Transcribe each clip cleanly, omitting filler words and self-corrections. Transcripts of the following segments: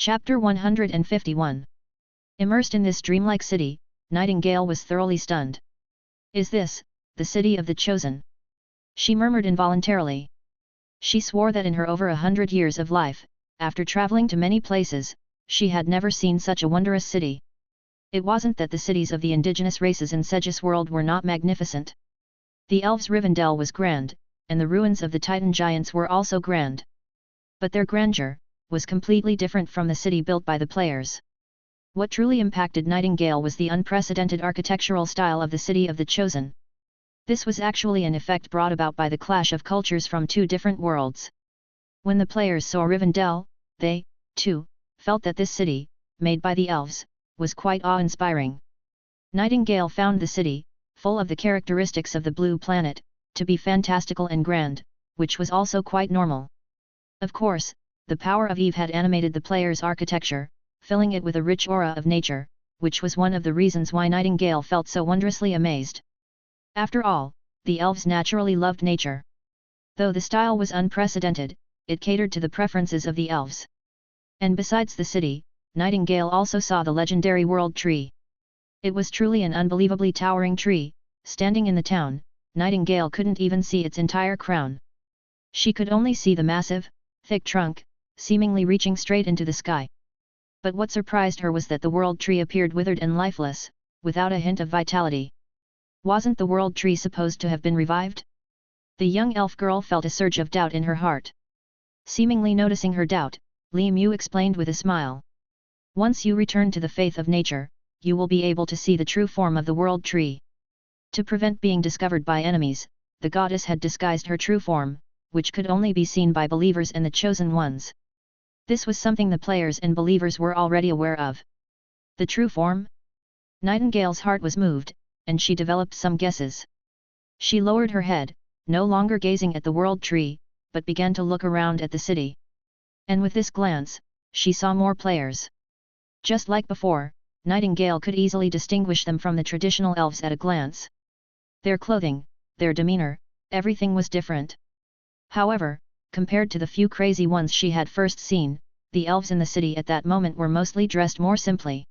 Chapter 151. Immersed in this dreamlike city, Nightingale was thoroughly stunned. "Is this, the city of the Chosen?" she murmured involuntarily. She swore that in her over 100 years of life, after traveling to many places, she had never seen such a wondrous city. It wasn't that the cities of the indigenous races in Segis world were not magnificent. The elves' Rivendell was grand, and the ruins of the Titan giants were also grand. But their grandeur was completely different from the city built by the players. What truly impacted Nightingale was the unprecedented architectural style of the city of the Chosen. This was actually an effect brought about by the clash of cultures from two different worlds. When the players saw Rivendell, they, too, felt that this city, made by the elves, was quite awe-inspiring. Nightingale found the city, full of the characteristics of the blue planet, to be fantastical and grand, which was also quite normal. Of course, the power of Eve had animated the player's architecture, filling it with a rich aura of nature, which was one of the reasons why Nightingale felt so wondrously amazed. After all, the elves naturally loved nature. Though the style was unprecedented, it catered to the preferences of the elves. And besides the city, Nightingale also saw the legendary World Tree. It was truly an unbelievably towering tree. Standing in the town, Nightingale couldn't even see its entire crown. She could only see the massive, thick trunk, seemingly reaching straight into the sky. But what surprised her was that the World Tree appeared withered and lifeless, without a hint of vitality. Wasn't the World Tree supposed to have been revived? The young elf girl felt a surge of doubt in her heart. Seemingly noticing her doubt, Li Mu explained with a smile. "Once you return to the faith of nature, you will be able to see the true form of the World Tree." To prevent being discovered by enemies, the goddess had disguised her true form, which could only be seen by believers and the chosen ones. This was something the players and believers were already aware of. The true form? Nightingale's heart was moved, and she developed some guesses. She lowered her head, no longer gazing at the World Tree, but began to look around at the city. And with this glance, she saw more players. Just like before, Nightingale could easily distinguish them from the traditional elves at a glance. Their clothing, their demeanor, everything was different. However, compared to the few crazy ones she had first seen, the elves in the city at that moment were mostly dressed more simply.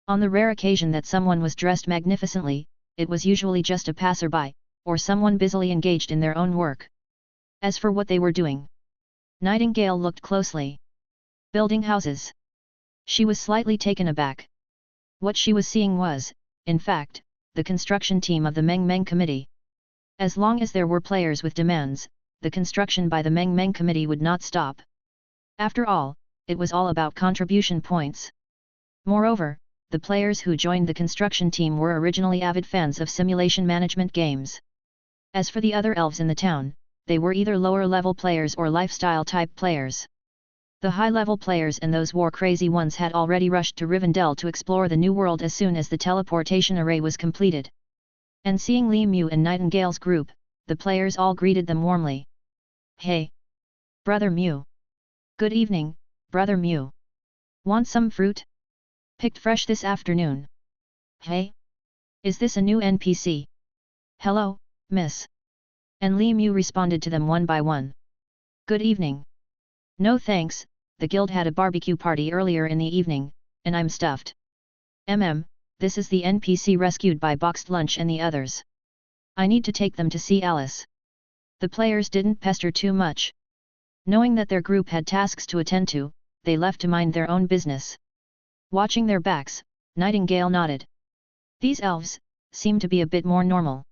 On the rare occasion that someone was dressed magnificently, it was usually just a passerby, or someone busily engaged in their own work. As for what they were doing, Nightingale looked closely. Building houses. She was slightly taken aback. What she was seeing was, in fact, the construction team of the Meng Meng Committee. As long as there were players with demands, the construction by the Meng Meng Committee would not stop. After all, it was all about contribution points. Moreover, the players who joined the construction team were originally avid fans of simulation management games. As for the other elves in the town, they were either lower-level players or lifestyle-type players. The high-level players and those war-crazy ones had already rushed to Rivendell to explore the new world as soon as the teleportation array was completed. And seeing Li Mu and Nightingale's group, the players all greeted them warmly. "Hey! Brother Mu! Good evening, Brother Mu! Want some fruit? Picked fresh this afternoon. Hey! Is this a new NPC? Hello, miss!" And Li Mu responded to them one by one. "Good evening. No thanks, the guild had a barbecue party earlier in the evening, and I'm stuffed. This is the NPC rescued by Boxed Lunch and the others. I need to take them to see Alice." The players didn't pester too much. Knowing that their group had tasks to attend to, they left to mind their own business. Watching their backs, Nightingale nodded. These elves seemed to be a bit more normal.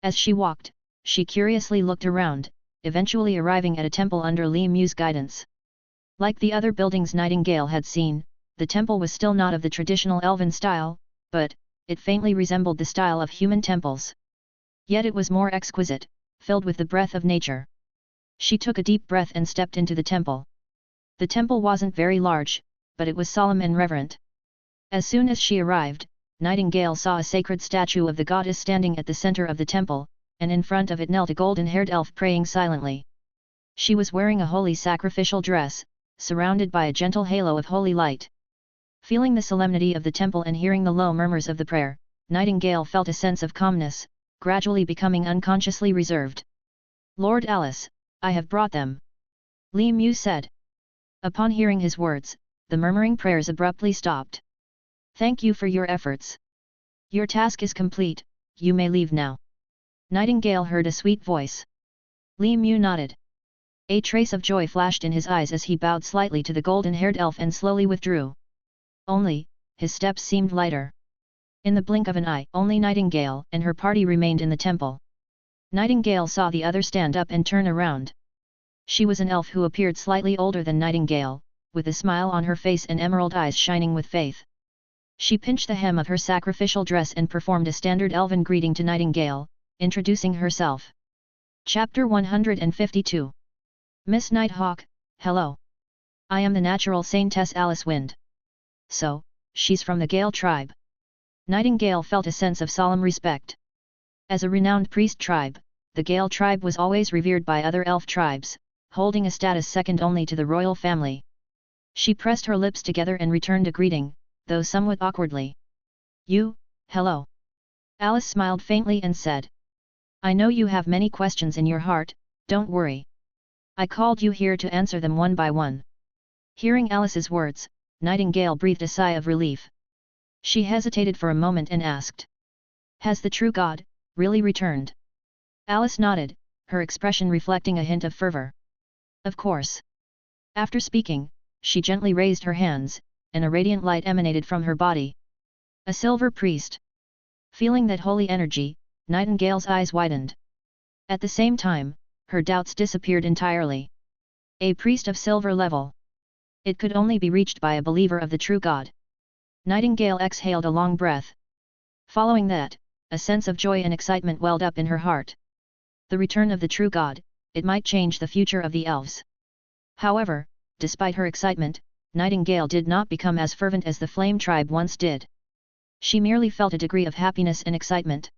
As she walked, she curiously looked around, eventually arriving at a temple under Li Mu's guidance. Like the other buildings Nightingale had seen, the temple was still not of the traditional elven style, but it faintly resembled the style of human temples. Yet it was more exquisite, filled with the breath of nature. She took a deep breath and stepped into the temple. The temple wasn't very large, but it was solemn and reverent. As soon as she arrived, Nightingale saw a sacred statue of the goddess standing at the center of the temple, and in front of it knelt a golden-haired elf praying silently. She was wearing a holy sacrificial dress, surrounded by a gentle halo of holy light. Feeling the solemnity of the temple and hearing the low murmurs of the prayer, Nightingale felt a sense of calmness, gradually becoming unconsciously reserved. "Lord Alice, I have brought them," Li Mu said. Upon hearing his words, the murmuring prayers abruptly stopped. "Thank you for your efforts. Your task is complete, you may leave now." Nightingale heard a sweet voice. Li Mu nodded. A trace of joy flashed in his eyes as he bowed slightly to the golden-haired elf and slowly withdrew. Only, his steps seemed lighter. In the blink of an eye, only Nightingale and her party remained in the temple. Nightingale saw the other stand up and turn around. She was an elf who appeared slightly older than Nightingale, with a smile on her face and emerald eyes shining with faith. She pinched the hem of her sacrificial dress and performed a standard elven greeting to Nightingale, introducing herself. Chapter 152. Miss Nighthawk, hello. I am the natural saintess Alice Wind. So, she's from the Gale tribe. Nightingale felt a sense of solemn respect. As a renowned priest tribe, the Gale tribe was always revered by other elf tribes, holding a status second only to the royal family. She pressed her lips together and returned a greeting, though somewhat awkwardly. "You, hello." Alice smiled faintly and said. "I know you have many questions in your heart, don't worry. I called you here to answer them one by one." Hearing Alice's words, Nightingale breathed a sigh of relief. She hesitated for a moment and asked. "Has the true God really returned?" Alice nodded, her expression reflecting a hint of fervor. "Of course." After speaking, she gently raised her hands, and a radiant light emanated from her body. A silver priest. Feeling that holy energy, Nightingale's eyes widened. At the same time, her doubts disappeared entirely. A priest of silver level. It could only be reached by a believer of the true God. Nightingale exhaled a long breath. Following that, a sense of joy and excitement welled up in her heart. The return of the true God, it might change the future of the elves. However, despite her excitement, Nightingale did not become as fervent as the Flame tribe once did. She merely felt a degree of happiness and excitement.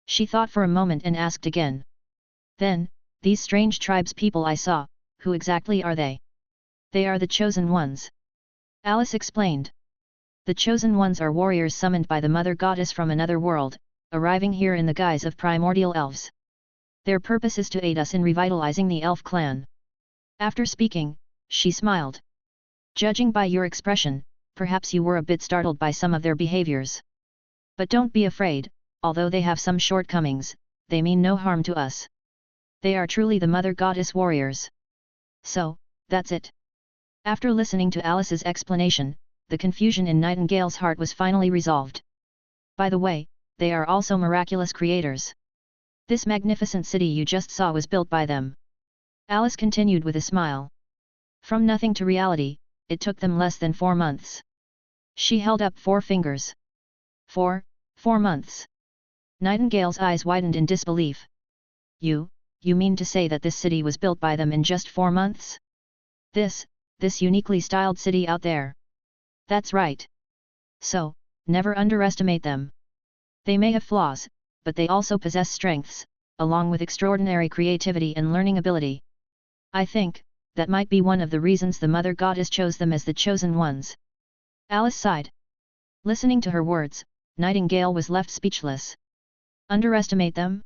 She thought for a moment and asked again. "Then, these strange tribes people I saw, who exactly are they?" "They are the Chosen Ones." Alice explained. "The Chosen Ones are warriors summoned by the Mother Goddess from another world, arriving here in the guise of primordial elves. Their purpose is to aid us in revitalizing the elf clan." After speaking, she smiled. "Judging by your expression, perhaps you were a bit startled by some of their behaviors. But don't be afraid, although they have some shortcomings, they mean no harm to us. They are truly the Mother Goddess warriors." "So, that's it." After listening to Alice's explanation, the confusion in Nightingale's heart was finally resolved. "By the way, they are also miraculous creators. This magnificent city you just saw was built by them." Alice continued with a smile. "From nothing to reality, it took them less than 4 months." She held up 4 fingers. 4 months. Nightingale's eyes widened in disbelief. You mean to say that this city was built by them in just 4 months? This uniquely styled city out there?" "That's right. So, never underestimate them. They may have flaws, but they also possess strengths, along with extraordinary creativity and learning ability. I think, that might be one of the reasons the Mother Goddess chose them as the Chosen Ones." Alice sighed. Listening to her words, Nightingale was left speechless. Underestimate them?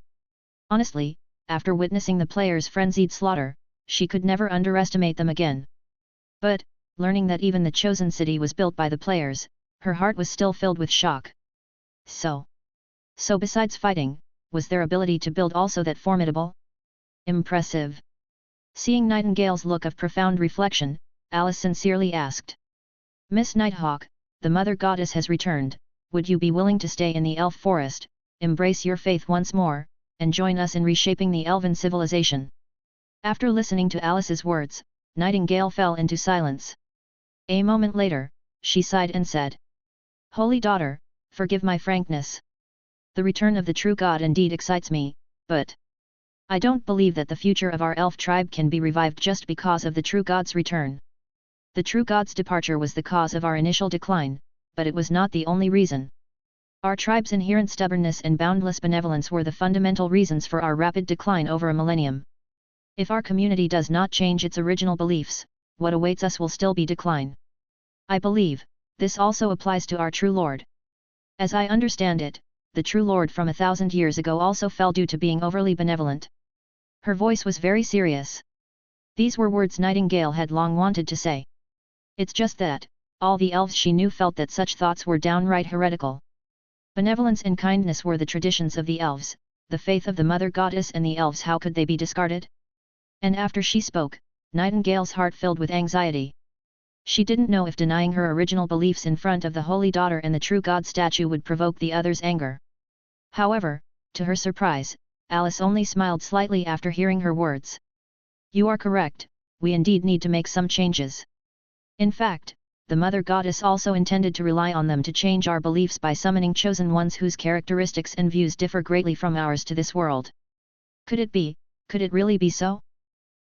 Honestly, after witnessing the players' frenzied slaughter, she could never underestimate them again. But, learning that even the Chosen City was built by the players, her heart was still filled with shock. So besides fighting, was their ability to build also that formidable? Impressive. Seeing Nightingale's look of profound reflection, Alice sincerely asked. "Miss Nighthawk, the Mother Goddess has returned, would you be willing to stay in the elf forest, embrace your faith once more, and join us in reshaping the elven civilization?" After listening to Alice's words, Nightingale fell into silence. A moment later, she sighed and said. "Holy daughter, forgive my frankness. The return of the true God indeed excites me, but I don't believe that the future of our elf tribe can be revived just because of the true God's return. The true God's departure was the cause of our initial decline, but it was not the only reason. Our tribe's inherent stubbornness and boundless benevolence were the fundamental reasons for our rapid decline over a millennium. If our community does not change its original beliefs, what awaits us will still be decline. I believe, this also applies to our true Lord. As I understand it, the true Lord from 1,000 years ago also fell due to being overly benevolent." Her voice was very serious. These were words Nightingale had long wanted to say. "It's just that, All the elves she knew felt that such thoughts were downright heretical. Benevolence and kindness were the traditions of the elves, the faith of the mother goddess and the elves, how could they be discarded? And after she spoke, Nightingale's heart filled with anxiety. She didn't know if denying her original beliefs in front of the Holy Daughter and the true God statue would provoke the others' anger. However, to her surprise, Alice only smiled slightly after hearing her words. You are correct, we indeed need to make some changes. In fact, the Mother Goddess also intended to rely on them to change our beliefs by summoning chosen ones whose characteristics and views differ greatly from ours to this world. Could it be, could it really be so?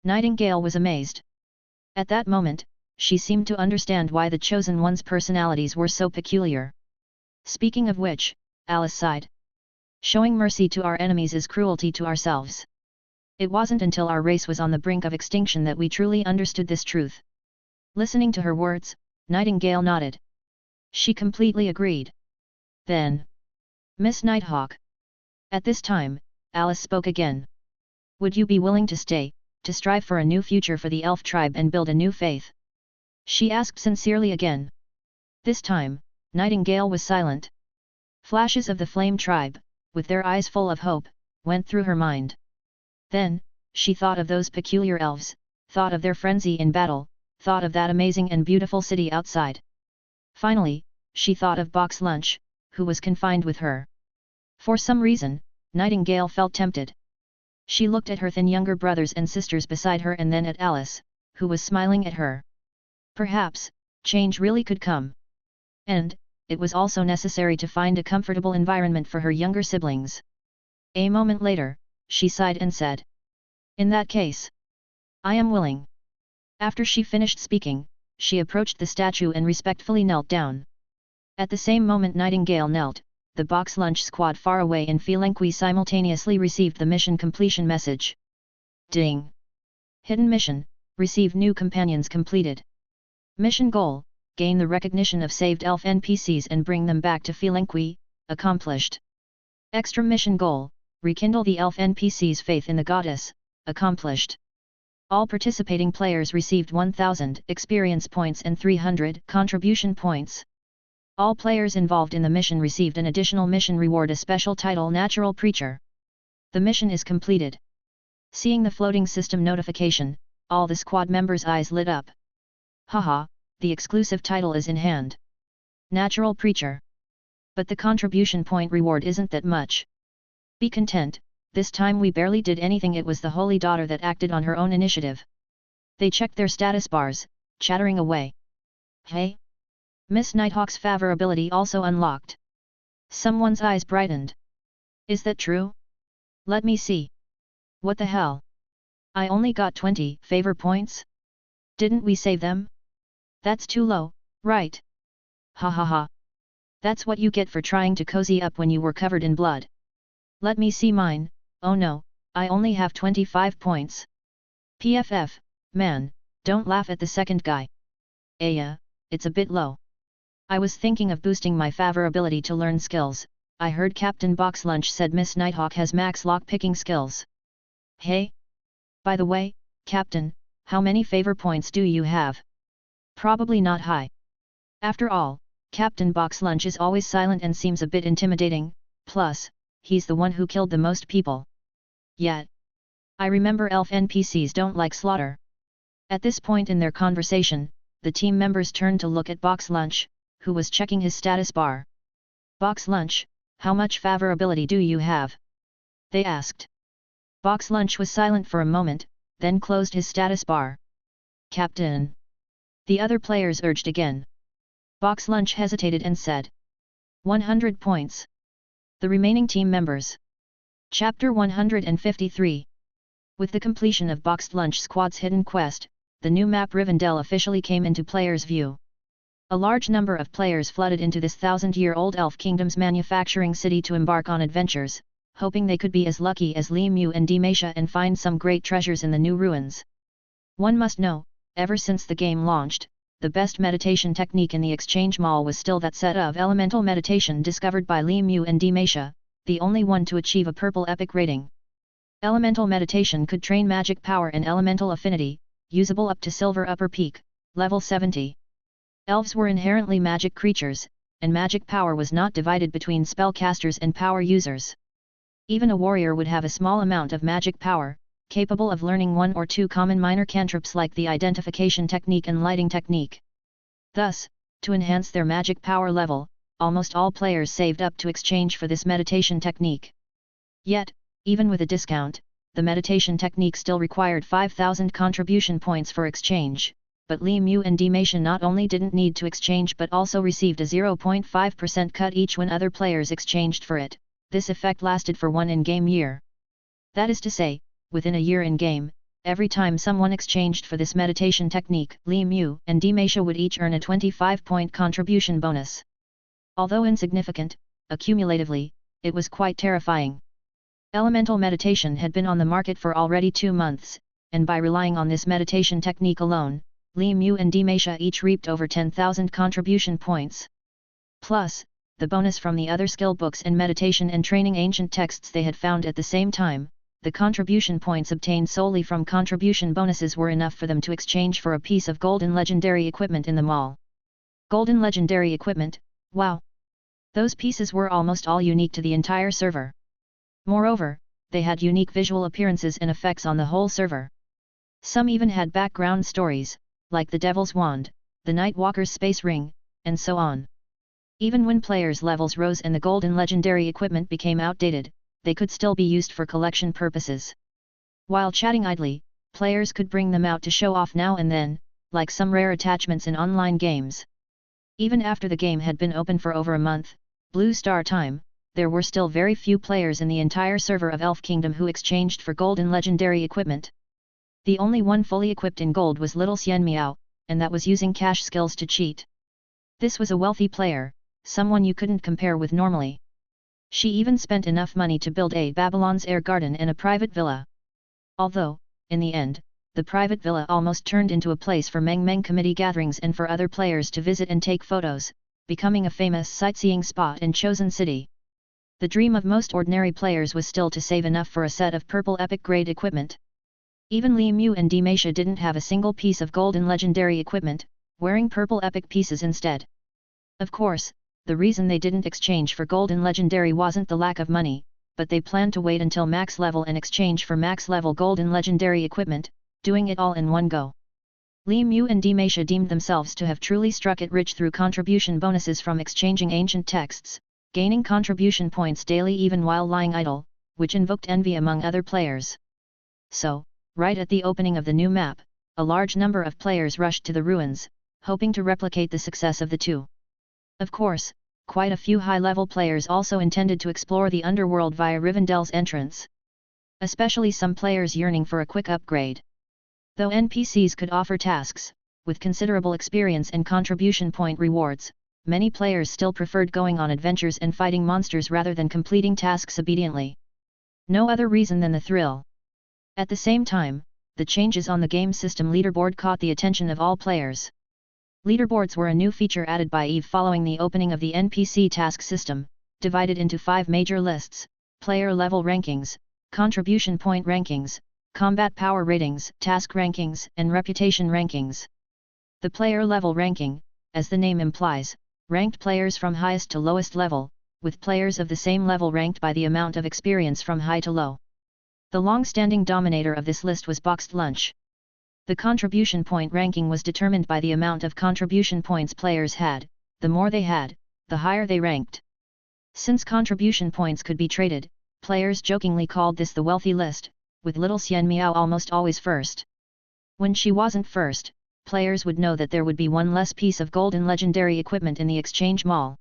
Nightingale was amazed. At that moment, she seemed to understand why the chosen ones' personalities were so peculiar. Speaking of which, Alice sighed. Showing mercy to our enemies is cruelty to ourselves. It wasn't until our race was on the brink of extinction that we truly understood this truth. Listening to her words, Nightingale nodded. She completely agreed. Then, Miss Nighthawk. At this time, Alice spoke again. Would you be willing to stay, to strive for a new future for the elf tribe and build a new faith? She asked sincerely again. This time, Nightingale was silent. Flashes of the Flame tribe, with their eyes full of hope, went through her mind. Then, she thought of those peculiar elves, thought of their frenzy in battle, thought of that amazing and beautiful city outside. Finally, she thought of Box Lunch, who was confined with her. For some reason, Nightingale felt tempted. She looked at her thin younger brothers and sisters beside her and then at Alice, who was smiling at her. Perhaps, change really could come. And, it was also necessary to find a comfortable environment for her younger siblings. A moment later, she sighed and said. In that case, I am willing. After she finished speaking, she approached the statue and respectfully knelt down. At the same moment Nightingale knelt, the Box Lunch squad far away in Felenqui simultaneously received the mission completion message. Ding! Hidden mission, receive new companions completed. Mission goal, gain the recognition of saved elf NPCs and bring them back to Felenqui, accomplished. Extra mission goal, rekindle the elf NPCs' faith in the goddess, accomplished. All participating players received 1000 experience points and 300 contribution points. All players involved in the mission received an additional mission reward, a special title Natural Preacher. The mission is completed. Seeing the floating system notification, all the squad members' eyes lit up. Haha, the exclusive title is in hand. Natural Preacher. But the contribution point reward isn't that much. Be content. This time we barely did anything, it was the Holy Daughter that acted on her own initiative. They checked their status bars, chattering away. Hey? Miss Nighthawk's favor ability also unlocked. Someone's eyes brightened. Is that true? Let me see. What the hell? I only got 20 favor points? Didn't we save them? That's too low, right? Ha ha ha. That's what you get for trying to cozy up when you were covered in blood. Let me see mine. Oh no, I only have 25 points. PFF, man, don't laugh at the second guy. Yeah, it's a bit low. I was thinking of boosting my favor ability to learn skills. I heard Captain Box Lunch said Miss Nighthawk has max lock-picking skills. Hey? By the way, Captain, how many favor points do you have? Probably not high. After all, Captain Box Lunch is always silent and seems a bit intimidating, plus, he's the one who killed the most people. Yet, I remember elf NPCs don't like slaughter. At this point in their conversation, the team members turned to look at Box Lunch, who was checking his status bar. Box Lunch, how much favor ability do you have? They asked. Box Lunch was silent for a moment, then closed his status bar. Captain. The other players urged again. Box Lunch hesitated and said. 100 points. The remaining team members. Chapter 153. With the completion of Boxed Lunch Squad's hidden quest, the new map Rivendell officially came into players' view. A large number of players flooded into this 1000-year-old elf kingdom's manufacturing city to embark on adventures, hoping they could be as lucky as Li Mu and Dimasha and find some great treasures in the new ruins. One must know, ever since the game launched, the best meditation technique in the Exchange Mall was still that set of elemental meditation discovered by Li Mu and Dimasha, the only one to achieve a purple epic rating. Elemental meditation could train magic power and elemental affinity, usable up to silver upper peak, level 70. Elves were inherently magic creatures, and magic power was not divided between spellcasters and power users. Even a warrior would have a small amount of magic power, capable of learning one or two common minor cantrips like the identification technique and lighting technique. Thus, to enhance their magic power level, almost all players saved up to exchange for this meditation technique. Yet, even with a discount, the meditation technique still required 5,000 contribution points for exchange, but Li Mu and Dimeisha not only didn't need to exchange but also received a 0.5% cut each when other players exchanged for it. This effect lasted for one in-game year. That is to say, within a year in-game, every time someone exchanged for this meditation technique, Li Mu and Dimeisha would each earn a 25-point contribution bonus. Although insignificant, accumulatively, it was quite terrifying. Elemental meditation had been on the market for already 2 months, and by relying on this meditation technique alone, Li Mu and Dimeisha each reaped over 10,000 contribution points. Plus, the bonus from the other skill books and meditation and training ancient texts they had found at the same time, the contribution points obtained solely from contribution bonuses were enough for them to exchange for a piece of golden legendary equipment in the mall. Golden legendary equipment, wow! Those pieces were almost all unique to the entire server. Moreover, they had unique visual appearances and effects on the whole server. Some even had background stories, like the Devil's Wand, the Night Walker's Space Ring, and so on. Even when players' levels rose and the golden legendary equipment became outdated, they could still be used for collection purposes. While chatting idly, players could bring them out to show off now and then, like some rare attachments in online games. Even after the game had been open for over a month, Blue Star time, there were still very few players in the entire server of Elf Kingdom who exchanged for gold and legendary equipment. The only one fully equipped in gold was Little Xian Miao, and that was using cash skills to cheat. This was a wealthy player, someone you couldn't compare with normally. She even spent enough money to build a Babylon's Air Garden and a private villa. Although, in the end, the private villa almost turned into a place for Meng Meng committee gatherings and for other players to visit and take photos, becoming a famous sightseeing spot in Chosen City. The dream of most ordinary players was still to save enough for a set of purple epic grade equipment. Even Li Mu and Dimeisha didn't have a single piece of gold and legendary equipment, wearing purple epic pieces instead. Of course, the reason they didn't exchange for gold and legendary wasn't the lack of money, but they planned to wait until max level and exchange for max level gold and legendary equipment, doing it all in one go. Li Mu and Dimeisha deemed themselves to have truly struck it rich through contribution bonuses from exchanging ancient texts, gaining contribution points daily even while lying idle, which invoked envy among other players. So, right at the opening of the new map, a large number of players rushed to the ruins, hoping to replicate the success of the two. Of course, quite a few high-level players also intended to explore the underworld via Rivendel's entrance. Especially some players yearning for a quick upgrade. Though NPCs could offer tasks, with considerable experience and contribution point rewards, many players still preferred going on adventures and fighting monsters rather than completing tasks obediently. No other reason than the thrill. At the same time, the changes on the game system leaderboard caught the attention of all players. Leaderboards were a new feature added by EVE following the opening of the NPC task system, divided into 5 major lists: player level rankings, contribution point rankings, combat power ratings, task rankings, and reputation rankings. The player level ranking, as the name implies, ranked players from highest to lowest level, with players of the same level ranked by the amount of experience from high to low. The long-standing dominator of this list was Boxed Lunch. The contribution point ranking was determined by the amount of contribution points players had. The more they had, the higher they ranked. Since contribution points could be traded, players jokingly called this the wealthy list, with Little Xian Miao almost always first. When she wasn't first, players would know that there would be one less piece of gold and legendary equipment in the exchange mall.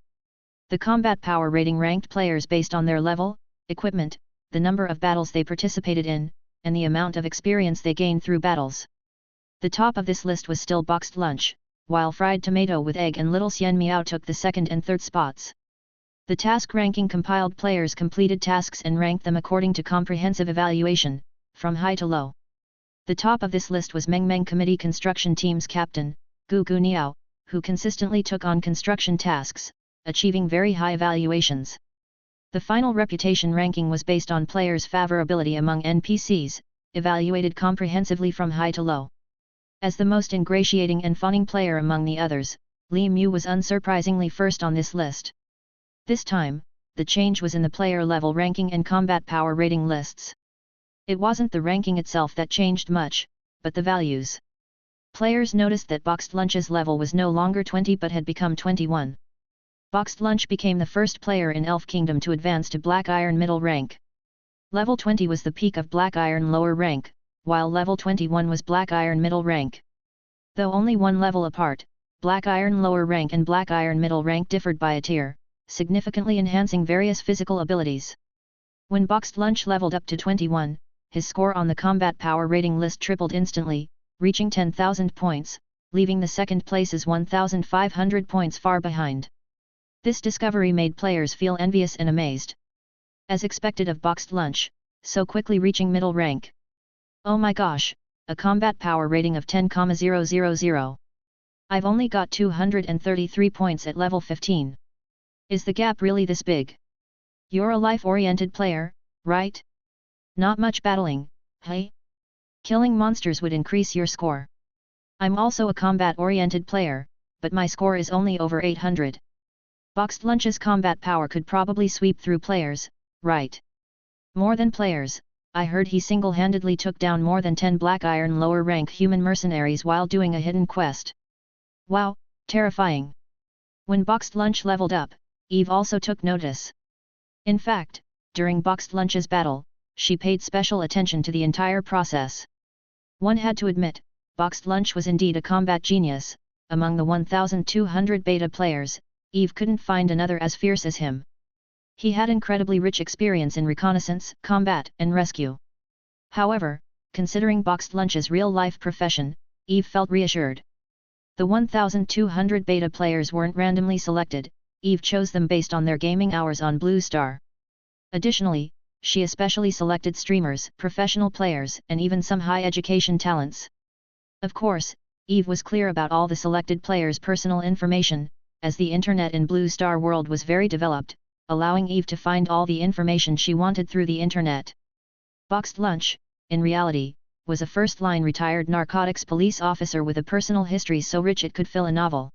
The combat power rating ranked players based on their level, equipment, the number of battles they participated in, and the amount of experience they gained through battles. The top of this list was still Boxed Lunch, while Fried Tomato with Egg and Little Xian Miao took the second and third spots. The task ranking compiled players' completed tasks and ranked them according to comprehensive evaluation, from high to low. The top of this list was Meng Meng Committee Construction Team's captain, Gu Gu Niao, who consistently took on construction tasks, achieving very high evaluations. The final reputation ranking was based on players' favorability among NPCs, evaluated comprehensively from high to low. As the most ingratiating and funning player among the others, Li Mu was unsurprisingly first on this list. This time, the change was in the player level ranking and combat power rating lists. It wasn't the ranking itself that changed much, but the values. Players noticed that Boxed Lunch's level was no longer 20 but had become 21. Boxed Lunch became the first player in Elf Kingdom to advance to Black Iron middle rank. Level 20 was the peak of Black Iron lower rank, while level 21 was Black Iron middle rank. Though only one level apart, Black Iron lower rank and Black Iron middle rank differed by a tier, significantly enhancing various physical abilities. When Boxed Lunch leveled up to 21, his score on the combat power rating list tripled instantly, reaching 10,000 points, leaving the second place's 1,500 points far behind. This discovery made players feel envious and amazed. As expected of Boxed Lunch, so quickly reaching middle rank. Oh my gosh, a combat power rating of 10,000. I've only got 233 points at level 15. Is the gap really this big? You're a life-oriented player, right? Not much battling, hey? Killing monsters would increase your score. I'm also a combat-oriented player, but my score is only over 800. Boxed Lunch's combat power could probably sweep through players, right? More than players, I heard he single-handedly took down more than 10 Black Iron lower rank human mercenaries while doing a hidden quest. Wow, terrifying. When Boxed Lunch leveled up, Eve also took notice. In fact, during Boxed Lunch's battle, she paid special attention to the entire process. One had to admit, Boxed Lunch was indeed a combat genius. Among the 1,200 beta players, Eve couldn't find another as fierce as him. He had incredibly rich experience in reconnaissance, combat, and rescue. However, considering Boxed Lunch's real-life profession, Eve felt reassured. The 1,200 beta players weren't randomly selected, Eve chose them based on their gaming hours on Blue Star. Additionally, she especially selected streamers, professional players, and even some high-education talents. Of course, Eve was clear about all the selected players' personal information, as the internet in Blue Star world was very developed, allowing Eve to find all the information she wanted through the internet. Boxed Lunch, in reality, was a first-line retired narcotics police officer with a personal history so rich it could fill a novel.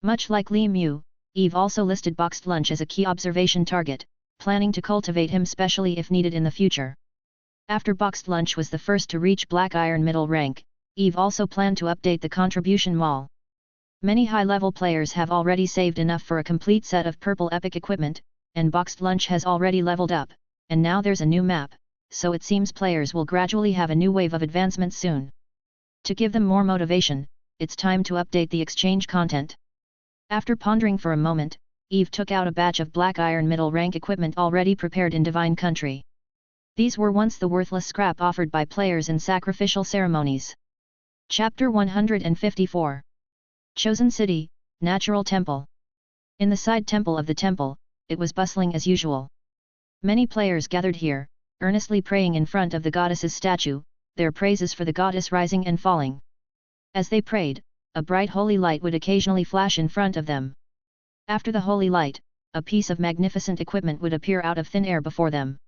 Much like Li Mu, Eve also listed Boxed Lunch as a key observation target, planning to cultivate him specially if needed in the future. After Boxed Lunch was the first to reach Black Iron middle rank, Eve also planned to update the contribution mall. Many high-level players have already saved enough for a complete set of purple epic equipment, and Boxed Lunch has already leveled up, and now there's a new map, so it seems players will gradually have a new wave of advancement soon. To give them more motivation, it's time to update the exchange content. After pondering for a moment, Eve took out a batch of Black Iron middle rank equipment already prepared in Divine Country. These were once the worthless scrap offered by players in sacrificial ceremonies. Chapter 154. Chosen City, Natural Temple. In the side temple of the temple, it was bustling as usual. Many players gathered here, earnestly praying in front of the goddess's statue, their praises for the goddess rising and falling. As they prayed, a bright holy light would occasionally flash in front of them. After the holy light, a piece of magnificent equipment would appear out of thin air before them.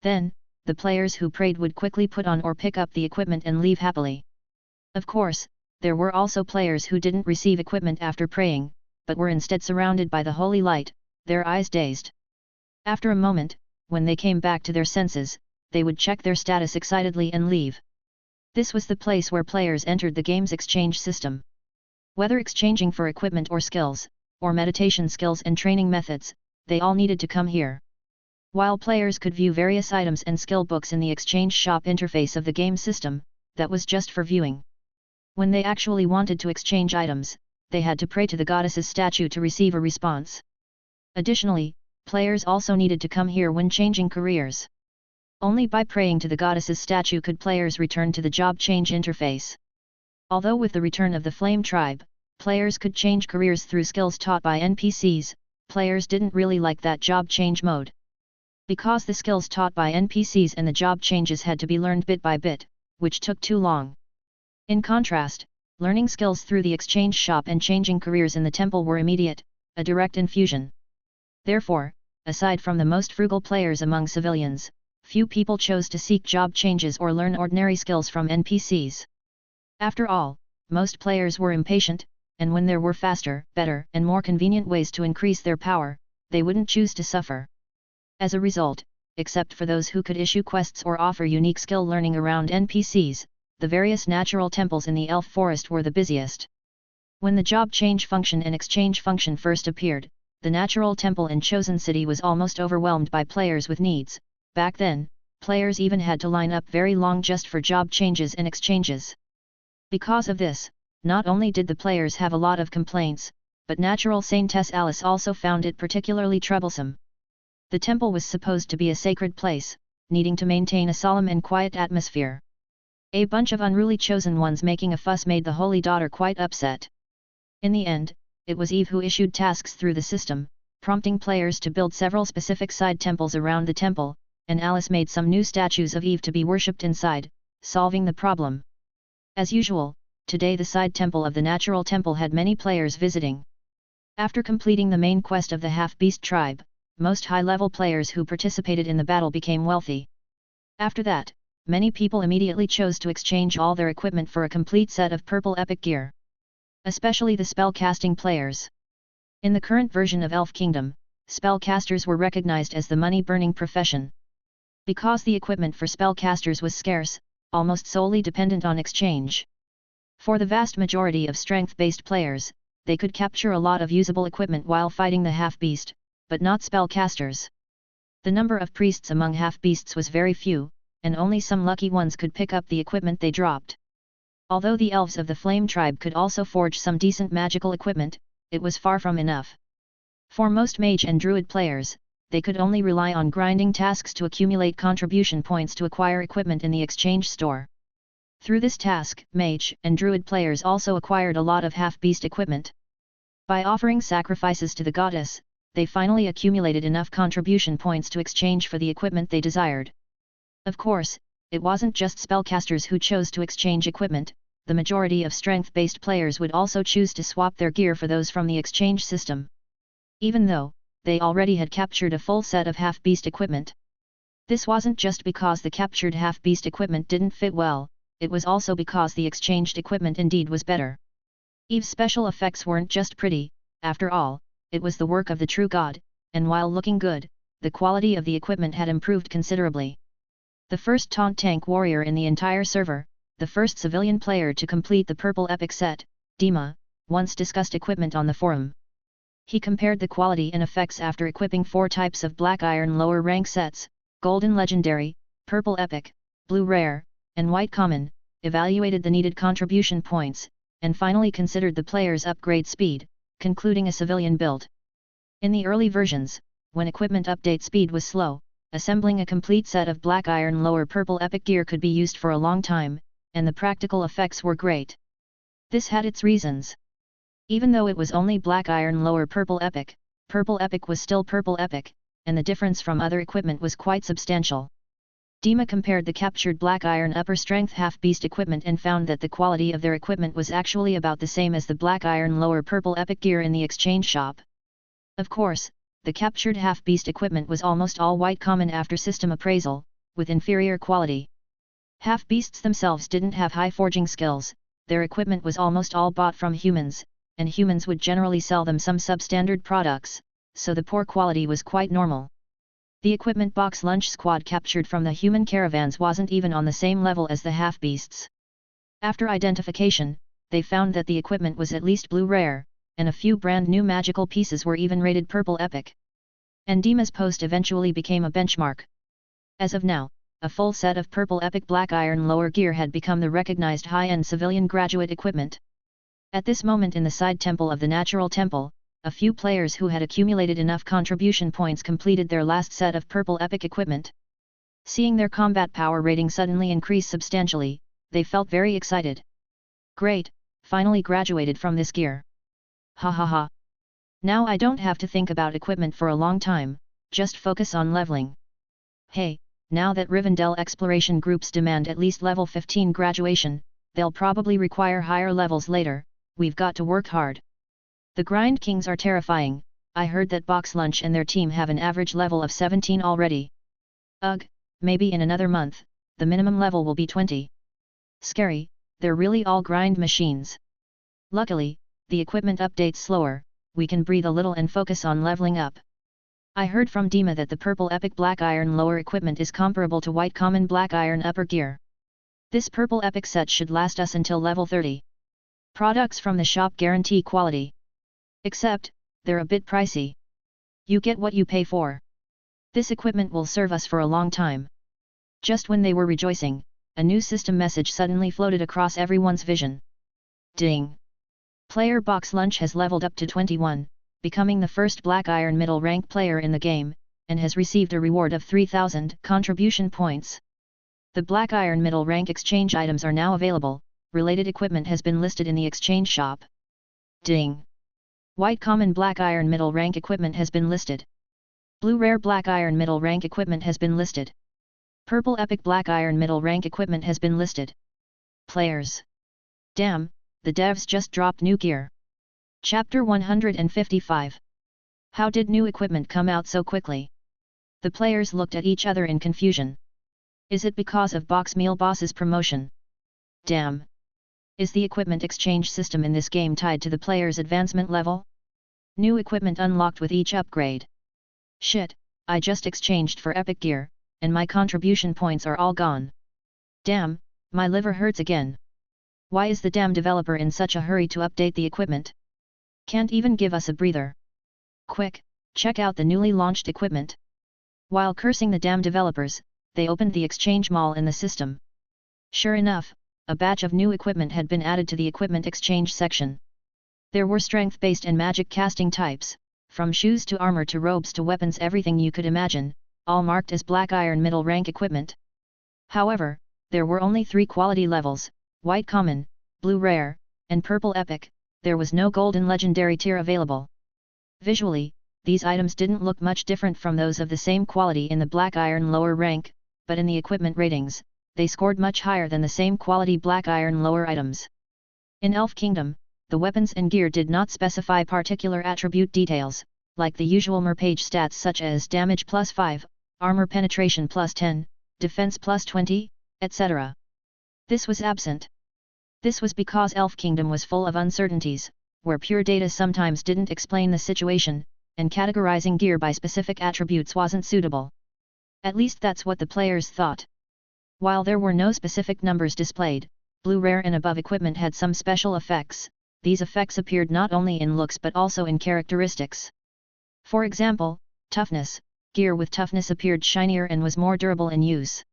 Then, the players who prayed would quickly put on or pick up the equipment and leave happily. Of course, there were also players who didn't receive equipment after praying, but were instead surrounded by the holy light, their eyes dazed. After a moment, when they came back to their senses, they would check their status excitedly and leave. This was the place where players entered the game's exchange system. Whether exchanging for equipment or skills, or meditation skills and training methods, they all needed to come here. While players could view various items and skill books in the exchange shop interface of the game system, that was just for viewing. When they actually wanted to exchange items, they had to pray to the goddess's statue to receive a response. Additionally, players also needed to come here when changing careers. Only by praying to the goddess's statue could players return to the job change interface. Although with the return of the Flame Tribe, players could change careers through skills taught by NPCs, players didn't really like that job change mode. Because the skills taught by NPCs and the job changes had to be learned bit by bit, which took too long. In contrast, learning skills through the exchange shop and changing careers in the temple were immediate, a direct infusion. Therefore, aside from the most frugal players among civilians, few people chose to seek job changes or learn ordinary skills from NPCs. After all, most players were impatient, and when there were faster, better, and more convenient ways to increase their power, they wouldn't choose to suffer. As a result, except for those who could issue quests or offer unique skill learning around NPCs, the various natural temples in the elf forest were the busiest. When the job change function and exchange function first appeared, the natural temple in Chosen City was almost overwhelmed by players with needs. Back then, players even had to line up very long just for job changes and exchanges. Because of this, not only did the players have a lot of complaints, but natural Saintess Alice also found it particularly troublesome. The temple was supposed to be a sacred place, needing to maintain a solemn and quiet atmosphere. A bunch of unruly chosen ones making a fuss made the holy daughter quite upset. In the end, it was Eve who issued tasks through the system, prompting players to build several specific side temples around the temple, and Alice made some new statues of Eve to be worshipped inside, solving the problem. As usual, today the side temple of the natural temple had many players visiting. After completing the main quest of the half-beast tribe, most high-level players who participated in the battle became wealthy. After that, many people immediately chose to exchange all their equipment for a complete set of purple epic gear. Especially the spell-casting players. In the current version of Elf Kingdom, spellcasters were recognized as the money-burning profession. Because the equipment for spellcasters was scarce, almost solely dependent on exchange. For the vast majority of strength-based players, they could capture a lot of usable equipment while fighting the half-beast, but not spellcasters. The number of priests among half-beasts was very few, and only some lucky ones could pick up the equipment they dropped. Although the elves of the Flame tribe could also forge some decent magical equipment, it was far from enough. For most mage and druid players, they could only rely on grinding tasks to accumulate contribution points to acquire equipment in the exchange store. Through this task, mage and druid players also acquired a lot of half-beast equipment. By offering sacrifices to the goddess, they finally accumulated enough contribution points to exchange for the equipment they desired. Of course, it wasn't just spellcasters who chose to exchange equipment, the majority of strength-based players would also choose to swap their gear for those from the exchange system. Even though they already had captured a full set of half-beast equipment. This wasn't just because the captured half-beast equipment didn't fit well, it was also because the exchanged equipment indeed was better. Eve's special effects weren't just pretty, after all, it was the work of the true god, and while looking good, the quality of the equipment had improved considerably. The first taunt tank warrior in the entire server, the first civilian player to complete the purple epic set, Dima, once discussed equipment on the forum. He compared the quality and effects after equipping 4 types of black iron lower rank sets, golden legendary, purple epic, blue rare, and white common, evaluated the needed contribution points, and finally considered the player's upgrade speed, concluding a civilian build. In the early versions, when equipment update speed was slow, assembling a complete set of black iron lower purple epic gear could be used for a long time, and the practical effects were great. This had its reasons. Even though it was only black iron lower purple epic was still purple epic, and the difference from other equipment was quite substantial. Dima compared the captured black iron upper strength half-beast equipment and found that the quality of their equipment was actually about the same as the black iron lower purple epic gear in the exchange shop. Of course, the captured half-beast equipment was almost all white common after system appraisal, with inferior quality. Half-beasts themselves didn't have high forging skills, their equipment was almost all bought from humans, and humans would generally sell them some substandard products, so the poor quality was quite normal. The equipment box lunch squad captured from the human caravans wasn't even on the same level as the half-beasts. After identification, they found that the equipment was at least blue rare, and a few brand new magical pieces were even rated purple epic. And Dima's post eventually became a benchmark. As of now, a full set of purple epic black iron lower gear had become the recognized high-end civilian graduate equipment. At this moment in the side temple of the natural temple, a few players who had accumulated enough contribution points completed their last set of purple epic equipment. Seeing their combat power rating suddenly increase substantially, they felt very excited. Great, finally graduated from this gear. Ha ha ha. Now I don't have to think about equipment for a long time, just focus on leveling. Hey, now that Rivendell exploration groups demand at least level 15 graduation, they'll probably require higher levels later, we've got to work hard. The Grind Kings are terrifying, I heard that Box Lunch and their team have an average level of 17 already. Ugh, maybe in another month, the minimum level will be 20. Scary, they're really all grind machines. Luckily, the equipment updates slower, we can breathe a little and focus on leveling up. I heard from Dima that the purple epic black iron lower equipment is comparable to white common black iron upper gear. This purple epic set should last us until level 30. Products from the shop guarantee quality. Except, they're a bit pricey. You get what you pay for. This equipment will serve us for a long time. Just when they were rejoicing, a new system message suddenly floated across everyone's vision. Ding! Player Box Lunch has leveled up to 21, becoming the first Black Iron middle rank player in the game, and has received a reward of 3,000 contribution points. The Black Iron middle rank exchange items are now available, related equipment has been listed in the exchange shop. Ding! White Common Black Iron middle rank equipment has been listed. Blue Rare Black Iron middle rank equipment has been listed. Purple Epic Black Iron middle rank equipment has been listed. Players. Damn, the devs just dropped new gear. Chapter 155. How did new equipment come out so quickly? The players looked at each other in confusion. Is it because of Box Meal Boss's promotion? Damn. Is the equipment exchange system in this game tied to the player's advancement level? New equipment unlocked with each upgrade. Shit, I just exchanged for epic gear, and my contribution points are all gone. Damn, my liver hurts again. Why is the damn developer in such a hurry to update the equipment? Can't even give us a breather. Quick, check out the newly launched equipment. While cursing the damn developers, they opened the exchange mall in the system. Sure enough, a batch of new equipment had been added to the equipment exchange section. There were strength-based and magic casting types, from shoes to armor to robes to weapons, everything you could imagine, all marked as Black Iron middle rank equipment. However, there were only 3 quality levels, White Common, Blue Rare, and Purple Epic. There was no Golden Legendary tier available. Visually, these items didn't look much different from those of the same quality in the Black Iron lower rank, but in the equipment ratings, they scored much higher than the same quality Black Iron lower items. In Elf Kingdom, the weapons and gear did not specify particular attribute details, like the usual merpage stats such as damage plus 5, armor penetration plus 10, defense plus 20, etc. This was absent. This was because Elf Kingdom was full of uncertainties, where pure data sometimes didn't explain the situation, and categorizing gear by specific attributes wasn't suitable. At least that's what the players thought. While there were no specific numbers displayed, Blue Rare and above equipment had some special effects. These effects appeared not only in looks but also in characteristics. For example, toughness. Gear with toughness appeared shinier and was more durable in use.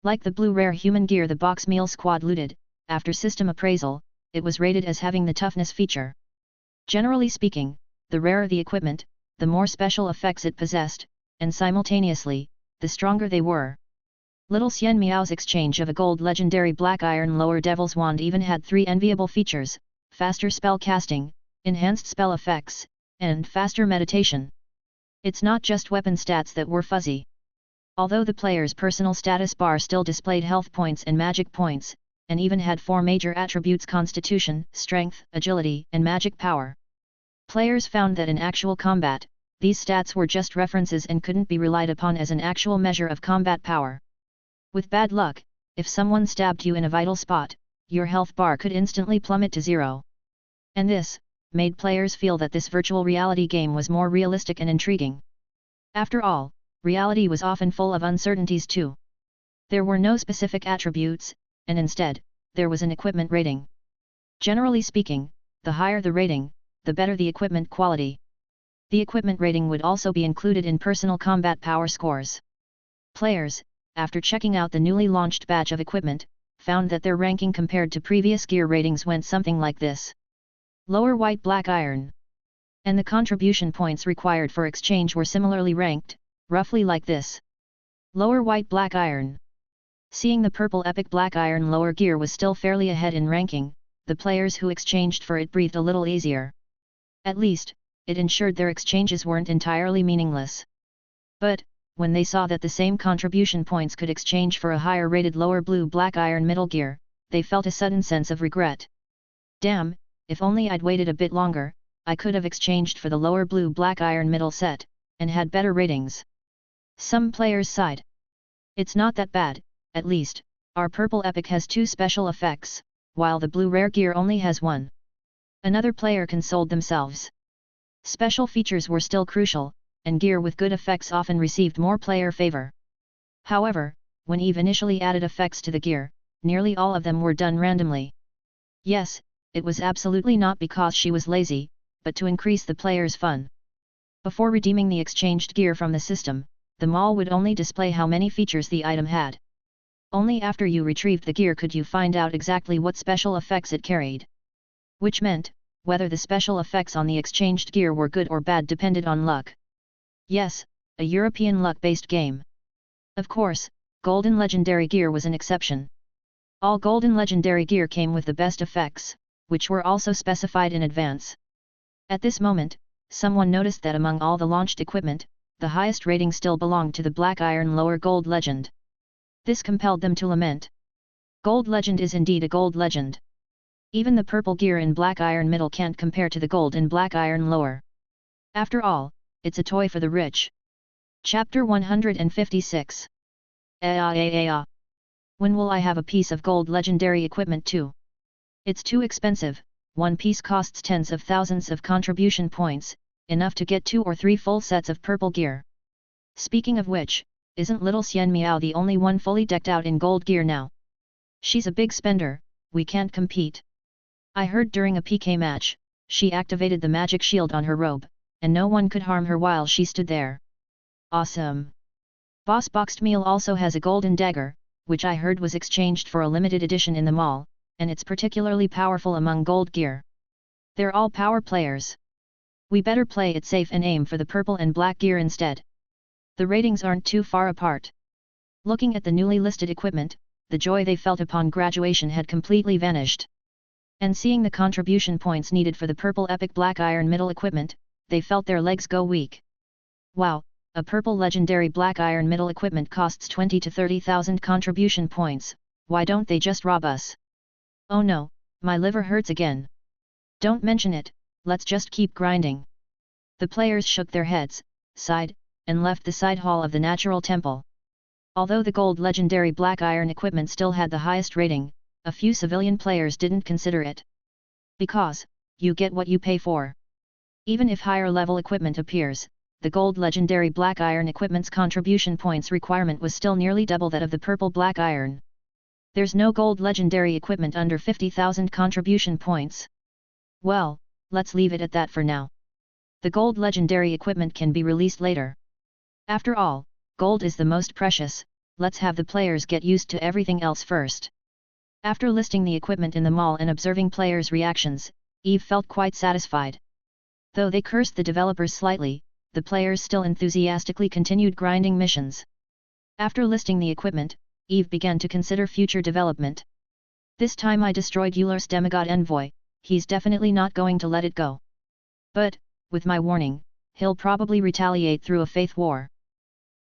Like the Blue Rare human gear the Box Meal Squad looted, after system appraisal, it was rated as having the toughness feature. Generally speaking, the rarer the equipment, the more special effects it possessed, and simultaneously, the stronger they were. Little Xian Miao's exchange of a gold legendary Black Iron lower Devil's Wand even had 3 enviable features: faster spell casting, enhanced spell effects, and faster meditation. It's not just weapon stats that were fuzzy. Although the player's personal status bar still displayed health points and magic points, and even had 4 major attributes: constitution, strength, agility, and magic power. Players found that in actual combat, these stats were just references and couldn't be relied upon as an actual measure of combat power. With bad luck, if someone stabbed you in a vital spot, your health bar could instantly plummet to 0. And this made players feel that this virtual reality game was more realistic and intriguing. After all, reality was often full of uncertainties too. There were no specific attributes, and instead, there was an equipment rating. Generally speaking, the higher the rating, the better the equipment quality. The equipment rating would also be included in personal combat power scores. Players, after checking out the newly launched batch of equipment, found that their ranking compared to previous gear ratings went something like this. Lower White Black Iron. And the contribution points required for exchange were similarly ranked, roughly like this. Lower White Black Iron. Seeing the Purple Epic Black Iron lower gear was still fairly ahead in ranking, the players who exchanged for it breathed a little easier. At least, it ensured their exchanges weren't entirely meaningless. But, when they saw that the same contribution points could exchange for a higher rated lower Blue Black Iron middle gear, they felt a sudden sense of regret. Damn, if only I'd waited a bit longer, I could have exchanged for the lower Blue Black Iron middle set, and had better ratings. Some players sighed. It's not that bad, at least, our Purple Epic has 2 special effects, while the Blue Rare gear only has 1. Another player consoled themselves. Special features were still crucial, and gear with good effects often received more player favor. However, when Eve initially added effects to the gear, nearly all of them were done randomly. Yes, it was absolutely not because she was lazy, but to increase the player's fun. Before redeeming the exchanged gear from the system, the mall would only display how many features the item had. Only after you retrieved the gear could you find out exactly what special effects it carried. Which meant, whether the special effects on the exchanged gear were good or bad depended on luck. Yes, a European luck-based game. Of course, Golden Legendary gear was an exception. All Golden Legendary gear came with the best effects, which were also specified in advance. At this moment, someone noticed that among all the launched equipment, the highest rating still belonged to the Black Iron Lower Gold Legend. This compelled them to lament. Gold Legend is indeed a Gold Legend. Even the purple gear in Black Iron Middle can't compare to the gold in Black Iron Lower. After all, it's a toy for the rich. Chapter 156. When will I have a piece of gold legendary equipment too? It's too expensive, one piece costs tens of thousands of contribution points, enough to get 2 or 3 full sets of purple gear. Speaking of which, isn't little Xian Miao the only one fully decked out in gold gear now? She's a big spender, we can't compete. I heard during a PK match, she activated the magic shield on her robe, and no one could harm her while she stood there. Awesome! Boss Boxed Meal also has a golden dagger, which I heard was exchanged for a limited edition in the mall, and it's particularly powerful among gold gear. They're all power players. We better play it safe and aim for the purple and black gear instead. The ratings aren't too far apart. Looking at the newly listed equipment, the joy they felt upon graduation had completely vanished. And seeing the contribution points needed for the purple epic Black Iron Middle equipment, they felt their legs go weak. Wow, a purple legendary Black Iron Middle equipment costs 20 to 30,000 contribution points, why don't they just rob us? Oh no, my liver hurts again. Don't mention it, let's just keep grinding. The players shook their heads, sighed, and left the side hall of the natural temple. Although the gold legendary Black Iron equipment still had the highest rating, a few civilian players didn't consider it. Because, you get what you pay for. Even if higher level equipment appears, the gold legendary Black Iron equipment's contribution points requirement was still nearly double that of the purple Black Iron. There's no gold legendary equipment under 50,000 contribution points. Well, let's leave it at that for now. The gold legendary equipment can be released later. After all, gold is the most precious, let's have the players get used to everything else first. After listing the equipment in the mall and observing players' reactions, Eve felt quite satisfied. Though they cursed the developers slightly, the players still enthusiastically continued grinding missions. After listing the equipment, Eve began to consider future development. This time I destroyed Euler's demigod envoy, he's definitely not going to let it go. But, with my warning, he'll probably retaliate through a faith war.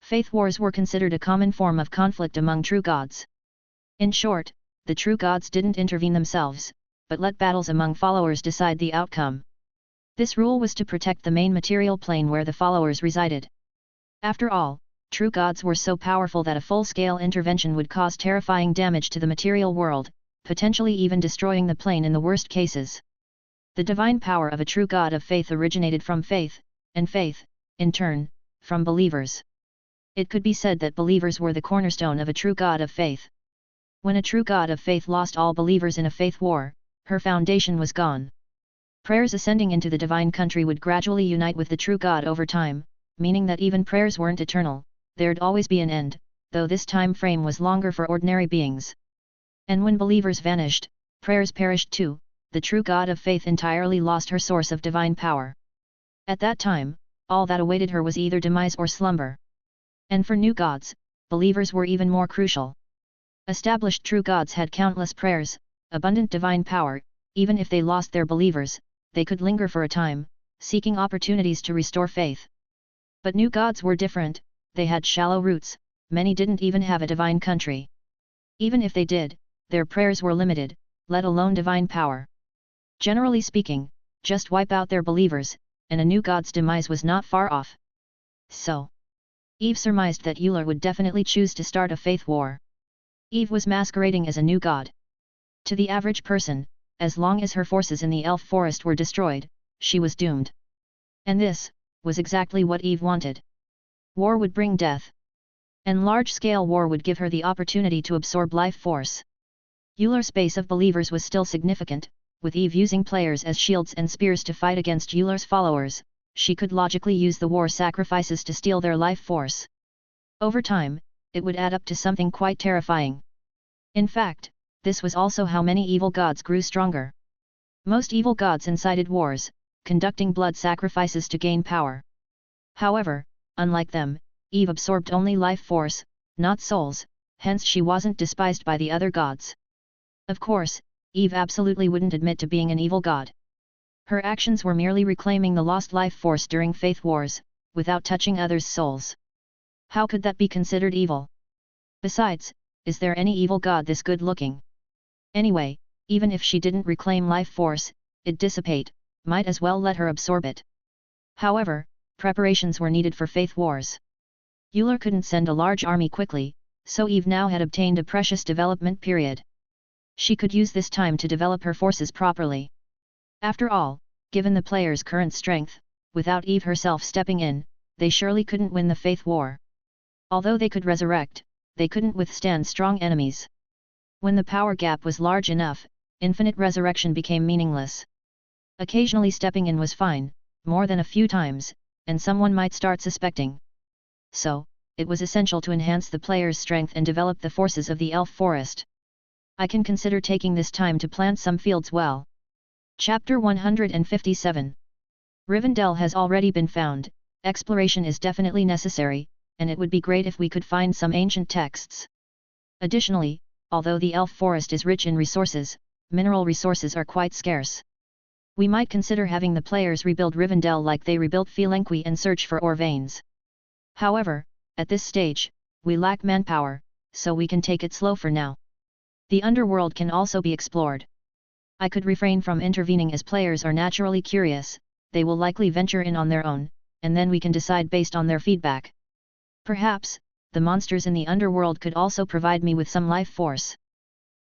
Faith wars were considered a common form of conflict among true gods. In short, the true gods didn't intervene themselves, but let battles among followers decide the outcome. This rule was to protect the main material plane where the followers resided. After all, true gods were so powerful that a full-scale intervention would cause terrifying damage to the material world, potentially even destroying the plane in the worst cases. The divine power of a true god of faith originated from faith, and faith, in turn, from believers. It could be said that believers were the cornerstone of a true god of faith. When a true god of faith lost all believers in a faith war, her foundation was gone. Prayers ascending into the divine country would gradually unite with the true god over time, meaning that even prayers weren't eternal, there'd always be an end, though this time frame was longer for ordinary beings. And when believers vanished, prayers perished too, the true god of faith entirely lost her source of divine power. At that time, all that awaited her was either demise or slumber. And for new gods, believers were even more crucial. Established true gods had countless prayers, abundant divine power, even if they lost their believers, they could linger for a time, seeking opportunities to restore faith. But new gods were different, they had shallow roots, many didn't even have a divine country. Even if they did, their prayers were limited, let alone divine power. Generally speaking, just wipe out their believers, and a new god's demise was not far off. So, Eve surmised that Euler would definitely choose to start a faith war. Eve was masquerading as a new god. To the average person, as long as her forces in the elf forest were destroyed, she was doomed. And this was exactly what Eve wanted. War would bring death. And large-scale war would give her the opportunity to absorb life force. Euler's base of believers was still significant, with Eve using players as shields and spears to fight against Euler's followers. She could logically use the war sacrifices to steal their life force. Over time, it would add up to something quite terrifying. In fact, this was also how many evil gods grew stronger. Most evil gods incited wars, conducting blood sacrifices to gain power. However, unlike them, Eve absorbed only life force, not souls, hence she wasn't despised by the other gods. Of course, Eve absolutely wouldn't admit to being an evil god. Her actions were merely reclaiming the lost life force during faith wars, without touching others' souls. How could that be considered evil? Besides, is there any evil god this good-looking? Anyway, even if she didn't reclaim life force, it'd dissipate, might as well let her absorb it. However, preparations were needed for faith wars. Euler couldn't send a large army quickly, so Eve now had obtained a precious development period. She could use this time to develop her forces properly. After all, given the players' current strength, without Eve herself stepping in, they surely couldn't win the faith war. Although they could resurrect, they couldn't withstand strong enemies. When the power gap was large enough, infinite resurrection became meaningless. Occasionally stepping in was fine, more than a few times, and someone might start suspecting. So, it was essential to enhance the player's strength and develop the forces of the elf forest. I can consider taking this time to plant some fields well. Chapter 157. Rivendell has already been found. Exploration is definitely necessary, and it would be great if we could find some ancient texts. Additionally, although the elf forest is rich in resources, mineral resources are quite scarce. We might consider having the players rebuild Rivendell like they rebuilt Felenqui and search for ore veins. However, at this stage, we lack manpower, so we can take it slow for now. The underworld can also be explored. I could refrain from intervening as players are naturally curious, they will likely venture in on their own, and then we can decide based on their feedback. Perhaps, the monsters in the underworld could also provide me with some life force.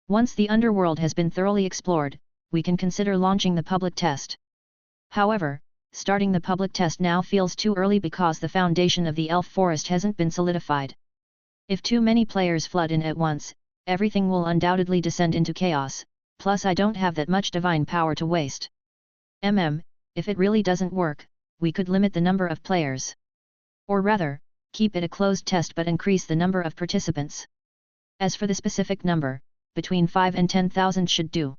Once the underworld has been thoroughly explored, we can consider launching the public test. However, starting the public test now feels too early because the foundation of the elf forest hasn't been solidified. If too many players flood in at once, everything will undoubtedly descend into chaos, plus I don't have that much divine power to waste. If it really doesn't work, we could limit the number of players. Or rather, keep it a closed test but increase the number of participants. As for the specific number, between 5 and 10,000 should do.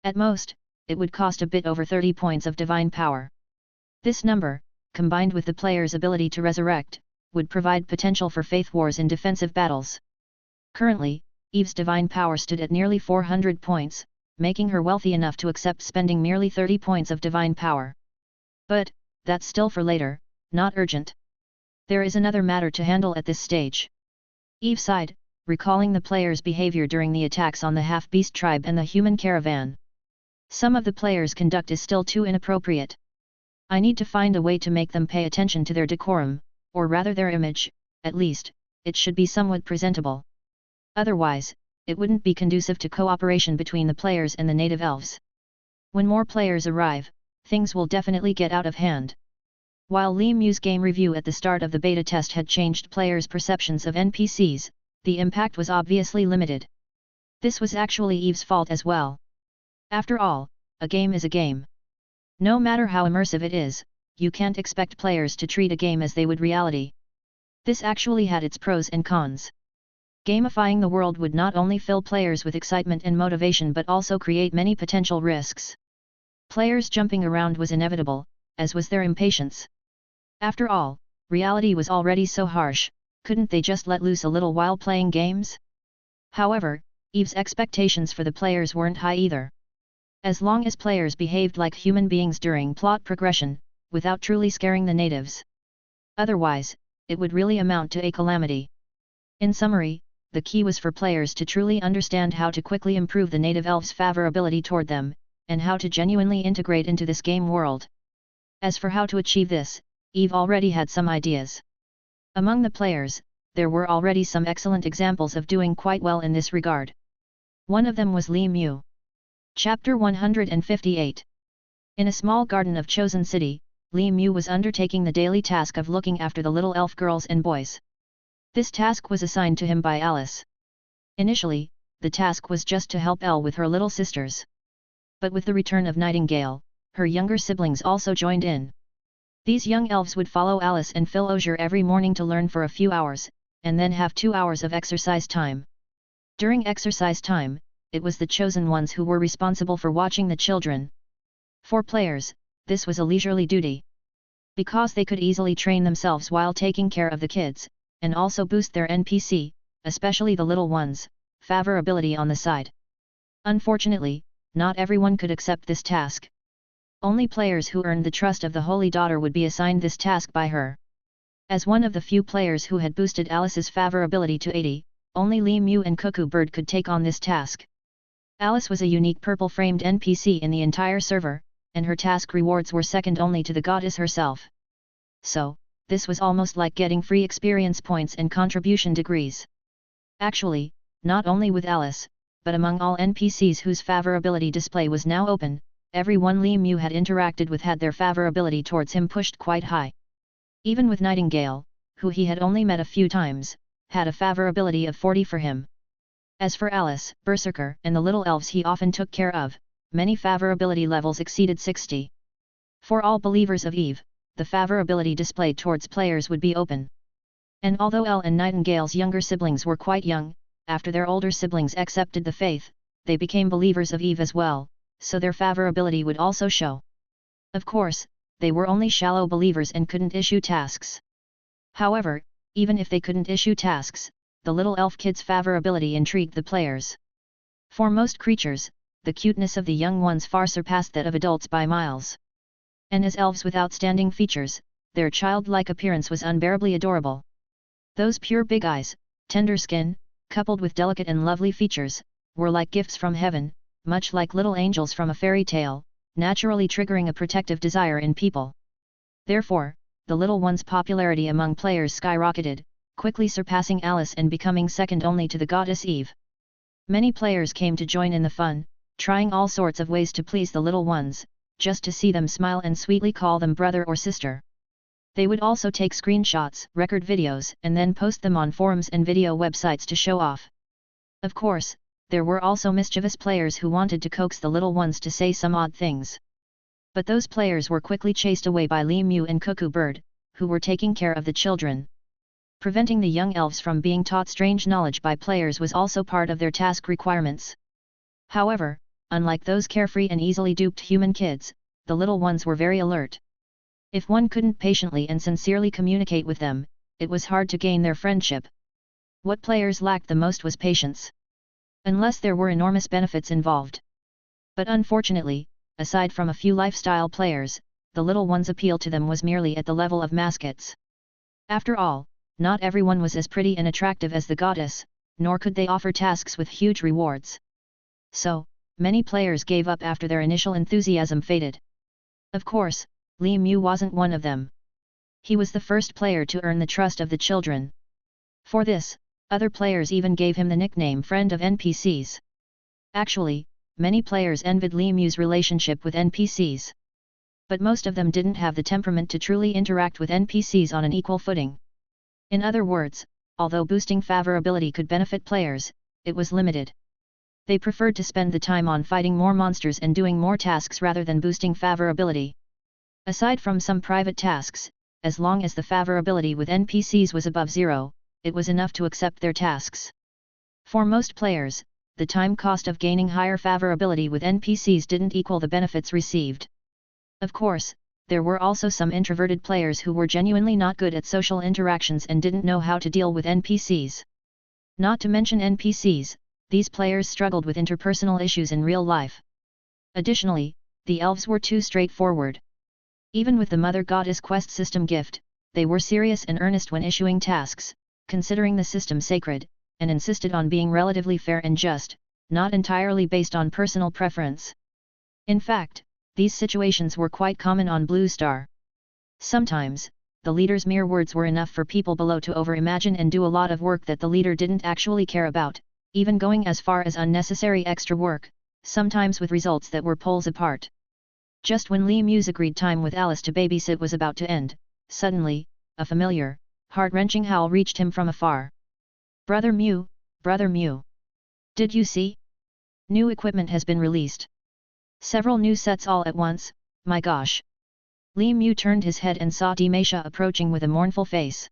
At most, it would cost a bit over 30 points of divine power. This number, combined with the player's ability to resurrect, would provide potential for faith wars in defensive battles. Currently, Eve's divine power stood at nearly 400 points, making her wealthy enough to accept spending merely 30 points of divine power. But, that's still for later, not urgent. There is another matter to handle at this stage. Eve sighed, recalling the players' behavior during the attacks on the half-beast tribe and the human caravan. Some of the players' conduct is still too inappropriate. I need to find a way to make them pay attention to their decorum, or rather their image, at least, it should be somewhat presentable. Otherwise, it wouldn't be conducive to cooperation between the players and the native elves. When more players arrive, things will definitely get out of hand. While Lee Mew's game review at the start of the beta test had changed players' perceptions of NPCs, the impact was obviously limited. This was actually Eve's fault as well. After all, a game is a game. No matter how immersive it is, you can't expect players to treat a game as they would reality. This actually had its pros and cons. Gamifying the world would not only fill players with excitement and motivation but also create many potential risks. Players jumping around was inevitable, as was their impatience. After all, reality was already so harsh, couldn't they just let loose a little while playing games? However, Eve's expectations for the players weren't high either. As long as players behaved like human beings during plot progression, without truly scaring the natives. Otherwise, it would really amount to a calamity. In summary, the key was for players to truly understand how to quickly improve the native elves' favorability toward them, and how to genuinely integrate into this game world. As for how to achieve this, Eve already had some ideas. Among the players, there were already some excellent examples of doing quite well in this regard. One of them was Lee Mew. Chapter 158. In a small garden of Chosen City, Li Mu was undertaking the daily task of looking after the little elf girls and boys. This task was assigned to him by Alice. Initially, the task was just to help Elle with her little sisters. But with the return of Nightingale, her younger siblings also joined in. These young elves would follow Alice and Phil Osier every morning to learn for a few hours, and then have 2 hours of exercise time. During exercise time, it was the chosen ones who were responsible for watching the children. For players, this was a leisurely duty. Because they could easily train themselves while taking care of the kids, and also boost their NPC, especially the little ones, favorability on the side. Unfortunately, not everyone could accept this task. Only players who earned the trust of the Holy Daughter would be assigned this task by her. As one of the few players who had boosted Alice's favorability to 80, only Li Mu and Cuckoo Bird could take on this task. Alice was a unique purple-framed NPC in the entire server, and her task rewards were second only to the goddess herself. So, this was almost like getting free experience points and contribution degrees. Actually, not only with Alice, but among all NPCs whose favorability display was now open, everyone Li Mu had interacted with had their favorability towards him pushed quite high. Even with Nightingale, who he had only met a few times, had a favorability of 40 for him. As for Alice, Berserker, and the little elves he often took care of, many favorability levels exceeded 60. For all believers of Eve, the favorability displayed towards players would be open. And although Elle and Nightingale's younger siblings were quite young, after their older siblings accepted the faith, they became believers of Eve as well, so their favorability would also show. Of course, they were only shallow believers and couldn't issue tasks. However, even if they couldn't issue tasks, the little elf kids' favorability intrigued the players. For most creatures, the cuteness of the young ones far surpassed that of adults by miles. And as elves with outstanding features, their childlike appearance was unbearably adorable. Those pure big eyes, tender skin, coupled with delicate and lovely features, were like gifts from heaven, much like little angels from a fairy tale, naturally triggering a protective desire in people. Therefore, the little one's popularity among players skyrocketed, quickly surpassing Alice and becoming second only to the goddess Eve. Many players came to join in the fun, trying all sorts of ways to please the little ones, just to see them smile and sweetly call them brother or sister. They would also take screenshots, record videos, and then post them on forums and video websites to show off. Of course, there were also mischievous players who wanted to coax the little ones to say some odd things. But those players were quickly chased away by Li Mu and Cuckoo Bird, who were taking care of the children. Preventing the young elves from being taught strange knowledge by players was also part of their task requirements. However, unlike those carefree and easily duped human kids, the little ones were very alert. If one couldn't patiently and sincerely communicate with them, it was hard to gain their friendship. What players lacked the most was patience. Unless there were enormous benefits involved. But unfortunately, aside from a few lifestyle players, the little one's appeal to them was merely at the level of mascots. After all, not everyone was as pretty and attractive as the goddess, nor could they offer tasks with huge rewards. So, many players gave up after their initial enthusiasm faded. Of course, Li Mu wasn't one of them. He was the first player to earn the trust of the children. For this, other players even gave him the nickname Friend of NPCs. Actually, many players envied Li Mu's relationship with NPCs. But most of them didn't have the temperament to truly interact with NPCs on an equal footing. In other words, although boosting favorability could benefit players, it was limited. They preferred to spend the time on fighting more monsters and doing more tasks rather than boosting favorability. Aside from some private tasks, as long as the favorability with NPCs was above 0, it was enough to accept their tasks. For most players, the time cost of gaining higher favorability with NPCs didn't equal the benefits received. Of course, there were also some introverted players who were genuinely not good at social interactions and didn't know how to deal with NPCs. Not to mention NPCs, these players struggled with interpersonal issues in real life. Additionally, the elves were too straightforward. Even with the Mother Goddess quest system gift, they were serious and earnest when issuing tasks, considering the system sacred, and insisted on being relatively fair and just, not entirely based on personal preference. In fact, these situations were quite common on Blue Star. Sometimes, the leader's mere words were enough for people below to over-imagine and do a lot of work that the leader didn't actually care about, even going as far as unnecessary extra work, sometimes with results that were poles apart. Just when Li Mu's agreed time with Alice to babysit was about to end, suddenly, a familiar, heart-wrenching howl reached him from afar. Brother Mu, Brother Mu! Did you see? New equipment has been released. Several new sets all at once, my gosh! Li Mu turned his head and saw Dimasha approaching with a mournful face.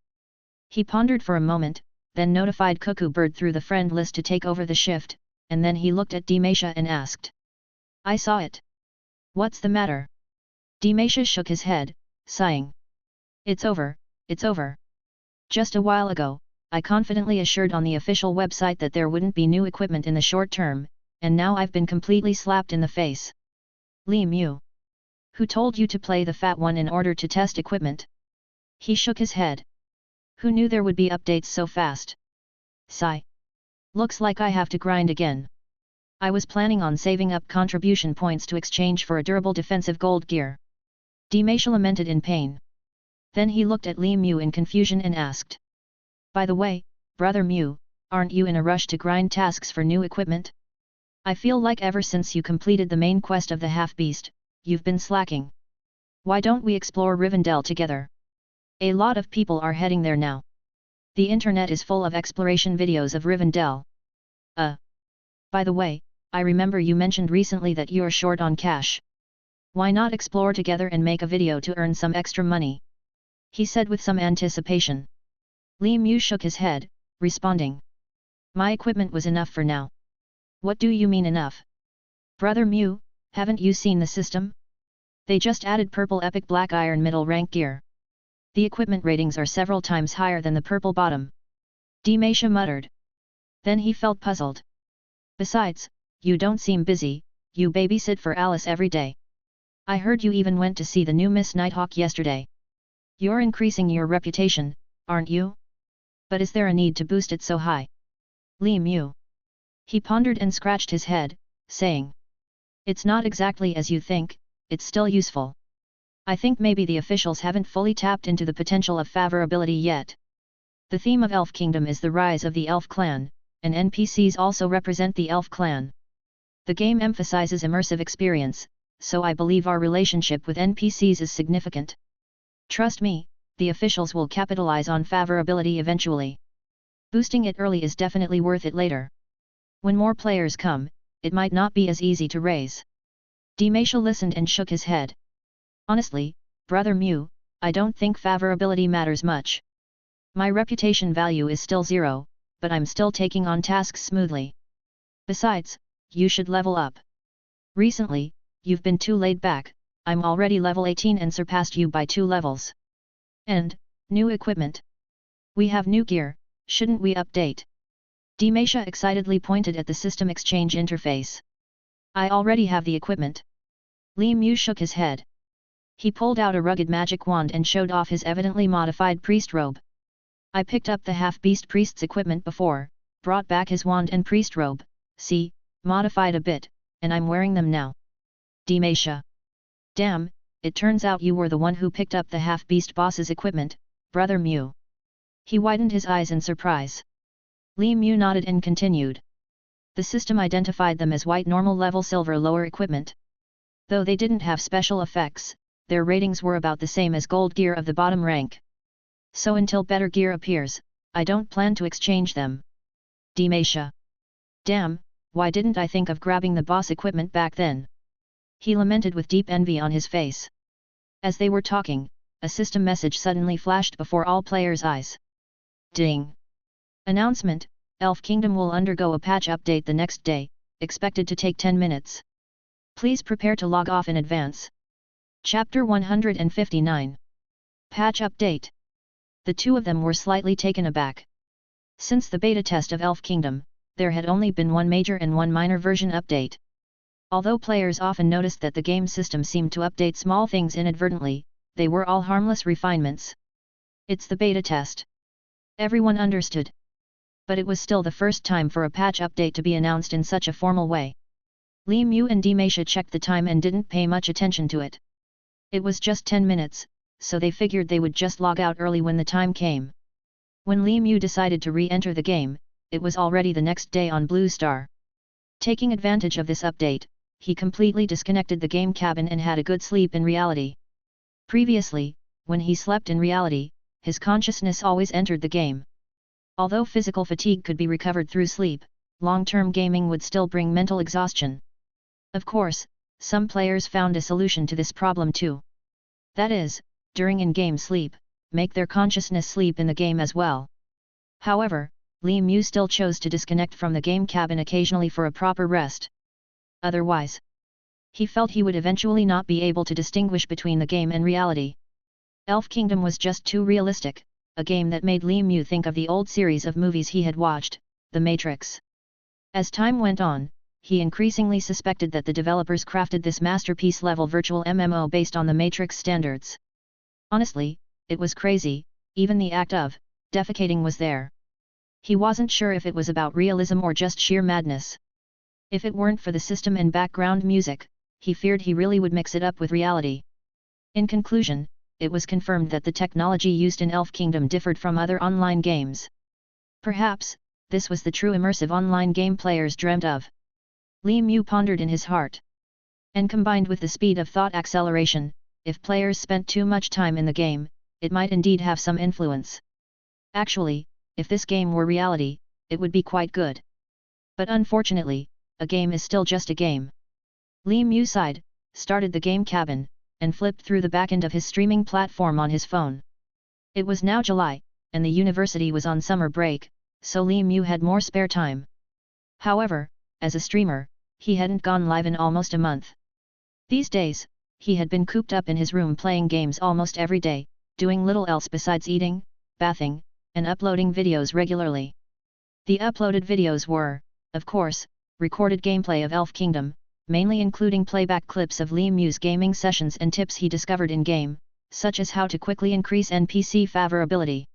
He pondered for a moment, then notified Cuckoo Bird through the friend list to take over the shift, and then he looked at Dimasha and asked. I saw it. What's the matter? Dimasha shook his head, sighing. It's over, it's over. Just a while ago, I confidently assured on the official website that there wouldn't be new equipment in the short term, and now I've been completely slapped in the face. Li Mu. Who told you to play the fat one in order to test equipment? He shook his head. Who knew there would be updates so fast? Sigh. Looks like I have to grind again. I was planning on saving up contribution points to exchange for a durable defensive gold gear. Dimasha lamented in pain. Then he looked at Li Mu in confusion and asked. By the way, Brother Mu, aren't you in a rush to grind tasks for new equipment? I feel like ever since you completed the main quest of the half-beast, you've been slacking. Why don't we explore Rivendell together? A lot of people are heading there now. The internet is full of exploration videos of Rivendell. By the way, I remember you mentioned recently that you're short on cash. Why not explore together and make a video to earn some extra money? He said with some anticipation. Li Mu shook his head, responding. My equipment was enough for now. What do you mean enough? Brother Mu, haven't you seen the system? They just added purple epic black iron middle rank gear. The equipment ratings are several times higher than the purple bottom. Dimasha muttered. Then he felt puzzled. Besides, you don't seem busy, you babysit for Alice every day. I heard you even went to see the new Miss Nighthawk yesterday. You're increasing your reputation, aren't you? But is there a need to boost it so high? Li Mu. He pondered and scratched his head, saying. It's not exactly as you think, it's still useful. I think maybe the officials haven't fully tapped into the potential of favorability yet. The theme of Elf Kingdom is the rise of the Elf clan, and NPCs also represent the Elf clan. The game emphasizes immersive experience, so I believe our relationship with NPCs is significant. Trust me, the officials will capitalize on favorability eventually. Boosting it early is definitely worth it later. When more players come, it might not be as easy to raise. Dimasha listened and shook his head. Honestly, Brother Mu, I don't think favorability matters much. My reputation value is still 0, but I'm still taking on tasks smoothly. Besides, you should level up. Recently, you've been too laid back, I'm already level 18 and surpassed you by 2 levels. And, new equipment. We have new gear, shouldn't we update? Dimasha excitedly pointed at the system exchange interface. I already have the equipment. Li Mu shook his head. He pulled out a rugged magic wand and showed off his evidently modified priest robe. I picked up the half-beast priest's equipment before, brought back his wand and priest robe, see, modified a bit, and I'm wearing them now. Dimasha. Damn, it turns out you were the one who picked up the half-beast boss's equipment, Brother Mu. He widened his eyes in surprise. Li Mu nodded and continued. The system identified them as white normal level silver lower equipment. Though they didn't have special effects, their ratings were about the same as gold gear of the bottom rank. So until better gear appears, I don't plan to exchange them. Dimasha. Damn, why didn't I think of grabbing the boss equipment back then? He lamented with deep envy on his face. As they were talking, a system message suddenly flashed before all players' eyes. Ding! Announcement, Elf Kingdom will undergo a patch update the next day, expected to take 10 minutes. Please prepare to log off in advance. Chapter 159. Patch Update. The two of them were slightly taken aback. Since the beta test of Elf Kingdom, there had only been one major and one minor version update. Although players often noticed that the game system seemed to update small things inadvertently, they were all harmless refinements. It's the beta test. Everyone understood. But it was still the first time for a patch update to be announced in such a formal way. Li Mu and Dimasha checked the time and didn't pay much attention to it. It was just 10 minutes, so they figured they would just log out early when the time came. When Li Mu decided to re-enter the game, it was already the next day on Blue Star. Taking advantage of this update, he completely disconnected the game cabin and had a good sleep in reality. Previously, when he slept in reality, his consciousness always entered the game. Although physical fatigue could be recovered through sleep, long-term gaming would still bring mental exhaustion. Of course, some players found a solution to this problem too. That is, during in-game sleep, make their consciousness sleep in the game as well. However, Li Mu still chose to disconnect from the game cabin occasionally for a proper rest. Otherwise, he felt he would eventually not be able to distinguish between the game and reality. Elf Kingdom was just too realistic, a game that made Li Mu think of the old series of movies he had watched, The Matrix. As time went on, he increasingly suspected that the developers crafted this masterpiece-level virtual MMO based on the Matrix standards. Honestly, it was crazy, even the act of defecating was there. He wasn't sure if it was about realism or just sheer madness. If it weren't for the system and background music, he feared he really would mix it up with reality. In conclusion, it was confirmed that the technology used in Elf Kingdom differed from other online games. Perhaps, this was the true immersive online game players dreamt of. Li Mu pondered in his heart. And combined with the speed of thought acceleration, if players spent too much time in the game, it might indeed have some influence. Actually, if this game were reality, it would be quite good. But unfortunately, a game is still just a game. Li Mu sighed, started the game cabin, and flipped through the backend of his streaming platform on his phone. It was now July, and the university was on summer break, so Li Mu had more spare time. However, as a streamer, he hadn't gone live in almost a month. These days, he had been cooped up in his room playing games almost every day, doing little else besides eating, bathing, and uploading videos regularly. The uploaded videos were, of course, recorded gameplay of Elf Kingdom, mainly including playback clips of Li Mu's gaming sessions and tips he discovered in-game, such as how to quickly increase NPC favorability.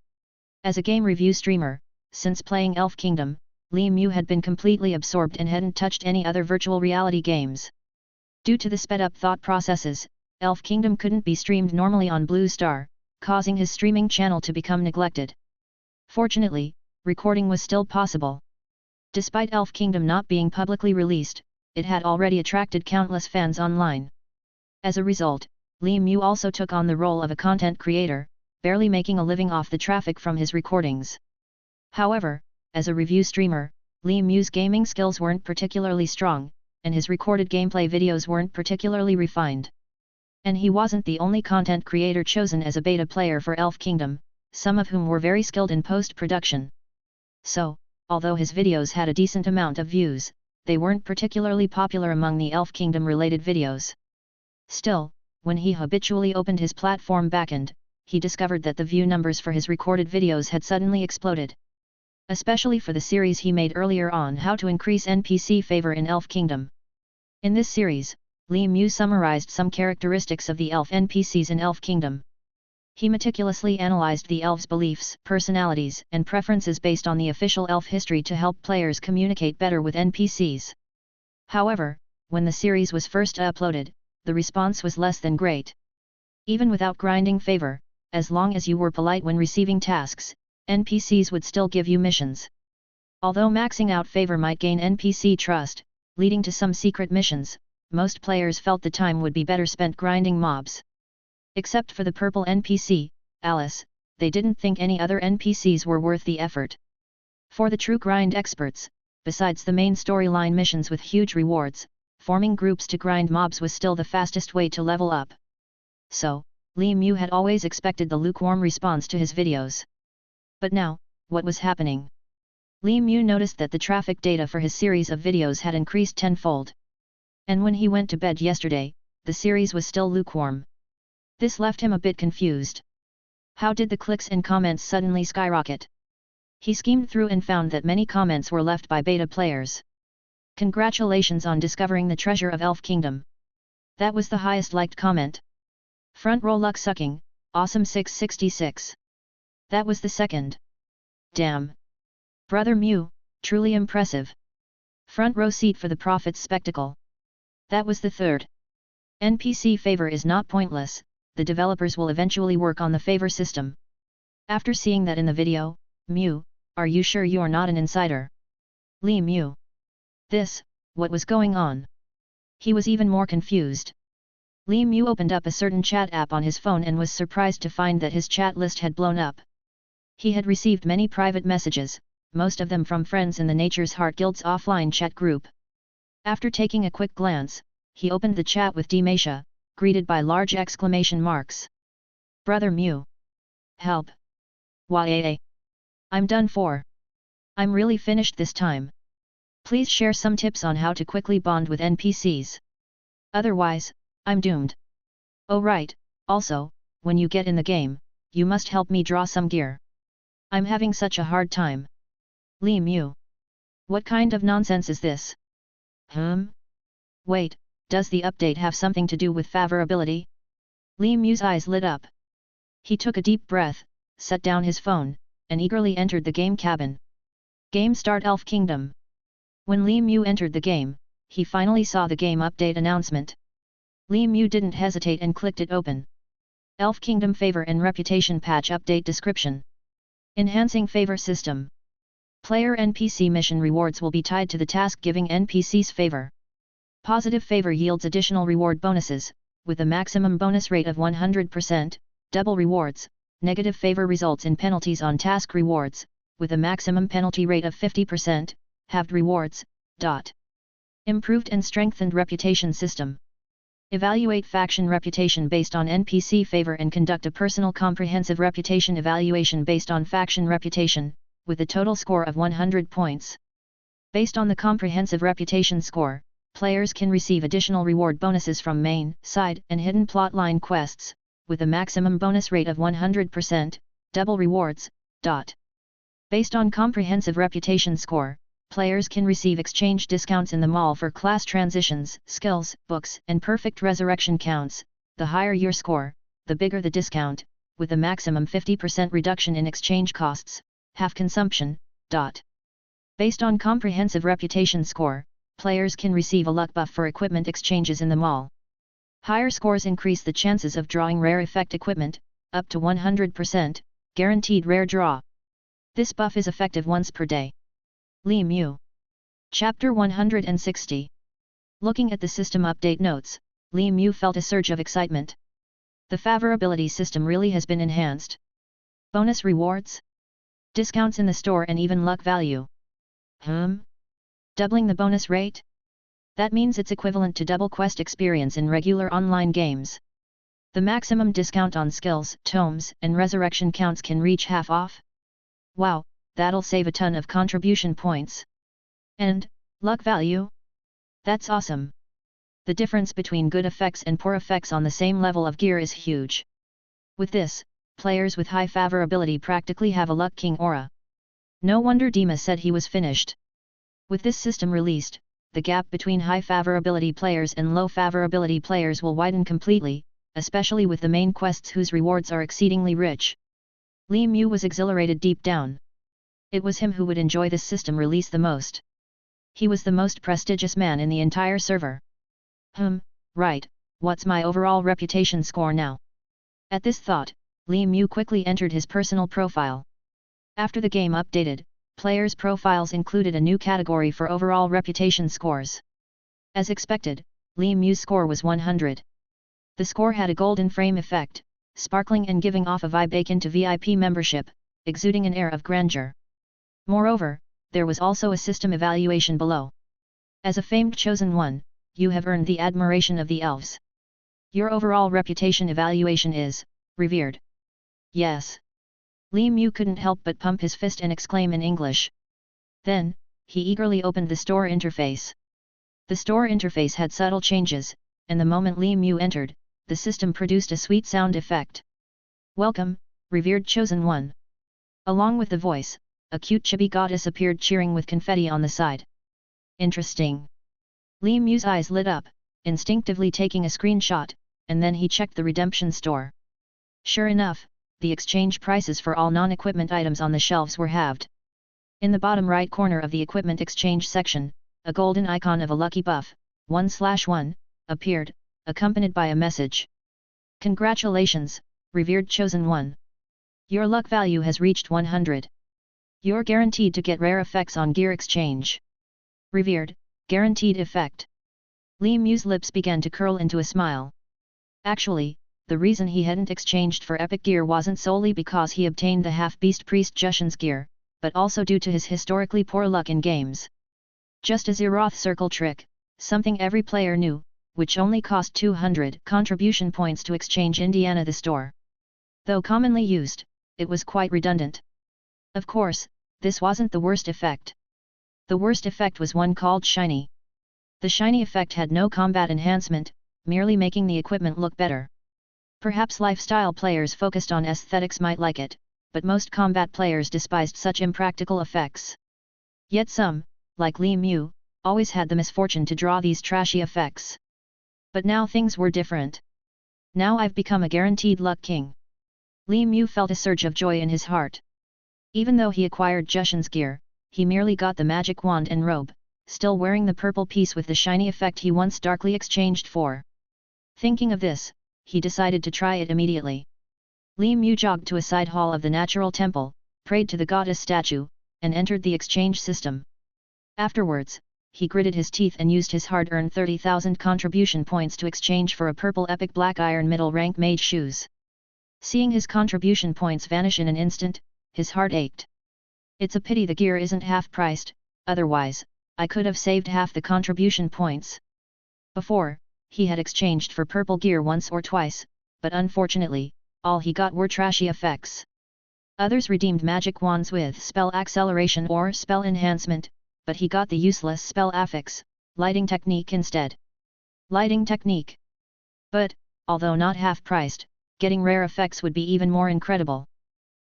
As a game review streamer, since playing Elf Kingdom, Li Mu had been completely absorbed and hadn't touched any other virtual reality games. Due to the sped-up thought processes, Elf Kingdom couldn't be streamed normally on Blue Star, causing his streaming channel to become neglected. Fortunately, recording was still possible. Despite Elf Kingdom not being publicly released, it had already attracted countless fans online. As a result, Li Mu also took on the role of a content creator, barely making a living off the traffic from his recordings. However, as a review streamer, Li Mu's gaming skills weren't particularly strong, and his recorded gameplay videos weren't particularly refined. And he wasn't the only content creator chosen as a beta player for Elf Kingdom, some of whom were very skilled in post-production. So, although his videos had a decent amount of views, they weren't particularly popular among the Elf Kingdom-related videos. Still, when he habitually opened his platform backend, he discovered that the view numbers for his recorded videos had suddenly exploded. Especially for the series he made earlier on how to increase NPC favor in Elf Kingdom. In this series, Li Mu summarized some characteristics of the elf NPCs in Elf Kingdom. He meticulously analyzed the elves' beliefs, personalities, and preferences based on the official elf history to help players communicate better with NPCs. However, when the series was first uploaded, the response was less than great. Even without grinding favor, as long as you were polite when receiving tasks, NPCs would still give you missions. Although maxing out favor might gain NPC trust, leading to some secret missions, most players felt the time would be better spent grinding mobs. Except for the purple NPC, Alice, they didn't think any other NPCs were worth the effort. For the true grind experts, besides the main storyline missions with huge rewards, forming groups to grind mobs was still the fastest way to level up. So, Li Mu had always expected the lukewarm response to his videos. But now, what was happening? Li Mu noticed that the traffic data for his series of videos had increased tenfold. And when he went to bed yesterday, the series was still lukewarm. This left him a bit confused. How did the clicks and comments suddenly skyrocket? He schemed through and found that many comments were left by beta players. Congratulations on discovering the treasure of Elf Kingdom. That was the highest liked comment. Front row luck sucking, awesome 666. That was the second. Damn. Brother Mu, truly impressive. Front row seat for the prophet's spectacle. That was the third. NPC favor is not pointless, the developers will eventually work on the favor system. After seeing that in the video, Mu, are you sure you're not an insider? Li Mu. This, what was going on? He was even more confused. Li Mu opened up a certain chat app on his phone and was surprised to find that his chat list had blown up. He had received many private messages, most of them from friends in the Nature's Heart Guild's offline chat group. After taking a quick glance, he opened the chat with Demacia, greeted by large exclamation marks. Brother Mu. Help. YAA. I'm done for. I'm really finished this time. Please share some tips on how to quickly bond with NPCs. Otherwise, I'm doomed. Oh right, also, when you get in the game, you must help me draw some gear. I'm having such a hard time. Li Mu. What kind of nonsense is this? Wait, does the update have something to do with favorability? Li Mu's eyes lit up. He took a deep breath, set down his phone, and eagerly entered the game cabin. Game Start Elf Kingdom. When Li Mu entered the game, he finally saw the game update announcement. Li Mu didn't hesitate and clicked it open. Elf Kingdom Favor and Reputation Patch Update Description. Enhancing Favor System. Player NPC mission rewards will be tied to the task giving NPCs favor. Positive favor yields additional reward bonuses, with a maximum bonus rate of 100%, double rewards. Negative favor results in penalties on task rewards, with a maximum penalty rate of 50%, halved rewards. Improved and strengthened reputation system. Evaluate faction reputation based on NPC favor and conduct a personal comprehensive reputation evaluation based on faction reputation, with a total score of 100 points. Based on the comprehensive reputation score, players can receive additional reward bonuses from main, side, and hidden plotline quests, with a maximum bonus rate of 100%, double rewards. Based on comprehensive reputation score, players can receive exchange discounts in the mall for class transitions, skills, books, and perfect resurrection counts. The higher your score, the bigger the discount, with a maximum 50% reduction in exchange costs, half consumption. Based on comprehensive reputation score, players can receive a luck buff for equipment exchanges in the mall. Higher scores increase the chances of drawing rare effect equipment, up to 100%, guaranteed rare draw. This buff is effective once per day. Li Mu. Chapter 160. Looking at the system update notes, Li Mu felt a surge of excitement. The favorability system really has been enhanced. Bonus rewards? Discounts in the store and even luck value. Doubling the bonus rate? That means it's equivalent to double quest experience in regular online games. The maximum discount on skills, tomes, and resurrection counts can reach half off. Wow, that'll save a ton of contribution points. And, luck value? That's awesome. The difference between good effects and poor effects on the same level of gear is huge. With this, players with high favorability practically have a Luck King aura. No wonder Dima said he was finished. With this system released, the gap between high favorability players and low favorability players will widen completely, especially with the main quests whose rewards are exceedingly rich. Li Mu was exhilarated deep down. It was him who would enjoy this system release the most. He was the most prestigious man in the entire server. Right, what's my overall reputation score now? At this thought, Li Mu quickly entered his personal profile. After the game updated, players' profiles included a new category for overall reputation scores. As expected, Li Mu's score was 100. The score had a golden frame effect, sparkling and giving off a vibe akin to VIP membership, exuding an air of grandeur. Moreover, there was also a system evaluation below. As a famed chosen one, you have earned the admiration of the elves. Your overall reputation evaluation is, revered. Yes. Li Mu couldn't help but pump his fist and exclaim in English. Then, he eagerly opened the store interface. The store interface had subtle changes, and the moment Li Mu entered, the system produced a sweet sound effect. Welcome, revered chosen one. Along with the voice, a cute chibi goddess appeared cheering with confetti on the side. Interesting. Li Mu's eyes lit up, instinctively taking a screenshot, and then he checked the redemption store. Sure enough, the exchange prices for all non-equipment items on the shelves were halved. In the bottom right corner of the equipment exchange section, a golden icon of a lucky buff, 1/1, appeared, accompanied by a message. Congratulations, revered chosen one. Your luck value has reached 100. You're guaranteed to get rare effects on gear exchange. Revered, Guaranteed effect. Li Mu's lips began to curl into a smile. Actually, the reason he hadn't exchanged for epic gear wasn't solely because he obtained the half-beast priest Jushin's gear, but also due to his historically poor luck in games. Just a Zeroth circle trick, something every player knew, which only cost 200 contribution points to exchange Indiana the store. Though commonly used, it was quite redundant. Of course, this wasn't the worst effect. The worst effect was one called Shiny. The Shiny effect had no combat enhancement, merely making the equipment look better. Perhaps lifestyle players focused on aesthetics might like it, but most combat players despised such impractical effects. Yet some, like Li Mu, always had the misfortune to draw these trashy effects. But now things were different. Now I've become a guaranteed luck king. Li Mu felt a surge of joy in his heart. Even though he acquired Jushin's gear, he merely got the magic wand and robe, still wearing the purple piece with the shiny effect he once darkly exchanged for. Thinking of this, he decided to try it immediately. Li Mu jogged to a side hall of the natural temple, prayed to the goddess statue, and entered the exchange system. Afterwards, he gritted his teeth and used his hard-earned 30,000 contribution points to exchange for a purple epic black iron middle-rank mage shoes. Seeing his contribution points vanish in an instant, his heart ached. It's a pity the gear isn't half-priced, otherwise, I could have saved half the contribution points. Before, he had exchanged for purple gear once or twice, but unfortunately, all he got were trashy effects. Others redeemed magic wands with spell acceleration or spell enhancement, but he got the useless spell affix, lighting technique instead. Lighting technique. But, although not half-priced, getting rare effects would be even more incredible.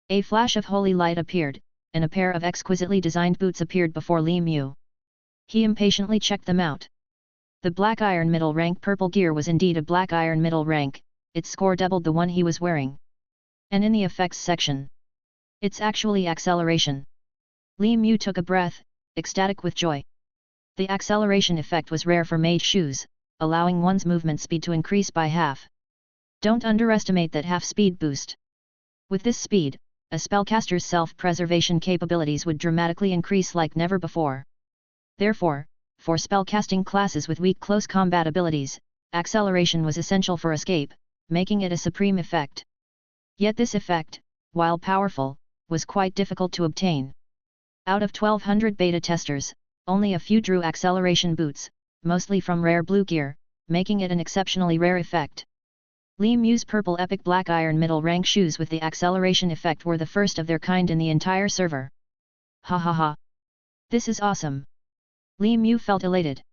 A flash of holy light appeared, and a pair of exquisitely designed boots appeared before Li Mu. He impatiently checked them out. The black iron middle rank purple gear was indeed a black iron middle rank, its score doubled the one he was wearing. And in the effects section, it's actually acceleration. Li Mu took a breath, ecstatic with joy. The acceleration effect was rare for mage shoes, allowing one's movement speed to increase by half. Don't underestimate that half-speed boost. With this speed, a spellcaster's self-preservation capabilities would dramatically increase like never before. Therefore, for spellcasting classes with weak close combat abilities, acceleration was essential for escape, making it a supreme effect. Yet this effect, while powerful, was quite difficult to obtain. Out of 1200 beta testers, only a few drew acceleration boots, mostly from rare blue gear, making it an exceptionally rare effect. Li Mu's purple epic black iron middle rank shoes with the acceleration effect were the first of their kind in the entire server. Ha ha ha! This is awesome! Li Mu felt elated.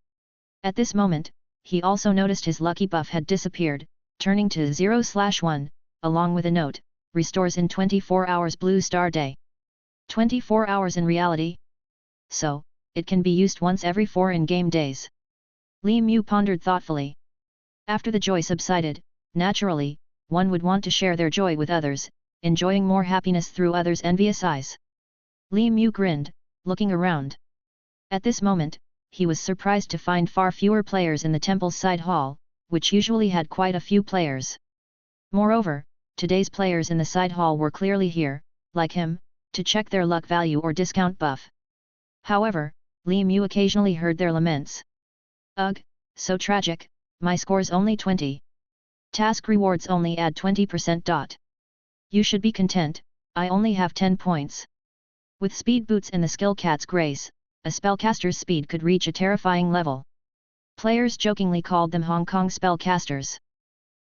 At this moment, he also noticed his lucky buff had disappeared, turning to 0/1, along with a note, restores in 24 hours blue star day. 24 hours in reality? So, it can be used once every 4 in-game days. Li Mu pondered thoughtfully. After the joy subsided, naturally, one would want to share their joy with others, enjoying more happiness through others' envious eyes. Li Mu grinned, looking around. At this moment, he was surprised to find far fewer players in the temple's side hall, which usually had quite a few players. Moreover, today's players in the side hall were clearly here, like him, to check their luck value or discount buff. However, Li Mu occasionally heard their laments. Ugh, so tragic, my score's only 20. Task rewards only add 20%. You should be content, I only have 10 points. With speed boots and the skill cat's grace, a spellcaster's speed could reach a terrifying level. Players jokingly called them Hong Kong spellcasters.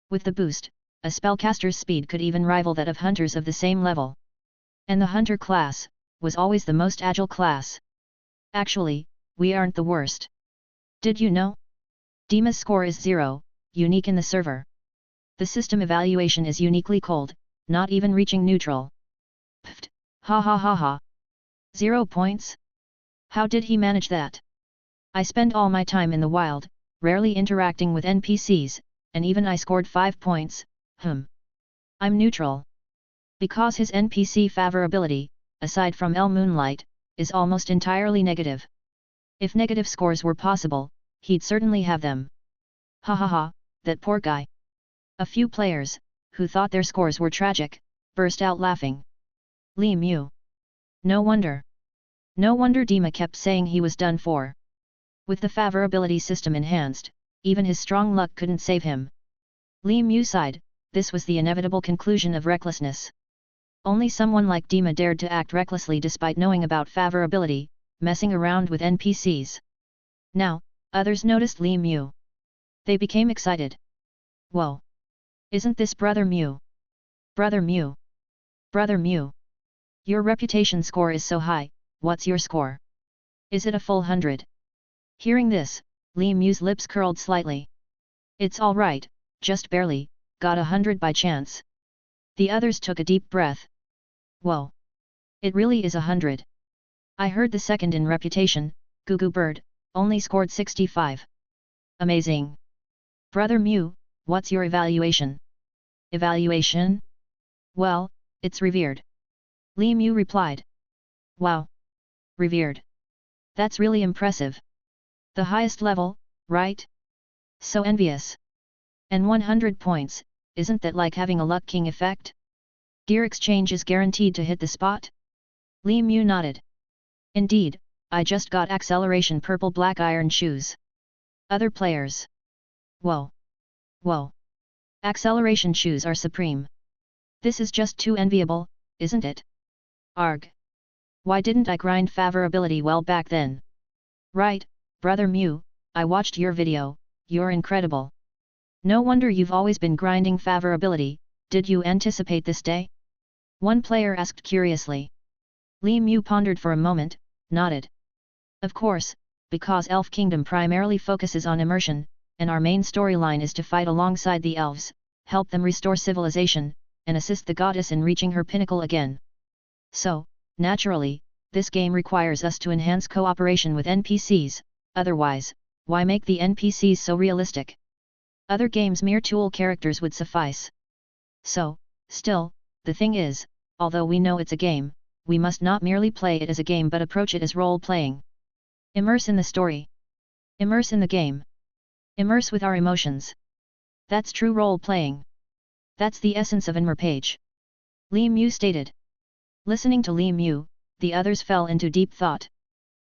With the boost, a spellcaster's speed could even rival that of hunters of the same level. And the hunter class was always the most agile class. Actually, we aren't the worst. Did you know? Dima's score is 0, unique in the server. The system evaluation is uniquely cold, not even reaching neutral. Pfft, ha ha ha ha. 0 points? How did he manage that? I spend all my time in the wild, rarely interacting with NPCs, and even I scored 5 points, I'm neutral. Because his NPC favorability, aside from El Moonlight, is almost entirely negative. If negative scores were possible, he'd certainly have them. Ha ha ha, that poor guy. A few players, who thought their scores were tragic, burst out laughing. Li Mu. No wonder. No wonder Dima kept saying he was done for. With the favorability system enhanced, even his strong luck couldn't save him. Li Mu sighed, this was the inevitable conclusion of recklessness. Only someone like Dima dared to act recklessly despite knowing about favorability, messing around with NPCs. Now, others noticed Li Mu. They became excited. Whoa! Isn't this Brother Mu? Brother Mu! Brother Mu! Your reputation score is so high, what's your score? Is it a full 100? Hearing this, Li Mu's lips curled slightly. It's all right, just barely, got 100 by chance. The others took a deep breath. Whoa! It really is 100. I heard the second in reputation, Goo Bird, only scored 65. Amazing! Brother Mu, what's your evaluation? Evaluation? Well, it's revered. Li Mu replied. Wow! Revered. That's really impressive. The highest level, right? So envious. And 100 points, isn't that like having a Luck King effect? Gear exchange is guaranteed to hit the spot? Li Mu nodded. Indeed, I just got acceleration purple black iron shoes. Other players. Whoa! Whoa! Acceleration shoes are supreme. This is just too enviable, isn't it? Arg! Why didn't I grind favorability well back then? Right, Brother Mu, I watched your video, you're incredible. No wonder you've always been grinding favorability, did you anticipate this day? One player asked curiously. Li Mu pondered for a moment, nodded. Of course, because Elf Kingdom primarily focuses on immersion, and our main storyline is to fight alongside the elves, help them restore civilization, and assist the goddess in reaching her pinnacle again. So, naturally, this game requires us to enhance cooperation with NPCs, otherwise, why make the NPCs so realistic? Other games' mere tool characters would suffice. So, still, the thing is, although we know it's a game, we must not merely play it as a game but approach it as role-playing. Immerse in the story. Immerse in the game. Immerse with our emotions. That's true role-playing. That's the essence of Immer Page. Li Mu stated. Listening to Li Mu, the others fell into deep thought.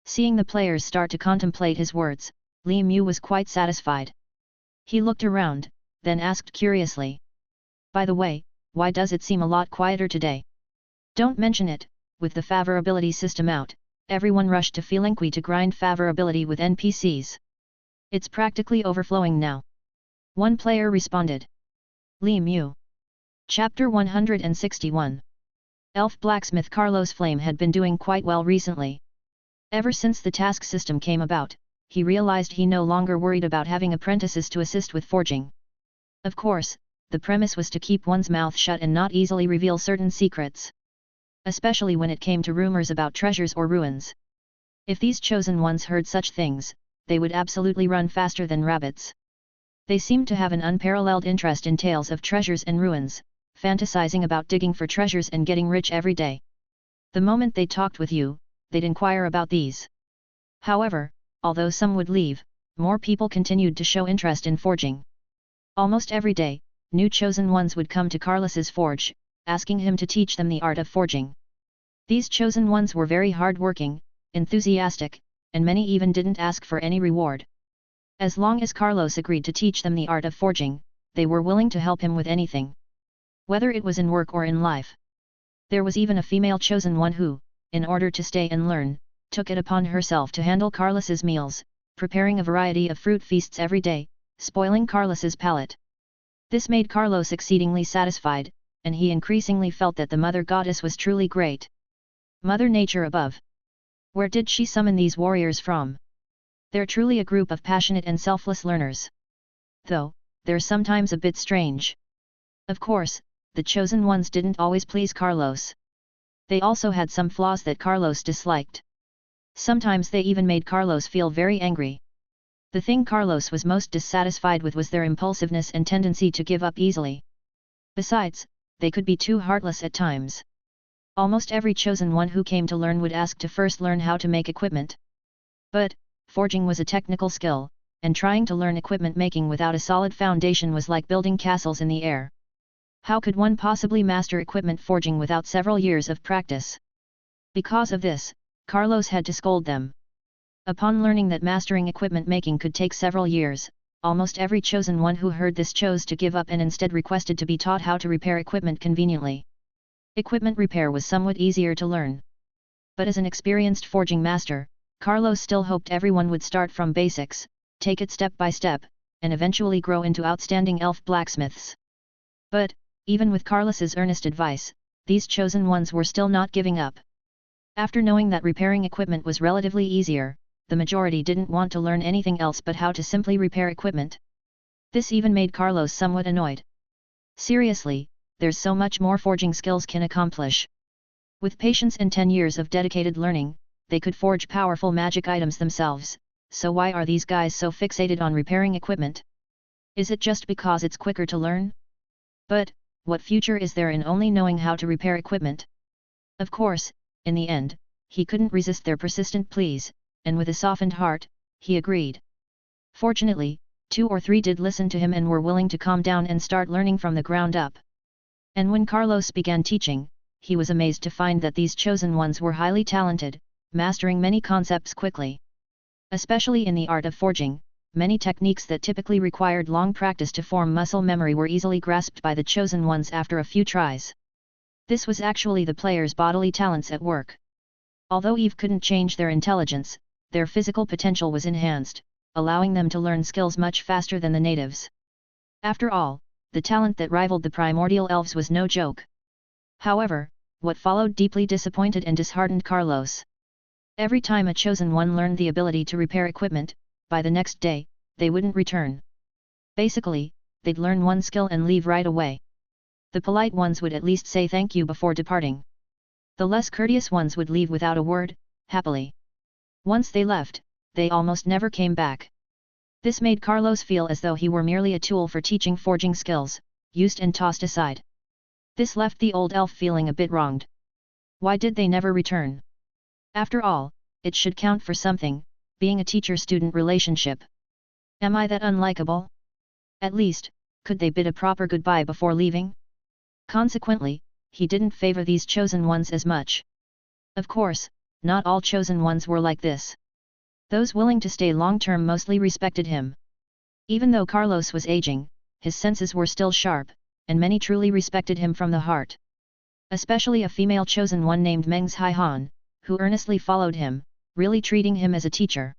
Seeing the players start to contemplate his words, Li Mu was quite satisfied. He looked around, then asked curiously. By the way, why does it seem a lot quieter today? Don't mention it, with the favorability system out, everyone rushed to Felinqui to grind favorability with NPCs. It's practically overflowing now. One player responded. Li Mu. Chapter 161. Elf blacksmith Carlos Flame had been doing quite well recently. Ever since the task system came about, he realized he no longer worried about having apprentices to assist with forging. Of course, the premise was to keep one's mouth shut and not easily reveal certain secrets. Especially when it came to rumors about treasures or ruins. If these chosen ones heard such things, they would absolutely run faster than rabbits. They seemed to have an unparalleled interest in tales of treasures and ruins, fantasizing about digging for treasures and getting rich every day. The moment they talked with you, they'd inquire about these. However, although some would leave, more people continued to show interest in forging. Almost every day, new chosen ones would come to Carlos's forge, asking him to teach them the art of forging. These chosen ones were very hard-working, enthusiastic, and many even didn't ask for any reward. As long as Carlos agreed to teach them the art of forging, they were willing to help him with anything. Whether it was in work or in life. There was even a female chosen one who, in order to stay and learn, took it upon herself to handle Carlos's meals, preparing a variety of fruit feasts every day, spoiling Carlos's palate. This made Carlos exceedingly satisfied, and he increasingly felt that the Mother Goddess was truly great. Mother Nature above. Where did she summon these warriors from? They're truly a group of passionate and selfless learners. Though, they're sometimes a bit strange. Of course, the chosen ones didn't always please Carlos. They also had some flaws that Carlos disliked. Sometimes they even made Carlos feel very angry. The thing Carlos was most dissatisfied with was their impulsiveness and tendency to give up easily. Besides, they could be too heartless at times. Almost every chosen one who came to learn would ask to first learn how to make equipment. But, forging was a technical skill, and trying to learn equipment making without a solid foundation was like building castles in the air. How could one possibly master equipment forging without several years of practice? Because of this, Carlos had to scold them. Upon learning that mastering equipment making could take several years, almost every chosen one who heard this chose to give up and instead requested to be taught how to repair equipment conveniently. Equipment repair was somewhat easier to learn. But as an experienced forging master, Carlos still hoped everyone would start from basics, take it step by step, and eventually grow into outstanding elf blacksmiths. But, even with Carlos's earnest advice, these chosen ones were still not giving up. After knowing that repairing equipment was relatively easier, the majority didn't want to learn anything else but how to simply repair equipment. This even made Carlos somewhat annoyed. Seriously, there's so much more forging skills can accomplish. With patience and 10 years of dedicated learning, they could forge powerful magic items themselves, so why are these guys so fixated on repairing equipment? Is it just because it's quicker to learn? But, what future is there in only knowing how to repair equipment? Of course, in the end, he couldn't resist their persistent pleas, and with a softened heart, he agreed. Fortunately, 2 or 3 did listen to him and were willing to calm down and start learning from the ground up. And when Carlos began teaching, he was amazed to find that these chosen ones were highly talented, mastering many concepts quickly. Especially in the art of forging, many techniques that typically required long practice to form muscle memory were easily grasped by the chosen ones after a few tries. This was actually the players' bodily talents at work. Although Eve couldn't change their intelligence, their physical potential was enhanced, allowing them to learn skills much faster than the natives. After all, the talent that rivaled the primordial elves was no joke. However, what followed deeply disappointed and disheartened Carlos. Every time a chosen one learned the ability to repair equipment, by the next day, they wouldn't return. Basically, they'd learn one skill and leave right away. The polite ones would at least say thank you before departing. The less courteous ones would leave without a word, happily. Once they left, they almost never came back. This made Carlos feel as though he were merely a tool for teaching forging skills, used and tossed aside. This left the old elf feeling a bit wronged. Why did they never return? After all, it should count for something, being a teacher-student relationship. Am I that unlikable? At least, could they bid a proper goodbye before leaving? Consequently, he didn't favor these chosen ones as much. Of course, not all chosen ones were like this. Those willing to stay long-term mostly respected him. Even though Carlos was aging, his senses were still sharp, and many truly respected him from the heart. Especially a female chosen one named Meng's Han, who earnestly followed him, really treating him as a teacher.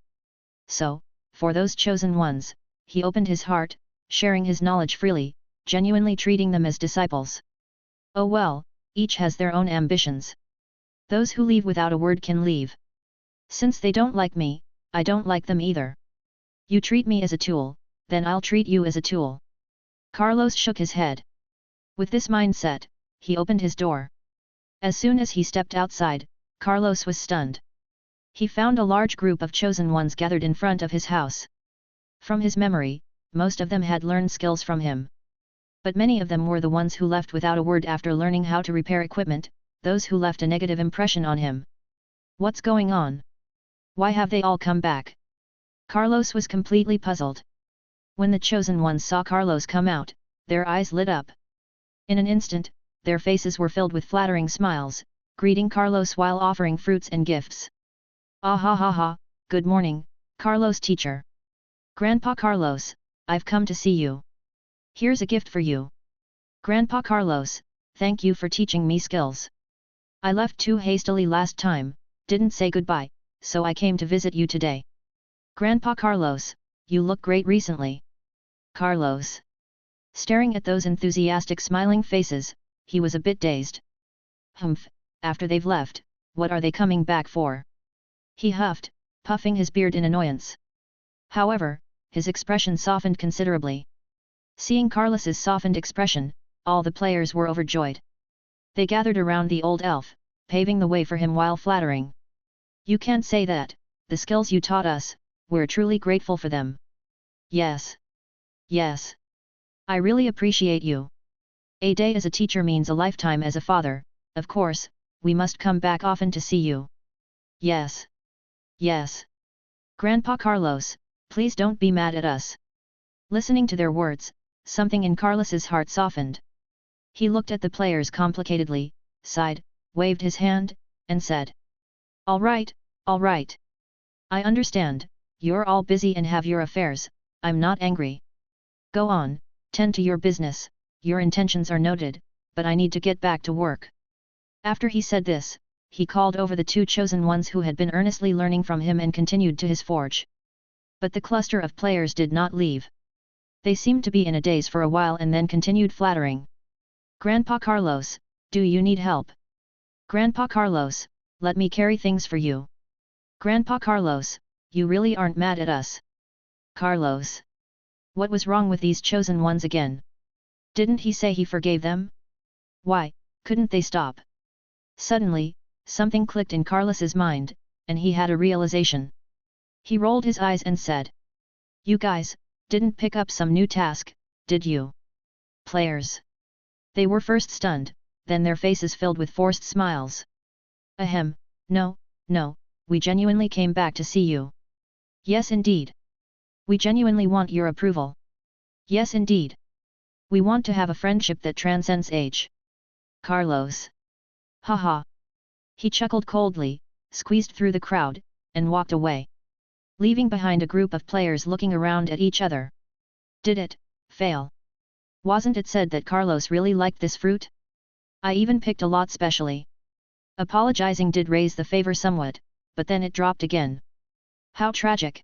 So, for those chosen ones, he opened his heart, sharing his knowledge freely, genuinely treating them as disciples. Oh well, each has their own ambitions. Those who leave without a word can leave. Since they don't like me, I don't like them either. You treat me as a tool, then I'll treat you as a tool. Carlos shook his head. With this mindset, he opened his door. As soon as he stepped outside, Carlos was stunned. He found a large group of chosen ones gathered in front of his house. From his memory, most of them had learned skills from him. But many of them were the ones who left without a word after learning how to repair equipment, those who left a negative impression on him. What's going on? Why have they all come back? Carlos was completely puzzled. When the chosen ones saw Carlos come out, their eyes lit up. In an instant, their faces were filled with flattering smiles, greeting Carlos while offering fruits and gifts. Ah ha ha ha, good morning, Carlos teacher. Grandpa Carlos, I've come to see you. Here's a gift for you. Grandpa Carlos, thank you for teaching me skills. I left too hastily last time, didn't say goodbye, so I came to visit you today. Grandpa Carlos, you look great recently. Carlos. Staring at those enthusiastic smiling faces, he was a bit dazed. Humph, after they've left, what are they coming back for? He huffed, puffing his beard in annoyance. However, his expression softened considerably. Seeing Carlos's softened expression, all the players were overjoyed. They gathered around the old elf, paving the way for him while flattering. You can't say that, the skills you taught us, we're truly grateful for them. Yes. Yes. I really appreciate you. A day as a teacher means a lifetime as a father, of course, we must come back often to see you. Yes. Yes. Grandpa Carlos, please don't be mad at us. Listening to their words, something in Carlos's heart softened. He looked at the players complicatedly, sighed, waved his hand, and said, all right, all right. I understand, you're all busy and have your affairs, I'm not angry. Go on, tend to your business, your intentions are noted, but I need to get back to work. After he said this, he called over the two chosen ones who had been earnestly learning from him and continued to his forge. But the cluster of players did not leave. They seemed to be in a daze for a while and then continued flattering. Grandpa Carlos, do you need help? Grandpa Carlos, let me carry things for you. Grandpa Carlos, you really aren't mad at us. Carlos. What was wrong with these chosen ones again? Didn't he say he forgave them? Why, couldn't they stop? Suddenly, something clicked in Carlos's mind, and he had a realization. He rolled his eyes and said, "You guys, didn't pick up some new task, did you?" Players. They were first stunned, then their faces filled with forced smiles. Ahem, no, we genuinely came back to see you. Yes indeed. We genuinely want your approval. Yes indeed. We want to have a friendship that transcends age. Carlos. Haha. He chuckled coldly, squeezed through the crowd, and walked away, leaving behind a group of players looking around at each other. Did it fail? Wasn't it said that Carlos really liked this fruit? I even picked a lot specially. Apologizing did raise the favor somewhat, but then it dropped again. How tragic.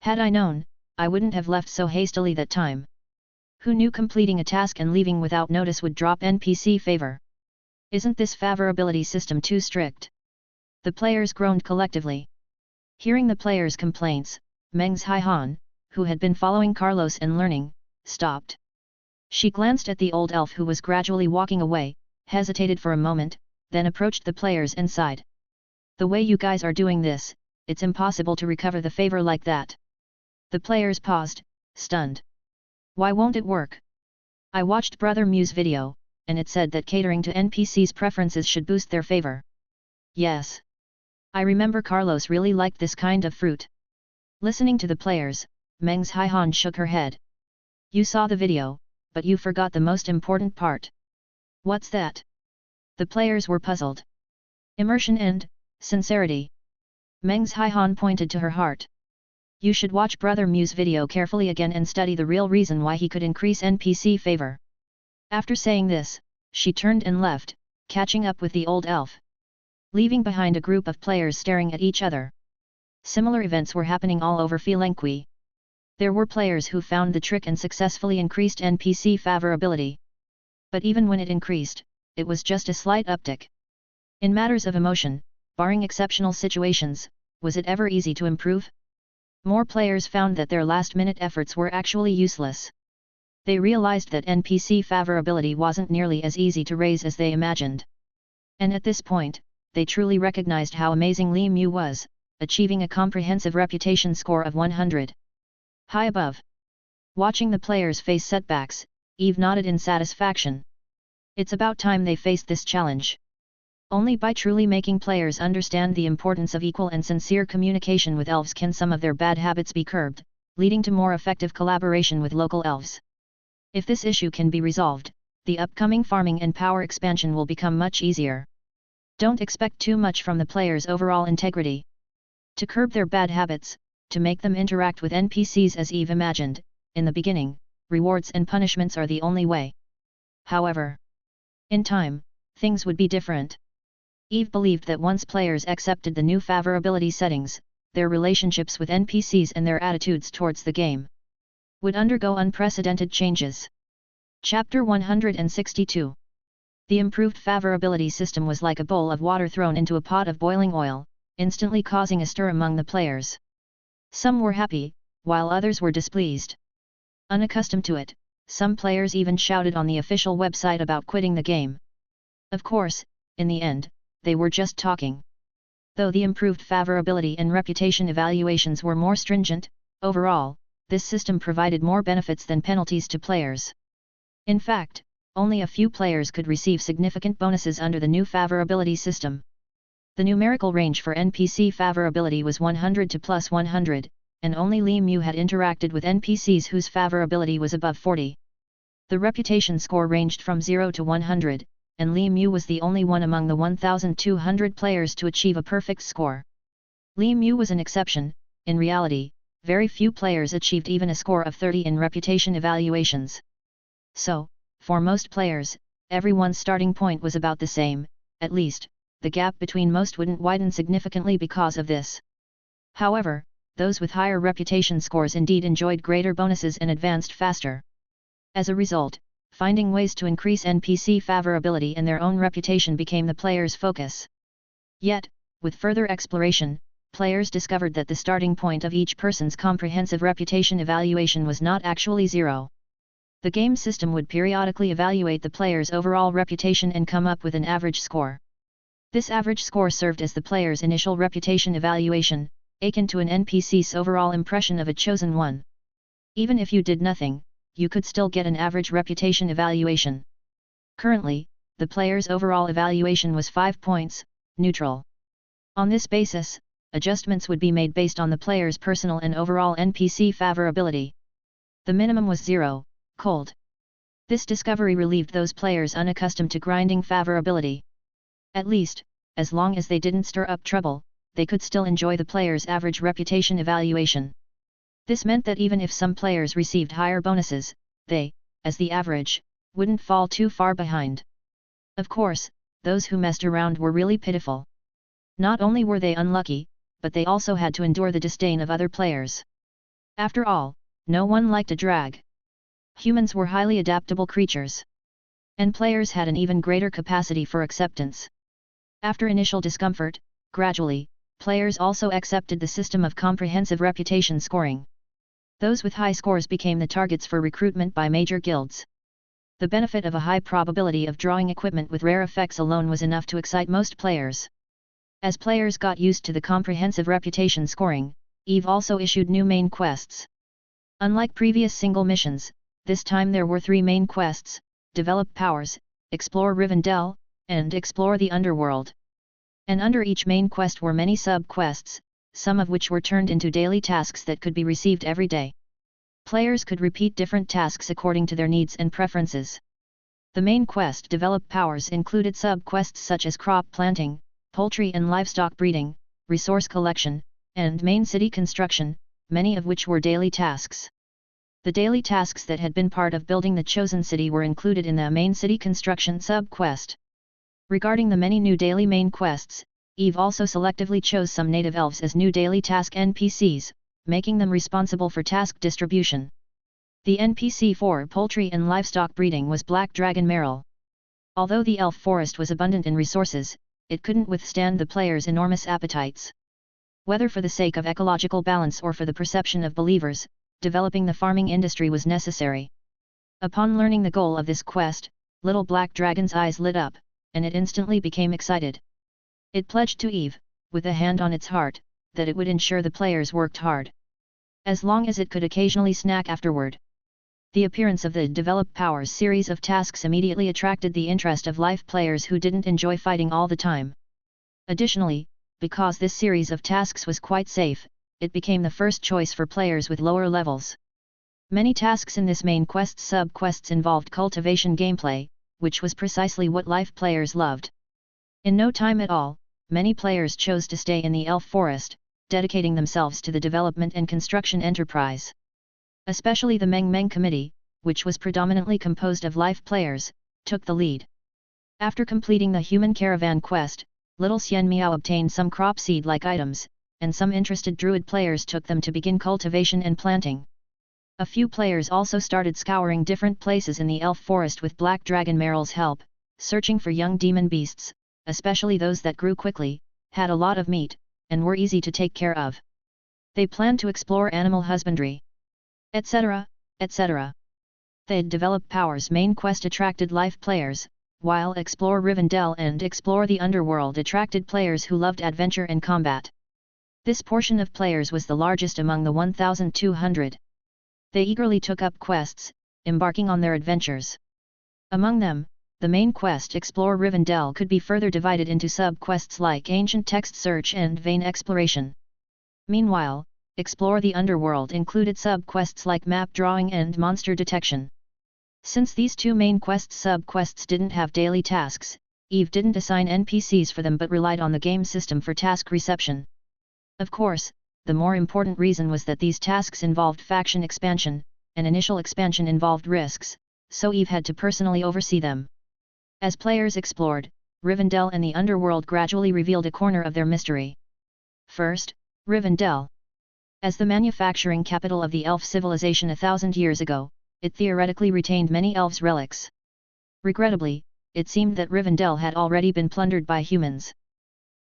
Had I known, I wouldn't have left so hastily that time. Who knew completing a task and leaving without notice would drop NPC favor? Isn't this favorability system too strict? The players groaned collectively. Hearing the players' complaints, Meng's Haihan, who had been following Carlos and learning, stopped. She glanced at the old elf who was gradually walking away, hesitated for a moment, then approached the players and sighed. The way you guys are doing this, it's impossible to recover the favor like that. The players paused, stunned. Why won't it work? I watched Brother Mew's video, and it said that catering to NPCs' preferences should boost their favor. Yes. I remember Carlos really liked this kind of fruit. Listening to the players, Meng's Haihan shook her head. You saw the video, but you forgot the most important part. What's that? The players were puzzled. Immersion and sincerity. Meng's Haihan pointed to her heart. You should watch Brother Mew's video carefully again and study the real reason why he could increase NPC favor. After saying this, she turned and left, catching up with the old elf, leaving behind a group of players staring at each other. Similar events were happening all over Felenqui. There were players who found the trick and successfully increased NPC favorability. But even when it increased, it was just a slight uptick. In matters of emotion, barring exceptional situations, was it ever easy to improve? More players found that their last-minute efforts were actually useless. They realized that NPC favorability wasn't nearly as easy to raise as they imagined. And at this point, they truly recognized how amazing Li Mu was, achieving a comprehensive reputation score of 100. High above. Watching the players face setbacks, Eve nodded in satisfaction. It's about time they faced this challenge. Only by truly making players understand the importance of equal and sincere communication with elves can some of their bad habits be curbed, leading to more effective collaboration with local elves. If this issue can be resolved, the upcoming farming and power expansion will become much easier. Don't expect too much from the players' overall integrity. To curb their bad habits, to make them interact with NPCs as Eve imagined, in the beginning, rewards and punishments are the only way. However, in time, things would be different. Eve believed that once players accepted the new favorability settings, their relationships with NPCs and their attitudes towards the game would undergo unprecedented changes. Chapter 162. The improved favorability system was like a bowl of water thrown into a pot of boiling oil, instantly causing a stir among the players. Some were happy, while others were displeased. Unaccustomed to it, some players even shouted on the official website about quitting the game. Of course, in the end, they were just talking. Though the improved favorability and reputation evaluations were more stringent, overall, this system provided more benefits than penalties to players. In fact, only a few players could receive significant bonuses under the new favorability system. The numerical range for NPC favorability was 100 to plus 100, and only Li Mu had interacted with NPCs whose favorability was above 40. The reputation score ranged from 0 to 100, and Li Mu was the only one among the 1,200 players to achieve a perfect score. Li Mu was an exception. In reality, very few players achieved even a score of 30 in reputation evaluations. So, for most players, everyone's starting point was about the same. At least, the gap between most wouldn't widen significantly because of this. However, those with higher reputation scores indeed enjoyed greater bonuses and advanced faster. As a result, finding ways to increase NPC favorability and their own reputation became the players' focus. Yet, with further exploration, players discovered that the starting point of each person's comprehensive reputation evaluation was not actually zero. The game system would periodically evaluate the player's overall reputation and come up with an average score. This average score served as the player's initial reputation evaluation, akin to an NPC's overall impression of a chosen one. Even if you did nothing, you could still get an average reputation evaluation. Currently, the player's overall evaluation was 5 points, neutral. On this basis, adjustments would be made based on the player's personal and overall NPC favorability. The minimum was 0, cold. This discovery relieved those players unaccustomed to grinding favorability. At least, as long as they didn't stir up trouble, they could still enjoy the player's average reputation evaluation. This meant that even if some players received higher bonuses, they, as the average, wouldn't fall too far behind. Of course, those who messed around were really pitiful. Not only were they unlucky, but they also had to endure the disdain of other players. After all, no one liked a drag. Humans were highly adaptable creatures. And players had an even greater capacity for acceptance. After initial discomfort, gradually, players also accepted the system of comprehensive reputation scoring. Those with high scores became the targets for recruitment by major guilds. The benefit of a high probability of drawing equipment with rare effects alone was enough to excite most players. As players got used to the comprehensive reputation scoring, EVE also issued new main quests. Unlike previous single missions, this time there were 3 main quests: develop powers, explore Rivendell, and explore the underworld. And under each main quest were many sub-quests, some of which were turned into daily tasks that could be received every day. Players could repeat different tasks according to their needs and preferences. The main quest develop powers included sub-quests such as crop planting, poultry and livestock breeding, resource collection, and main city construction, many of which were daily tasks. The daily tasks that had been part of building the chosen city were included in the main city construction sub-quest. Regarding the many new daily main quests, EVE also selectively chose some native elves as new daily task NPCs, making them responsible for task distribution. The NPC for poultry and livestock breeding was Black Dragon Merrill. Although the elf forest was abundant in resources, it couldn't withstand the players' enormous appetites. Whether for the sake of ecological balance or for the perception of believers, developing the farming industry was necessary. Upon learning the goal of this quest, little Black Dragon's eyes lit up, and it instantly became excited. It pledged to EVE, with a hand on its heart, that it would ensure the players worked hard. As long as it could occasionally snack afterward. The appearance of the Develop Powers series of tasks immediately attracted the interest of life players who didn't enjoy fighting all the time. Additionally, because this series of tasks was quite safe, it became the first choice for players with lower levels. Many tasks in this main quest sub-quests involved cultivation gameplay, which was precisely what life players loved. In no time at all, many players chose to stay in the elf forest, dedicating themselves to the development and construction enterprise. Especially the Meng Meng Committee, which was predominantly composed of life players, took the lead. After completing the human caravan quest, little Xian Miao obtained some crop seed-like items, and some interested druid players took them to begin cultivation and planting. A few players also started scouring different places in the elf forest with Black Dragon Merrill's help, searching for young demon beasts, especially those that grew quickly, had a lot of meat, and were easy to take care of. They planned to explore animal husbandry, etc., etc. The Develop Powers main quest attracted life players, while Explore Rivendell and Explore the Underworld attracted players who loved adventure and combat. This portion of players was the largest among the 1,200. They eagerly took up quests, embarking on their adventures. Among them, the main quest Explore Rivendell could be further divided into sub-quests like Ancient Text Search and Vein Exploration. Meanwhile, Explore the Underworld included sub-quests like Map Drawing and Monster Detection. Since these two main quests sub-quests didn't have daily tasks, EVE didn't assign NPCs for them but relied on the game system for task reception. Of course, the more important reason was that these tasks involved faction expansion, and initial expansion involved risks, so Eve had to personally oversee them. As players explored, Rivendell and the underworld gradually revealed a corner of their mystery. First, Rivendell. As the manufacturing capital of the elf civilization 1,000 years ago, it theoretically retained many elves' relics. Regrettably, it seemed that Rivendell had already been plundered by humans.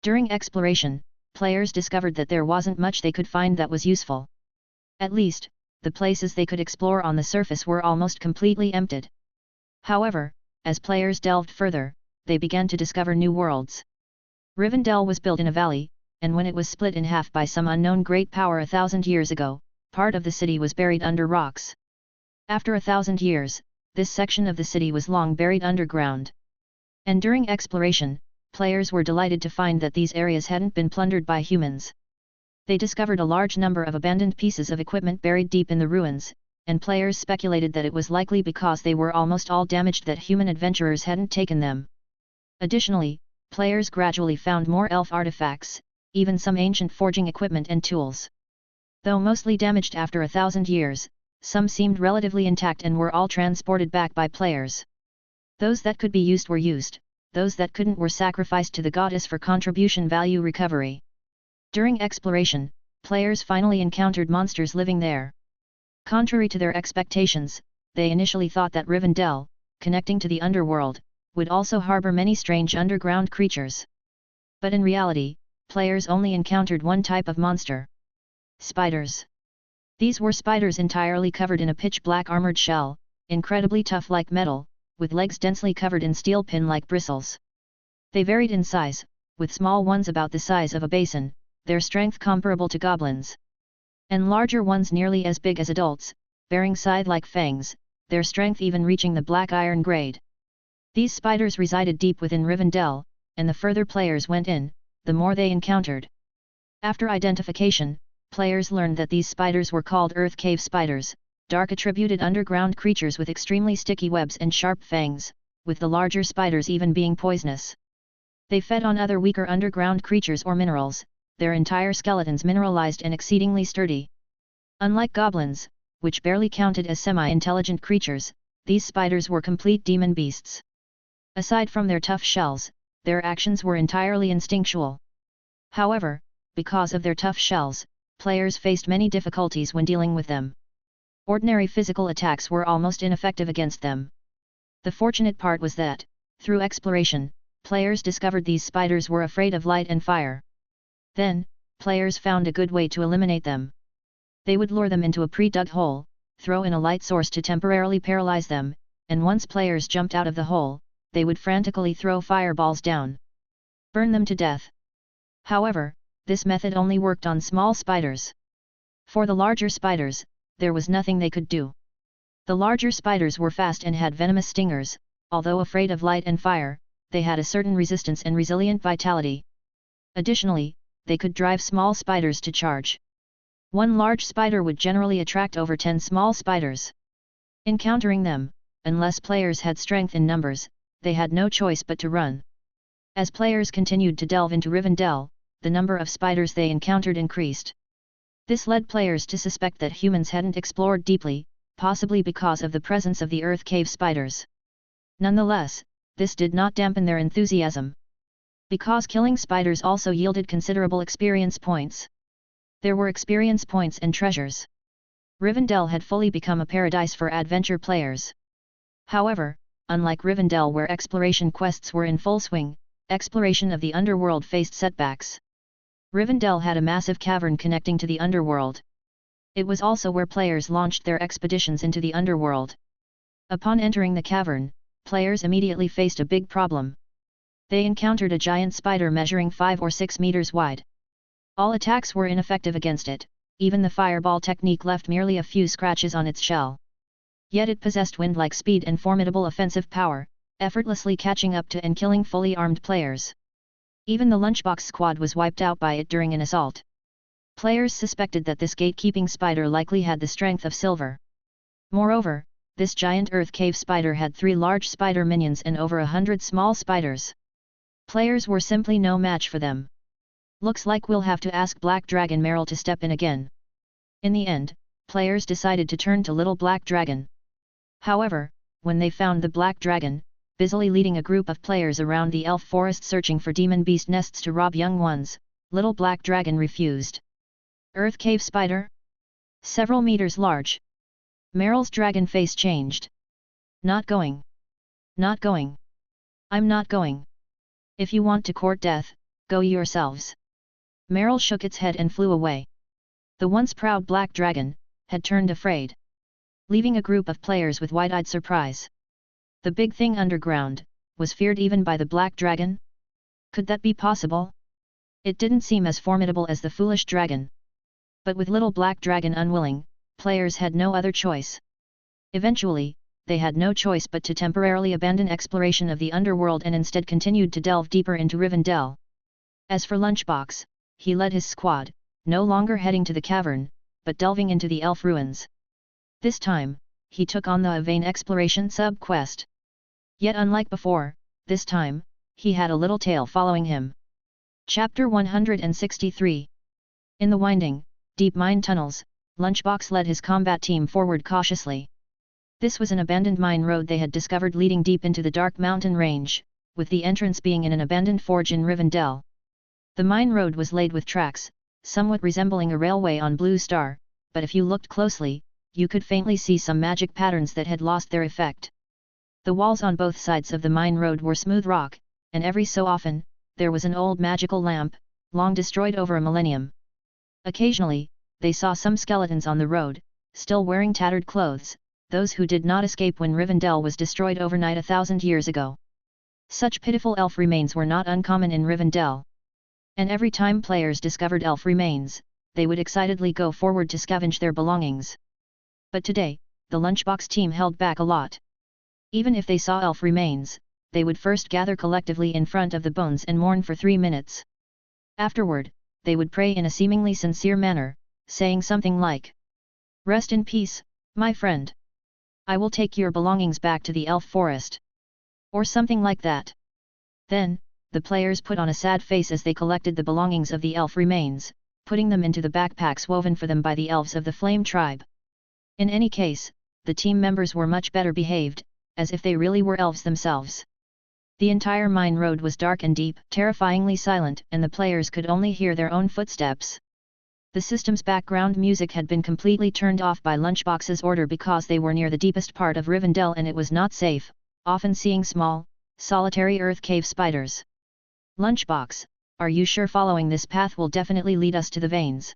During exploration, players discovered that there wasn't much they could find that was useful. At least, the places they could explore on the surface were almost completely emptied. However, as players delved further, they began to discover new worlds. Rivendell was built in a valley, and when it was split in half by some unknown great power 1,000 years ago, part of the city was buried under rocks. After 1,000 years, this section of the city was long buried underground. And during exploration, players were delighted to find that these areas hadn't been plundered by humans. They discovered a large number of abandoned pieces of equipment buried deep in the ruins, and players speculated that it was likely because they were almost all damaged that human adventurers hadn't taken them. Additionally, players gradually found more elf artifacts, even some ancient forging equipment and tools. Though mostly damaged after 1,000 years, some seemed relatively intact and were all transported back by players. Those that could be used were used, those that couldn't were sacrificed to the goddess for contribution value recovery. During exploration, players finally encountered monsters living there. Contrary to their expectations, they initially thought that Rivendell, connecting to the underworld, would also harbor many strange underground creatures. But in reality, players only encountered one type of monster. Spiders. These were spiders entirely covered in a pitch-black armored shell, incredibly tough like metal, with legs densely covered in steel pin-like bristles. They varied in size, with small ones about the size of a basin, their strength comparable to goblins. And larger ones nearly as big as adults, bearing scythe-like fangs, their strength even reaching the black iron grade. These spiders resided deep within Rivendell, and the further players went in, the more they encountered. After identification, players learned that these spiders were called earth cave spiders, dark attributed underground creatures with extremely sticky webs and sharp fangs, with the larger spiders even being poisonous. They fed on other weaker underground creatures or minerals, their entire skeletons mineralized and exceedingly sturdy. Unlike goblins, which barely counted as semi-intelligent creatures, these spiders were complete demon beasts. Aside from their tough shells, their actions were entirely instinctual. However, because of their tough shells, players faced many difficulties when dealing with them. Ordinary physical attacks were almost ineffective against them. The fortunate part was that, through exploration, players discovered these spiders were afraid of light and fire. Then, players found a good way to eliminate them. They would lure them into a pre-dug hole, throw in a light source to temporarily paralyze them, and once players jumped out of the hole, they would frantically throw fireballs down. Burn them to death. However, this method only worked on small spiders. For the larger spiders, there was nothing they could do. The larger spiders were fast and had venomous stingers, although afraid of light and fire, they had a certain resistance and resilient vitality. Additionally, they could drive small spiders to charge. One large spider would generally attract over 10 small spiders. Encountering them, unless players had strength in numbers, they had no choice but to run. As players continued to delve into Rivendell, the number of spiders they encountered increased. This led players to suspect that humans hadn't explored deeply, possibly because of the presence of the earth cave spiders. Nonetheless, this did not dampen their enthusiasm. Because killing spiders also yielded considerable experience points. There were experience points and treasures. Rivendell had fully become a paradise for adventure players. However, unlike Rivendell where exploration quests were in full swing, exploration of the underworld faced setbacks. Rivendell had a massive cavern connecting to the underworld. It was also where players launched their expeditions into the underworld. Upon entering the cavern, players immediately faced a big problem. They encountered a giant spider measuring 5 or 6 meters wide. All attacks were ineffective against it, even the fireball technique left merely a few scratches on its shell. Yet it possessed wind-like speed and formidable offensive power, effortlessly catching up to and killing fully armed players. Even the lunchbox squad was wiped out by it during an assault. Players suspected that this gatekeeping spider likely had the strength of silver. Moreover, this giant earth cave spider had 3 large spider minions and over 100 small spiders. Players were simply no match for them. Looks like we'll have to ask Black Dragon Meryl to step in again. In the end, players decided to turn to Little Black Dragon. However, when they found the Black Dragon, busily leading a group of players around the elf forest searching for demon beast nests to rob young ones, Little Black Dragon refused. Earth cave spider? Several meters large. Meryl's dragon face changed. Not going. Not going. I'm not going. If you want to court death, go yourselves. Meryl shook its head and flew away. The once proud Black Dragon had turned afraid, leaving a group of players with wide-eyed surprise. The big thing underground was feared even by the Black Dragon? Could that be possible? It didn't seem as formidable as the foolish dragon. But with Little Black Dragon unwilling, players had no other choice. Eventually, they had no choice but to temporarily abandon exploration of the underworld and instead continued to delve deeper into Rivendell. As for Lunchbox, he led his squad, no longer heading to the cavern, but delving into the elf ruins. This time, he took on the Vain exploration sub-quest. Yet unlike before, this time, he had a little tail following him. Chapter 163. In the winding, deep mine tunnels, Lunchbox led his combat team forward cautiously. This was an abandoned mine road they had discovered leading deep into the dark mountain range, with the entrance being in an abandoned forge in Rivendell. The mine road was laid with tracks, somewhat resembling a railway on Blue Star, but if you looked closely, you could faintly see some magic patterns that had lost their effect. The walls on both sides of the mine road were smooth rock, and every so often, there was an old magical lamp, long destroyed over a millennium. Occasionally, they saw some skeletons on the road, still wearing tattered clothes, those who did not escape when Rivendell was destroyed overnight 1,000 years ago. Such pitiful elf remains were not uncommon in Rivendell. And every time players discovered elf remains, they would excitedly go forward to scavenge their belongings. But today, the Lunchbox team held back a lot. Even if they saw elf remains, they would first gather collectively in front of the bones and mourn for 3 minutes. Afterward, they would pray in a seemingly sincere manner, saying something like, "Rest in peace, my friend. I will take your belongings back to the elf forest." Or something like that. Then, the players put on a sad face as they collected the belongings of the elf remains, putting them into the backpacks woven for them by the elves of the Flame tribe. In any case, the team members were much better behaved, as if they really were elves themselves. The entire mine road was dark and deep, terrifyingly silent, and the players could only hear their own footsteps. The system's background music had been completely turned off by Lunchbox's order because they were near the deepest part of Rivendell and it was not safe, often seeing small, solitary earth cave spiders. "Lunchbox, are you sure following this path will definitely lead us to the veins?"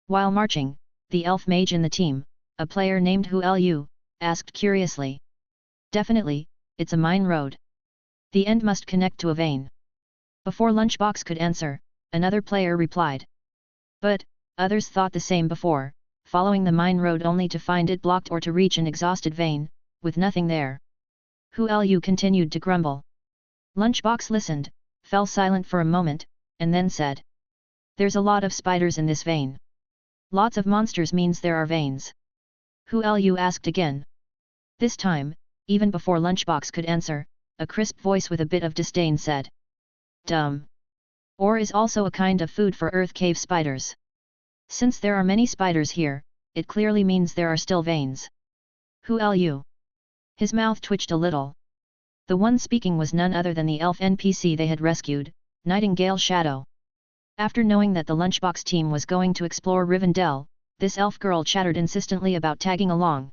While marching, the elf mage in the team, a player named Hu Lu, asked curiously. "Definitely, it's a mine road. The end must connect to a vein." Before Lunchbox could answer, another player replied. But, others thought the same before, following the mine road only to find it blocked or to reach an exhausted vein, with nothing there. Hu Lu continued to grumble. Lunchbox listened, fell silent for a moment, and then said. "There's a lot of spiders in this vein." "Lots of monsters means there are veins?" Hu Lu asked again. This time, even before Lunchbox could answer, a crisp voice with a bit of disdain said. "Dumb. Ore is also a kind of food for earth cave spiders. Since there are many spiders here, it clearly means there are still veins." Hu Lu. His mouth twitched a little. The one speaking was none other than the elf NPC they had rescued, Nightingale Shadow. After knowing that the Lunchbox team was going to explore Rivendell, this elf girl chattered insistently about tagging along.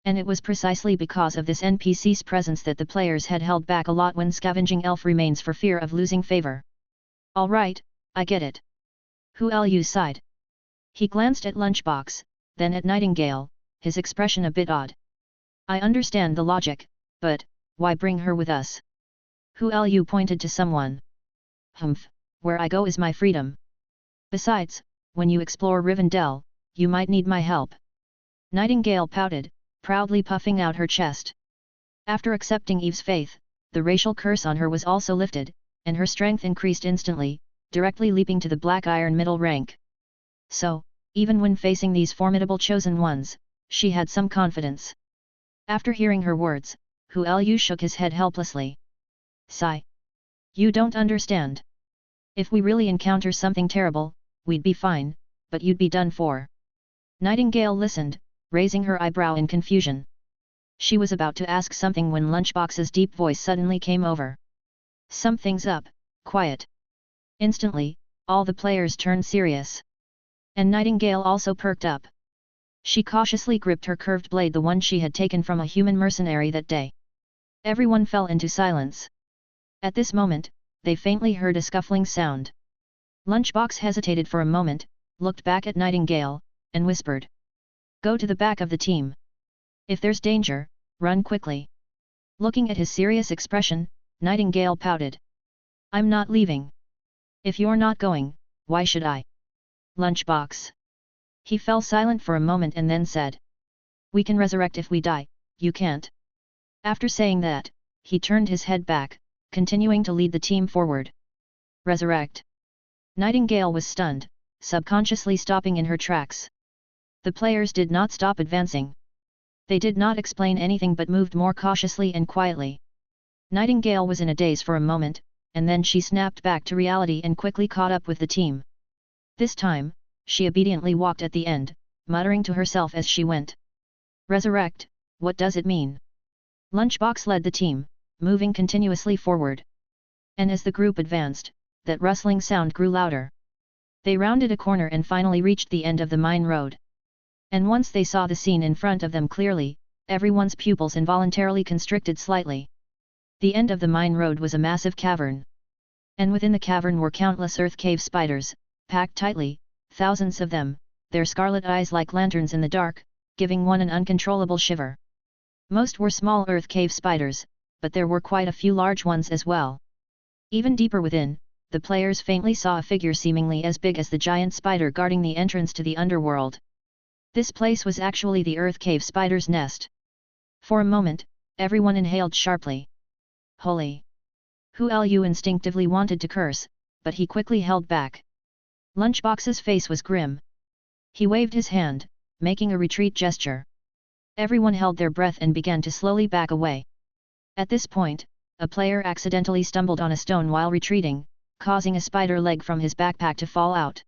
And it was precisely because of this NPC's presence that the players had held back a lot when scavenging elf remains for fear of losing favor. "All right, I get it." Hu Lu sighed. He glanced at Lunchbox, then at Nightingale, his expression a bit odd. "I understand the logic, but why bring her with us?" Hu Lu pointed to someone. "Humph, where I go is my freedom. Besides, when you explore Rivendell, you might need my help." Nightingale pouted, proudly puffing out her chest. After accepting Eve's faith, the racial curse on her was also lifted, and her strength increased instantly, directly leaping to the black iron middle rank. So, even when facing these formidable chosen ones, she had some confidence. After hearing her words, Hu Lu shook his head helplessly. "Sigh. You don't understand. If we really encounter something terrible, we'd be fine, but you'd be done for. Nightingale listened, raising her eyebrow in confusion. She was about to ask something when Lunchbox's deep voice suddenly came over. Something's up, quiet. Instantly, all the players turned serious. And Nightingale also perked up. She cautiously gripped her curved blade, the one she had taken from a human mercenary that day. Everyone fell into silence. At this moment, they faintly heard a scuffling sound. Lunchbox hesitated for a moment, looked back at Nightingale, and whispered. Go to the back of the team. If there's danger, run quickly. Looking at his serious expression, Nightingale pouted. I'm not leaving. If you're not going, why should I? Lunchbox. He fell silent for a moment and then said. We can resurrect if we die, you can't. After saying that, he turned his head back, continuing to lead the team forward. Resurrect. Nightingale was stunned, subconsciously stopping in her tracks. The players did not stop advancing. They did not explain anything but moved more cautiously and quietly. Nightingale was in a daze for a moment, and then she snapped back to reality and quickly caught up with the team. This time, she obediently walked at the end, muttering to herself as she went. Resurrect, what does it mean? Lunchbox led the team, moving continuously forward. And as the group advanced, that rustling sound grew louder. They rounded a corner and finally reached the end of the mine road. And once they saw the scene in front of them clearly, everyone's pupils involuntarily constricted slightly. The end of the mine road was a massive cavern. And within the cavern were countless earth cave spiders, packed tightly, thousands of them, their scarlet eyes like lanterns in the dark, giving one an uncontrollable shiver. Most were small earth cave spiders, but there were quite a few large ones as well. Even deeper within, the players faintly saw a figure seemingly as big as the giant spider guarding the entrance to the underworld. This place was actually the earth cave spider's nest. For a moment, everyone inhaled sharply. Holy! Lu instinctively wanted to curse, but he quickly held back. Lunchbox's face was grim. He waved his hand, making a retreat gesture. Everyone held their breath and began to slowly back away. At this point, a player accidentally stumbled on a stone while retreating, causing a spider leg from his backpack to fall out.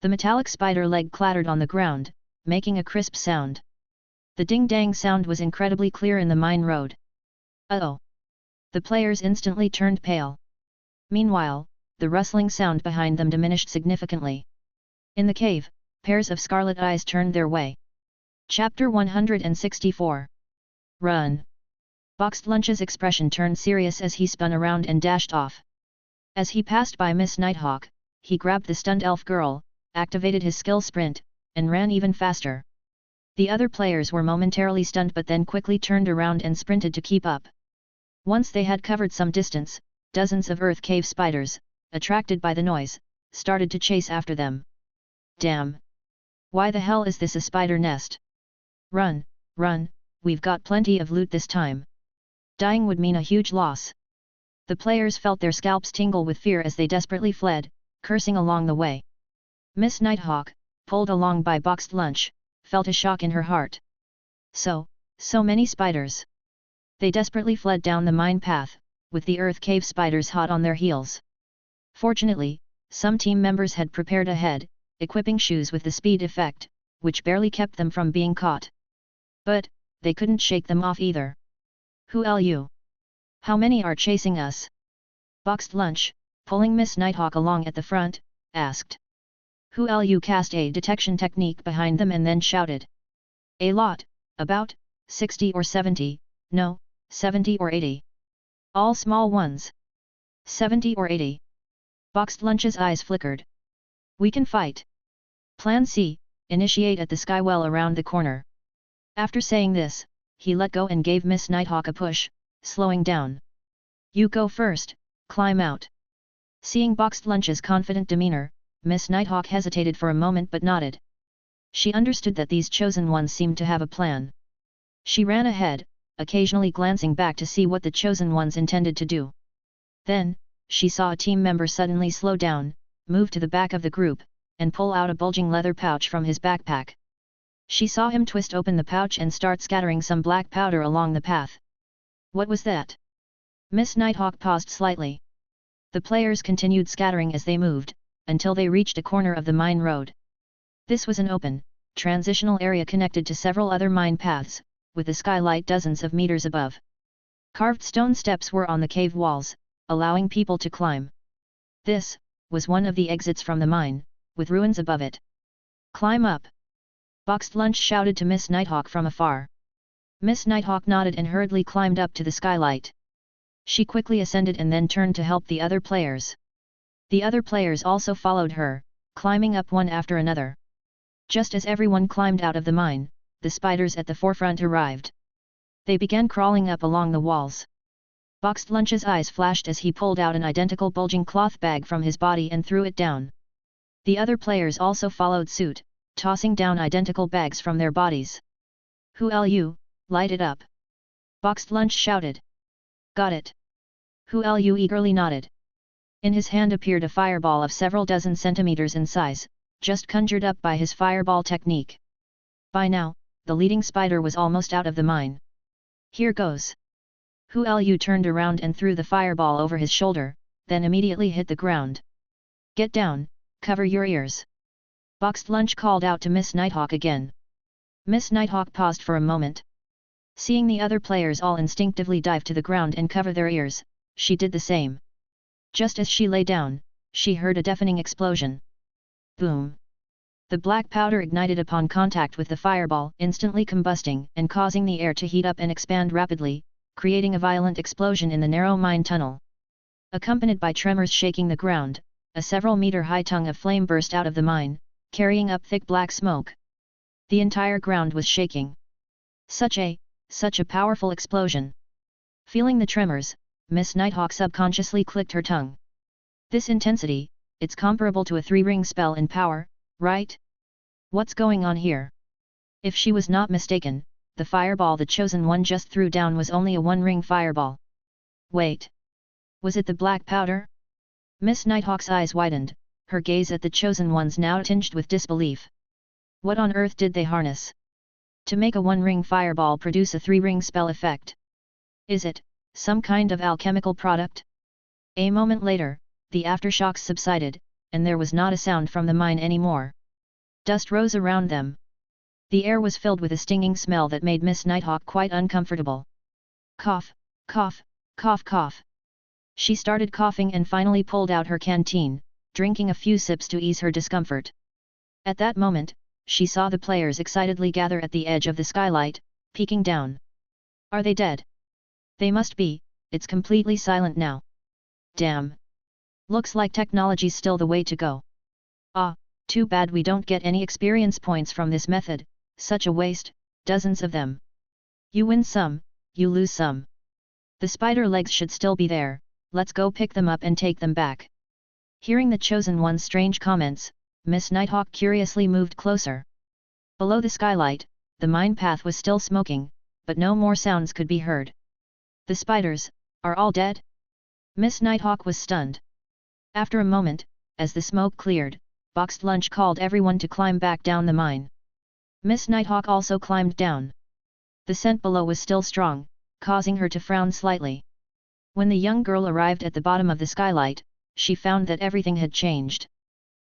The metallic spider leg clattered on the ground, making a crisp sound. The ding-dang sound was incredibly clear in the mine road. Uh-oh! The players instantly turned pale. Meanwhile, the rustling sound behind them diminished significantly. In the cave, pairs of scarlet eyes turned their way. Chapter 164. Run! Boxed Lunch's expression turned serious as he spun around and dashed off. As he passed by Miss Nighthawk, he grabbed the stunned elf girl, activated his skill sprint, and ran even faster. The other players were momentarily stunned but then quickly turned around and sprinted to keep up. Once they had covered some distance, dozens of earth cave spiders, attracted by the noise, started to chase after them. Damn! Why the hell is this a spider nest? Run, run, we've got plenty of loot this time. Dying would mean a huge loss. The players felt their scalps tingle with fear as they desperately fled, cursing along the way. Miss Nighthawk, pulled along by Boxed Lunch, felt a shock in her heart. So many spiders. They desperately fled down the mine path, with the earth cave spiders hot on their heels. Fortunately, some team members had prepared ahead, equipping shoes with the speed effect, which barely kept them from being caught. But, they couldn't shake them off either. Lu? How many are chasing us? Boxed Lunch, pulling Miss Nighthawk along at the front, asked. Lu cast a detection technique behind them and then shouted. A lot, about 60 or 70, no, 70 or 80. All small ones. 70 or 80. Boxed Lunch's eyes flickered. We can fight. Plan C, initiate at the skywell around the corner. After saying this, he let go and gave Miss Nighthawk a push, slowing down. You go first, climb out. Seeing Boxed Lunch's confident demeanor, Miss Nighthawk hesitated for a moment but nodded. She understood that these chosen ones seemed to have a plan. She ran ahead, occasionally glancing back to see what the chosen ones intended to do. Then, she saw a team member suddenly slow down, move to the back of the group, and pull out a bulging leather pouch from his backpack. She saw him twist open the pouch and start scattering some black powder along the path. What was that? Miss Nighthawk paused slightly. The players continued scattering as they moved, until they reached a corner of the mine road. This was an open, transitional area connected to several other mine paths, with the skylight dozens of meters above. Carved stone steps were on the cave walls, allowing people to climb. This was one of the exits from the mine, with ruins above it. "Climb up!" Boxed Lunch shouted to Miss Nighthawk from afar. Miss Nighthawk nodded and hurriedly climbed up to the skylight. She quickly ascended and then turned to help the other players. The other players also followed her, climbing up one after another. Just as everyone climbed out of the mine, the spiders at the forefront arrived. They began crawling up along the walls. Boxed Lunch's eyes flashed as he pulled out an identical bulging cloth bag from his body and threw it down. The other players also followed suit, tossing down identical bags from their bodies. "Who are you? Light it up!" Boxed Lunch shouted. "Got it!" Who are you eagerly nodded. In his hand appeared a fireball of several dozen centimeters in size, just conjured up by his fireball technique. By now, the leading spider was almost out of the mine. "Here goes!" Hu Lu turned around and threw the fireball over his shoulder, then immediately hit the ground. "Get down, cover your ears!" Boxed Lunch called out to Miss Nighthawk again. Miss Nighthawk paused for a moment. Seeing the other players all instinctively dive to the ground and cover their ears, she did the same. Just as she lay down, she heard a deafening explosion. Boom! The black powder ignited upon contact with the fireball, instantly combusting and causing the air to heat up and expand rapidly, creating a violent explosion in the narrow mine tunnel. Accompanied by tremors shaking the ground, a several-meter-high tongue of flame burst out of the mine, carrying up thick black smoke. The entire ground was shaking. Such a powerful explosion. Feeling the tremors, Miss Nighthawk subconsciously clicked her tongue. This intensity, it's comparable to a 3-ring spell in power, right? What's going on here? If she was not mistaken, the fireball the Chosen One just threw down was only a 1-ring fireball. Wait! Was it the black powder? Miss Nighthawk's eyes widened, her gaze at the Chosen Ones now tinged with disbelief. What on earth did they harness to make a 1-ring fireball produce a 3-ring spell effect? Is it some kind of alchemical product? A moment later, the aftershocks subsided, and there was not a sound from the mine anymore. Dust rose around them. The air was filled with a stinging smell that made Miss Nighthawk quite uncomfortable. Cough, cough, cough, cough. She started coughing and finally pulled out her canteen, drinking a few sips to ease her discomfort. At that moment, she saw the players excitedly gather at the edge of the skylight, peeking down. Are they dead? They must be, it's completely silent now. Damn! Looks like technology's still the way to go. Ah, too bad we don't get any experience points from this method, such a waste, dozens of them. You win some, you lose some. The spider legs should still be there, let's go pick them up and take them back. Hearing the Chosen One's strange comments, Miss Nighthawk curiously moved closer. Below the skylight, the mine path was still smoking, but no more sounds could be heard. The spiders, are all dead? Miss Nighthawk was stunned. After a moment, as the smoke cleared, Boxed Lunch called everyone to climb back down the mine. Miss Nighthawk also climbed down. The scent below was still strong, causing her to frown slightly. When the young girl arrived at the bottom of the skylight, she found that everything had changed.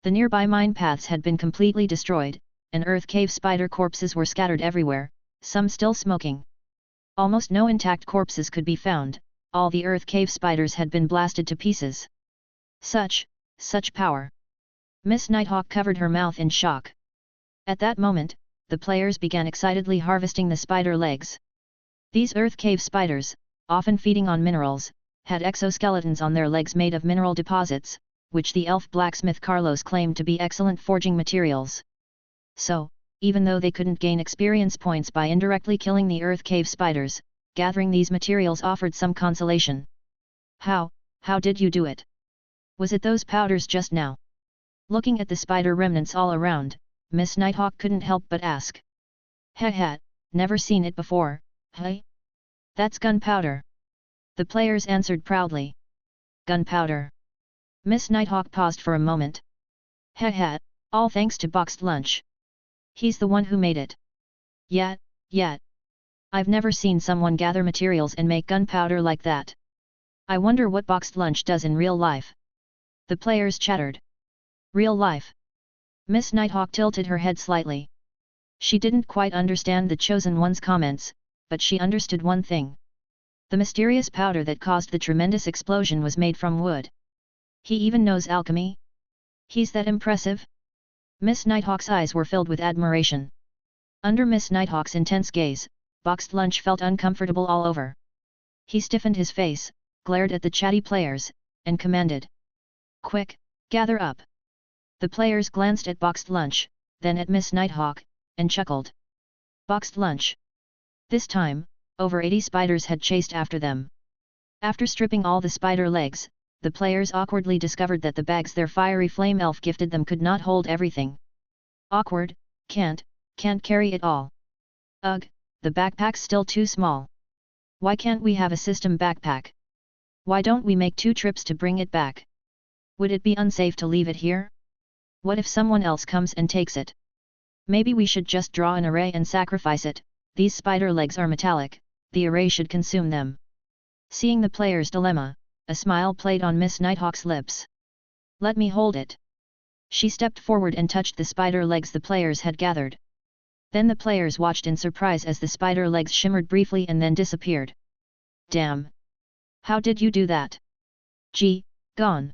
The nearby mine paths had been completely destroyed, and earth cave spider corpses were scattered everywhere, some still smoking. Almost no intact corpses could be found, all the earth cave spiders had been blasted to pieces. Such power! Miss Nighthawk covered her mouth in shock. At that moment, the players began excitedly harvesting the spider legs. These earth cave spiders, often feeding on minerals, had exoskeletons on their legs made of mineral deposits, which the elf blacksmith Carlos claimed to be excellent forging materials. So, even though they couldn't gain experience points by indirectly killing the earth cave spiders, gathering these materials offered some consolation. How did you do it? Was it those powders just now? Looking at the spider remnants all around, Miss Nighthawk couldn't help but ask. Heh, never seen it before, hey? That's gunpowder. The players answered proudly. Gunpowder. Miss Nighthawk paused for a moment. Heh, all thanks to Boxed Lunch. He's the one who made it. Yeah. I've never seen someone gather materials and make gunpowder like that. I wonder what boxed lunch does in real life. The players chattered. Real life? Miss Nighthawk tilted her head slightly. She didn't quite understand the Chosen One's comments, but she understood one thing. The mysterious powder that caused the tremendous explosion was made from wood. He even knows alchemy? He's that impressive? Miss Nighthawk's eyes were filled with admiration. Under Miss Nighthawk's intense gaze, boxed lunch felt uncomfortable all over. He stiffened his face, glared at the chatty players, and commanded. Quick, gather up. The players glanced at boxed lunch, then at Miss Nighthawk, and chuckled. Boxed lunch. This time, over 80 spiders had chased after them. After stripping all the spider legs, the players awkwardly discovered that the bags their fiery flame elf gifted them could not hold everything. Awkward, can't carry it all. Ugh, the backpack's still too small. Why can't we have a system backpack? Why don't we make 2 trips to bring it back? Would it be unsafe to leave it here? What if someone else comes and takes it? Maybe we should just draw an array and sacrifice it. These spider legs are metallic, the array should consume them. Seeing the players' dilemma, a smile played on Miss Nighthawk's lips. Let me hold it. She stepped forward and touched the spider legs the players had gathered. Then the players watched in surprise as the spider legs shimmered briefly and then disappeared. Damn! How did you do that? Gee, gone!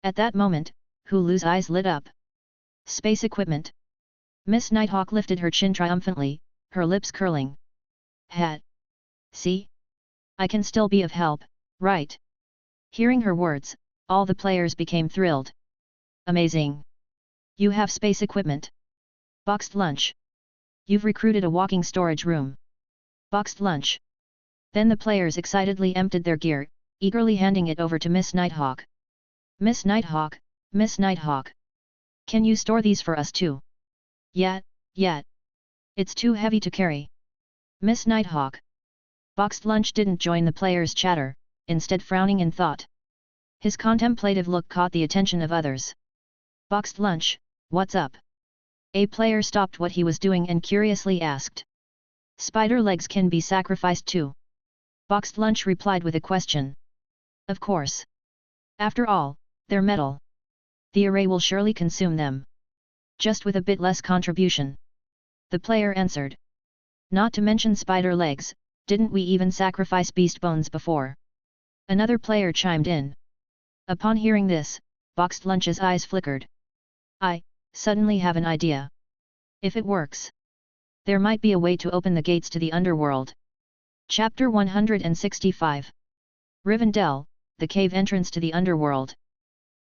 At that moment, Hulu's eyes lit up. Space equipment. Miss Nighthawk lifted her chin triumphantly, her lips curling. Hat. See? I can still be of help, right? Hearing her words, all the players became thrilled. Amazing! You have space equipment. Boxed lunch. You've recruited a walking storage room. Boxed lunch. Then the players excitedly emptied their gear, eagerly handing it over to Miss Nighthawk. Miss Nighthawk, Miss Nighthawk. Can you store these for us too? Yet. It's too heavy to carry. Miss Nighthawk. Boxed lunch didn't join the players' chatter, instead frowning in thought. His contemplative look caught the attention of others. Boxed lunch, what's up? A player stopped what he was doing and curiously asked. Spider legs can be sacrificed too. Boxed lunch replied with a question. Of course. After all, they're metal. The array will surely consume them. Just with a bit less contribution. The player answered. Not to mention spider legs, didn't we even sacrifice beast bones before? Another player chimed in. Upon hearing this, boxed lunch's eyes flickered. I suddenly have an idea. If it works, there might be a way to open the gates to the underworld. Chapter 165. Rivendell, the cave entrance to the underworld.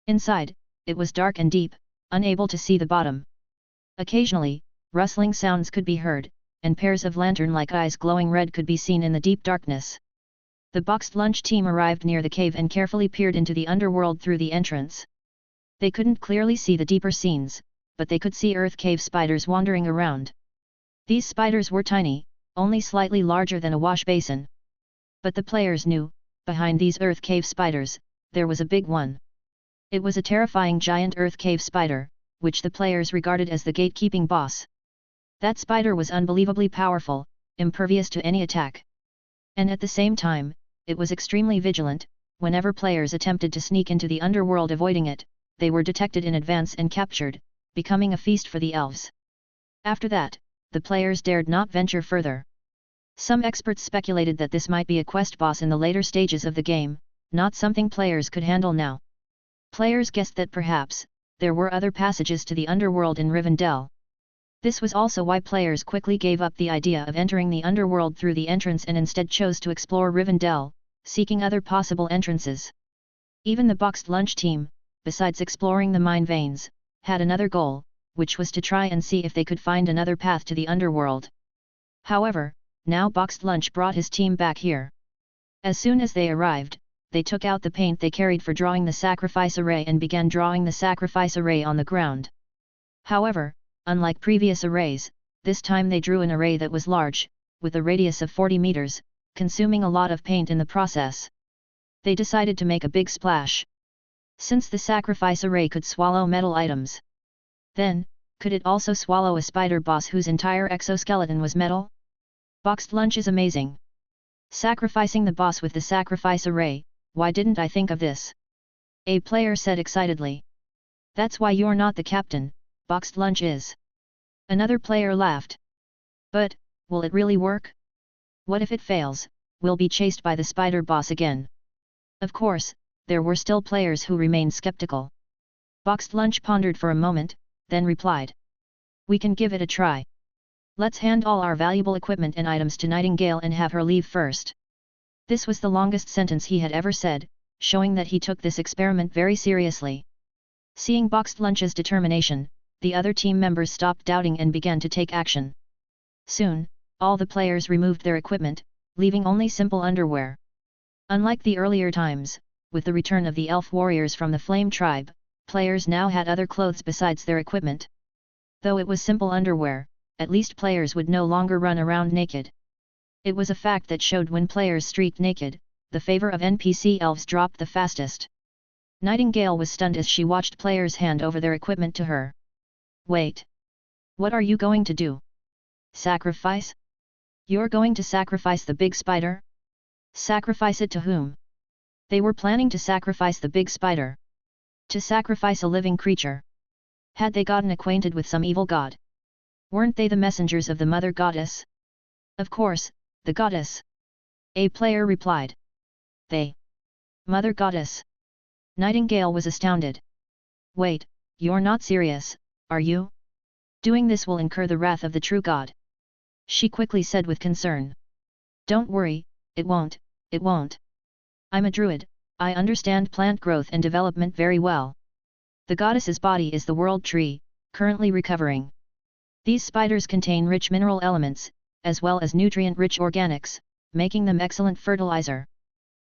Inside, it was dark and deep, unable to see the bottom. Occasionally, rustling sounds could be heard, and pairs of lantern-like eyes glowing red could be seen in the deep darkness. The boxed lunch team arrived near the cave and carefully peered into the underworld through the entrance. They couldn't clearly see the deeper scenes, but they could see earth cave spiders wandering around. These spiders were tiny, only slightly larger than a wash basin. But the players knew, behind these earth cave spiders, there was a big one. It was a terrifying giant earth cave spider, which the players regarded as the gatekeeping boss. That spider was unbelievably powerful, impervious to any attack. And at the same time, it was extremely vigilant. Whenever players attempted to sneak into the underworld avoiding it, they were detected in advance and captured, becoming a feast for the elves. After that, the players dared not venture further. Some experts speculated that this might be a quest boss in the later stages of the game, not something players could handle now. Players guessed that perhaps, there were other passages to the underworld in Rivendell. This was also why players quickly gave up the idea of entering the underworld through the entrance and instead chose to explore Rivendell, seeking other possible entrances. Even the boxed lunch team, besides exploring the mine veins, had another goal, which was to try and see if they could find another path to the underworld. However, now boxed lunch brought his team back here. As soon as they arrived, they took out the paint they carried for drawing the sacrifice array and began drawing the sacrifice array on the ground. However, unlike previous arrays, this time they drew an array that was large, with a radius of 40 meters, consuming a lot of paint in the process. They decided to make a big splash. Since the sacrifice array could swallow metal items, then, could it also swallow a spider boss whose entire exoskeleton was metal? Boxed lunch is amazing. Sacrificing the boss with the sacrifice array, why didn't I think of this? A player said excitedly. That's why you're not the captain, Boxed Lunch is. Another player laughed. But, will it really work? What if it fails, we'll be chased by the spider boss again. Of course, there were still players who remained skeptical. Boxed Lunch pondered for a moment, then replied. We can give it a try. Let's hand all our valuable equipment and items to Nightingale and have her leave first. This was the longest sentence he had ever said, showing that he took this experiment very seriously. Seeing Boxed Lunch's determination, the other team members stopped doubting and began to take action. Soon, all the players removed their equipment, leaving only simple underwear. Unlike the earlier times, with the return of the elf warriors from the Flame tribe, players now had other clothes besides their equipment. Though it was simple underwear, at least players would no longer run around naked. It was a fact that showed when players streaked naked, the favor of NPC elves dropped the fastest. Nightingale was stunned as she watched players hand over their equipment to her. Wait! What are you going to do? Sacrifice? You're going to sacrifice the big spider? Sacrifice it to whom? They were planning to sacrifice the big spider. To sacrifice a living creature. Had they gotten acquainted with some evil god? Weren't they the messengers of the Mother Goddess? Of course, the goddess. A player replied. They. Mother Goddess. Nightingale was astounded. Wait, you're not serious, are you? Doing this will incur the wrath of the true god. She quickly said with concern. Don't worry, it won't, it won't. I'm a druid, I understand plant growth and development very well. The goddess's body is the world tree, currently recovering. These spiders contain rich mineral elements, as well as nutrient-rich organics, making them excellent fertilizer.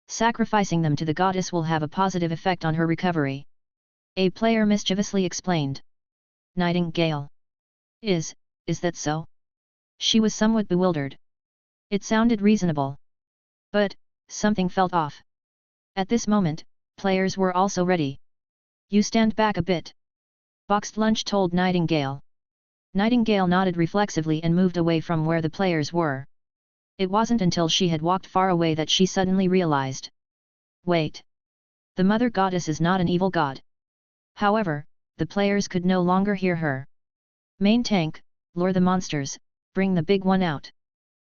Sacrificing them to the goddess will have a positive effect on her recovery. A player mischievously explained. Nightingale. Is that so? She was somewhat bewildered. It sounded reasonable. But, something felt off. At this moment, players were also ready. You stand back a bit. Boxed Lunch told Nightingale. Nightingale nodded reflexively and moved away from where the players were. It wasn't until she had walked far away that she suddenly realized. Wait! The Mother Goddess is not an evil god. However, the players could no longer hear her. Main tank, lure the monsters, bring the big one out.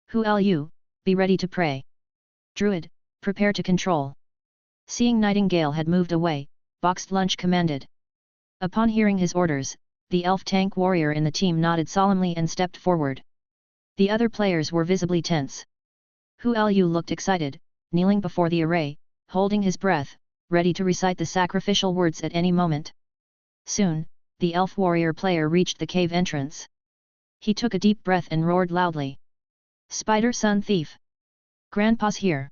Who you, be ready to pray. Druid, prepare to control. Seeing Nightingale had moved away, Boxed Lunch commanded. Upon hearing his orders, the elf tank warrior in the team nodded solemnly and stepped forward. The other players were visibly tense. Hu Lu looked excited, kneeling before the array, holding his breath, ready to recite the sacrificial words at any moment. Soon, the elf warrior player reached the cave entrance. He took a deep breath and roared loudly. Spider Son Thief! Grandpa's here!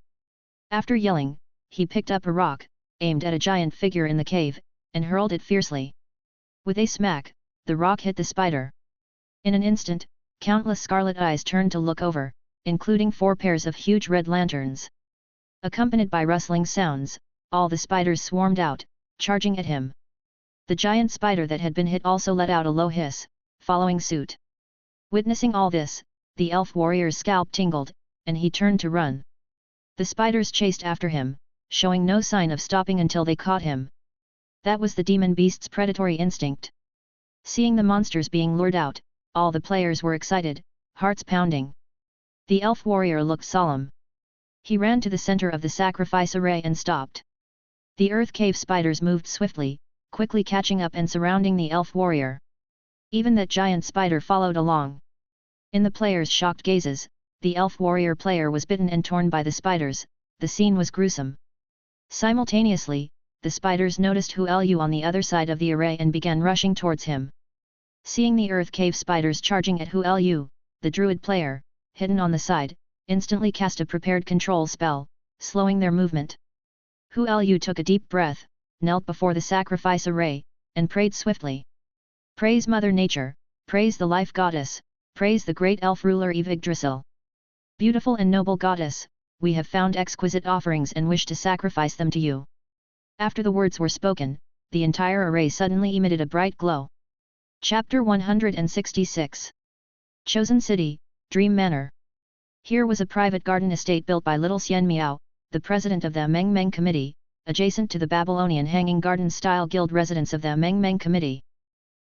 After yelling, he picked up a rock, aimed at a giant figure in the cave, and hurled it fiercely. With a smack, the rock hit the spider. In an instant, countless scarlet eyes turned to look over, including 4 pairs of huge red lanterns. Accompanied by rustling sounds, all the spiders swarmed out, charging at him. The giant spider that had been hit also let out a low hiss, following suit. Witnessing all this, the elf warrior's scalp tingled, and he turned to run. The spiders chased after him, showing no sign of stopping until they caught him. That was the demon beast's predatory instinct. Seeing the monsters being lured out, all the players were excited, hearts pounding. The elf warrior looked solemn. He ran to the center of the sacrifice array and stopped. The earth cave spiders moved swiftly, quickly catching up and surrounding the elf warrior. Even that giant spider followed along. In the players' shocked gazes, the elf warrior player was bitten and torn by the spiders. The scene was gruesome. Simultaneously, the spiders noticed Hu Lu on the other side of the array and began rushing towards him. Seeing the earth cave spiders charging at Hu Lu, the druid player, hidden on the side, instantly cast a prepared control spell, slowing their movement. Hu Lu took a deep breath, knelt before the sacrifice array, and prayed swiftly. Praise Mother Nature, praise the Life Goddess, praise the great elf ruler of Yggdrasil. Beautiful and noble goddess, we have found exquisite offerings and wish to sacrifice them to you. After the words were spoken, the entire array suddenly emitted a bright glow. Chapter 166. Chosen City, Dream Manor. Here was a private garden estate built by little Xian Miao, the president of the Meng Meng Committee, adjacent to the Babylonian Hanging Garden-style guild residence of the Meng Meng Committee.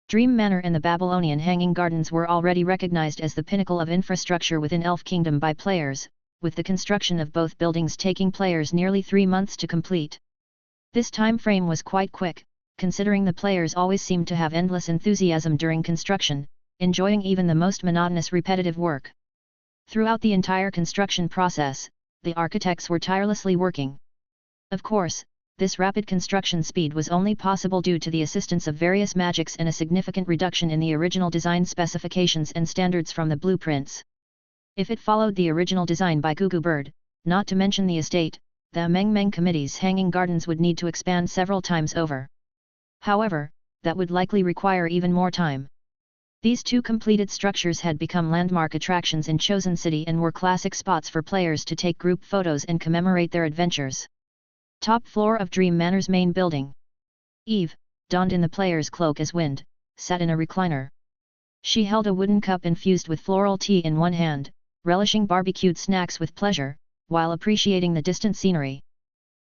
Dream Manor and the Babylonian Hanging Gardens were already recognized as the pinnacle of infrastructure within Elf Kingdom by players, with the construction of both buildings taking players nearly 3 months to complete. This time frame was quite quick, considering the players always seemed to have endless enthusiasm during construction, enjoying even the most monotonous repetitive work. Throughout the entire construction process, the architects were tirelessly working. Of course, this rapid construction speed was only possible due to the assistance of various magics and a significant reduction in the original design specifications and standards from the blueprints. If it followed the original design by Gugu Bird, not to mention the estate, the Meng Meng Committee's hanging gardens would need to expand several times over. However, that would likely require even more time. These two completed structures had become landmark attractions in Chosen City and were classic spots for players to take group photos and commemorate their adventures. Top floor of Dream Manor's main building. Eve, donned in the player's cloak as wind, sat in a recliner. She held a wooden cup infused with floral tea in one hand, relishing barbecued snacks with pleasure, while appreciating the distant scenery.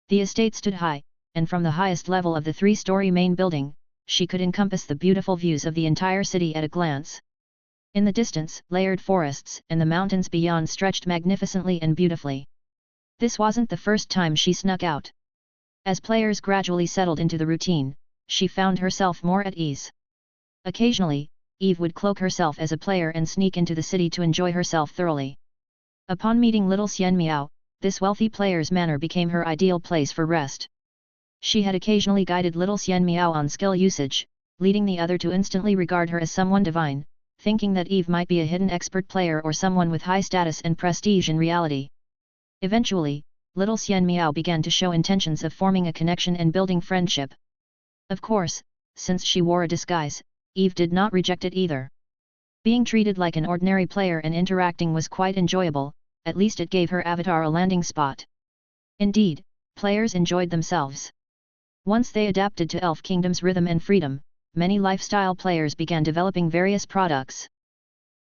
The estate stood high, and from the highest level of the 3-story main building, she could encompass the beautiful views of the entire city at a glance. In the distance, layered forests and the mountains beyond stretched magnificently and beautifully. This wasn't the first time she snuck out. As players gradually settled into the routine, she found herself more at ease. Occasionally, Eve would cloak herself as a player and sneak into the city to enjoy herself thoroughly. Upon meeting little Xian Miao, this wealthy player's manor became her ideal place for rest. She had occasionally guided little Xian Miao on skill usage, leading the other to instantly regard her as someone divine, thinking that Eve might be a hidden expert player or someone with high status and prestige in reality. Eventually, little Xian Miao began to show intentions of forming a connection and building friendship. Of course, since she wore a disguise, Eve did not reject it either. Being treated like an ordinary player and interacting was quite enjoyable, at least it gave her avatar a landing spot. Indeed, players enjoyed themselves. Once they adapted to Elf Kingdom's rhythm and freedom, many lifestyle players began developing various products.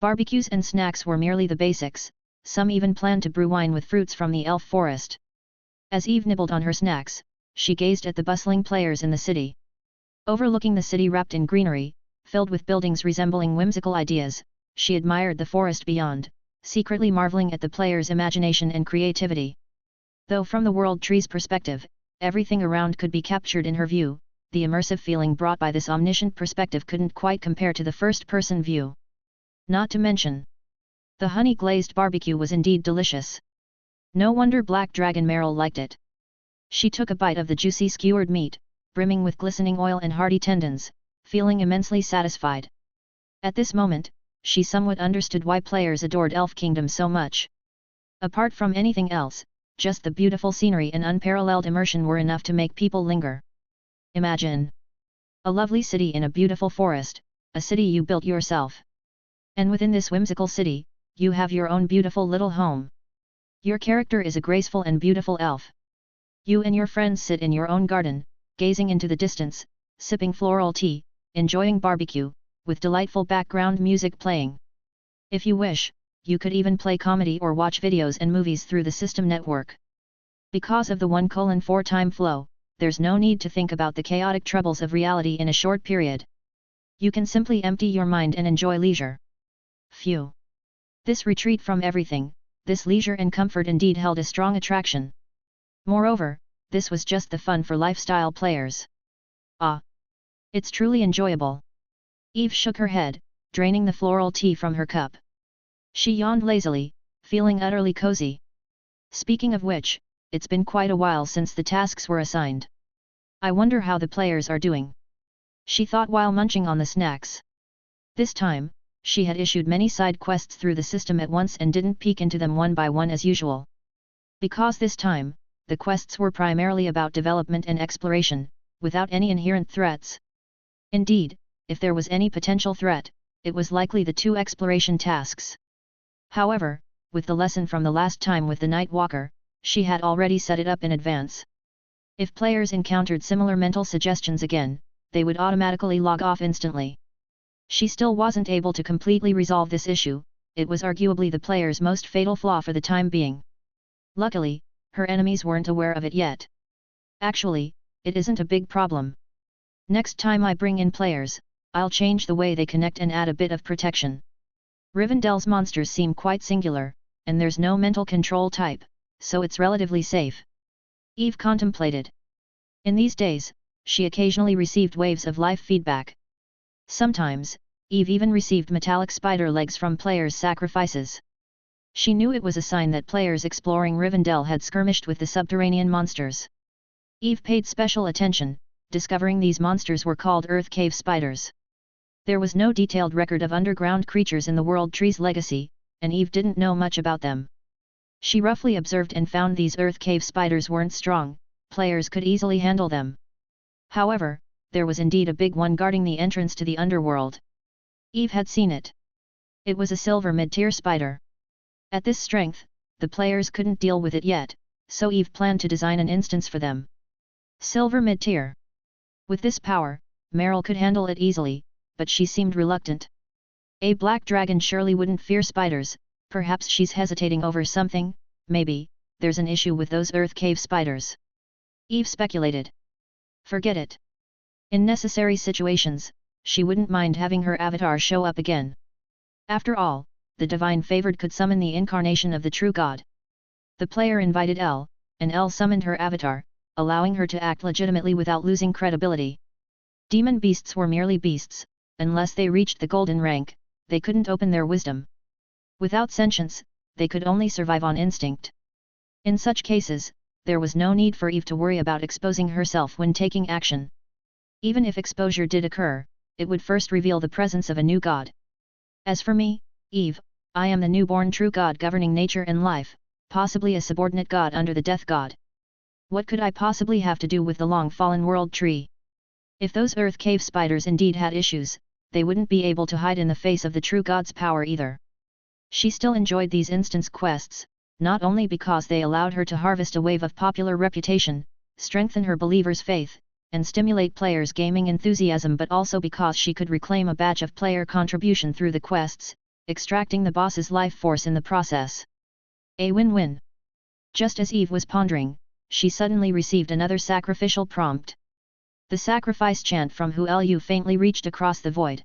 Barbecues and snacks were merely the basics, some even planned to brew wine with fruits from the elf forest. As Eve nibbled on her snacks, she gazed at the bustling players in the city. Overlooking the city wrapped in greenery, filled with buildings resembling whimsical ideas, she admired the forest beyond, secretly marveling at the players' imagination and creativity. Though from the World Tree's perspective, everything around could be captured in her view, the immersive feeling brought by this omniscient perspective couldn't quite compare to the first-person view. Not to mention, the honey-glazed barbecue was indeed delicious. No wonder Black Dragon Meryl liked it. She took a bite of the juicy skewered meat, brimming with glistening oil and hearty tendons, feeling immensely satisfied. At this moment, she somewhat understood why players adored Elf Kingdom so much. Apart from anything else, just the beautiful scenery and unparalleled immersion were enough to make people linger. Imagine a lovely city in a beautiful forest, a city you built yourself. And within this whimsical city, you have your own beautiful little home. Your character is a graceful and beautiful elf. You and your friends sit in your own garden, gazing into the distance, sipping floral tea, enjoying barbecue, with delightful background music playing. If you wish, you could even play comedy or watch videos and movies through the system network. Because of the 1:4 time flow, there's no need to think about the chaotic troubles of reality in a short period. You can simply empty your mind and enjoy leisure. Phew! This retreat from everything, this leisure and comfort indeed held a strong attraction. Moreover, this was just the fun for lifestyle players. Ah! It's truly enjoyable. Eve shook her head, draining the floral tea from her cup. She yawned lazily, feeling utterly cozy. Speaking of which, it's been quite a while since the tasks were assigned. I wonder how the players are doing. She thought while munching on the snacks. This time, she had issued many side quests through the system at once and didn't peek into them one by one as usual. Because this time, the quests were primarily about development and exploration, without any inherent threats. Indeed, if there was any potential threat, it was likely the 2 exploration tasks. However, with the lesson from the last time with the Night Walker, she had already set it up in advance. If players encountered similar mental suggestions again, they would automatically log off instantly. She still wasn't able to completely resolve this issue, it was arguably the player's most fatal flaw for the time being. Luckily, Her enemies weren't aware of it yet. Actually, it isn't a big problem. Next time I bring in players, I'll change the way they connect and add a bit of protection. Rivendell's monsters seem quite singular, and there's no mental control type, so it's relatively safe. Eve contemplated. In these days, she occasionally received waves of life feedback. Sometimes, Eve even received metallic spider legs from players' sacrifices. She knew it was a sign that players exploring Rivendell had skirmished with the subterranean monsters. Eve paid special attention, discovering these monsters were called Earth Cave Spiders. There was no detailed record of underground creatures in the World Tree's legacy, and Eve didn't know much about them. She roughly observed and found these Earth Cave Spiders weren't strong, players could easily handle them. However, there was indeed a big one guarding the entrance to the underworld. Eve had seen it. It was a silver mid-tier spider. At this strength, the players couldn't deal with it yet, so Eve planned to design an instance for them. Silver mid-tier. With this power, Meryl could handle it easily, but she seemed reluctant. A black dragon surely wouldn't fear spiders, perhaps she's hesitating over something, maybe, there's an issue with those Earth Cave Spiders. Eve speculated. Forget it. In necessary situations, she wouldn't mind having her avatar show up again. After all, the divine favored could summon the incarnation of the true god. The player invited Elle, and Elle summoned her avatar, allowing her to act legitimately without losing credibility. Demon beasts were merely beasts, unless they reached the golden rank, they couldn't open their wisdom. Without sentience, they could only survive on instinct. In such cases, there was no need for Eve to worry about exposing herself when taking action. Even if exposure did occur, it would first reveal the presence of a new god. As for me, Eve, I am the newborn true god governing nature and life, possibly a subordinate god under the death god. What could I possibly have to do with the long-fallen world tree? If those Earth Cave Spiders indeed had issues, they wouldn't be able to hide in the face of the true god's power either. She still enjoyed these instance quests, not only because they allowed her to harvest a wave of popular reputation, strengthen her believers' faith, and stimulate players' gaming enthusiasm, but also because she could reclaim a badge of player contribution through the quests, extracting the boss's life force in the process. A win-win. Just as Eve was pondering, she suddenly received another sacrificial prompt. The sacrifice chant from Hu-Lu faintly reached across the void.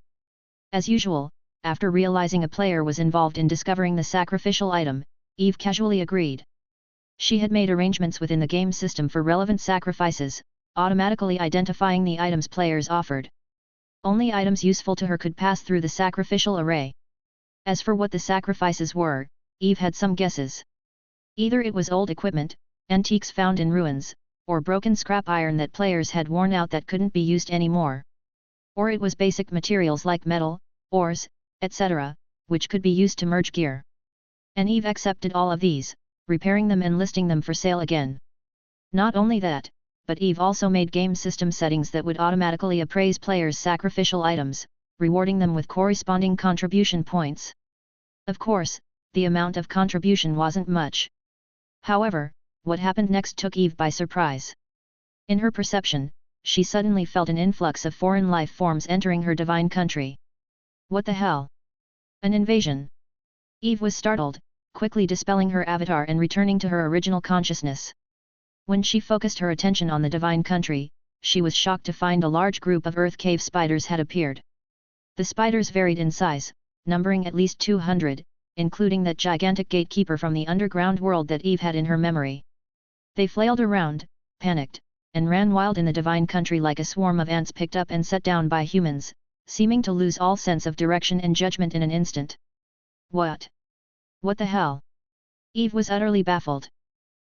As usual, after realizing a player was involved in discovering the sacrificial item, Eve casually agreed. She had made arrangements within the game system for relevant sacrifices, automatically identifying the items players offered. Only items useful to her could pass through the sacrificial array. As for what the sacrifices were, Eve had some guesses. Either it was old equipment, antiques found in ruins, or broken scrap iron that players had worn out that couldn't be used anymore. Or it was basic materials like metal, ores, etc., which could be used to merge gear. And Eve accepted all of these, repairing them and listing them for sale again. Not only that, but Eve also made game system settings that would automatically appraise players' sacrificial items, rewarding them with corresponding contribution points. Of course, the amount of contribution wasn't much. However, what happened next took Eve by surprise. In her perception, she suddenly felt an influx of foreign life forms entering her divine country. What the hell? An invasion? Eve was startled, quickly dispelling her avatar and returning to her original consciousness. When she focused her attention on the divine country, she was shocked to find a large group of Earth Cave Spiders had appeared. The spiders varied in size, numbering at least 200, including that gigantic gatekeeper from the underground world that Eve had in her memory. They flailed around, panicked, and ran wild in the divine country like a swarm of ants picked up and set down by humans, seeming to lose all sense of direction and judgment in an instant. What? What the hell? Eve was utterly baffled.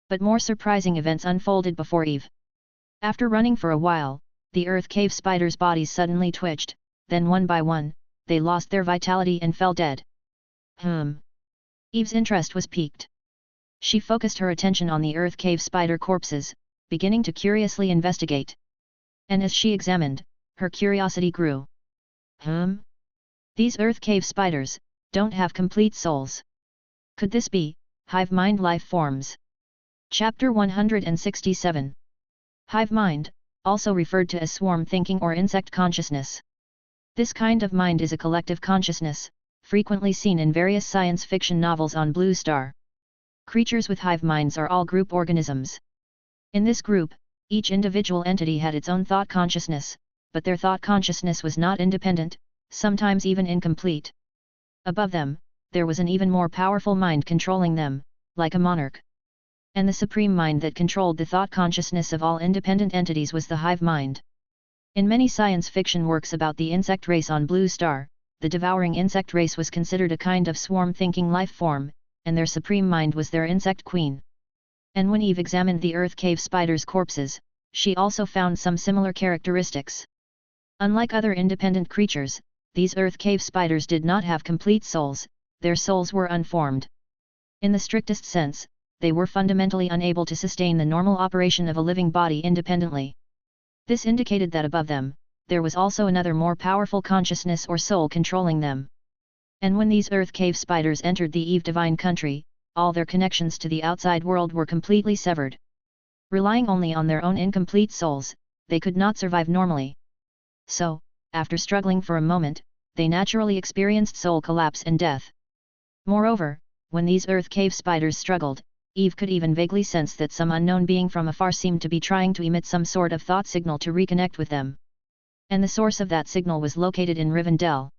But more surprising events unfolded before Eve. After running for a while, the Earth Cave Spiders' bodies suddenly twitched, then one by one, they lost their vitality and fell dead. Eve's interest was piqued. She focused her attention on the Earth Cave Spider corpses, beginning to curiously investigate. And as she examined, her curiosity grew. These Earth Cave Spiders don't have complete souls. Could this be hive mind life forms? Chapter 167. Hive mind, also referred to as swarm thinking or insect consciousness. This kind of mind is a collective consciousness, frequently seen in various science fiction novels on Blue Star. Creatures with hive minds are all group organisms. In this group, each individual entity had its own thought consciousness, but their thought consciousness was not independent, sometimes even incomplete. Above them, there was an even more powerful mind controlling them, like a monarch. And the supreme mind that controlled the thought consciousness of all independent entities was the hive mind. In many science fiction works about the insect race on Blue Star, the devouring insect race was considered a kind of swarm-thinking life form, and their supreme mind was their insect queen. And when Eve examined the earth cave spiders' corpses, she also found some similar characteristics. Unlike other independent creatures, these earth cave spiders did not have complete souls, their souls were unformed. In the strictest sense, they were fundamentally unable to sustain the normal operation of a living body independently. This indicated that above them, there was also another more powerful consciousness or soul controlling them. And when these earth cave spiders entered the Eve divine country, all their connections to the outside world were completely severed. Relying only on their own incomplete souls, they could not survive normally. So, after struggling for a moment, they naturally experienced soul collapse and death. Moreover, when these earth cave spiders struggled, Eve could even vaguely sense that some unknown being from afar seemed to be trying to emit some sort of thought signal to reconnect with them. And the source of that signal was located in Rivendell.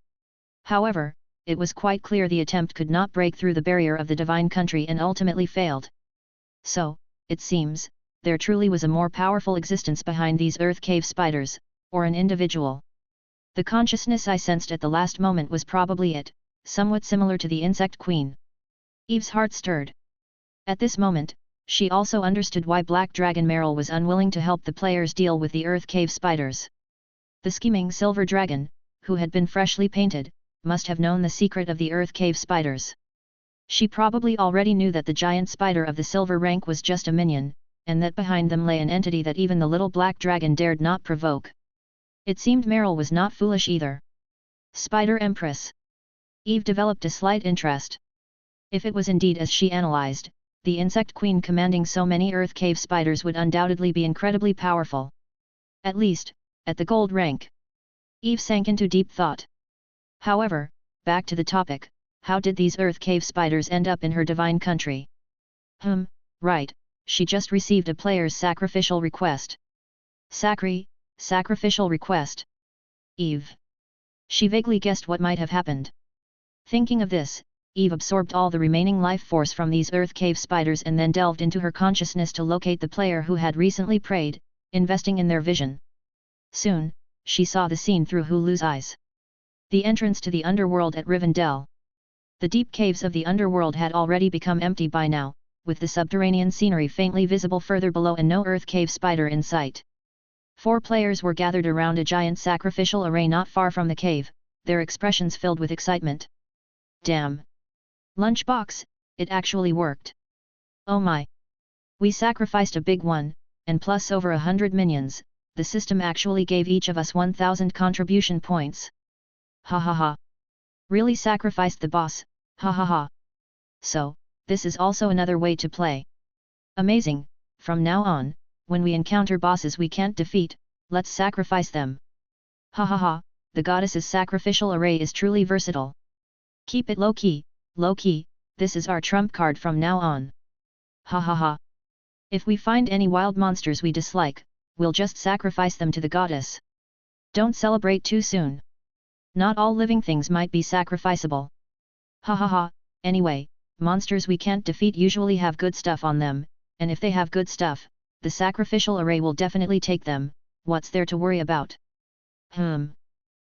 However, it was quite clear the attempt could not break through the barrier of the divine country and ultimately failed. So, it seems, there truly was a more powerful existence behind these earth cave spiders, or an individual. The consciousness I sensed at the last moment was probably it, somewhat similar to the insect queen. Eve's heart stirred. At this moment, she also understood why Black Dragon Merrill was unwilling to help the players deal with the earth cave spiders. The scheming silver dragon, who had been freshly painted, must have known the secret of the earth cave spiders. She probably already knew that the giant spider of the silver rank was just a minion, and that behind them lay an entity that even the little black dragon dared not provoke. It seemed Merrill was not foolish either. Spider Empress. Eve developed a slight interest. If it was indeed as she analyzed, the insect queen commanding so many earth cave spiders would undoubtedly be incredibly powerful. At least, at the gold rank. Eve sank into deep thought. However, back to the topic, how did these earth cave spiders end up in her divine country? Right, she just received a player's sacrificial request. Sacrificial request. Eve. She vaguely guessed what might have happened. Thinking of this, Eve absorbed all the remaining life force from these earth cave spiders and then delved into her consciousness to locate the player who had recently prayed, investing in their vision. Soon, she saw the scene through Hulu's eyes. The entrance to the underworld at Rivendell. The deep caves of the underworld had already become empty by now, with the subterranean scenery faintly visible further below and no earth cave spider in sight. 4 players were gathered around a giant sacrificial array not far from the cave, their expressions filled with excitement. Damn! Lunchbox, it actually worked. Oh my! We sacrificed a big one, and plus over 100 minions, the system actually gave each of us 1000 contribution points. Ha ha ha! Really sacrificed the boss, ha ha ha! So, this is also another way to play. Amazing, from now on, when we encounter bosses we can't defeat, let's sacrifice them. Ha ha ha, the goddess's sacrificial array is truly versatile. Keep it low key, this is our trump card from now on. Ha ha ha. If we find any wild monsters we dislike, we'll just sacrifice them to the goddess. Don't celebrate too soon. Not all living things might be sacrificable. Ha ha ha, anyway, monsters we can't defeat usually have good stuff on them, and if they have good stuff, the sacrificial array will definitely take them, what's there to worry about?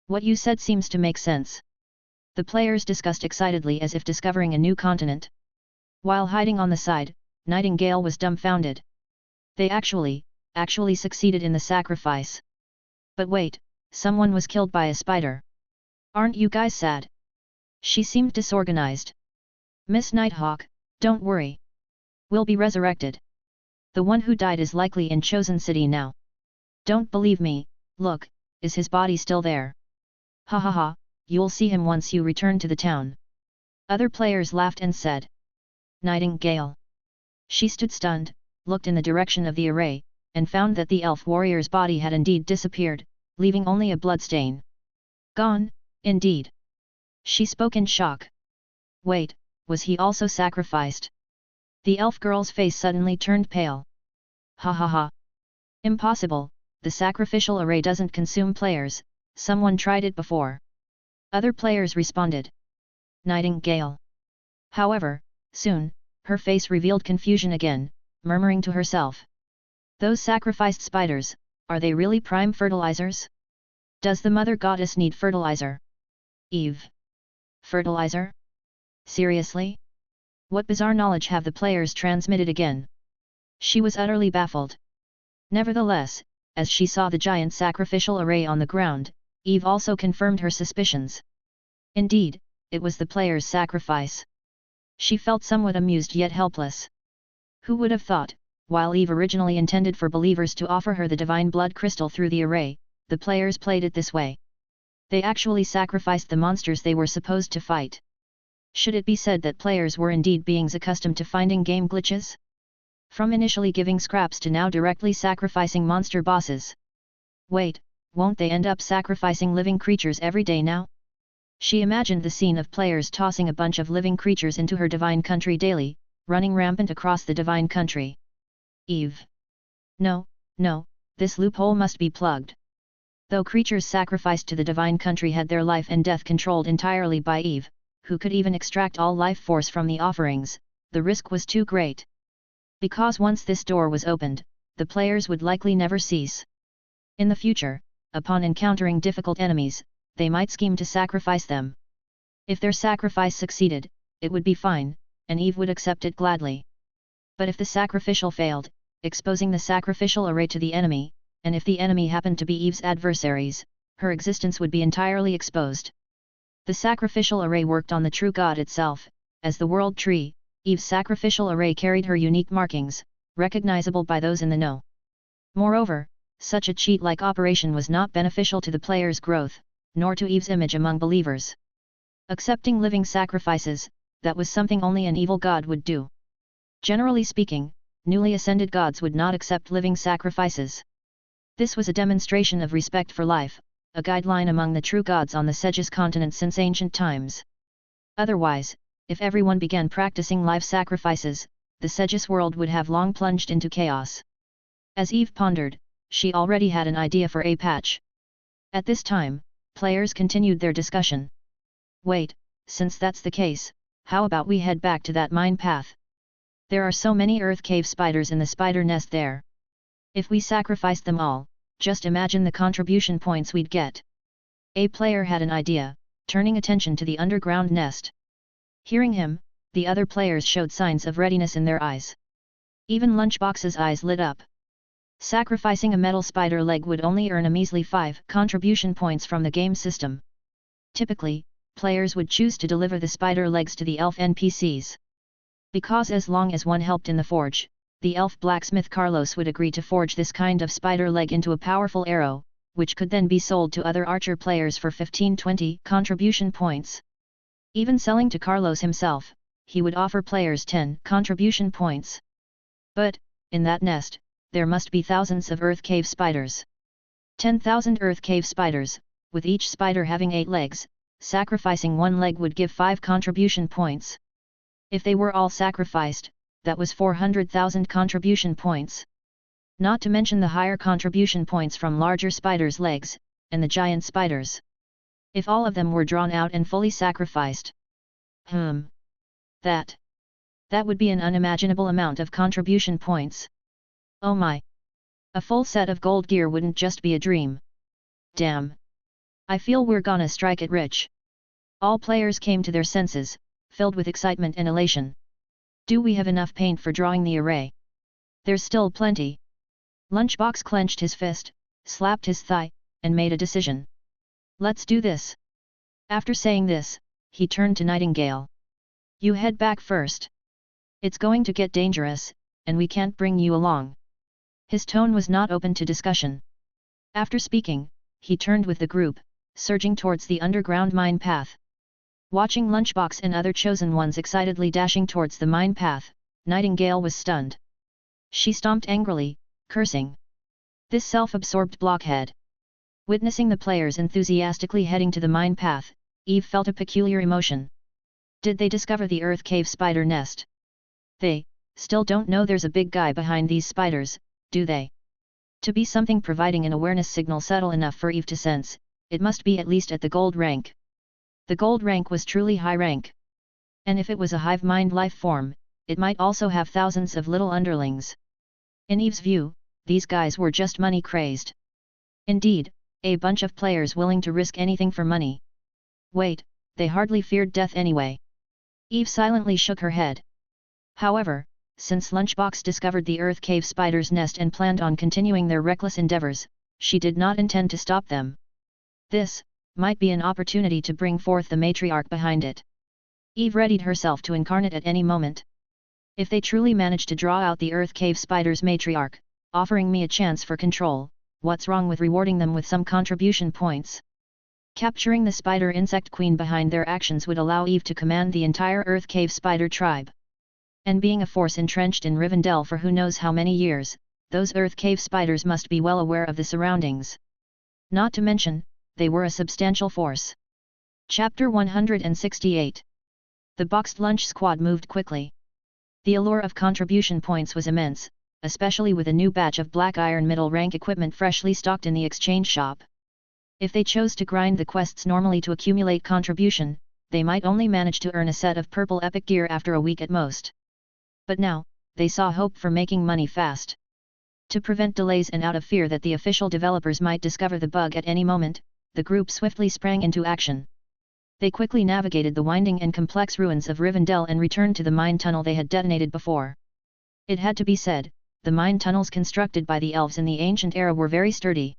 What you said seems to make sense. The players discussed excitedly as if discovering a new continent. While hiding on the side, Nightingale was dumbfounded. They actually succeeded in the sacrifice. But wait, someone was killed by a spider. Aren't you guys sad? She seemed disorganized. Miss Nighthawk, don't worry. We'll be resurrected. The one who died is likely in Chosen City now. Don't believe me, look, is his body still there? Ha ha ha, you'll see him once you return to the town. Other players laughed and said. Nightingale. She stood stunned, looked in the direction of the array, and found that the elf warrior's body had indeed disappeared, leaving only a bloodstain. Gone, indeed. She spoke in shock. Wait, was he also sacrificed? The elf girl's face suddenly turned pale. Ha ha ha. Impossible, the sacrificial array doesn't consume players, someone tried it before. Other players responded. Nightingale. However, soon, her face revealed confusion again, murmuring to herself. Those sacrificed spiders, are they really prime fertilizers? Does the mother goddess need fertilizer? Eve. Fertilizer? Seriously? What bizarre knowledge have the players transmitted again? She was utterly baffled. Nevertheless, as she saw the giant sacrificial array on the ground, Eve also confirmed her suspicions. Indeed, it was the player's sacrifice. She felt somewhat amused yet helpless. Who would have thought, while Eve originally intended for believers to offer her the divine blood crystal through the array, the players played it this way. They actually sacrificed the monsters they were supposed to fight. Should it be said that players were indeed beings accustomed to finding game glitches? From initially giving scraps to now directly sacrificing monster bosses. Wait, won't they end up sacrificing living creatures every day now? She imagined the scene of players tossing a bunch of living creatures into her divine country daily, running rampant across the divine country. Eve. No, this loophole must be plugged. Though creatures sacrificed to the divine country had their life and death controlled entirely by Eve, who could even extract all life force from the offerings, the risk was too great. Because once this door was opened, the players would likely never cease. In the future, upon encountering difficult enemies, they might scheme to sacrifice them. If their sacrifice succeeded, it would be fine, and Eve would accept it gladly. But if the sacrificial failed, exposing the sacrificial array to the enemy, and if the enemy happened to be Eve's adversaries, her existence would be entirely exposed. The sacrificial array worked on the true God itself, as the world tree. Eve's sacrificial array carried her unique markings, recognizable by those in the know. Moreover, such a cheat-like operation was not beneficial to the player's growth, nor to Eve's image among believers. Accepting living sacrifices, that was something only an evil god would do. Generally speaking, newly ascended gods would not accept living sacrifices. This was a demonstration of respect for life, a guideline among the true gods on the Segis continent since ancient times. Otherwise, if everyone began practicing life sacrifices, the Segis world would have long plunged into chaos. As Eve pondered, she already had an idea for a patch. At this time, players continued their discussion. Wait, since that's the case, how about we head back to that mine path? There are so many earth cave spiders in the spider nest there. If we sacrificed them all, just imagine the contribution points we'd get. A player had an idea, turning attention to the underground nest. Hearing him, the other players showed signs of readiness in their eyes. Even Lunchbox's eyes lit up. Sacrificing a metal spider leg would only earn a measly 5 contribution points from the game system. Typically, players would choose to deliver the spider legs to the elf NPCs. Because as long as one helped in the forge, the elf blacksmith Carlos would agree to forge this kind of spider leg into a powerful arrow, which could then be sold to other archer players for 15-20 contribution points. Even selling to Carlos himself, he would offer players 10 contribution points. But, in that nest, there must be thousands of earth cave spiders. 10,000 earth cave spiders, with each spider having 8 legs, sacrificing one leg would give 5 contribution points. If they were all sacrificed, that was 400,000 contribution points. Not to mention the higher contribution points from larger spiders' legs, and the giant spiders. If all of them were drawn out and fully sacrificed. That would be an unimaginable amount of contribution points. Oh my! A full set of gold gear wouldn't just be a dream. Damn! I feel we're gonna strike it rich. All players came to their senses, filled with excitement and elation. Do we have enough paint for drawing the array? There's still plenty. Lunchbox clenched his fist, slapped his thigh, and made a decision. Let's do this. After saying this, he turned to Nightingale. You head back first. It's going to get dangerous, and we can't bring you along. His tone was not open to discussion. After speaking, he turned with the group, surging towards the underground mine path. Watching Lunchbox and other chosen ones excitedly dashing towards the mine path, Nightingale was stunned. She stomped angrily, cursing. This self-absorbed blockhead. Witnessing the players enthusiastically heading to the mine path, Eve felt a peculiar emotion. Did they discover the earth cave spider nest? They still don't know there's a big guy behind these spiders, do they? To be something providing an awareness signal subtle enough for Eve to sense, it must be at least at the gold rank. The gold rank was truly high rank. And if it was a hive mind life form, it might also have thousands of little underlings. In Eve's view, these guys were just money crazed. Indeed, a bunch of players willing to risk anything for money. Wait, they hardly feared death anyway. Eve silently shook her head. However, since Lunchbox discovered the Earth Cave spider's nest and planned on continuing their reckless endeavors, she did not intend to stop them. This might be an opportunity to bring forth the matriarch behind it. Eve readied herself to incarnate at any moment. If they truly manage to draw out the Earth Cave spider's matriarch, offering me a chance for control, what's wrong with rewarding them with some contribution points? Capturing the spider insect queen behind their actions would allow Eve to command the entire Earth Cave spider tribe. And being a force entrenched in Rivendell for who knows how many years, those Earth Cave spiders must be well aware of the surroundings. Not to mention, they were a substantial force. Chapter 168. The boxed lunch squad moved quickly. The allure of contribution points was immense, especially with a new batch of black iron middle rank equipment freshly stocked in the exchange shop. If they chose to grind the quests normally to accumulate contribution, they might only manage to earn a set of purple epic gear after a week at most. But now, they saw hope for making money fast. To prevent delays and out of fear that the official developers might discover the bug at any moment, the group swiftly sprang into action. They quickly navigated the winding and complex ruins of Rivendell and returned to the mine tunnel they had detonated before. It had to be said, the mine tunnels constructed by the elves in the ancient era were very sturdy.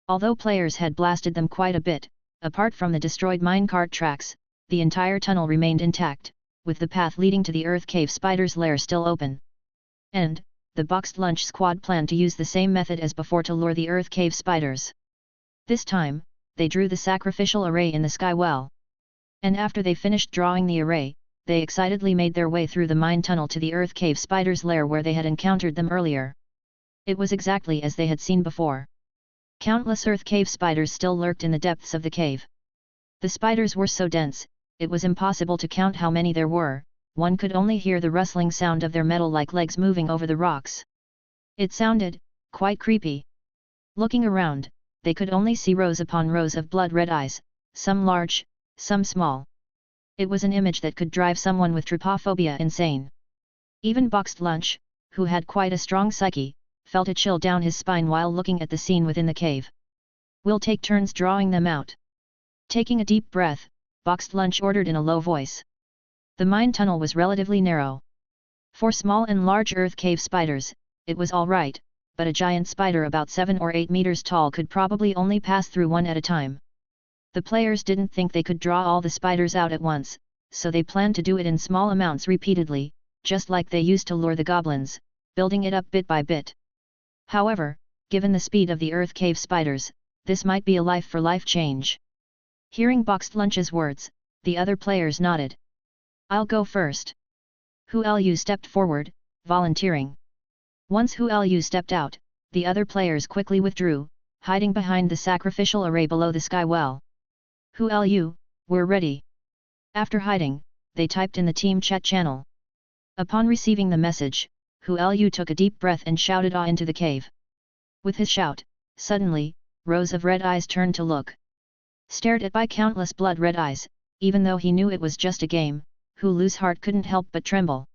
Although players had blasted them quite a bit, apart from the destroyed minecart tracks, the entire tunnel remained intact, with the path leading to the Earth Cave spider's lair still open. And, the boxed lunch squad planned to use the same method as before to lure the Earth Cave spiders. This time, they drew the sacrificial array in the sky well. And after they finished drawing the array, they excitedly made their way through the mine tunnel to the Earth Cave spider's lair where they had encountered them earlier. It was exactly as they had seen before. Countless Earth Cave spiders still lurked in the depths of the cave. The spiders were so dense, it was impossible to count how many there were, one could only hear the rustling sound of their metal-like legs moving over the rocks. It sounded quite creepy. Looking around, they could only see rows upon rows of blood-red eyes, some large, some small. It was an image that could drive someone with trypophobia insane. Even Boxed Lunch, who had quite a strong psyche, felt a chill down his spine while looking at the scene within the cave. "We'll take turns drawing them out." Taking a deep breath, Boxed Lunch ordered in a low voice. The mine tunnel was relatively narrow. For small and large Earth Cave spiders, it was all right, but a giant spider about 7 or 8 meters tall could probably only pass through one at a time. The players didn't think they could draw all the spiders out at once, so they planned to do it in small amounts repeatedly, just like they used to lure the goblins, building it up bit by bit. However, given the speed of the Earth Cave spiders, this might be a life-for-life change. Hearing Boxed Lunch's words, the other players nodded. "I'll go first." Hu Lu stepped forward, volunteering. Once Hu Lu stepped out, the other players quickly withdrew, hiding behind the sacrificial array below the sky well. "Hu Lu, we're ready." After hiding, they typed in the team chat channel. Upon receiving the message, Hu Lu took a deep breath and shouted "Ah" into the cave. With his shout, suddenly, rows of red eyes turned to look. Stared at by countless blood-red eyes, even though he knew it was just a game, Hu Lu's heart couldn't help but tremble.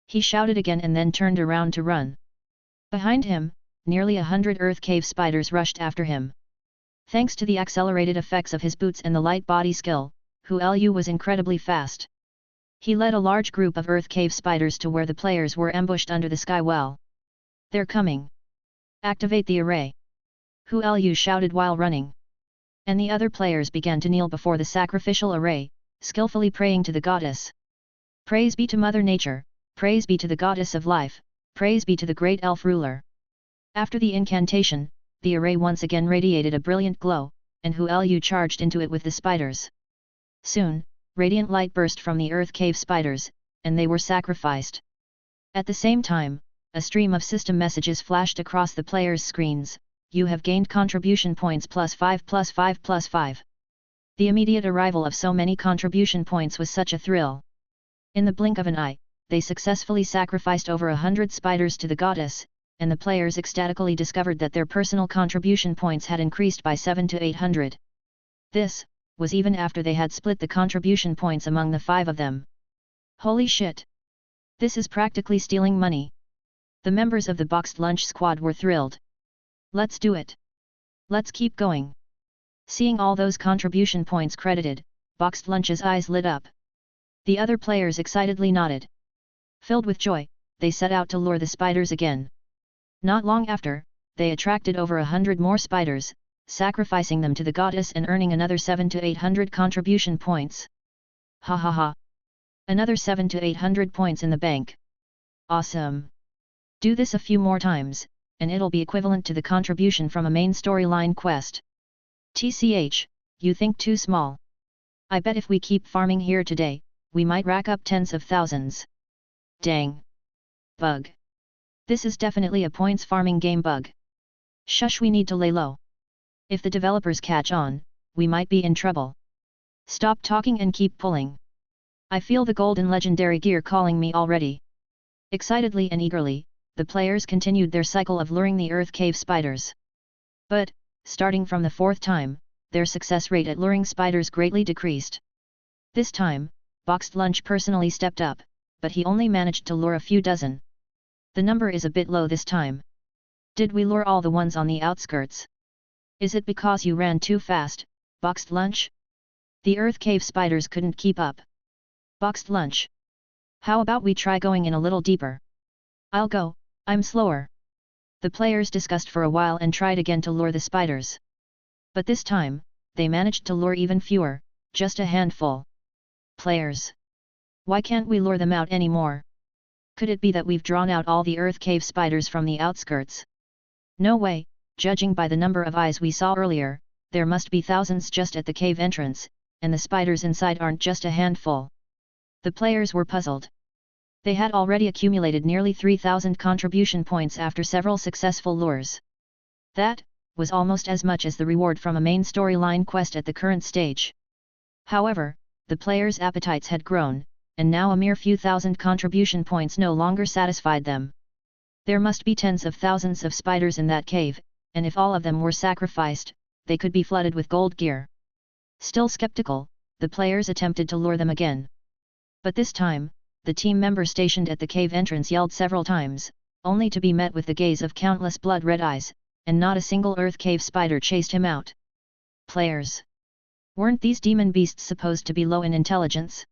He shouted again and then turned around to run. Behind him, nearly 100 Earth Cave spiders rushed after him. Thanks to the accelerated effects of his boots and the light body skill, Hu Lu was incredibly fast. He led a large group of Earth Cave spiders to where the players were ambushed under the sky well. "They're coming! Activate the array!" Hu Lu shouted while running. And the other players began to kneel before the sacrificial array, skillfully praying to the goddess. "Praise be to Mother Nature, praise be to the goddess of life, praise be to the great elf ruler." After the incantation, the array once again radiated a brilliant glow, and Hu Lu charged into it with the spiders. Soon, radiant light burst from the Earth Cave spiders, and they were sacrificed. At the same time, a stream of system messages flashed across the players' screens. "You have gained contribution points +5 +5 +5. The immediate arrival of so many contribution points was such a thrill. In the blink of an eye, they successfully sacrificed over 100 spiders to the goddess, and the players ecstatically discovered that their personal contribution points had increased by 7 to 800. This was even after they had split the contribution points among the 5 of them. Holy shit! This is practically stealing money. The members of the Boxed Lunch squad were thrilled. Let's do it! Let's keep going! Seeing all those contribution points credited, Boxed Lunch's eyes lit up. The other players excitedly nodded. Filled with joy, they set out to lure the spiders again. Not long after, they attracted over 100 more spiders, sacrificing them to the goddess and earning another 7 to 800 contribution points. Ha ha ha! Another 7 to 800 points in the bank. Awesome! Do this a few more times, and it'll be equivalent to the contribution from a main storyline quest. TCH, you think too small. I bet if we keep farming here today, we might rack up tens of thousands. Dang! Bug! This is definitely a points farming game bug. Shush, we need to lay low. If the developers catch on, we might be in trouble. Stop talking and keep pulling. I feel the golden legendary gear calling me already. Excitedly and eagerly, the players continued their cycle of luring the earth cave spiders. But, starting from the 4th time, their success rate at luring spiders greatly decreased. This time, Boxed Lunch personally stepped up, but he only managed to lure a few dozen. The number is a bit low this time. Did we lure all the ones on the outskirts? Is it because you ran too fast, Boxed Lunch? The earth cave spiders couldn't keep up. Boxed Lunch. How about we try going in a little deeper? I'll go, I'm slower. The players discussed for a while and tried again to lure the spiders. But this time, they managed to lure even fewer, just a handful. Players. Why can't we lure them out anymore? Could it be that we've drawn out all the earth cave spiders from the outskirts? No way, judging by the number of eyes we saw earlier, there must be thousands just at the cave entrance, and the spiders inside aren't just a handful. The players were puzzled. They had already accumulated nearly 3,000 contribution points after several successful lures. That was almost as much as the reward from a main storyline quest at the current stage. However, the players' appetites had grown, and now a mere few thousand contribution points no longer satisfied them. There must be tens of thousands of spiders in that cave, and if all of them were sacrificed, they could be flooded with gold gear. Still skeptical, the players attempted to lure them again. But this time, the team member stationed at the cave entrance yelled several times, only to be met with the gaze of countless blood-red eyes, and not a single earth cave spider chased him out. Players. Weren't these demon beasts supposed to be low in intelligence?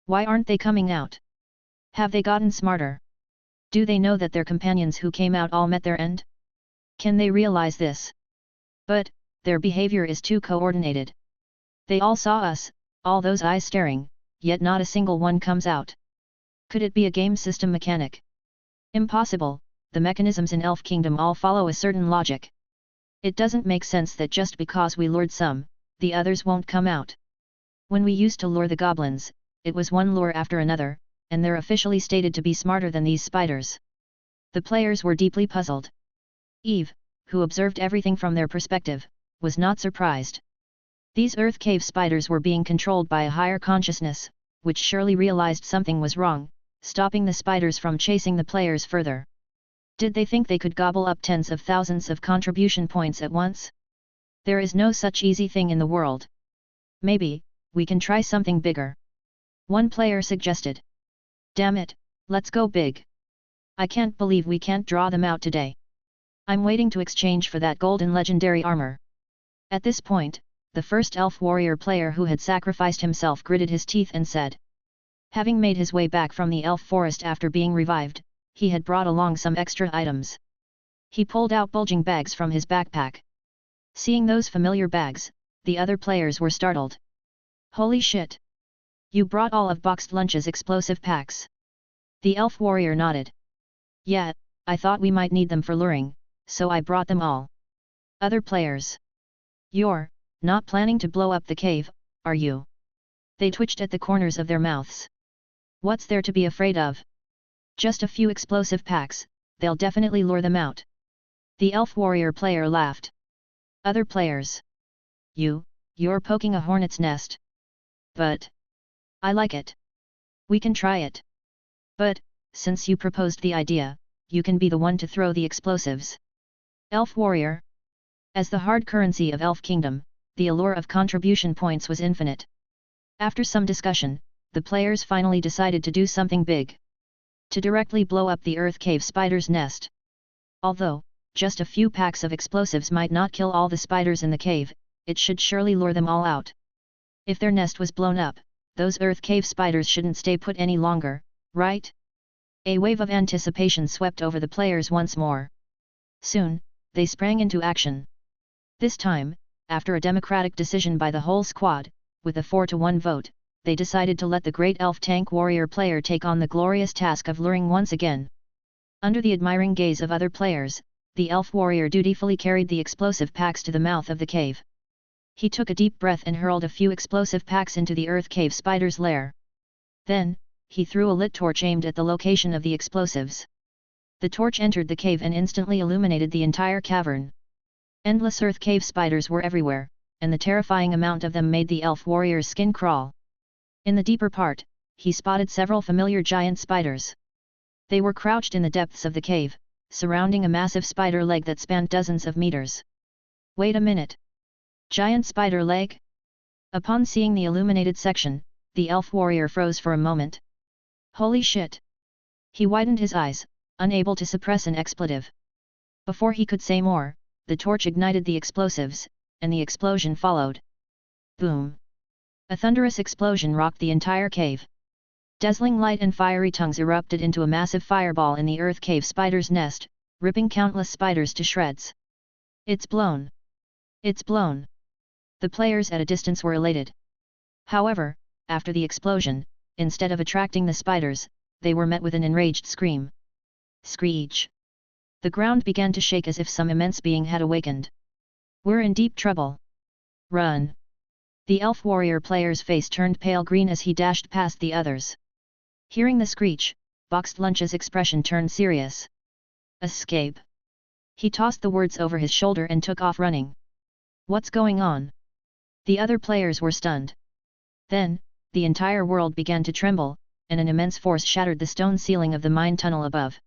Why aren't they coming out? Have they gotten smarter? Do they know that their companions who came out all met their end? Can they realize this? But, their behavior is too coordinated. They all saw us, all those eyes staring, yet not a single one comes out. Could it be a game system mechanic? Impossible, the mechanisms in Elf Kingdom all follow a certain logic. It doesn't make sense that just because we lured some, the others won't come out. When we used to lure the goblins, it was one lure after another, and they're officially stated to be smarter than these spiders. The players were deeply puzzled. Eve, who observed everything from their perspective, was not surprised. These earth cave spiders were being controlled by a higher consciousness, which surely realized something was wrong, stopping the spiders from chasing the players further. Did they think they could gobble up tens of thousands of contribution points at once? There is no such easy thing in the world. Maybe, we can try something bigger. One player suggested. Damn it, let's go big. I can't believe we can't draw them out today. I'm waiting to exchange for that golden legendary armor. At this point, the first elf warrior player who had sacrificed himself gritted his teeth and said. Having made his way back from the elf forest after being revived, he had brought along some extra items. He pulled out bulging bags from his backpack. Seeing those familiar bags, the other players were startled. Holy shit! You brought all of Boxed Lunch's explosive packs. The elf warrior nodded. Yeah, I thought we might need them for luring, so I brought them all. Other players. You're not planning to blow up the cave, are you? They twitched at the corners of their mouths. What's there to be afraid of? Just a few explosive packs, they'll definitely lure them out. The elf warrior player laughed. Other players. You're poking a hornet's nest. But I like it. We can try it. But, since you proposed the idea, you can be the one to throw the explosives. Elf warrior. As the hard currency of Elf Kingdom, the allure of contribution points was infinite. After some discussion, the players finally decided to do something big. To directly blow up the Earth Cave spider's nest. Although, just a few packs of explosives might not kill all the spiders in the cave, it should surely lure them all out. If their nest was blown up, those Earth Cave spiders shouldn't stay put any longer, right? A wave of anticipation swept over the players once more. Soon, they sprang into action. This time, after a democratic decision by the whole squad, with a 4-to-1 vote, they decided to let the Great Elf Tank Warrior player take on the glorious task of luring once again. Under the admiring gaze of other players, the Elf Warrior dutifully carried the explosive packs to the mouth of the cave. He took a deep breath and hurled a few explosive packs into the Earth Cave spider's lair. Then, he threw a lit torch aimed at the location of the explosives. The torch entered the cave and instantly illuminated the entire cavern. Endless Earth Cave spiders were everywhere, and the terrifying amount of them made the Elf Warrior's skin crawl. In the deeper part, he spotted several familiar giant spiders. They were crouched in the depths of the cave, surrounding a massive spider leg that spanned dozens of meters. Wait a minute! Giant spider leg? Upon seeing the illuminated section, the Elf Warrior froze for a moment. Holy shit! He widened his eyes, unable to suppress an expletive. Before he could say more, the torch ignited the explosives, and the explosion followed. Boom! A thunderous explosion rocked the entire cave. Dazzling light and fiery tongues erupted into a massive fireball in the Earth Cave spider's nest, ripping countless spiders to shreds. It's blown! It's blown! The players at a distance were elated. However, after the explosion, instead of attracting the spiders, they were met with an enraged scream. Screech! The ground began to shake as if some immense being had awakened. We're in deep trouble. Run! The Elf Warrior player's face turned pale green as he dashed past the others. Hearing the screech, Boxed Lunch's expression turned serious. Escape! He tossed the words over his shoulder and took off running. What's going on? The other players were stunned. Then, the entire world began to tremble, and an immense force shattered the stone ceiling of the mine tunnel above.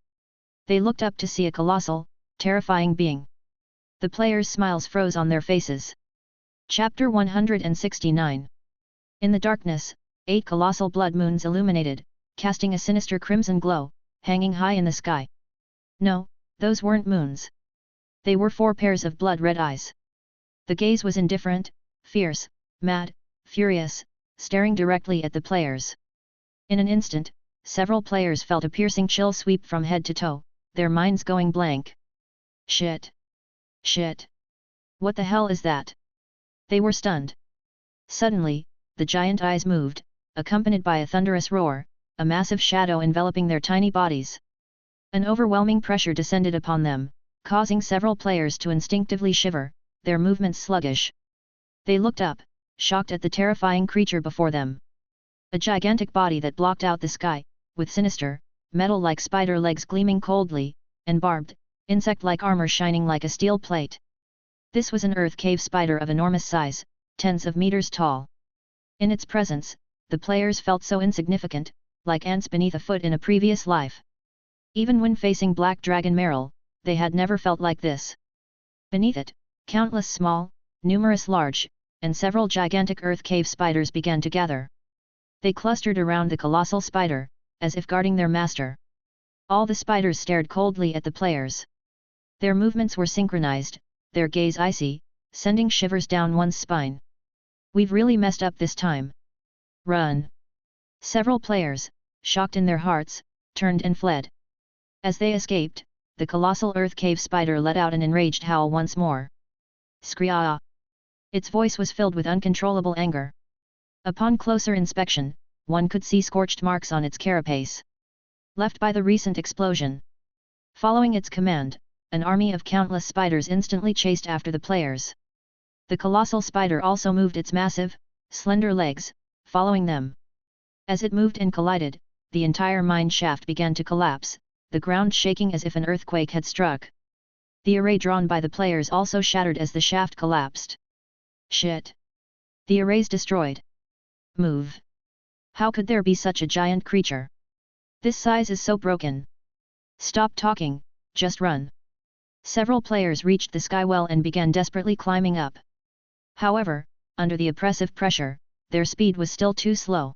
They looked up to see a colossal, terrifying being. The players' smiles froze on their faces. Chapter 169. In the darkness, 8 colossal blood moons illuminated, casting a sinister crimson glow, hanging high in the sky. No, those weren't moons. They were 4 pairs of blood-red eyes. The gaze was indifferent, fierce, mad, furious, staring directly at the players. In an instant, several players felt a piercing chill sweep from head to toe, their minds going blank. Shit! Shit! What the hell is that? They were stunned. Suddenly, the giant eyes moved, accompanied by a thunderous roar, a massive shadow enveloping their tiny bodies. An overwhelming pressure descended upon them, causing several players to instinctively shiver, their movements sluggish. They looked up, shocked at the terrifying creature before them. A gigantic body that blocked out the sky, with sinister, metal-like spider legs gleaming coldly, and barbed, insect-like armor shining like a steel plate. This was an Earth Cave spider of enormous size, tens of meters tall. In its presence, the players felt so insignificant, like ants beneath a foot in a previous life. Even when facing Black Dragon Merrill, they had never felt like this. Beneath it, countless small, numerous large, and several gigantic Earth Cave spiders began to gather. They clustered around the colossal spider, as if guarding their master. All the spiders stared coldly at the players. Their movements were synchronized, their gaze icy, sending shivers down one's spine. We've really messed up this time. Run! Several players, shocked in their hearts, turned and fled. As they escaped, the colossal Earth Cave spider let out an enraged howl once more. Screah! Its voice was filled with uncontrollable anger. Upon closer inspection, one could see scorched marks on its carapace, left by the recent explosion. Following its command, an army of countless spiders instantly chased after the players. The colossal spider also moved its massive, slender legs, following them. As it moved and collided, the entire mine shaft began to collapse, the ground shaking as if an earthquake had struck. The array drawn by the players also shattered as the shaft collapsed. Shit! The array's destroyed. Move! How could there be such a giant creature? This size is so broken. Stop talking, just run. Several players reached the skywell and began desperately climbing up. However, under the oppressive pressure, their speed was still too slow.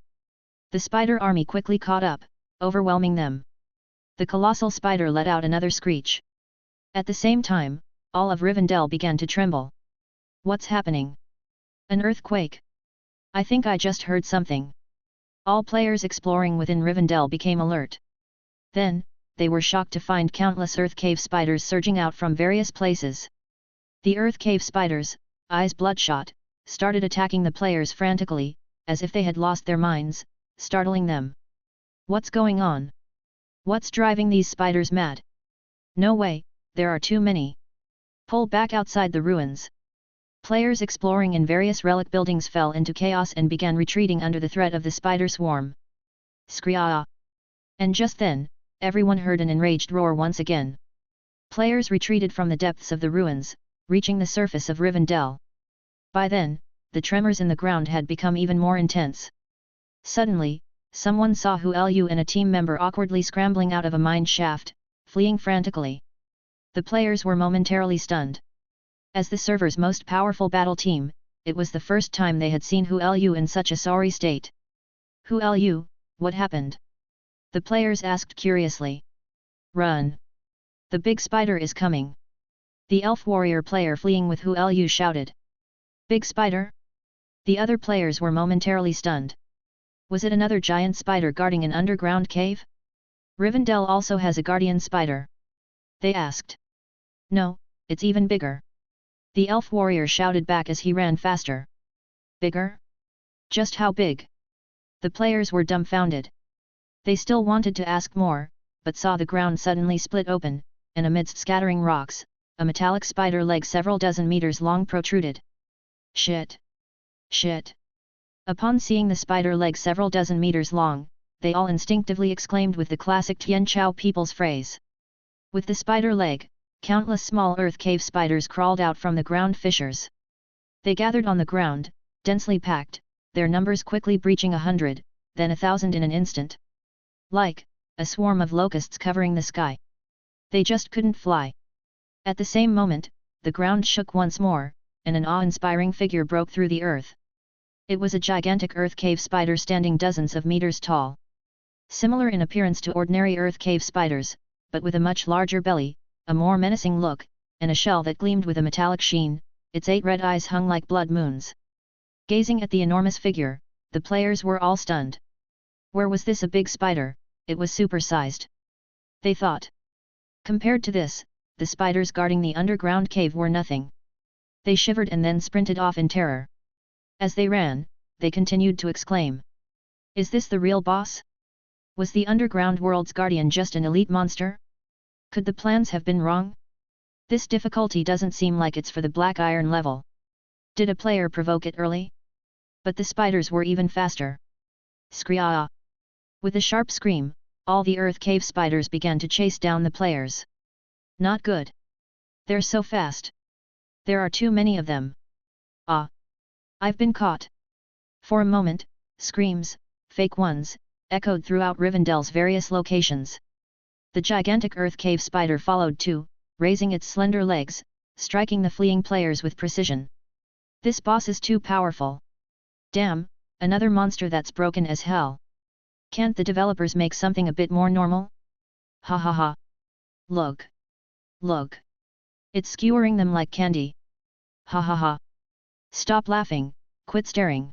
The spider army quickly caught up, overwhelming them. The colossal spider let out another screech. At the same time, all of Rivendell began to tremble. What's happening? An earthquake? I think I just heard something. All players exploring within Rivendell became alert. Then, they were shocked to find countless earth cave spiders surging out from various places. The earth cave spiders, eyes bloodshot, started attacking the players frantically, as if they had lost their minds, startling them. What's going on? What's driving these spiders mad? No way, there are too many. Pull back outside the ruins. Players exploring in various relic buildings fell into chaos and began retreating under the threat of the spider swarm. Screeah! And just then, everyone heard an enraged roar once again. Players retreated from the depths of the ruins, reaching the surface of Rivendell. By then, the tremors in the ground had become even more intense. Suddenly, someone saw Hu Lu and a team member awkwardly scrambling out of a mine shaft, fleeing frantically. The players were momentarily stunned. As the server's most powerful battle team, it was the first time they had seen Hu Lu in such a sorry state. Hu Lu, what happened? The players asked curiously. Run! The big spider is coming! The elf warrior player fleeing with Hu Lu shouted. Big spider? The other players were momentarily stunned. Was it another giant spider guarding an underground cave? Rivendell also has a guardian spider. They asked. No, it's even bigger. The elf warrior shouted back as he ran faster. Bigger? Just how big? The players were dumbfounded. They still wanted to ask more, but saw the ground suddenly split open, and amidst scattering rocks, a metallic spider leg several dozen meters long protruded. Shit! Shit! Upon seeing the spider leg several dozen meters long, they all instinctively exclaimed with the classic Tian Chao people's phrase. With the spider leg, countless small earth cave spiders crawled out from the ground fissures. They gathered on the ground, densely packed, their numbers quickly breaching 100, then 1,000 in an instant. Like a swarm of locusts covering the sky. They just couldn't fly. At the same moment, the ground shook once more, and an awe-inspiring figure broke through the earth. It was a gigantic earth cave spider standing dozens of meters tall. Similar in appearance to ordinary earth cave spiders, but with a much larger belly, a more menacing look, and a shell that gleamed with a metallic sheen, its 8 red eyes hung like blood moons. Gazing at the enormous figure, the players were all stunned. Where was this a big spider? It was supersized. They thought. Compared to this, the spiders guarding the underground cave were nothing. They shivered and then sprinted off in terror. As they ran, they continued to exclaim. Is this the real boss? Was the underground world's guardian just an elite monster? Could the plans have been wrong? This difficulty doesn't seem like it's for the black iron level. Did a player provoke it early? But the spiders were even faster. Screeah! With a sharp scream, all the earth cave spiders began to chase down the players. Not good. They're so fast. There are too many of them. Ah! I've been caught. For a moment, screams, fake ones, echoed throughout Rivendell's various locations. The gigantic earth cave spider followed too, raising its slender legs, striking the fleeing players with precision. This boss is too powerful. Damn, another monster that's broken as hell. Can't the developers make something a bit more normal? Ha ha ha. Look. Look. It's skewering them like candy. Ha ha ha. Stop laughing, quit staring.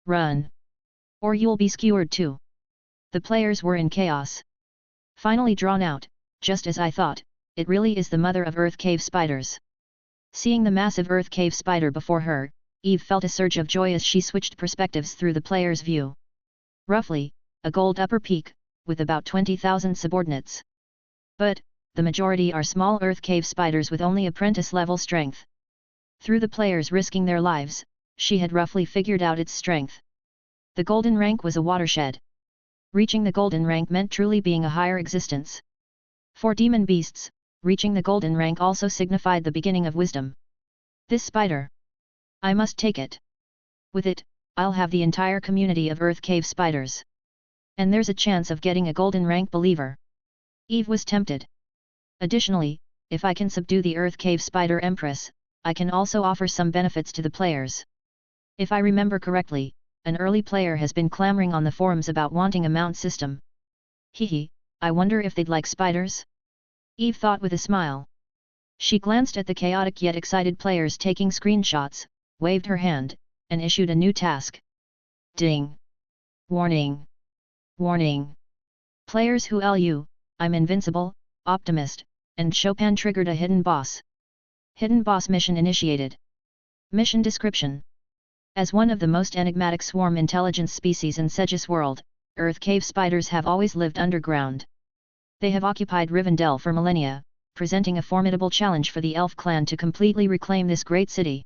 Run. Or you'll be skewered too. The players were in chaos. Finally drawn out, just as I thought, it really is the mother of earth cave spiders. Seeing the massive earth cave spider before her, Eve felt a surge of joy as she switched perspectives through the player's view. Roughly, a gold upper peak, with about 20,000 subordinates. But, the majority are small earth cave spiders with only apprentice-level strength. Through the players risking their lives, she had roughly figured out its strength. The golden rank was a watershed. Reaching the golden rank meant truly being a higher existence. For demon beasts, reaching the golden rank also signified the beginning of wisdom. This spider. I must take it. With it, I'll have the entire community of earth cave spiders. And there's a chance of getting a golden rank believer. Eve was tempted. Additionally, if I can subdue the Earth Cave Spider Empress, I can also offer some benefits to the players. If I remember correctly, an early player has been clamoring on the forums about wanting a mount system. Hehe, I wonder if they'd like spiders? Eve thought with a smile. She glanced at the chaotic yet excited players taking screenshots, waved her hand, and issued a new task. Ding! Warning! Warning! Players who LU, I'm invincible, optimist, and Chopin triggered a hidden boss. Hidden boss mission initiated. Mission description. As one of the most enigmatic swarm intelligence species in Segis world, Earth cave spiders have always lived underground. They have occupied Rivendell for millennia, presenting a formidable challenge for the elf clan to completely reclaim this great city.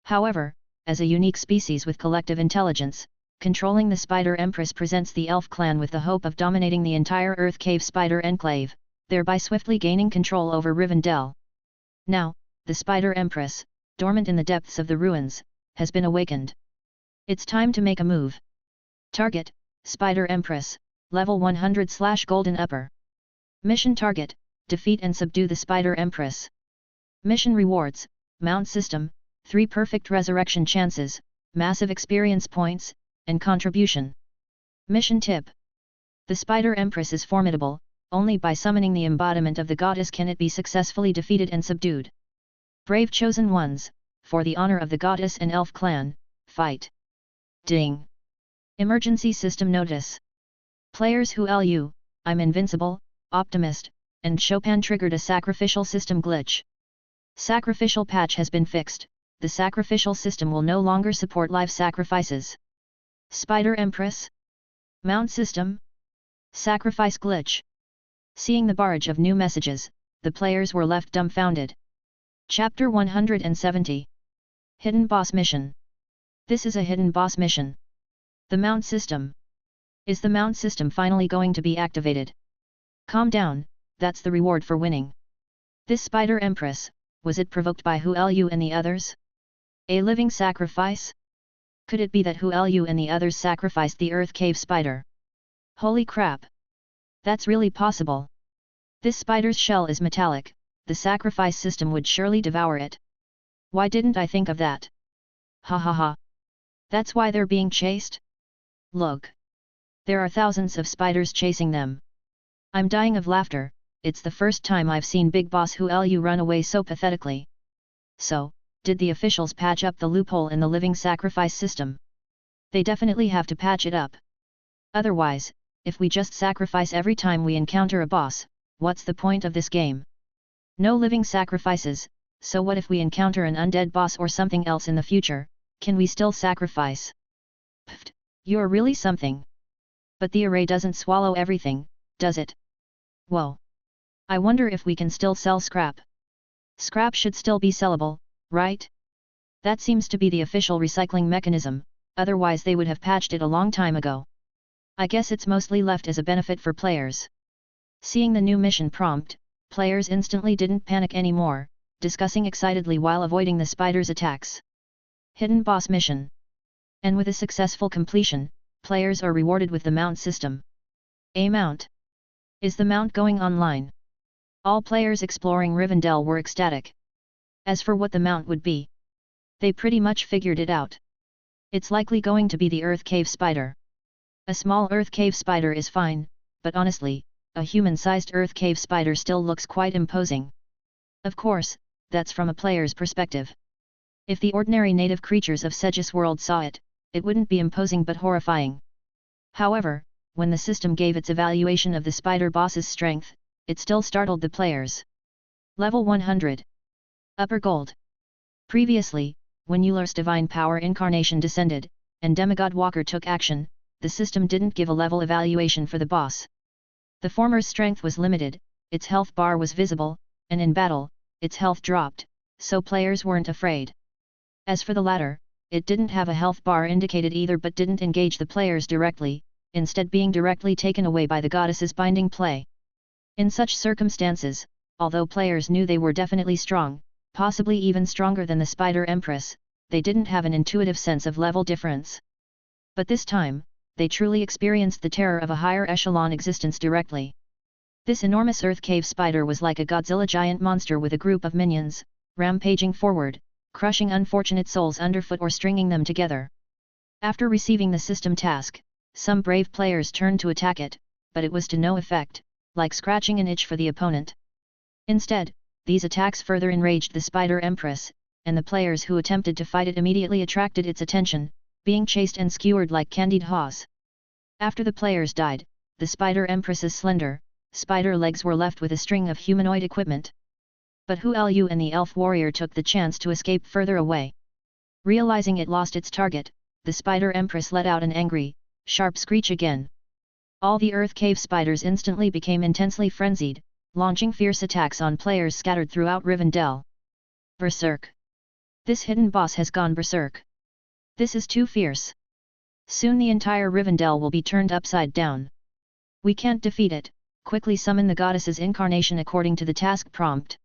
However, as a unique species with collective intelligence, controlling the Spider Empress presents the elf clan with the hope of dominating the entire Earth Cave Spider Enclave, thereby swiftly gaining control over Rivendell. Now, the Spider Empress, dormant in the depths of the ruins, has been awakened. It's time to make a move. Target, Spider Empress, level 100/Golden Upper. Mission target, defeat and subdue the Spider Empress. Mission rewards, mount system, 3 perfect resurrection chances, massive experience points, and contribution. Mission tip. The Spider Empress is formidable, only by summoning the embodiment of the goddess can it be successfully defeated and subdued. Brave chosen ones, for the honor of the goddess and elf clan, fight. Ding! Emergency system notice. Players who LU, I'm invincible, optimist, and Chopin triggered a sacrificial system glitch. Sacrificial patch has been fixed, the sacrificial system will no longer support live sacrifices. Spider Empress? Mount system? Sacrifice glitch. Seeing the barrage of new messages, the players were left dumbfounded. Chapter 170. Hidden Boss Mission. This is a hidden boss mission. The mount system. Is the mount system finally going to be activated? Calm down, that's the reward for winning. This Spider Empress, was it provoked by Hu Lu and the others? A living sacrifice? Could it be that Hu Lu and the others sacrificed the Earth Cave Spider? Holy crap! That's really possible. This spider's shell is metallic, the sacrifice system would surely devour it. Why didn't I think of that? Ha ha ha! That's why they're being chased? Look! There are thousands of spiders chasing them. I'm dying of laughter, it's the first time I've seen Big Boss Hu Lu run away so pathetically. So, did the officials patch up the loophole in the living sacrifice system? They definitely have to patch it up. Otherwise, if we just sacrifice every time we encounter a boss, what's the point of this game? No living sacrifices, so what if we encounter an undead boss or something else in the future, can we still sacrifice? Pfft, you're really something. But the array doesn't swallow everything, does it? Whoa! I wonder if we can still sell scrap. Scrap should still be sellable, right? That seems to be the official recycling mechanism, otherwise they would have patched it a long time ago. I guess it's mostly left as a benefit for players. Seeing the new mission prompt, players instantly didn't panic anymore, discussing excitedly while avoiding the spider's attacks. Hidden Boss Mission. And with a successful completion, players are rewarded with the mount system. A mount. Is the mount going online? All players exploring Rivendell were ecstatic. As for what the mount would be, they pretty much figured it out. It's likely going to be the Earth Cave Spider. A small Earth Cave Spider is fine, but honestly, a human-sized Earth Cave Spider still looks quite imposing. Of course, that's from a player's perspective. If the ordinary native creatures of Segis world saw it, it wouldn't be imposing but horrifying. However, when the system gave its evaluation of the spider boss's strength, it still startled the players. Level 100. Upper Gold. Previously, when Euler's divine power incarnation descended, and Demigod Walker took action, the system didn't give a level evaluation for the boss. The former's strength was limited, its health bar was visible, and in battle, its health dropped, so players weren't afraid. As for the latter, it didn't have a health bar indicated either but didn't engage the players directly, instead being directly taken away by the goddess's binding play. In such circumstances, although players knew they were definitely strong, possibly even stronger than the Spider Empress, they didn't have an intuitive sense of level difference. But this time, they truly experienced the terror of a higher echelon existence directly. This enormous earth cave spider was like a Godzilla giant monster with a group of minions, rampaging forward, crushing unfortunate souls underfoot or stringing them together. After receiving the system task, some brave players turned to attack it, but it was to no effect, like scratching an itch for the opponent. Instead, these attacks further enraged the Spider Empress, and the players who attempted to fight it immediately attracted its attention, being chased and skewered like candied haws. After the players died, the Spider Empress's slender, spider legs were left with a string of humanoid equipment. But Hu Lu and the elf warrior took the chance to escape further away. Realizing it lost its target, the Spider Empress let out an angry, sharp screech again. All the earth cave spiders instantly became intensely frenzied, launching fierce attacks on players scattered throughout Rivendell. Berserk! This hidden boss has gone berserk. This is too fierce. Soon the entire Rivendell will be turned upside down. We can't defeat it, quickly summon the goddess's incarnation according to the task prompt.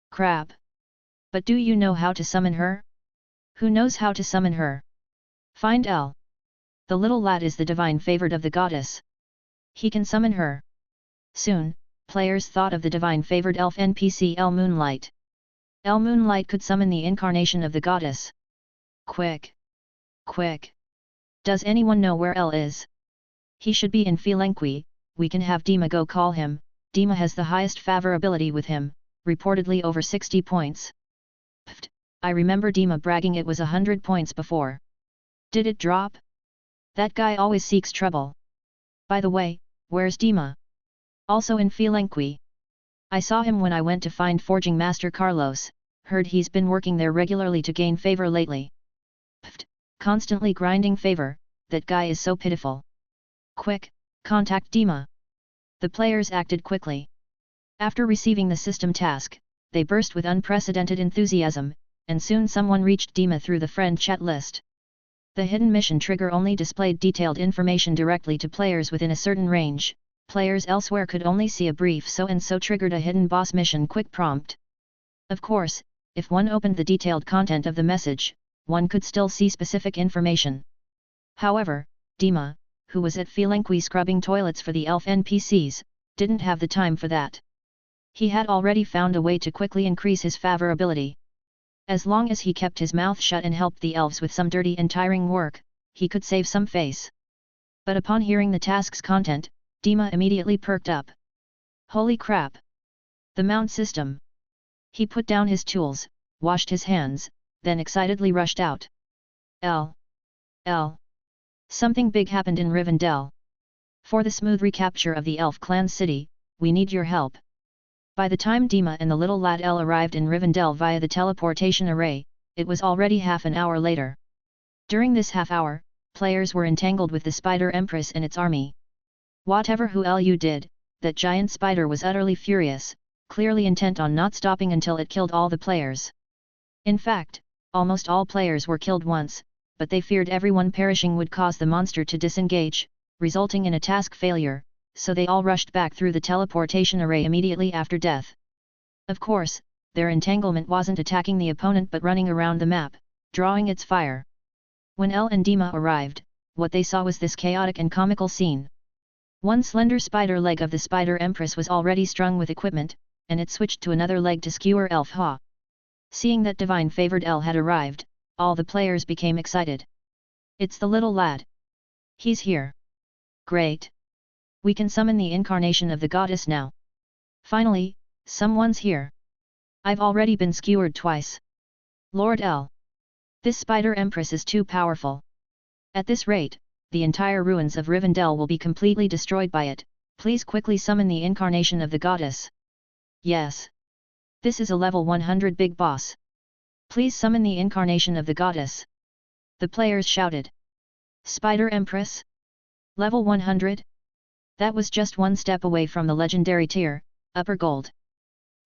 Crap! But do you know how to summon her? Who knows how to summon her? Find L. The little lad is the divine favorite of the goddess. He can summon her. Soon, players thought of the divine favored elf NPC El Moonlight. El Moonlight could summon the incarnation of the goddess. Quick! Quick! Does anyone know where El is? He should be in Felenqui. We can have Dima go call him. Dima has the highest favorability with him, reportedly over 60 points. Pfft, I remember Dima bragging it was 100 points before. Did it drop? That guy always seeks trouble. By the way, where's Dima? Also in Felenqui. I saw him when I went to find Forging Master Carlos, heard he's been working there regularly to gain favor lately. Pfft, constantly grinding favor, that guy is so pitiful. Quick, contact Dima. The players acted quickly. After receiving the system task, they burst with unprecedented enthusiasm, and soon someone reached Dima through the friend chat list. The hidden mission trigger only displayed detailed information directly to players within a certain range. Players elsewhere could only see a brief so-and-so triggered a hidden boss mission quick prompt. Of course, if one opened the detailed content of the message, one could still see specific information. However, Dima, who was at Felenqui scrubbing toilets for the elf NPCs, didn't have the time for that. He had already found a way to quickly increase his favorability. As long as he kept his mouth shut and helped the elves with some dirty and tiring work, he could save some face. But upon hearing the task's content, Dima immediately perked up. Holy crap! The mount system! He put down his tools, washed his hands, then excitedly rushed out. L. Something big happened in Rivendell. For the smooth recapture of the elf clan city, we need your help. By the time Dima and the little lad L arrived in Rivendell via the teleportation array, it was already half an hour later. During this half hour, players were entangled with the Spider Empress and its army. Whatever Hu Lu did, that giant spider was utterly furious, clearly intent on not stopping until it killed all the players. In fact, almost all players were killed once, but they feared everyone perishing would cause the monster to disengage, resulting in a task failure, so they all rushed back through the teleportation array immediately after death. Of course, their entanglement wasn't attacking the opponent but running around the map, drawing its fire. When El and Dima arrived, what they saw was this chaotic and comical scene. One slender spider leg of the Spider Empress was already strung with equipment, and it switched to another leg to skewer Elf Ha. Seeing that divine favored El had arrived, all the players became excited. It's the little lad. He's here. Great. We can summon the incarnation of the goddess now. Finally, someone's here. I've already been skewered twice. Lord L. This Spider Empress is too powerful. At this rate, the entire ruins of Rivendell will be completely destroyed by it. Please quickly summon the incarnation of the goddess. Yes. This is a level 100 big boss. Please summon the incarnation of the goddess. The players shouted. Spider Empress? Level 100? That was just one step away from the legendary tier, Upper Gold.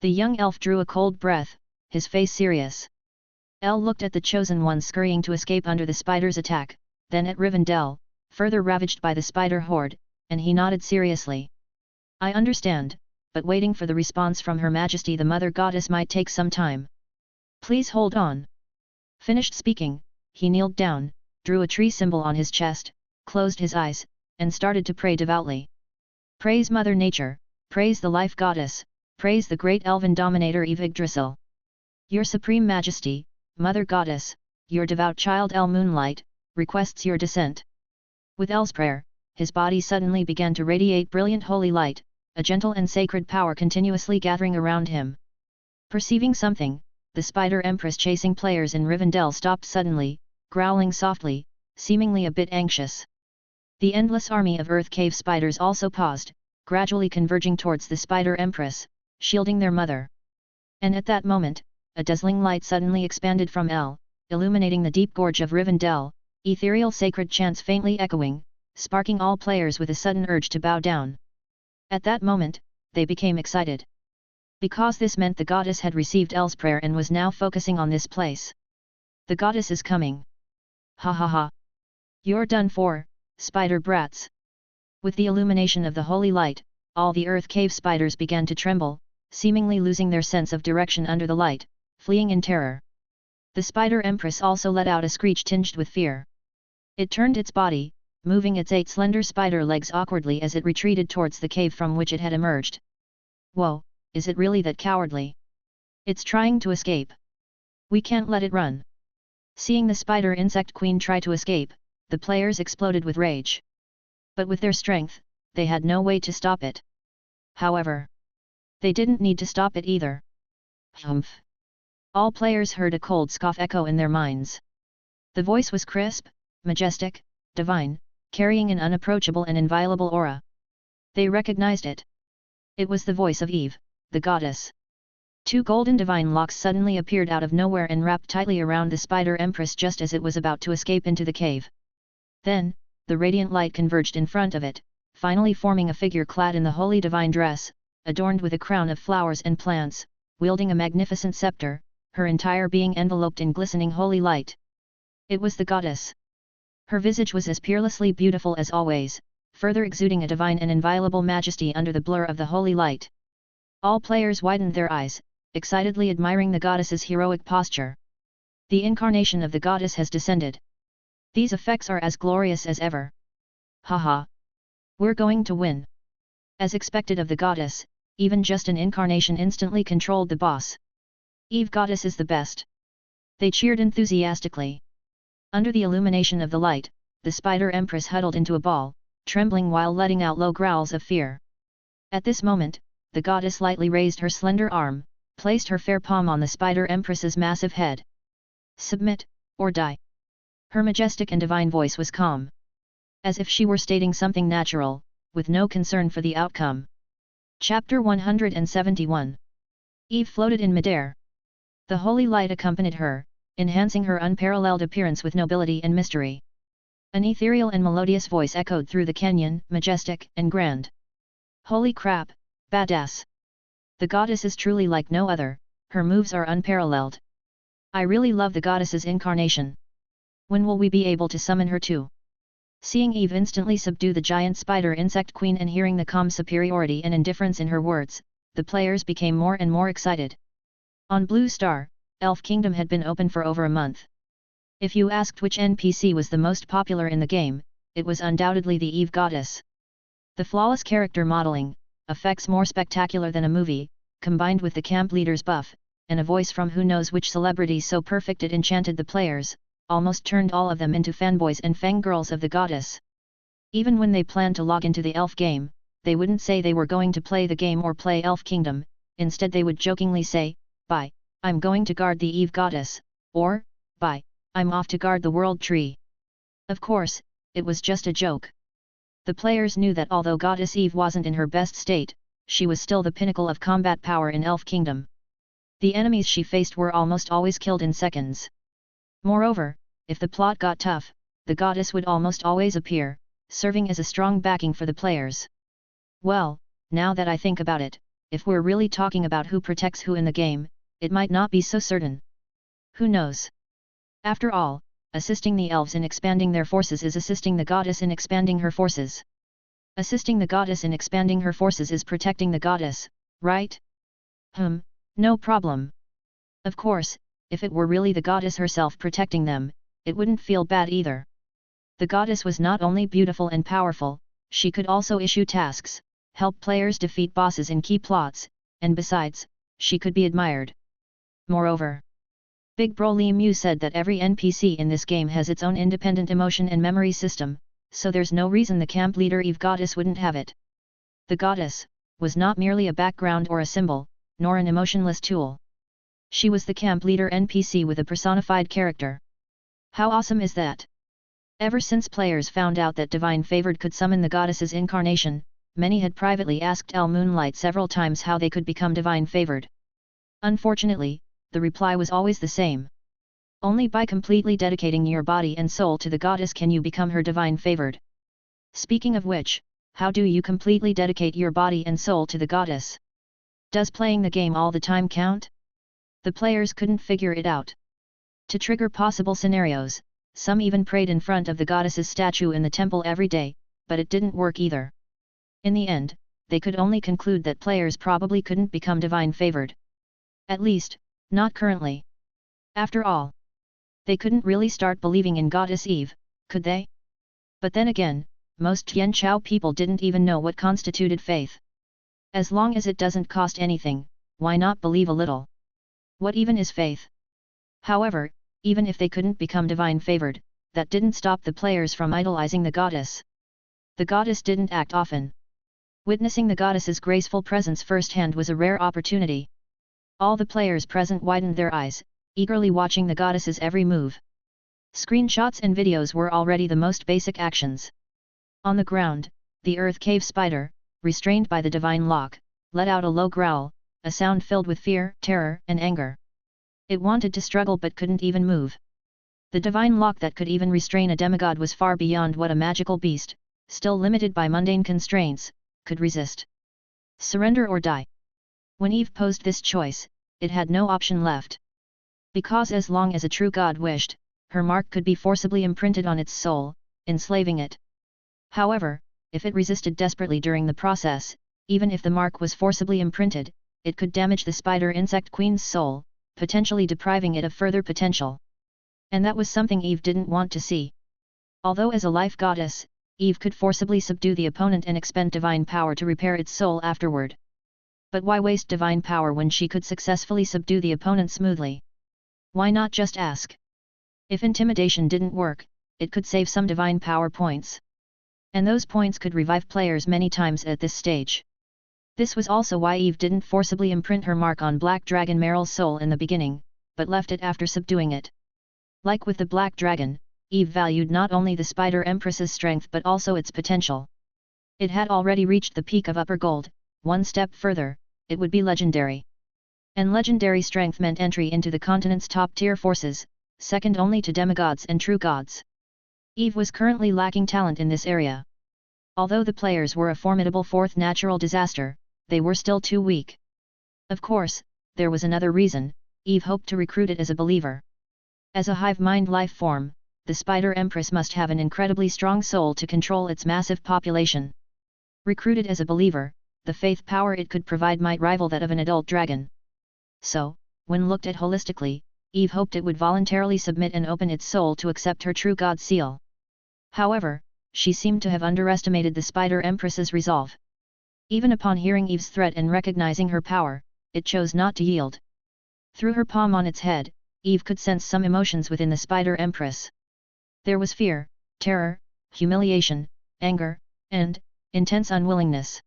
The young elf drew a cold breath, his face serious. El looked at the chosen one scurrying to escape under the spider's attack, then at Rivendell, further ravaged by the spider horde, and he nodded seriously. I understand, but waiting for the response from Her Majesty the Mother Goddess might take some time. Please hold on. Finished speaking, he kneeled down, drew a tree symbol on his chest, closed his eyes, and started to pray devoutly. Praise Mother Nature, praise the Life Goddess, praise the great elven dominator Yggdrasil. Your Supreme Majesty, Mother Goddess, your devout child El Moonlight, requests your descent. With El's prayer, his body suddenly began to radiate brilliant holy light, a gentle and sacred power continuously gathering around him. Perceiving something, the Spider Empress chasing players in Rivendell stopped suddenly, growling softly, seemingly a bit anxious. The endless army of Earth Cave spiders also paused, gradually converging towards the Spider Empress, shielding their mother. And at that moment, a dazzling light suddenly expanded from El, illuminating the deep gorge of Rivendell, ethereal sacred chants faintly echoing, sparking all players with a sudden urge to bow down. At that moment, they became excited. Because this meant the goddess had received El's prayer and was now focusing on this place. The goddess is coming. Ha ha ha. You're done for, spider brats. With the illumination of the holy light, all the earth cave spiders began to tremble, seemingly losing their sense of direction under the light, fleeing in terror. The Spider Empress also let out a screech tinged with fear. It turned its body, moving its 8 slender spider legs awkwardly as it retreated towards the cave from which it had emerged. Whoa, is it really that cowardly? It's trying to escape. We can't let it run. Seeing the spider insect queen try to escape, the players exploded with rage. But with their strength, they had no way to stop it. However, they didn't need to stop it either. Humph! All players heard a cold scoff echo in their minds. The voice was crisp, majestic, divine, carrying an unapproachable and inviolable aura. They recognized it. It was the voice of Eve, the goddess. 2 golden divine locks suddenly appeared out of nowhere and wrapped tightly around the Spider Empress just as it was about to escape into the cave. Then, the radiant light converged in front of it, finally forming a figure clad in the holy divine dress, adorned with a crown of flowers and plants, wielding a magnificent scepter, her entire being enveloped in glistening holy light. It was the goddess. Her visage was as peerlessly beautiful as always, further exuding a divine and inviolable majesty under the blur of the holy light. All players widened their eyes, excitedly admiring the goddess's heroic posture. The incarnation of the goddess has descended. These effects are as glorious as ever. Haha! We're going to win! As expected of the goddess, even just an incarnation instantly controlled the boss. Eve Goddess is the best! They cheered enthusiastically. Under the illumination of the light, the Spider Empress huddled into a ball, trembling while letting out low growls of fear. At this moment, the goddess lightly raised her slender arm, placed her fair palm on the Spider Empress's massive head. Submit, or die. Her majestic and divine voice was calm. As if she were stating something natural, with no concern for the outcome. Chapter 171. Eve floated in midair. The holy light accompanied her, enhancing her unparalleled appearance with nobility and mystery. An ethereal and melodious voice echoed through the canyon, majestic and grand. Holy crap, badass! The goddess is truly like no other, her moves are unparalleled. I really love the goddess's incarnation. When will we be able to summon her too? Seeing Eve instantly subdue the giant spider insect queen and hearing the calm superiority and indifference in her words, the players became more and more excited. On Blue Star, Elf Kingdom had been open for over a month. If you asked which NPC was the most popular in the game, it was undoubtedly the Eve Goddess. The flawless character modeling, effects more spectacular than a movie, combined with the camp leader's buff, and a voice from who knows which celebrity so perfect it enchanted the players, almost turned all of them into fanboys and fangirls of the goddess. Even when they planned to log into the Elf game, they wouldn't say they were going to play the game or play Elf Kingdom, instead they would jokingly say, "Bye, I'm going to guard the Eve Goddess," or, "Bye, I'm off to guard the World Tree." Of course, it was just a joke. The players knew that although Goddess Eve wasn't in her best state, she was still the pinnacle of combat power in Elf Kingdom. The enemies she faced were almost always killed in seconds. Moreover, if the plot got tough, the goddess would almost always appear, serving as a strong backing for the players. Well, now that I think about it, if we're really talking about who protects who in the game, it might not be so certain. Who knows? After all, assisting the elves in expanding their forces is assisting the goddess in expanding her forces. Assisting the goddess in expanding her forces is protecting the goddess, right? No problem. Of course, if it were really the goddess herself protecting them, it wouldn't feel bad either. The goddess was not only beautiful and powerful, she could also issue tasks, help players defeat bosses in key plots, and besides, she could be admired. Moreover, Big Bro Lee Mew said that every NPC in this game has its own independent emotion and memory system, so there's no reason the camp leader Eve goddess wouldn't have it. The goddess was not merely a background or a symbol, nor an emotionless tool. She was the camp leader NPC with a personified character. How awesome is that? Ever since players found out that Divine Favored could summon the goddess's incarnation, many had privately asked El Moonlight several times how they could become Divine Favored. Unfortunately, the reply was always the same. Only by completely dedicating your body and soul to the goddess can you become her Divine Favored. Speaking of which, how do you completely dedicate your body and soul to the goddess? Does playing the game all the time count? The players couldn't figure it out. To trigger possible scenarios, some even prayed in front of the goddess's statue in the temple every day, but it didn't work either. In the end, they could only conclude that players probably couldn't become Divine Favored. At least, not currently. After all, they couldn't really start believing in Goddess Eve, could they? But then again, most Tianqiao people didn't even know what constituted faith. As long as it doesn't cost anything, why not believe a little? What even is faith? However, even if they couldn't become Divine Favored, that didn't stop the players from idolizing the goddess. The goddess didn't act often. Witnessing the goddess's graceful presence firsthand was a rare opportunity. All the players present widened their eyes, eagerly watching the goddess's every move. Screenshots and videos were already the most basic actions. On the ground, the earth cave spider, restrained by the divine lock, let out a low growl, a sound filled with fear, terror, and anger. It wanted to struggle but couldn't even move. The divine lock that could even restrain a demigod was far beyond what a magical beast, still limited by mundane constraints, could resist. Surrender or die. When Eve posed this choice, it had no option left. Because as long as a true god wished, her mark could be forcibly imprinted on its soul, enslaving it. However, if it resisted desperately during the process, even if the mark was forcibly imprinted, it could damage the spider insect queen's soul, potentially depriving it of further potential. And that was something Eve didn't want to see. Although as a life goddess, Eve could forcibly subdue the opponent and expend divine power to repair its soul afterward. But why waste divine power when she could successfully subdue the opponent smoothly? Why not just ask? If intimidation didn't work, it could save some divine power points. And those points could revive players many times at this stage. This was also why Eve didn't forcibly imprint her mark on Black Dragon Meryl's soul in the beginning, but left it after subduing it. Like with the Black Dragon, Eve valued not only the Spider Empress's strength but also its potential. It had already reached the peak of upper gold, one step further, it would be legendary. And legendary strength meant entry into the continent's top-tier forces, second only to demigods and true gods. Eve was currently lacking talent in this area. Although the players were a formidable fourth natural disaster, they were still too weak. Of course, there was another reason. Eve hoped to recruit it as a believer. As a hive-mind life form, the Spider Empress must have an incredibly strong soul to control its massive population. Recruited as a believer, the faith power it could provide might rival that of an adult dragon. So, when looked at holistically, Eve hoped it would voluntarily submit and open its soul to accept her true god seal. However, she seemed to have underestimated the Spider Empress's resolve. Even upon hearing Eve's threat and recognizing her power, it chose not to yield. Through her palm on its head, Eve could sense some emotions within the Spider Empress. There was fear, terror, humiliation, anger, and intense unwillingness.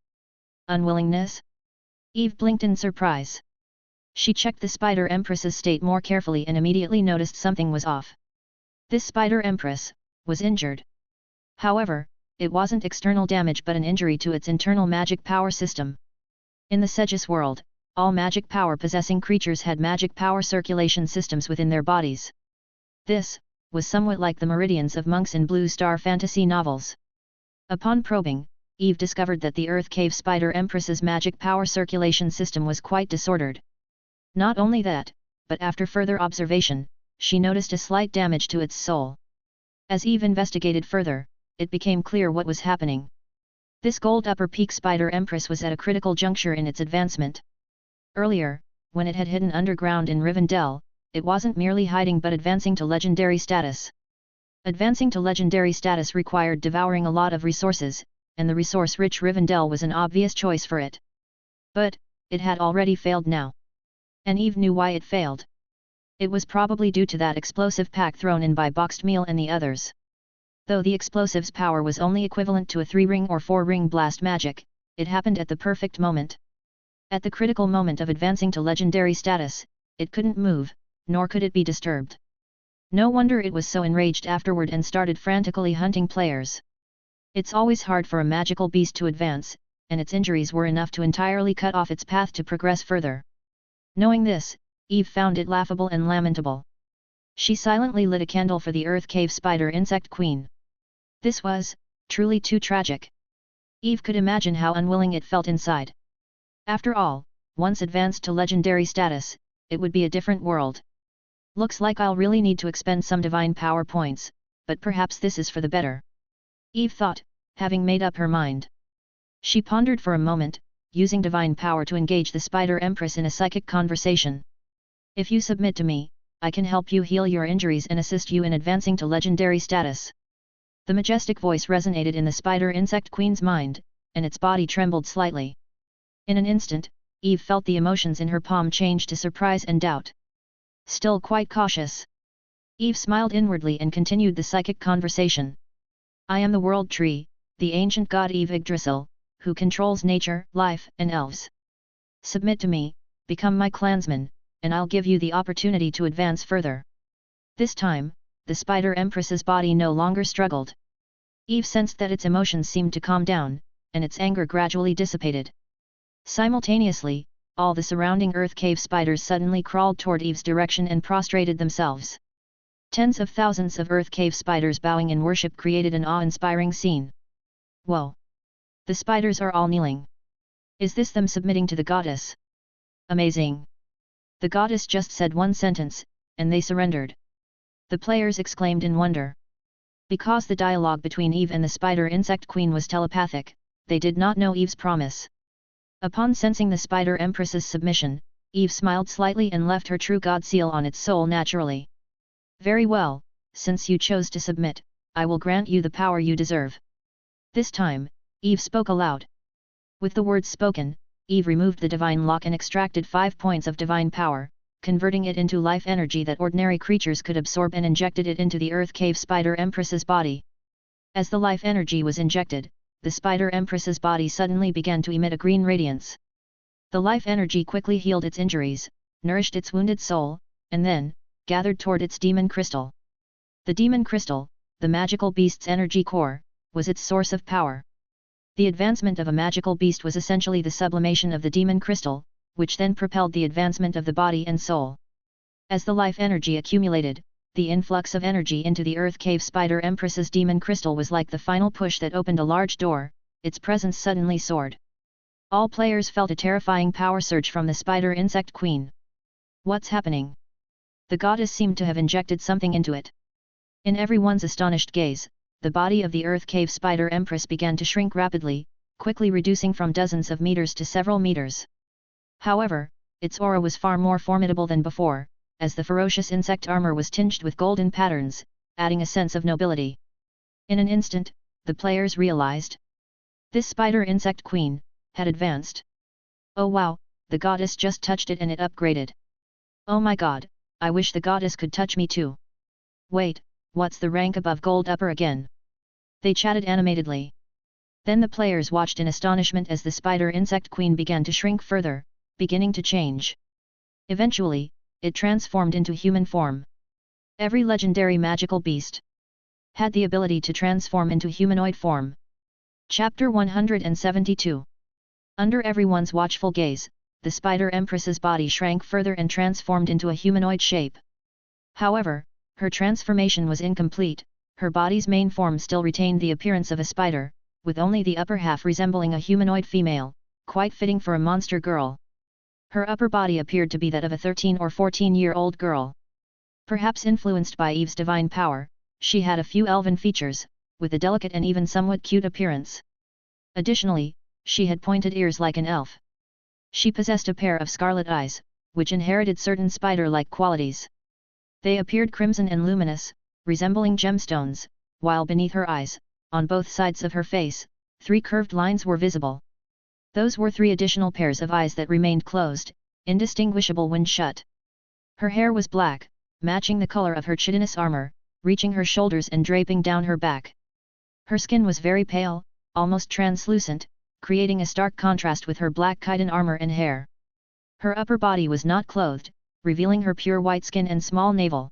Unwillingness? Eve blinked in surprise. She checked the Spider Empress's state more carefully and immediately noticed something was off. This Spider Empress was injured. However, it wasn't external damage but an injury to its internal magic power system. In the Segis world, all magic power possessing creatures had magic power circulation systems within their bodies. This was somewhat like the meridians of monks in Blue Star fantasy novels. Upon probing, Eve discovered that the Earth Cave Spider Empress's magic power circulation system was quite disordered. Not only that, but after further observation, she noticed a slight damage to its soul. As Eve investigated further, it became clear what was happening. This gold upper peak Spider Empress was at a critical juncture in its advancement. Earlier, when it had hidden underground in Rivendell, it wasn't merely hiding but advancing to legendary status. Advancing to legendary status required devouring a lot of resources, and the resource-rich Rivendell was an obvious choice for it. But, it had already failed now. And Eve knew why it failed. It was probably due to that explosive pack thrown in by Boxed Meal and the others. Though the explosive's power was only equivalent to a 3-ring or 4-ring blast magic, it happened at the perfect moment. At the critical moment of advancing to legendary status, it couldn't move, nor could it be disturbed. No wonder it was so enraged afterward and started frantically hunting players. It's always hard for a magical beast to advance, and its injuries were enough to entirely cut off its path to progress further. Knowing this, Eve found it laughable and lamentable. She silently lit a candle for the Earth Cave Spider Insect Queen. This was, truly too tragic. Eve could imagine how unwilling it felt inside. After all, once advanced to legendary status, it would be a different world. Looks like I'll really need to expend some divine power points, but perhaps this is for the better. Eve thought, having made up her mind. She pondered for a moment, using divine power to engage the Spider Empress in a psychic conversation. If you submit to me, I can help you heal your injuries and assist you in advancing to legendary status. The majestic voice resonated in the Spider Insect Queen's mind, and its body trembled slightly. In an instant, Eve felt the emotions in her palm change to surprise and doubt. Still quite cautious, Eve smiled inwardly and continued the psychic conversation. I am the World Tree, the ancient god Yggdrasil, who controls nature, life, and elves. Submit to me, become my clansman, and I'll give you the opportunity to advance further. This time, the Spider Empress's body no longer struggled. Eve sensed that its emotions seemed to calm down, and its anger gradually dissipated. Simultaneously, all the surrounding Earth Cave spiders suddenly crawled toward Eve's direction and prostrated themselves. Tens of thousands of Earth Cave spiders bowing in worship created an awe-inspiring scene. Whoa! The spiders are all kneeling. Is this them submitting to the goddess? Amazing! The goddess just said one sentence, and they surrendered. The players exclaimed in wonder. Because the dialogue between Eve and the Spider Insect Queen was telepathic, they did not know Eve's promise. Upon sensing the Spider Empress's submission, Eve smiled slightly and left her true god seal on its soul naturally. Very well, since you chose to submit, I will grant you the power you deserve. This time, Eve spoke aloud. With the words spoken, Eve removed the divine lock and extracted 5 points of divine power, converting it into life energy that ordinary creatures could absorb and injected it into the Earth Cave Spider Empress's body. As the life energy was injected, the Spider Empress's body suddenly began to emit a green radiance. The life energy quickly healed its injuries, nourished its wounded soul, and then, gathered toward its demon crystal. The demon crystal, the magical beast's energy core, was its source of power. The advancement of a magical beast was essentially the sublimation of the demon crystal, which then propelled the advancement of the body and soul. As the life energy accumulated, the influx of energy into the Earth Cave Spider Empress's demon crystal was like the final push that opened a large door. Its presence suddenly soared. All players felt a terrifying power surge from the Spider Insect Queen. What's happening? The goddess seemed to have injected something into it. In everyone's astonished gaze, the body of the Earth Cave Spider Empress began to shrink rapidly, quickly reducing from dozens of meters to several meters. However, its aura was far more formidable than before, as the ferocious insect armor was tinged with golden patterns, adding a sense of nobility. In an instant, the players realized. This Spider Insect Queen had advanced. Oh wow, the goddess just touched it and it upgraded. Oh my god, I wish the goddess could touch me too. Wait, what's the rank above gold upper again? They chatted animatedly. Then the players watched in astonishment as the Spider Insect Queen began to shrink further, beginning to change. Eventually, it transformed into human form. Every legendary magical beast had the ability to transform into humanoid form. Chapter 172. Under everyone's watchful gaze, the Spider Empress's body shrank further and transformed into a humanoid shape. However, her transformation was incomplete. Her body's main form still retained the appearance of a spider, with only the upper half resembling a humanoid female, quite fitting for a monster girl. Her upper body appeared to be that of a 13 or 14-year-old girl. Perhaps influenced by Eve's divine power, she had a few elven features, with a delicate and even somewhat cute appearance. Additionally, she had pointed ears like an elf. She possessed a pair of scarlet eyes, which inherited certain spider-like qualities. They appeared crimson and luminous, resembling gemstones, while beneath her eyes, on both sides of her face, 3 curved lines were visible. Those were 3 additional pairs of eyes that remained closed, indistinguishable when shut. Her hair was black, matching the color of her chitinous armor, reaching her shoulders and draping down her back. Her skin was very pale, almost translucent, creating a stark contrast with her black chitin armor and hair. Her upper body was not clothed, revealing her pure white skin and small navel.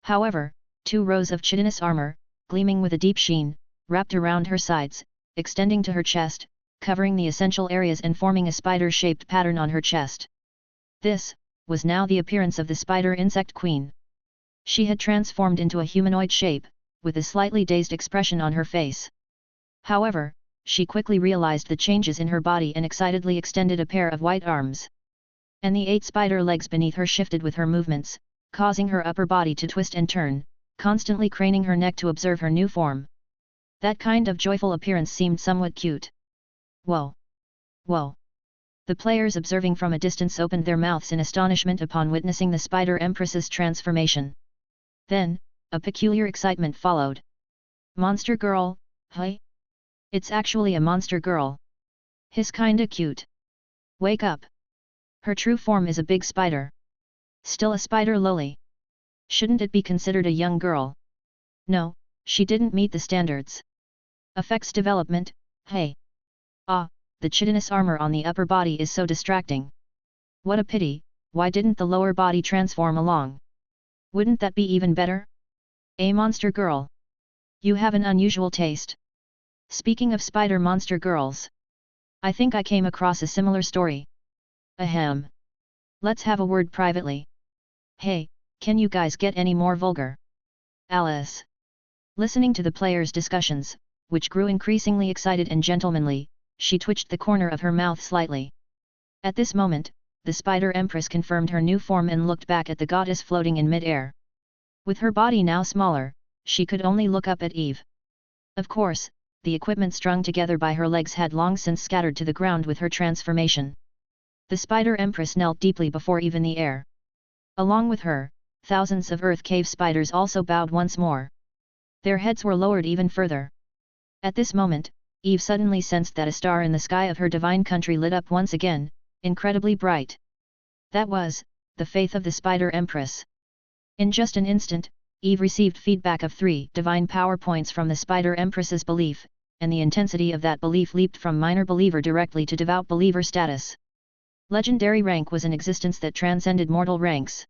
However, 2 rows of chitinous armor, gleaming with a deep sheen, wrapped around her sides, extending to her chest, covering the essential areas and forming a spider-shaped pattern on her chest. This was now the appearance of the spider insect queen. She had transformed into a humanoid shape, with a slightly dazed expression on her face. However, she quickly realized the changes in her body and excitedly extended a pair of white arms. And the 8 spider legs beneath her shifted with her movements, causing her upper body to twist and turn, constantly craning her neck to observe her new form. That kind of joyful appearance seemed somewhat cute. Whoa! Whoa! The players observing from a distance opened their mouths in astonishment upon witnessing the Spider Empress's transformation. Then, a peculiar excitement followed. Monster girl, hey? It's actually a monster girl. He's kinda cute. Wake up! Her true form is a big spider. Still a spider lowly. Shouldn't it be considered a young girl? No, she didn't meet the standards. Effects development, hey! Ah, the chitinous armor on the upper body is so distracting. What a pity, why didn't the lower body transform along? Wouldn't that be even better? A monster girl. You have an unusual taste. Speaking of spider monster girls. I think I came across a similar story. Ahem. Let's have a word privately. Hey, can you guys get any more vulgar? Alice. Listening to the players' discussions, which grew increasingly excited and gentlemanly, she twitched the corner of her mouth slightly. At this moment, the Spider Empress confirmed her new form and looked back at the goddess floating in mid-air. With her body now smaller, she could only look up at Eve. Of course, the equipment strung together by her legs had long since scattered to the ground with her transformation. The Spider Empress knelt deeply before Eve in the air. Along with her, thousands of earth cave spiders also bowed once more. Their heads were lowered even further. At this moment, Eve suddenly sensed that a star in the sky of her divine country lit up once again, incredibly bright. That was the faith of the Spider Empress. In just an instant, Eve received feedback of 3 divine power points from the Spider Empress's belief, and the intensity of that belief leaped from minor believer directly to devout believer status. Legendary rank was an existence that transcended mortal ranks.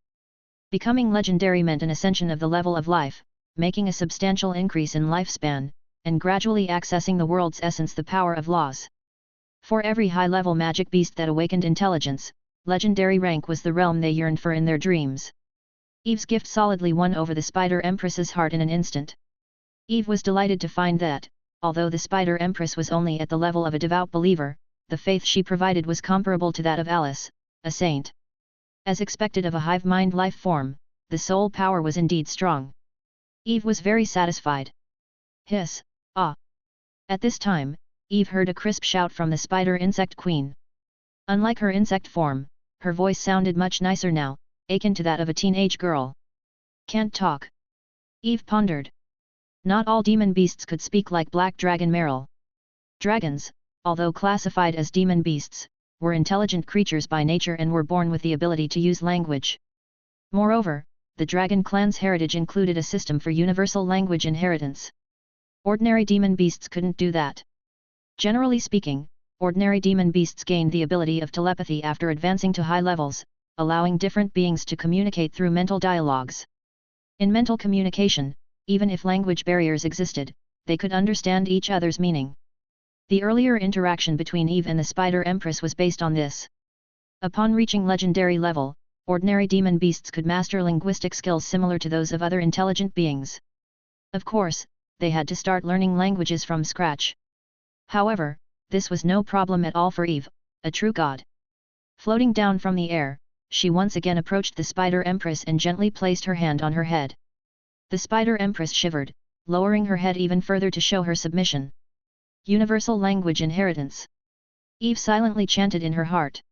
Becoming legendary meant an ascension of the level of life, making a substantial increase in lifespan, and gradually accessing the world's essence, the power of laws. For every high-level magic beast that awakened intelligence, legendary rank was the realm they yearned for in their dreams. Eve's gift solidly won over the Spider Empress's heart in an instant. Eve was delighted to find that, although the Spider Empress was only at the level of a devout believer, the faith she provided was comparable to that of Alice, a saint. As expected of a hive-mind life form, the soul power was indeed strong. Eve was very satisfied. Hiss, ah! At this time, Eve heard a crisp shout from the spider insect queen. Unlike her insect form, her voice sounded much nicer now, akin to that of a teenage girl. Can't talk. Eve pondered. Not all demon beasts could speak like Black Dragon Meryl. Dragons, although classified as demon beasts, were intelligent creatures by nature and were born with the ability to use language. Moreover, the dragon clan's heritage included a system for universal language inheritance. Ordinary demon beasts couldn't do that. Generally speaking, ordinary demon beasts gained the ability of telepathy after advancing to high levels, allowing different beings to communicate through mental dialogues. In mental communication, even if language barriers existed, they could understand each other's meaning. The earlier interaction between Eve and the Spider Empress was based on this. Upon reaching legendary level, ordinary demon beasts could master linguistic skills similar to those of other intelligent beings. Of course, they had to start learning languages from scratch. However, this was no problem at all for Eve, a true god. Floating down from the air, she once again approached the Spider Empress and gently placed her hand on her head. The Spider Empress shivered, lowering her head even further to show her submission. Universal language inheritance. Eve silently chanted in her heart.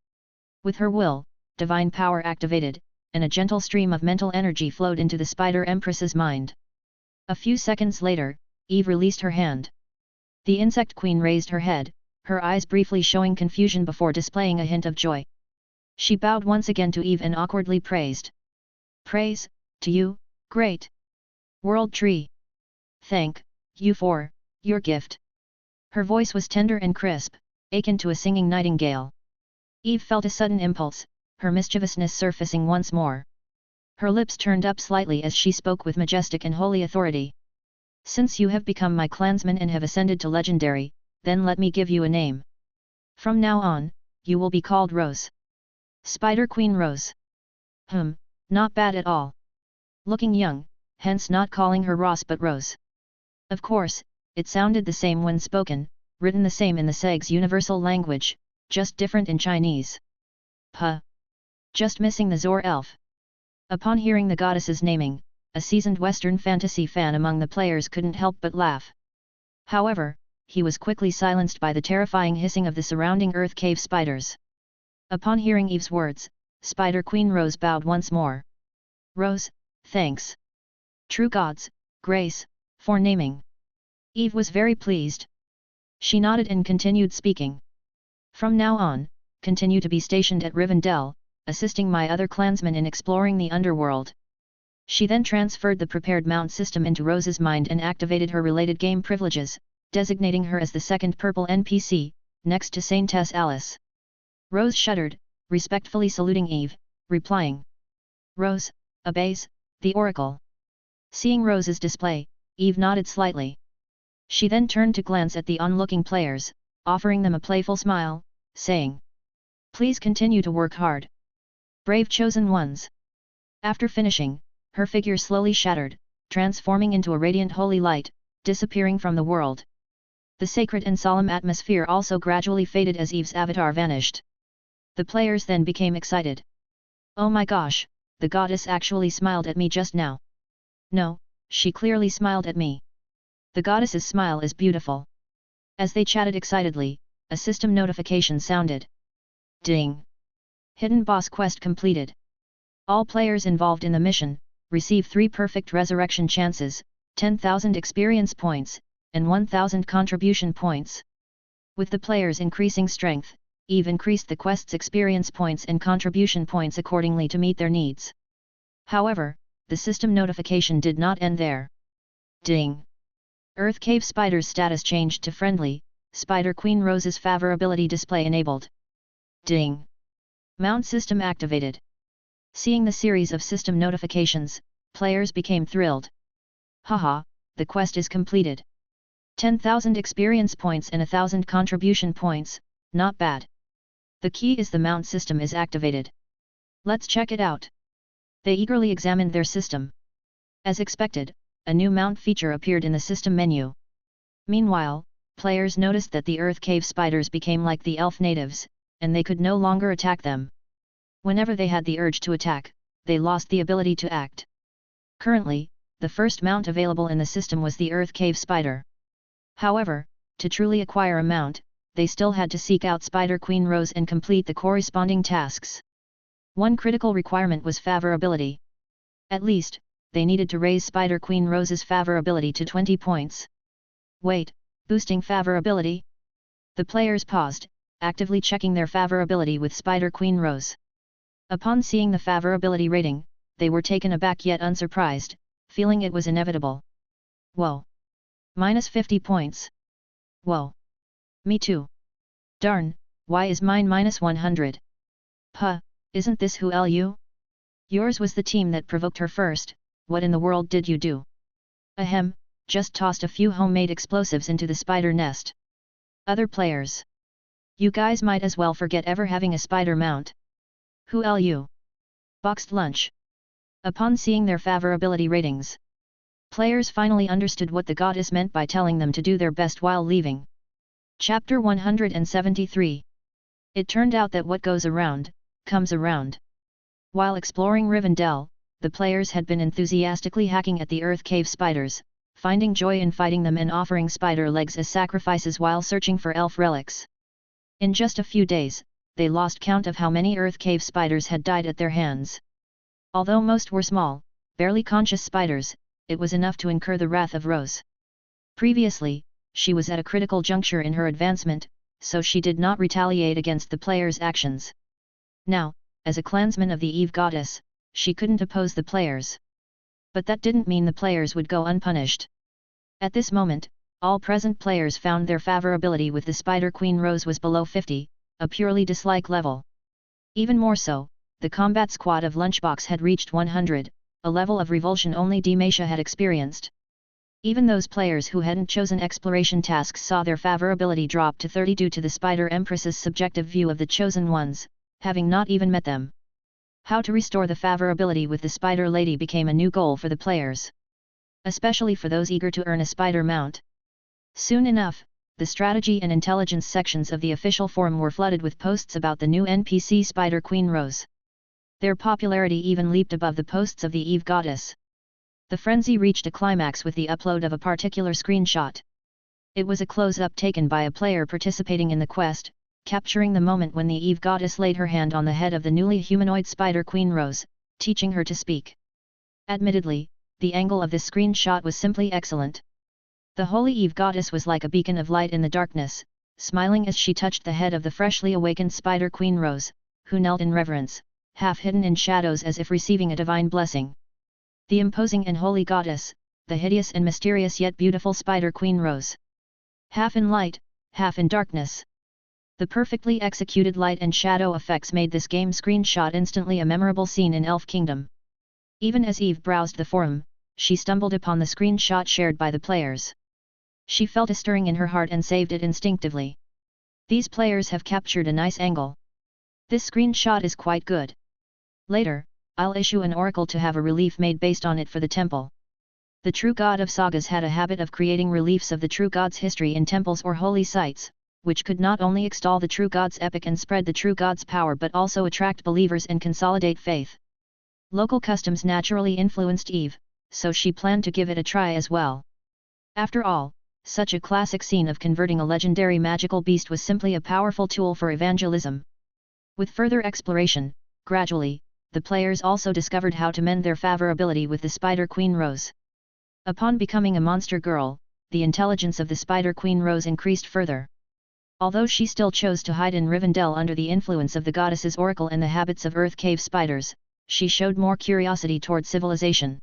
With her will, divine power activated, and a gentle stream of mental energy flowed into the Spider Empress's mind. A few seconds later, Eve released her hand. The insect queen raised her head, her eyes briefly showing confusion before displaying a hint of joy. She bowed once again to Eve and awkwardly praised. Praise, to you, great world tree. Thank you for your gift. Her voice was tender and crisp, akin to a singing nightingale. Eve felt a sudden impulse, her mischievousness surfacing once more. Her lips turned up slightly as she spoke with majestic and holy authority. Since you have become my clansman and have ascended to legendary, then let me give you a name. From now on, you will be called Rose. Spider Queen Rose. Not bad at all. Looking young, hence not calling her Ross but Rose. Of course, it sounded the same when spoken, written the same in the Seg's universal language, just different in Chinese. Puh! Just missing the Zor elf. Upon hearing the goddess's naming, a seasoned Western fantasy fan among the players couldn't help but laugh. However, he was quickly silenced by the terrifying hissing of the surrounding earth cave spiders. Upon hearing Eve's words, Spider Queen Rose bowed once more. Rose, thanks. True gods, grace, for naming. Eve was very pleased. She nodded and continued speaking. From now on, continue to be stationed at Rivendell, assisting my other clansmen in exploring the underworld. She then transferred the prepared mount system into Rose's mind and activated her related game privileges, designating her as the second purple NPC, next to Saintess Alice. Rose shuddered, respectfully saluting Eve, replying. Rose, obeys, the Oracle. Seeing Rose's display, Eve nodded slightly. She then turned to glance at the onlooking players, offering them a playful smile, saying. Please continue to work hard. Brave chosen ones. After finishing, her figure slowly shattered, transforming into a radiant holy light, disappearing from the world. The sacred and solemn atmosphere also gradually faded as Eve's avatar vanished. The players then became excited. Oh my gosh, the goddess actually smiled at me just now. No, she clearly smiled at me. The goddess's smile is beautiful. As they chatted excitedly, a system notification sounded. Ding! Hidden boss quest completed. All players involved in the mission receive 3 perfect resurrection chances, 10,000 experience points, and 1,000 contribution points. With the players' increasing strength, Eve increased the quest's experience points and contribution points accordingly to meet their needs. However, the system notification did not end there. Ding! Earth Cave Spider's status changed to friendly, Spider Queen Rose's favorability display enabled. Ding! Mount system activated. Seeing the series of system notifications, players became thrilled. Haha, the quest is completed. 10,000 experience points and 1,000 contribution points, not bad. The key is the mount system is activated. Let's check it out. They eagerly examined their system. As expected, a new mount feature appeared in the system menu. Meanwhile, players noticed that the earth cave spiders became like the elf natives, and they could no longer attack them. Whenever they had the urge to attack, they lost the ability to act. Currently, the first mount available in the system was the earth cave spider. However, to truly acquire a mount, they still had to seek out Spider Queen Rose and complete the corresponding tasks. One critical requirement was favorability. At least, they needed to raise Spider Queen Rose's favorability to 20 points. Wait, boosting favorability? The players paused, actively checking their favorability with Spider Queen Rose. Upon seeing the favorability rating, they were taken aback yet unsurprised, feeling it was inevitable. Whoa! Minus 50 points. Whoa! Me too. Darn, why is mine minus 100? Puh, isn't this who LU? Yours was the team that provoked her first, what in the world did you do? Ahem, just tossed a few homemade explosives into the spider nest. Other players. You guys might as well forget ever having a spider mount. Who LU? Boxed lunch. Upon seeing their favorability ratings, players finally understood what the goddess meant by telling them to do their best while leaving. Chapter 173. It turned out that what goes around, comes around. While exploring Rivendell, the players had been enthusiastically hacking at the earth cave spiders, finding joy in fighting them and offering spider legs as sacrifices while searching for elf relics. In just a few days, they lost count of how many earth cave spiders had died at their hands. Although most were small, barely conscious spiders, it was enough to incur the wrath of Rose. Previously, she was at a critical juncture in her advancement, so she did not retaliate against the players' actions. Now, as a clansman of the Eve Goddess, she couldn't oppose the players. But that didn't mean the players would go unpunished. At this moment, all present players found their favorability with the Spider Queen Rose was below 50, a purely dislike level. Even more so, the combat squad of Lunchbox had reached 100, a level of revulsion only Demacia had experienced. Even those players who hadn't chosen exploration tasks saw their favorability drop to 30 due to the Spider Empress's subjective view of the chosen ones, having not even met them. How to restore the favorability with the Spider Lady became a new goal for the players. Especially for those eager to earn a spider mount. Soon enough, the strategy and intelligence sections of the official forum were flooded with posts about the new NPC Spider Queen Rose. Their popularity even leaped above the posts of the Eve Goddess. The frenzy reached a climax with the upload of a particular screenshot. It was a close-up taken by a player participating in the quest, capturing the moment when the Eve Goddess laid her hand on the head of the newly humanoid Spider Queen Rose, teaching her to speak. Admittedly, the angle of this screenshot was simply excellent. The Holy Eve Goddess was like a beacon of light in the darkness, smiling as she touched the head of the freshly awakened Spider Queen Rose, who knelt in reverence, half hidden in shadows as if receiving a divine blessing. The imposing and holy goddess, the hideous and mysterious yet beautiful Spider Queen Rose. Half in light, half in darkness. The perfectly executed light and shadow effects made this game screenshot instantly a memorable scene in Elf Kingdom. Even as Eve browsed the forum, she stumbled upon the screenshot shared by the players. She felt a stirring in her heart and saved it instinctively. These players have captured a nice angle. This screenshot is quite good. Later, I'll issue an oracle to have a relief made based on it for the temple. The true god of sagas had a habit of creating reliefs of the true god's history in temples or holy sites, which could not only extol the true god's epic and spread the true god's power but also attract believers and consolidate faith. Local customs naturally influenced Eve, so she planned to give it a try as well. After all, such a classic scene of converting a legendary magical beast was simply a powerful tool for evangelism. With further exploration, gradually, the players also discovered how to mend their favorability with the Spider Queen Rose. Upon becoming a monster girl, the intelligence of the Spider Queen Rose increased further. Although she still chose to hide in Rivendell under the influence of the goddess's oracle and the habits of earth cave spiders, she showed more curiosity toward civilization.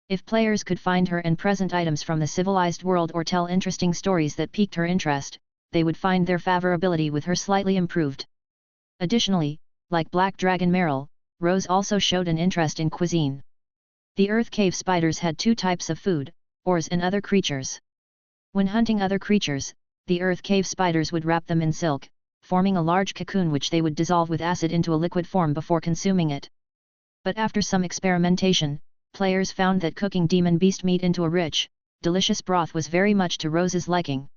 If players could find her and present items from the civilized world or tell interesting stories that piqued her interest, they would find their favorability with her slightly improved. Additionally, like Black Dragon Meryl, Rose also showed an interest in cuisine. The earth cave spiders had two types of food, ores and other creatures. When hunting other creatures, the earth cave spiders would wrap them in silk, forming a large cocoon which they would dissolve with acid into a liquid form before consuming it. But after some experimentation, players found that cooking demon beast meat into a rich, delicious broth was very much to Rose's liking.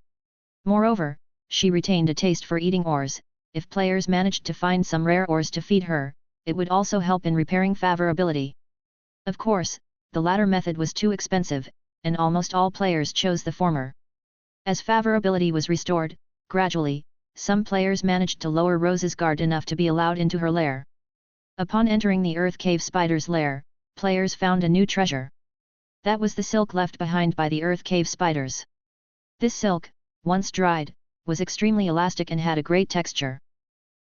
Moreover, she retained a taste for eating ores. If players managed to find some rare ores to feed her, it would also help in repairing favorability. Of course, the latter method was too expensive, and almost all players chose the former. As favorability was restored, gradually, some players managed to lower Rose's guard enough to be allowed into her lair. Upon entering the earth cave spider's lair, players found a new treasure. That was the silk left behind by the earth cave spiders. This silk, once dried, was extremely elastic and had a great texture.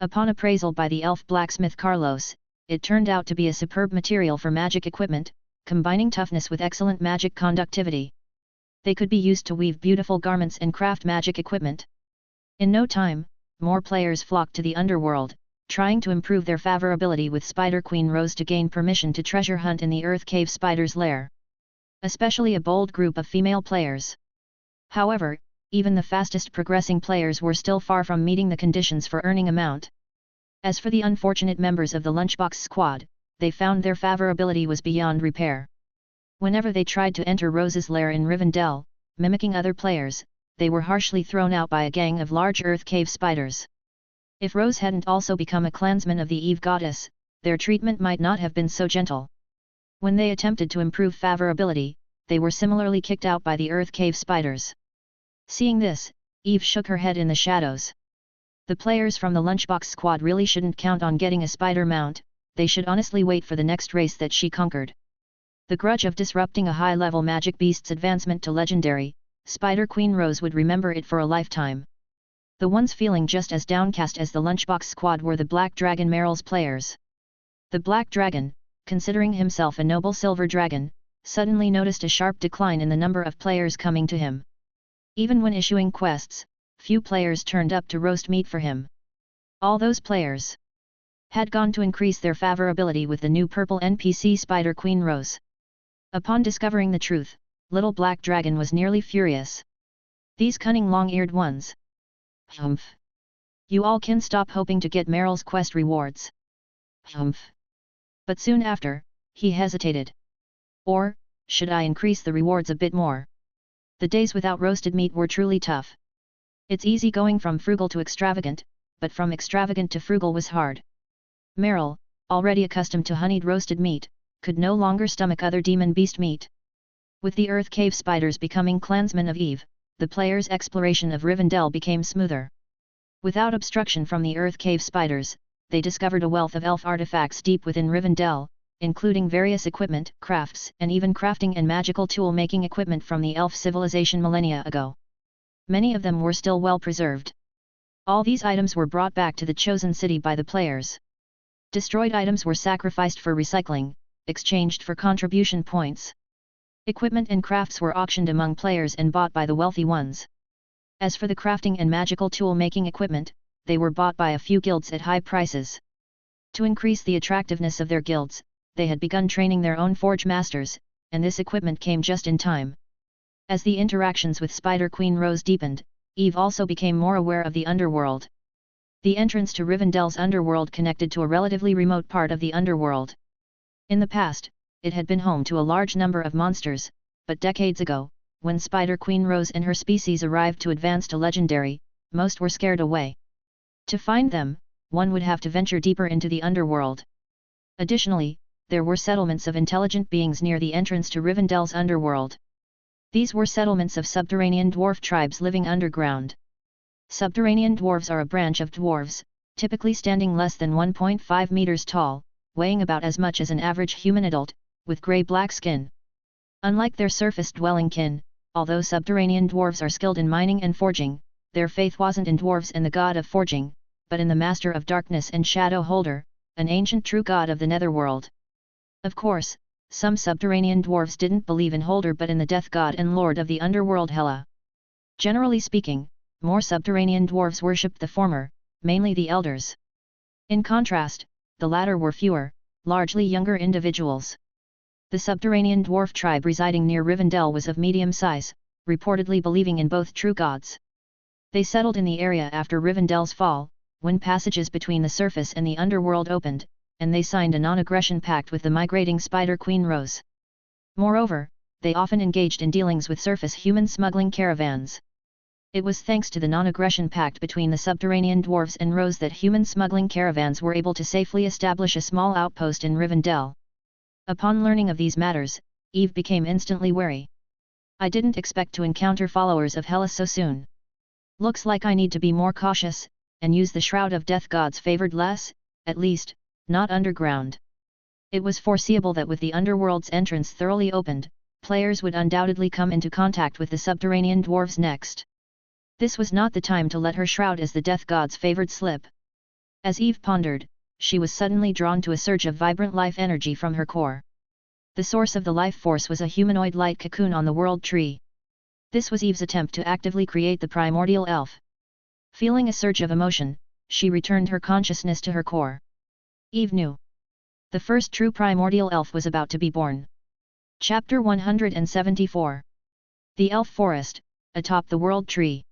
Upon appraisal by the elf blacksmith Carlos, it turned out to be a superb material for magic equipment, combining toughness with excellent magic conductivity. They could be used to weave beautiful garments and craft magic equipment. In no time, more players flocked to the underworld, trying to improve their favorability with Spider Queen Rose to gain permission to treasure hunt in the earth cave spider's lair. Especially a bold group of female players. However, even the fastest progressing players were still far from meeting the conditions for earning a mount. As for the unfortunate members of the Lunchbox squad, they found their favorability was beyond repair. Whenever they tried to enter Rose's lair in Rivendell, mimicking other players, they were harshly thrown out by a gang of large earth cave spiders. If Rose hadn't also become a clansman of the Eve Goddess, their treatment might not have been so gentle. When they attempted to improve favorability, they were similarly kicked out by the earth cave spiders. Seeing this, Eve shook her head in the shadows. The players from the Lunchbox squad really shouldn't count on getting a spider mount, they should honestly wait for the next race that she conquered. The grudge of disrupting a high-level magic beast's advancement to legendary, Spider Queen Rose would remember it for a lifetime. The ones feeling just as downcast as the Lunchbox Squad were the Black Dragon Meryl's players. The Black Dragon, considering himself a noble silver dragon, suddenly noticed a sharp decline in the number of players coming to him. Even when issuing quests, few players turned up to roast meat for him. All those players had gone to increase their favorability with the new purple NPC Spider Queen Rose. Upon discovering the truth, Little Black Dragon was nearly furious. These cunning long-eared ones. Humph. You all can stop hoping to get Meryl's quest rewards. Humph. But soon after, he hesitated. Or, should I increase the rewards a bit more? The days without roasted meat were truly tough. It's easy going from frugal to extravagant, but from extravagant to frugal was hard. Meryl, already accustomed to honeyed roasted meat, could no longer stomach other demon beast meat. With the Earth Cave Spiders becoming clansmen of Eve, the players' exploration of Rivendell became smoother. Without obstruction from the Earth Cave Spiders, they discovered a wealth of elf artifacts deep within Rivendell, including various equipment, crafts, and even crafting and magical tool-making equipment from the elf civilization millennia ago. Many of them were still well preserved. All these items were brought back to the Chosen City by the players. Destroyed items were sacrificed for recycling, exchanged for contribution points. Equipment and crafts were auctioned among players and bought by the wealthy ones. As for the crafting and magical tool-making equipment, they were bought by a few guilds at high prices. To increase the attractiveness of their guilds, they had begun training their own forge masters, and this equipment came just in time. As the interactions with Spider Queen Rose deepened, Eve also became more aware of the underworld. The entrance to Rivendell's underworld connected to a relatively remote part of the underworld. In the past, it had been home to a large number of monsters, but decades ago, when Spider Queen Rose and her species arrived to advance to legendary, most were scared away. To find them, one would have to venture deeper into the underworld. Additionally, there were settlements of intelligent beings near the entrance to Rivendell's underworld. These were settlements of subterranean dwarf tribes living underground. Subterranean dwarves are a branch of dwarves, typically standing less than 1.5 meters tall, weighing about as much as an average human adult, with grey-black skin. Unlike their surface-dwelling kin, although subterranean dwarves are skilled in mining and forging, their faith wasn't in dwarves and the god of forging, but in the master of darkness and shadow holder, an ancient true god of the netherworld. Of course, some subterranean dwarves didn't believe in Holder but in the death god and lord of the underworld Hela. Generally speaking, more subterranean dwarves worshipped the former, mainly the elders. In contrast, the latter were fewer, largely younger individuals. The subterranean dwarf tribe residing near Rivendell was of medium size, reportedly believing in both true gods. They settled in the area after Rivendell's fall, when passages between the surface and the underworld opened, and they signed a non-aggression pact with the migrating Spider Queen Rose. Moreover, they often engaged in dealings with surface human smuggling caravans. It was thanks to the non-aggression pact between the subterranean dwarves and Rose that human smuggling caravans were able to safely establish a small outpost in Rivendell. Upon learning of these matters, Eve became instantly wary. I didn't expect to encounter followers of Hela so soon. Looks like I need to be more cautious, and use the Shroud of Death gods favored less, at least, not underground. It was foreseeable that with the underworld's entrance thoroughly opened, players would undoubtedly come into contact with the subterranean dwarves next. This was not the time to let her shroud as the death gods favored slip. As Eve pondered, she was suddenly drawn to a surge of vibrant life energy from her core. The source of the life force was a humanoid light cocoon on the world tree. This was Eve's attempt to actively create the primordial elf. Feeling a surge of emotion, she returned her consciousness to her core. Eve knew. The first true primordial elf was about to be born. Chapter 174. The Elf Forest, atop the world tree.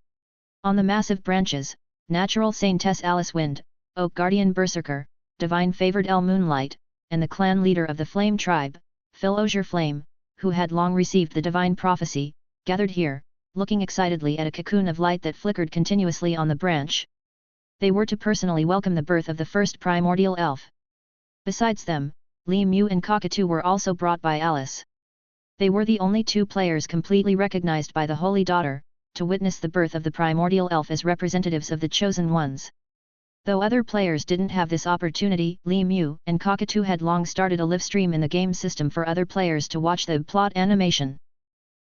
On the massive branches, natural Saintess Alice Wind, Oak Guardian Berserker, Divine Favored El Moonlight, and the clan leader of the Flame Tribe, Phil Osier Flame, who had long received the divine prophecy, gathered here, looking excitedly at a cocoon of light that flickered continuously on the branch. They were to personally welcome the birth of the first primordial elf. Besides them, Li Mu and Cockatoo were also brought by Alice. They were the only two players completely recognized by the Holy Daughter, to witness the birth of the primordial elf as representatives of the Chosen Ones. Though other players didn't have this opportunity, Li Mu and Cockatoo had long started a live stream in the game system for other players to watch the plot animation.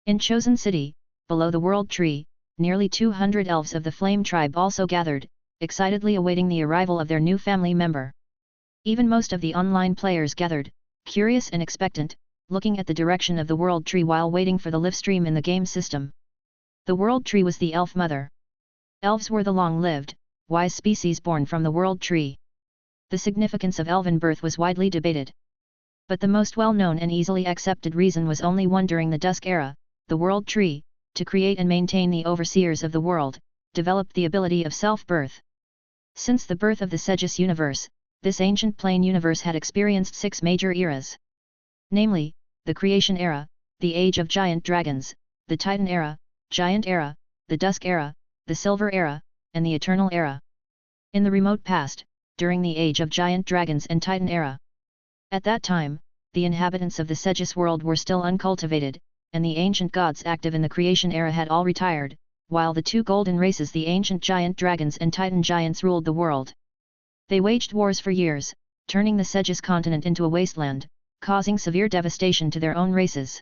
In Chosen City, below the World Tree, nearly 200 elves of the Flame Tribe also gathered, excitedly awaiting the arrival of their new family member. Even most of the online players gathered, curious and expectant, looking at the direction of the World Tree while waiting for the live stream in the game system. The World Tree was the Elf Mother. Elves were the long-lived, wise species born from the World Tree. The significance of elven birth was widely debated. But the most well-known and easily accepted reason was only one: during the Dusk Era, the World Tree, to create and maintain the overseers of the world, developed the ability of self-birth. Since the birth of the Segis universe, this ancient plane universe had experienced 6 major eras. Namely, the Creation Era, the Age of Giant Dragons, the Titan Era, Giant Era, the Dusk Era, the Silver Era, and the Eternal Era. In the remote past, during the Age of Giant Dragons and Titan Era. At that time, the inhabitants of the Segis world were still uncultivated, and the ancient gods active in the Creation Era had all retired, while the 2 golden races, the ancient giant dragons and Titan giants, ruled the world. They waged wars for years, turning the Segis continent into a wasteland, causing severe devastation to their own races.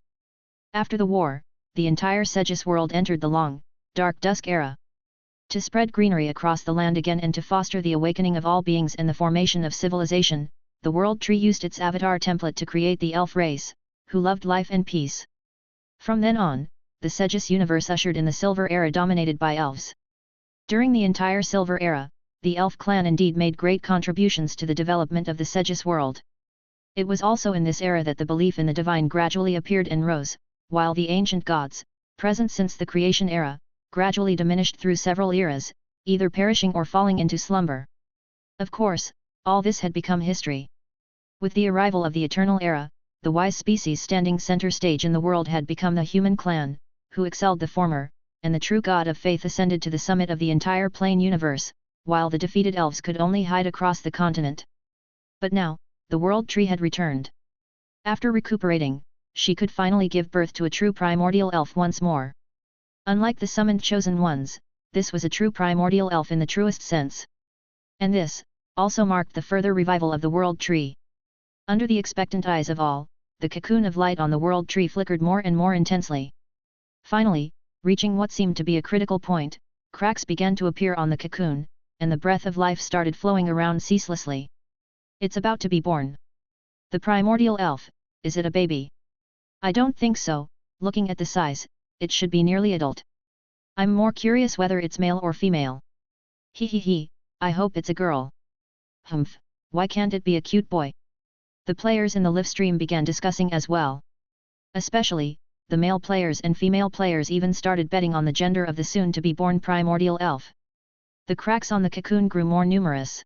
After the war, the entire Segis world entered the long, dark Dusk Era. To spread greenery across the land again and to foster the awakening of all beings and the formation of civilization, the World Tree used its avatar template to create the elf race, who loved life and peace. From then on, the Segis universe ushered in the Silver Era dominated by elves. During the entire Silver Era, the elf clan indeed made great contributions to the development of the Segis world. It was also in this era that the belief in the divine gradually appeared and rose, while the ancient gods, present since the Creation Era, gradually diminished through several eras, either perishing or falling into slumber. Of course, all this had become history. With the arrival of the Eternal Era, the wise species standing center stage in the world had become the human clan, who excelled the former, and the true god of faith ascended to the summit of the entire plane universe, while the defeated elves could only hide across the continent. But now, the World Tree had returned. After recuperating, she could finally give birth to a true primordial elf once more. Unlike the summoned chosen ones, this was a true primordial elf in the truest sense. And this, also marked the further revival of the World Tree. Under the expectant eyes of all, the cocoon of light on the World Tree flickered more and more intensely. Finally, reaching what seemed to be a critical point, cracks began to appear on the cocoon, and the breath of life started flowing around ceaselessly. It's about to be born. The primordial elf, is it a baby? I don't think so, looking at the size, it should be nearly adult. I'm more curious whether it's male or female. He, I hope it's a girl. Humph, why can't it be a cute boy? The players in the live stream began discussing as well. Especially, the male players and female players even started betting on the gender of the soon-to-be-born primordial elf. The cracks on the cocoon grew more numerous.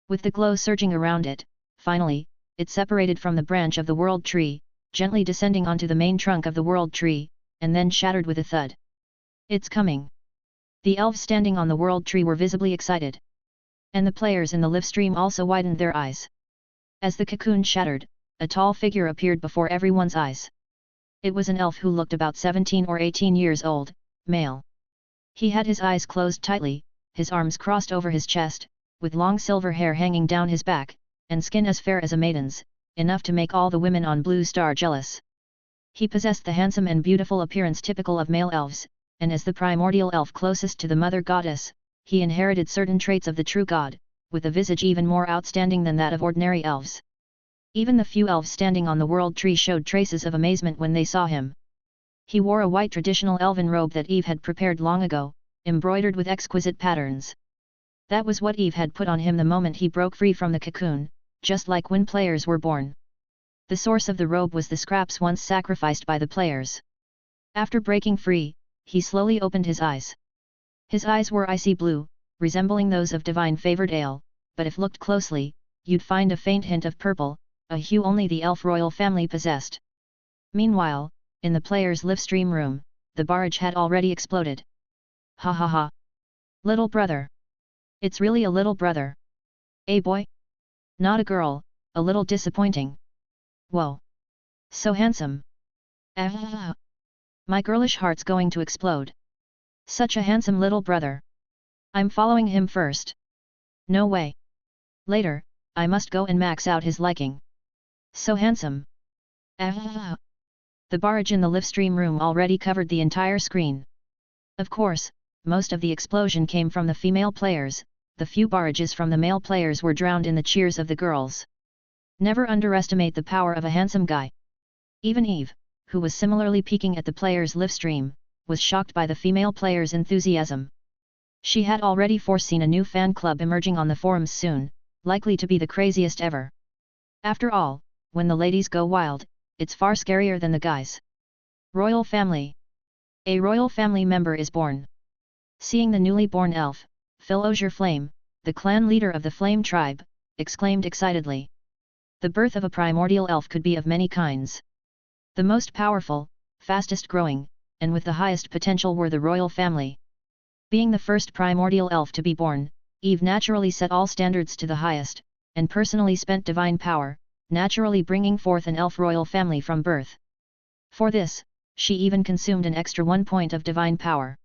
With the glow surging around it, finally, it separated from the branch of the World Tree, gently descending onto the main trunk of the World Tree, and then shattered with a thud. It's coming. The elves standing on the World Tree were visibly excited. And the players in the live stream also widened their eyes. As the cocoon shattered, a tall figure appeared before everyone's eyes. It was an elf who looked about 17 or 18 years old, male. He had his eyes closed tightly, his arms crossed over his chest, with long silver hair hanging down his back, and skin as fair as a maiden's, enough to make all the women on Blue Star jealous. He possessed the handsome and beautiful appearance typical of male elves, and as the primordial elf closest to the mother goddess, he inherited certain traits of the true god, with a visage even more outstanding than that of ordinary elves. Even the few elves standing on the World Tree showed traces of amazement when they saw him. He wore a white traditional elven robe that Eve had prepared long ago, embroidered with exquisite patterns. That was what Eve had put on him the moment he broke free from the cocoon, just like when players were born. The source of the robe was the scraps once sacrificed by the players. After breaking free, he slowly opened his eyes. His eyes were icy blue, resembling those of divine favored ale, but if looked closely, you'd find a faint hint of purple, a hue only the elf royal family possessed. Meanwhile, in the players' live stream room, the barrage had already exploded. Ha ha ha! Little brother! It's really a little brother! A boy? Not a girl, a little disappointing. Whoa! So handsome! Ah! My girlish heart's going to explode. Such a handsome little brother. I'm following him first. No way. Later, I must go and max out his liking. So handsome. Ah. The barrage in the livestream room already covered the entire screen. Of course, most of the explosion came from the female players, the few barrages from the male players were drowned in the cheers of the girls. Never underestimate the power of a handsome guy. Even Eve, who was similarly peeking at the players' livestream, was shocked by the female players' enthusiasm. She had already foreseen a new fan club emerging on the forums soon, likely to be the craziest ever. After all, when the ladies go wild, it's far scarier than the guys. Royal Family. A royal family member is born. Seeing the newly born elf, Philosier Flame, the clan leader of the Flame tribe, exclaimed excitedly. The birth of a primordial elf could be of many kinds. The most powerful, fastest growing, and with the highest potential were the royal family. Being the first primordial elf to be born, Eve naturally set all standards to the highest, and personally spent divine power, naturally bringing forth an elf royal family from birth. For this, she even consumed an extra 1 point of divine power.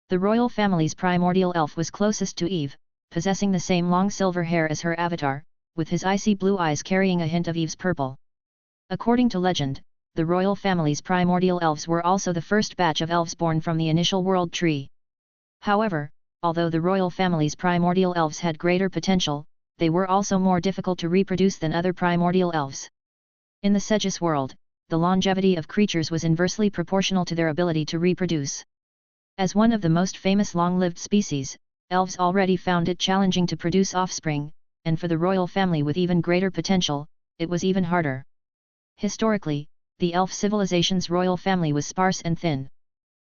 The royal family's primordial elf was closest to Eve, possessing the same long silver hair as her avatar, with his icy blue eyes carrying a hint of Eve's purple. According to legend, the royal family's primordial elves were also the first batch of elves born from the initial world tree. However, although the royal family's primordial elves had greater potential, they were also more difficult to reproduce than other primordial elves. In the Segis world, the longevity of creatures was inversely proportional to their ability to reproduce. As one of the most famous long-lived species, elves already found it challenging to produce offspring, and for the royal family with even greater potential, it was even harder. Historically, the elf civilization's royal family was sparse and thin.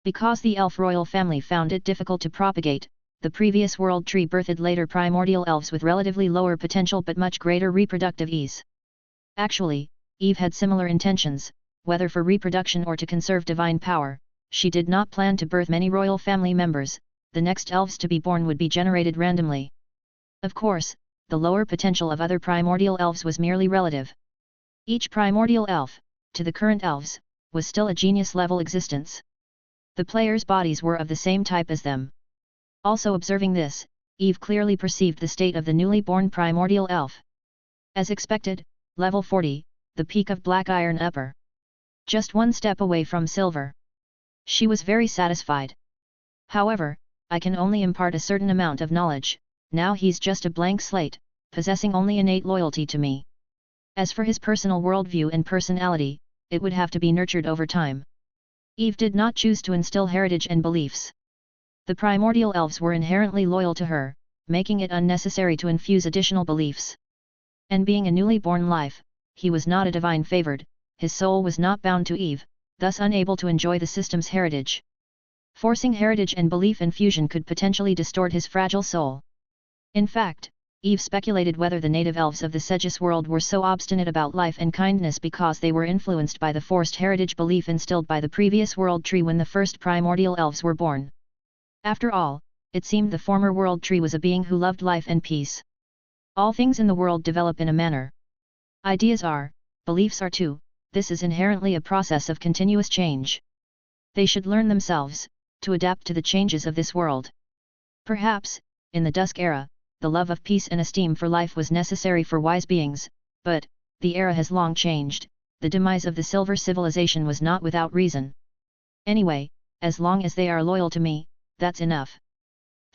Because the elf royal family found it difficult to propagate, the previous world tree birthed later primordial elves with relatively lower potential but much greater reproductive ease. Actually, Eve had similar intentions, whether for reproduction or to conserve divine power. She did not plan to birth many royal family members, the next elves to be born would be generated randomly. Of course, the lower potential of other primordial elves was merely relative. Each primordial elf, to the current elves, was still a genius-level existence. The players' bodies were of the same type as them. Also observing this, Eve clearly perceived the state of the newly born primordial elf. As expected, level 40, the peak of black iron upper. Just one step away from silver. She was very satisfied. However, I can only impart a certain amount of knowledge, now he's just a blank slate, possessing only innate loyalty to me. As for his personal worldview and personality, it would have to be nurtured over time. Eve did not choose to instill heritage and beliefs. The primordial elves were inherently loyal to her, making it unnecessary to infuse additional beliefs. And being a newly born life, he was not a divine favored, his soul was not bound to Eve, thus unable to enjoy the system's heritage. Forcing heritage and belief infusion could potentially distort his fragile soul. In fact, Eve speculated whether the native elves of the Segis world were so obstinate about life and kindness because they were influenced by the forced heritage belief instilled by the previous world tree when the first primordial elves were born. After all, it seemed the former world tree was a being who loved life and peace. All things in the world develop in a manner. Ideas are, beliefs are too, this is inherently a process of continuous change. They should learn themselves, to adapt to the changes of this world. Perhaps, in the Dusk Era, the love of peace and esteem for life was necessary for wise beings, but, the era has long changed, the demise of the Silver Civilization was not without reason. Anyway, as long as they are loyal to me, that's enough.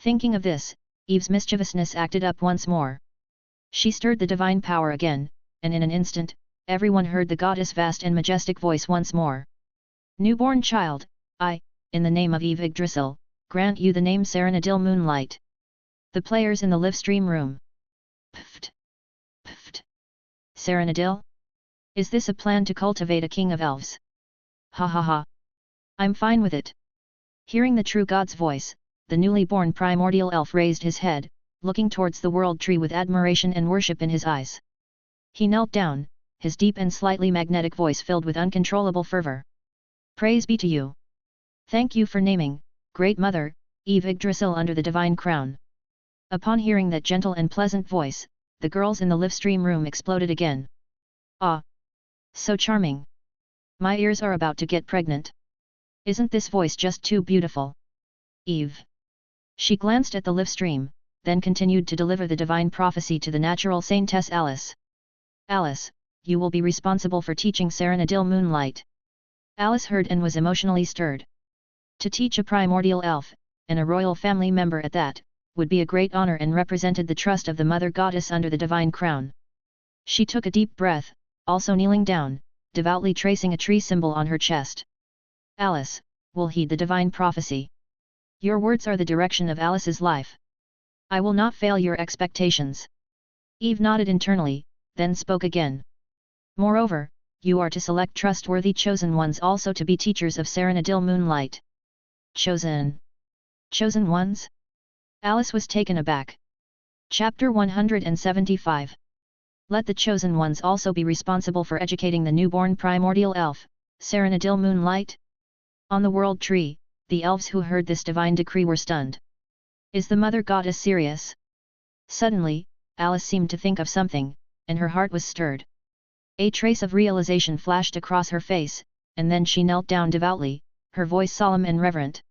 Thinking of this, Eve's mischievousness acted up once more. She stirred the divine power again, and in an instant, everyone heard the goddess' vast and majestic voice once more. Newborn child, I, in the name of Eve Yggdrasil, grant you the name Serenadil Moonlight. The players in the livestream room. Pft. Pft. Serenadil? Is this a plan to cultivate a king of elves? Ha ha ha. I'm fine with it. Hearing the true god's voice, the newly born primordial elf raised his head, looking towards the world tree with admiration and worship in his eyes. He knelt down, his deep and slightly magnetic voice filled with uncontrollable fervor. Praise be to you. Thank you for naming, Great Mother, Eve Yggdrasil under the divine crown. Upon hearing that gentle and pleasant voice, the girls in the livestream room exploded again. Ah! So charming! My ears are about to get pregnant. Isn't this voice just too beautiful? Eve. She glanced at the livestream, then continued to deliver the divine prophecy to the natural saintess Alice. Alice, you will be responsible for teaching Serenadil Moonlight. Alice heard and was emotionally stirred. To teach a primordial elf, and a royal family member at that, would be a great honor and represented the trust of the Mother Goddess under the divine crown. She took a deep breath, also kneeling down, devoutly tracing a tree symbol on her chest. Alice, will heed the divine prophecy. Your words are the direction of Alice's life. I will not fail your expectations. Eve nodded internally, then spoke again. Moreover, you are to select trustworthy chosen ones also to be teachers of Serenadil Moonlight. Chosen? Chosen ones? Alice was taken aback. Chapter 175. Let the chosen ones also be responsible for educating the newborn primordial elf, Serenadil Moonlight? On the world tree, the elves who heard this divine decree were stunned. Is the Mother Goddess serious? Suddenly, Alice seemed to think of something, and her heart was stirred. A trace of realization flashed across her face, and then she knelt down devoutly, her voice solemn and reverent.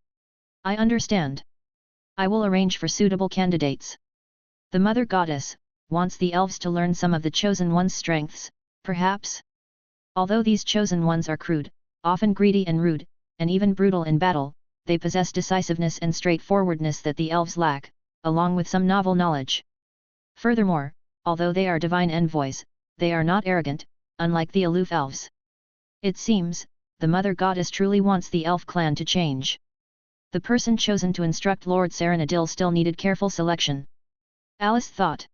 I understand. I will arrange for suitable candidates. The Mother Goddess wants the elves to learn some of the chosen ones' strengths, perhaps? Although these chosen ones are crude, often greedy and rude, and even brutal in battle, they possess decisiveness and straightforwardness that the elves lack, along with some novel knowledge. Furthermore, although they are divine envoys, they are not arrogant, unlike the aloof elves. It seems, the Mother Goddess truly wants the elf clan to change. The person chosen to instruct Lord Serenadil still needed careful selection. Alice thought.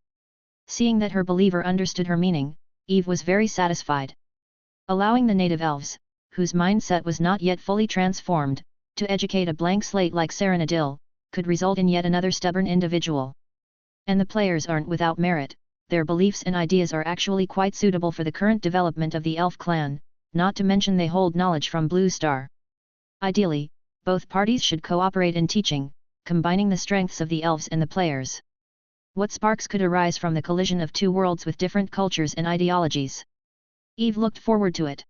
Seeing that her believer understood her meaning, Eve was very satisfied. Allowing the native elves, whose mindset was not yet fully transformed, to educate a blank slate like Serenadil, could result in yet another stubborn individual. And the players aren't without merit, their beliefs and ideas are actually quite suitable for the current development of the elf clan, not to mention they hold knowledge from Blue Star. Ideally, both parties should cooperate in teaching, combining the strengths of the elves and the players. What sparks could arise from the collision of two worlds with different cultures and ideologies? Eve looked forward to it.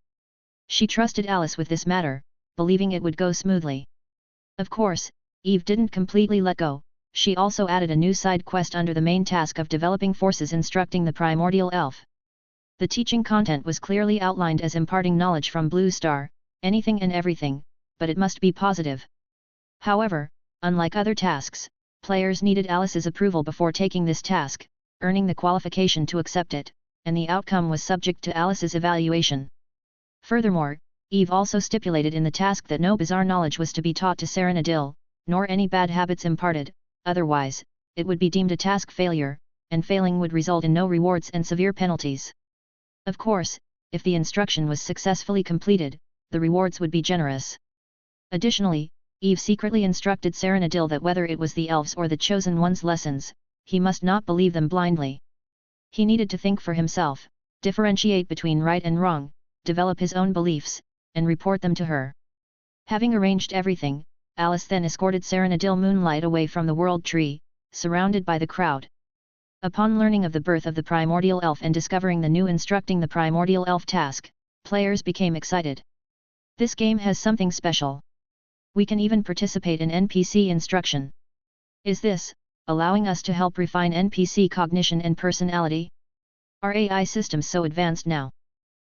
She trusted Alice with this matter, believing it would go smoothly. Of course, Eve didn't completely let go. She also added a new side quest under the main task of developing forces instructing the primordial elf. The teaching content was clearly outlined as imparting knowledge from Blue Star, anything and everything, but it must be positive. However, unlike other tasks, players needed Alice's approval before taking this task, earning the qualification to accept it, and the outcome was subject to Alice's evaluation. Furthermore, Eve also stipulated in the task that no bizarre knowledge was to be taught to Serenadil, nor any bad habits imparted, otherwise, it would be deemed a task failure, and failing would result in no rewards and severe penalties. Of course, if the instruction was successfully completed, the rewards would be generous. Additionally, Eve secretly instructed Serenadil that whether it was the elves or the chosen one's lessons, he must not believe them blindly. He needed to think for himself, differentiate between right and wrong, develop his own beliefs, and report them to her. Having arranged everything, Alice then escorted Serenadil Moonlight away from the World Tree, surrounded by the crowd. Upon learning of the birth of the primordial elf and discovering the new instructing the primordial elf task, players became excited. This game has something special. We can even participate in NPC instruction. Is this allowing us to help refine NPC cognition and personality? Are AI systems so advanced now?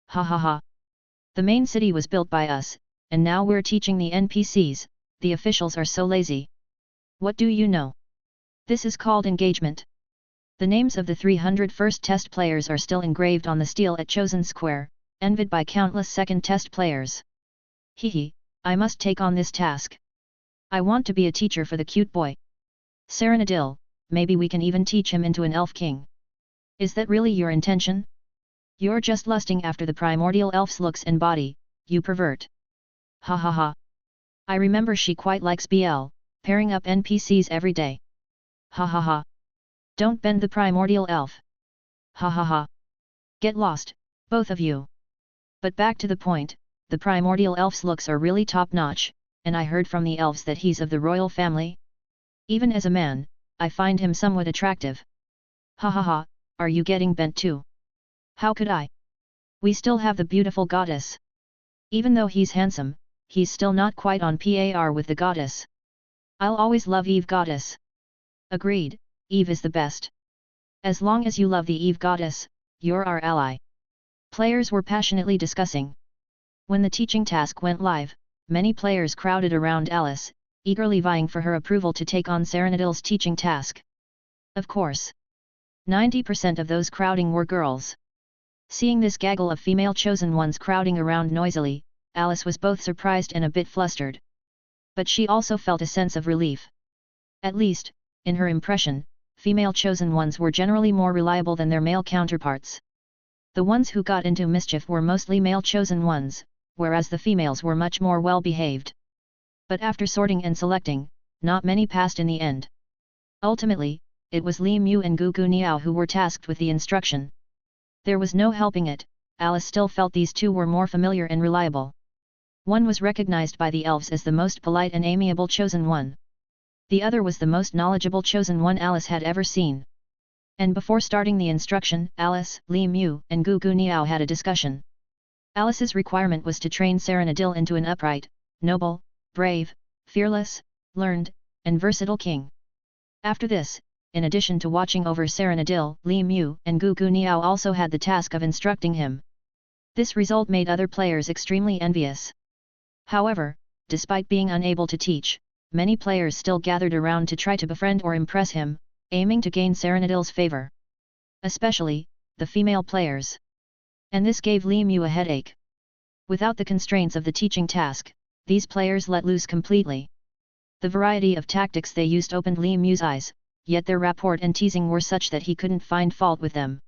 Ha ha ha. The main city was built by us, and now we're teaching the NPCs, the officials are so lazy. What do you know? This is called engagement. The names of the 300 first test players are still engraved on the steel at Chosen Square, envied by countless second test players. Hehe, I must take on this task. I want to be a teacher for the cute boy. Serenadil, maybe we can even teach him into an elf king. Is that really your intention? You're just lusting after the primordial elf's looks and body, you pervert. Ha ha ha. I remember she quite likes BL, pairing up NPCs every day. Ha ha ha. Don't bend the primordial elf. Ha ha ha. Get lost, both of you. But back to the point, the primordial elf's looks are really top-notch, and I heard from the elves that he's of the royal family. Even as a man, I find him somewhat attractive. Ha ha ha, are you getting bent too? How could I? We still have the beautiful goddess. Even though he's handsome, he's still not quite on par with the goddess. I'll always love Eve goddess. Agreed, Eve is the best. As long as you love the Eve goddess, you're our ally. Players were passionately discussing. When the teaching task went live, many players crowded around Alice, eagerly vying for her approval to take on Serenadil's teaching task. Of course, 90% of those crowding were girls. Seeing this gaggle of female chosen ones crowding around noisily, Alice was both surprised and a bit flustered. But she also felt a sense of relief. At least, in her impression, female chosen ones were generally more reliable than their male counterparts. The ones who got into mischief were mostly male chosen ones, whereas the females were much more well behaved. But after sorting and selecting, not many passed in the end. Ultimately, it was Li Mu and Gu Gu Niao who were tasked with the instruction. There was no helping it, Alice still felt these two were more familiar and reliable. One was recognized by the elves as the most polite and amiable chosen one. The other was the most knowledgeable chosen one Alice had ever seen. And before starting the instruction, Alice, Li Mu, and Gu Gu Niao had a discussion. Alice's requirement was to train Serenadil into an upright, noble, brave, fearless, learned, and versatile king. After this, in addition to watching over Serenadil, Li Mu and Gu Gu Niao also had the task of instructing him. This result made other players extremely envious. However, despite being unable to teach, many players still gathered around to try to befriend or impress him, aiming to gain Serenadil's favor. Especially, the female players. And this gave Li Mu a headache. Without the constraints of the teaching task, these players let loose completely. The variety of tactics they used opened Li Mu's eyes, yet their rapport and teasing were such that he couldn't find fault with them.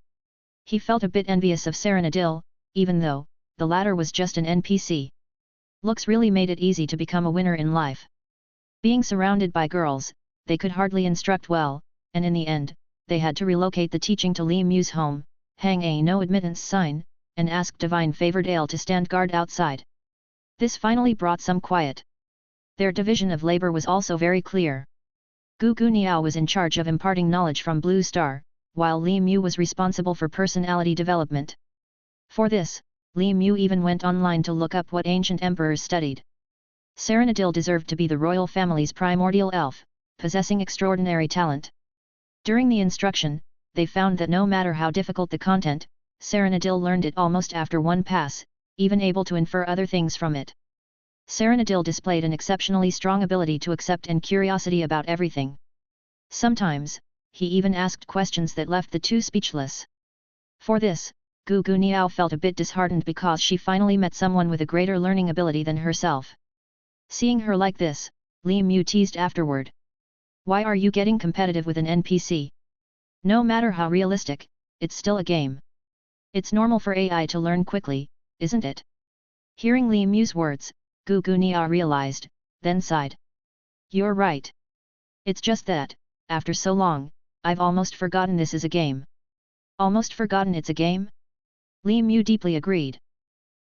He felt a bit envious of Serenadil, even though, the latter was just an NPC. Looks really made it easy to become a winner in life. Being surrounded by girls, they could hardly instruct well, and in the end, they had to relocate the teaching to Li Mu's home, hang a no admittance sign, and ask Divine Favored Ale to stand guard outside. This finally brought some quiet. Their division of labor was also very clear. Gu Gu Niao was in charge of imparting knowledge from Blue Star, while Li Mu was responsible for personality development. For this, Li Mu even went online to look up what ancient emperors studied. Serenadil deserved to be the royal family's primordial elf, possessing extraordinary talent. During the instruction, they found that no matter how difficult the content, Serenadil learned it almost after one pass, even able to infer other things from it. Serenadil displayed an exceptionally strong ability to accept and curiosity about everything. Sometimes, he even asked questions that left the two speechless. For this, Gu Gu Niao felt a bit disheartened because she finally met someone with a greater learning ability than herself. Seeing her like this, Li Mu teased afterward. Why are you getting competitive with an NPC? No matter how realistic, it's still a game. It's normal for AI to learn quickly, isn't it? Hearing Li Mu's words, Gu Gu Niao realized, then sighed. You're right. It's just that, after so long, I've almost forgotten this is a game. Almost forgotten it's a game? Li Mu deeply agreed.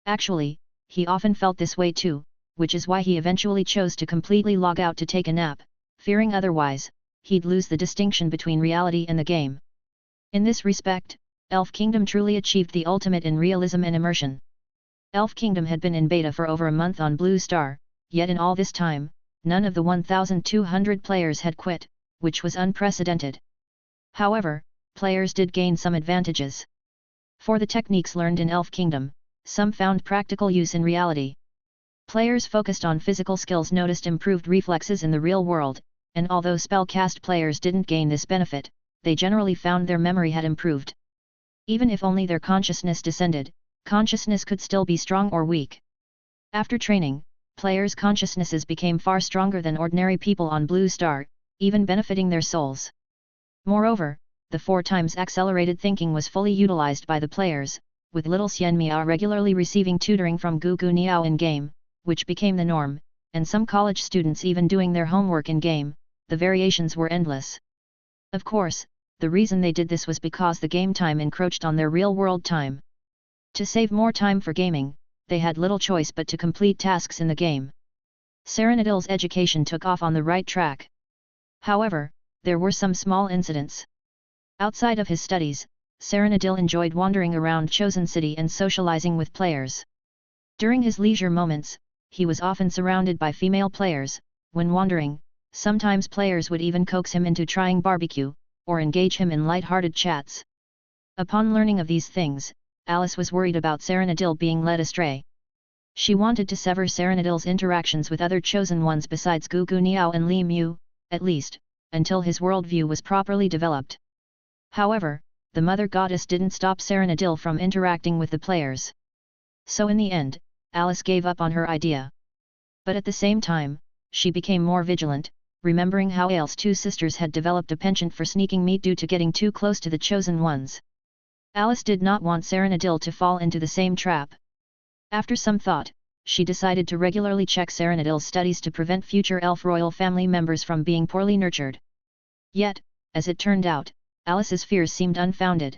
Actually, he often felt this way too, which is why he eventually chose to completely log out to take a nap, fearing otherwise, he'd lose the distinction between reality and the game. In this respect, Elf Kingdom truly achieved the ultimate in realism and immersion. Elf Kingdom had been in beta for over a month on Blue Star, yet in all this time, none of the 1,200 players had quit, which was unprecedented. However, players did gain some advantages. For the techniques learned in Elf Kingdom, some found practical use in reality. Players focused on physical skills noticed improved reflexes in the real world, and although spellcast players didn't gain this benefit, they generally found their memory had improved. Even if only their consciousness descended, consciousness could still be strong or weak. After training, players' consciousnesses became far stronger than ordinary people on Blue Star, even benefiting their souls. Moreover, the 4 times accelerated thinking was fully utilized by the players, with little Xianmia regularly receiving tutoring from Gu Gu Niao in-game, which became the norm, and some college students even doing their homework in-game. The variations were endless. Of course, the reason they did this was because the game time encroached on their real-world time. To save more time for gaming, they had little choice but to complete tasks in the game. Serenadil's education took off on the right track. However, there were some small incidents. Outside of his studies, Serenadil enjoyed wandering around Chosen City and socializing with players. During his leisure moments, he was often surrounded by female players. When wandering, sometimes players would even coax him into trying barbecue, or engage him in light-hearted chats. Upon learning of these things, Alice was worried about Serenadil being led astray. She wanted to sever Serenadil's interactions with other chosen ones besides Gugu Niao and Li Mu, at least, until his worldview was properly developed. However, the Mother Goddess didn't stop Serenadil from interacting with the players. So in the end, Alice gave up on her idea. But at the same time, she became more vigilant, remembering how Aile's two sisters had developed a penchant for sneaking meat due to getting too close to the chosen ones. Alice did not want Serenadil to fall into the same trap. After some thought, she decided to regularly check Serenadil's studies to prevent future elf royal family members from being poorly nurtured. Yet, as it turned out, Alice's fears seemed unfounded.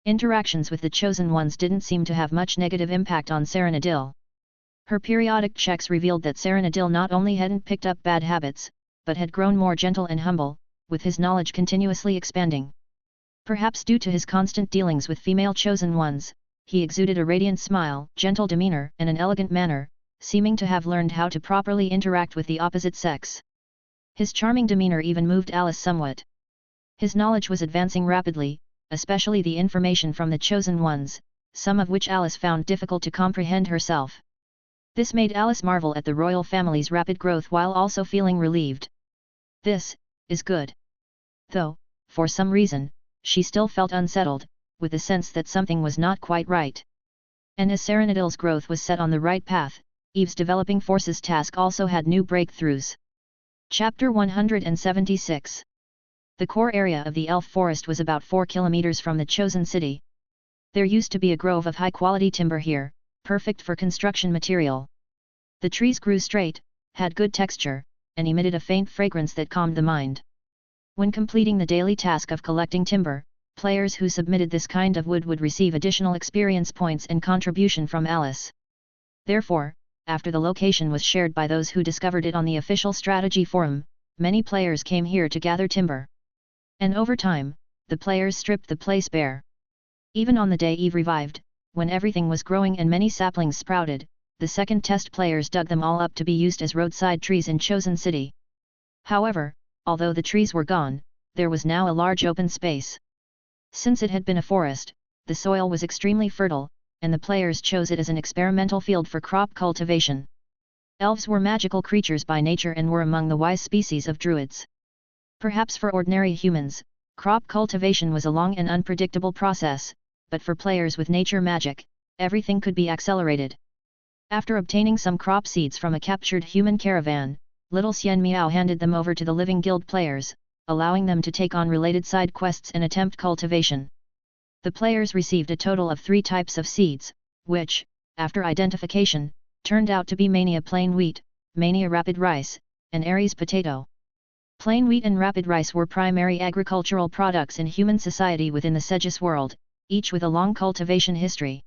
Interactions with the chosen ones didn't seem to have much negative impact on Serenadil. Her periodic checks revealed that Serenadil not only hadn't picked up bad habits, but had grown more gentle and humble, with his knowledge continuously expanding. Perhaps due to his constant dealings with female chosen ones, he exuded a radiant smile, gentle demeanor and an elegant manner, seeming to have learned how to properly interact with the opposite sex. His charming demeanor even moved Alice somewhat. His knowledge was advancing rapidly, especially the information from the chosen ones, some of which Alice found difficult to comprehend herself. This made Alice marvel at the royal family's rapid growth while also feeling relieved. This is good. Though, for some reason, she still felt unsettled, with the sense that something was not quite right. And as Serenadil's growth was set on the right path, Eve's developing forces task also had new breakthroughs. Chapter 176. The core area of the elf forest was about 4 kilometers from the chosen city. There used to be a grove of high-quality timber here, perfect for construction material. The trees grew straight, had good texture, and emitted a faint fragrance that calmed the mind. When completing the daily task of collecting timber, players who submitted this kind of wood would receive additional experience points and contribution from Alice. Therefore, after the location was shared by those who discovered it on the official strategy forum, many players came here to gather timber. And over time, the players stripped the place bare. Even on the day Eve revived, when everything was growing and many saplings sprouted, the second test players dug them all up to be used as roadside trees in Chosen City. However, although the trees were gone, there was now a large open space. Since it had been a forest, the soil was extremely fertile, and the players chose it as an experimental field for crop cultivation. Elves were magical creatures by nature and were among the wise species of druids. Perhaps for ordinary humans, crop cultivation was a long and unpredictable process, but for players with nature magic, everything could be accelerated. After obtaining some crop seeds from a captured human caravan, Little Xian Miao handed them over to the living guild players, allowing them to take on related side quests and attempt cultivation. The players received a total of 3 types of seeds, which, after identification, turned out to be Mania plain wheat, Mania rapid rice, and Aries potato. Plain wheat and rapid rice were primary agricultural products in human society within the Segis world, each with a long cultivation history.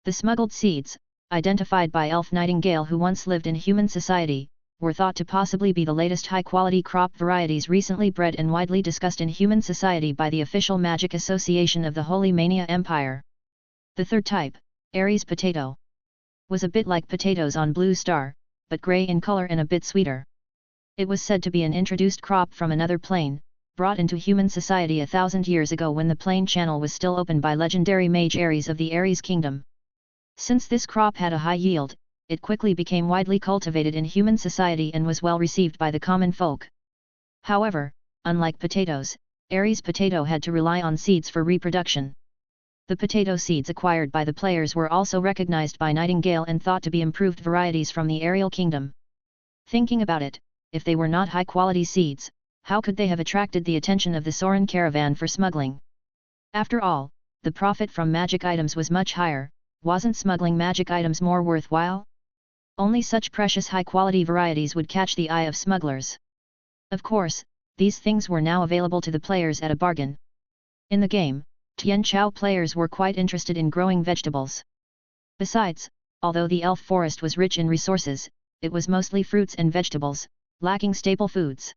The smuggled seeds, identified by Elf Nightingale who once lived in human society, were thought to possibly be the latest high-quality crop varieties recently bred and widely discussed in human society by the official Magic Association of the Holy Mania Empire. The third type, Aries potato, was a bit like potatoes on Blue Star, but grey in color and a bit sweeter. It was said to be an introduced crop from another plane, brought into human society 1,000 years ago when the plane channel was still open by legendary mage Ares of the Ares kingdom. Since this crop had a high yield, it quickly became widely cultivated in human society and was well received by the common folk. However, unlike potatoes, Aries potato had to rely on seeds for reproduction. The potato seeds acquired by the players were also recognized by Nightingale and thought to be improved varieties from the Ariel kingdom. Thinking about it, if they were not high-quality seeds, how could they have attracted the attention of the Soren caravan for smuggling? After all, the profit from magic items was much higher. Wasn't smuggling magic items more worthwhile? Only such precious high-quality varieties would catch the eye of smugglers. Of course, these things were now available to the players at a bargain. In the game, Tianchao players were quite interested in growing vegetables. Besides, although the elf forest was rich in resources, it was mostly fruits and vegetables, lacking staple foods.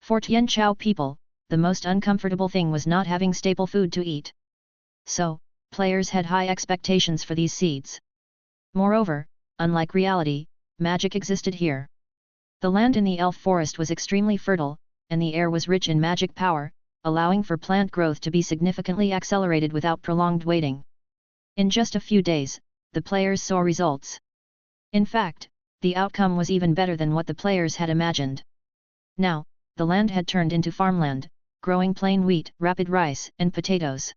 For Tianchao people, the most uncomfortable thing was not having staple food to eat. So, players had high expectations for these seeds. Moreover, unlike reality, magic existed here. The land in the elf forest was extremely fertile, and the air was rich in magic power, allowing for plant growth to be significantly accelerated without prolonged waiting. In just a few days, the players saw results. In fact, the outcome was even better than what the players had imagined. Now, the land had turned into farmland, growing plain wheat, rapid rice, and potatoes.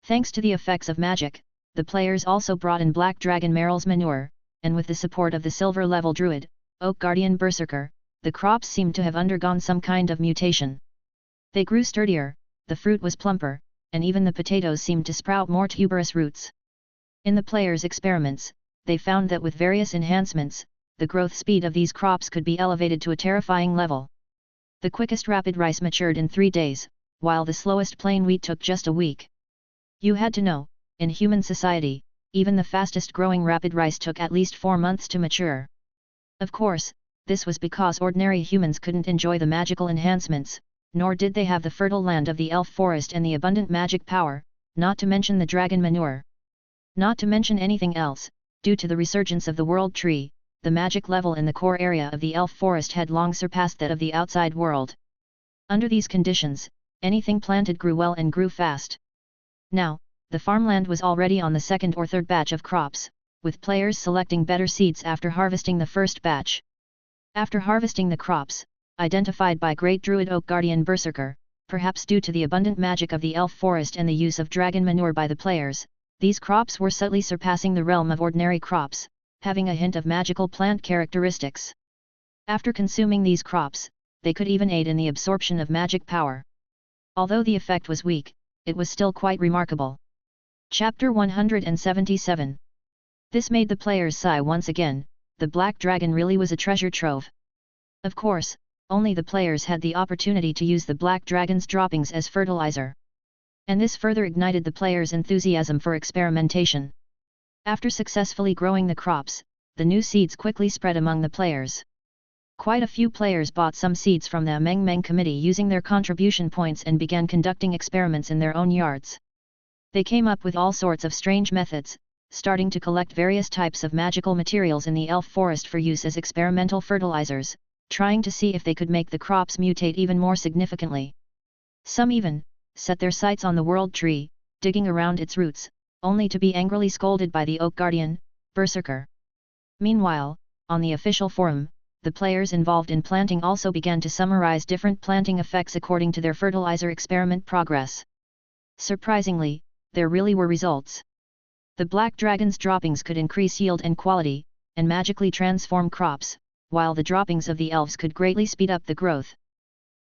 Thanks to the effects of magic, the players also brought in Black Dragon Meryl's manure, and with the support of the silver-level druid, Oak Guardian Berserker, the crops seemed to have undergone some kind of mutation. They grew sturdier, the fruit was plumper, and even the potatoes seemed to sprout more tuberous roots. In the players' experiments, they found that with various enhancements, the growth speed of these crops could be elevated to a terrifying level. The quickest rapid rice matured in 3 days, while the slowest plain wheat took just a week. You had to know, in human society, even the fastest growing rapid rice took at least 4 months to mature. Of course, this was because ordinary humans couldn't enjoy the magical enhancements, nor did they have the fertile land of the elf forest and the abundant magic power, not to mention the dragon manure. Not to mention anything else, due to the resurgence of the world tree, the magic level in the core area of the elf forest had long surpassed that of the outside world. Under these conditions, anything planted grew well and grew fast. Now, the farmland was already on the second or third batch of crops, with players selecting better seeds after harvesting the first batch. After harvesting the crops, identified by Great Druid Oak Guardian Berserker, perhaps due to the abundant magic of the elf forest and the use of dragon manure by the players, these crops were subtly surpassing the realm of ordinary crops, having a hint of magical plant characteristics. After consuming these crops, they could even aid in the absorption of magic power. Although the effect was weak, it was still quite remarkable. Chapter 177. This made the players sigh once again. The black dragon really was a treasure trove. Of course, only the players had the opportunity to use the black dragon's droppings as fertilizer. And this further ignited the players' enthusiasm for experimentation. After successfully growing the crops, the new seeds quickly spread among the players. Quite a few players bought some seeds from the Meng Meng committee using their contribution points and began conducting experiments in their own yards. They came up with all sorts of strange methods, starting to collect various types of magical materials in the elf forest for use as experimental fertilizers, trying to see if they could make the crops mutate even more significantly. Some even set their sights on the world tree, digging around its roots, only to be angrily scolded by the Oak Guardian Berserker. Meanwhile, on the official forum, the players involved in planting also began to summarize different planting effects according to their fertilizer experiment progress. Surprisingly, there really were results. The black dragon's droppings could increase yield and quality, and magically transform crops, while the droppings of the elves could greatly speed up the growth.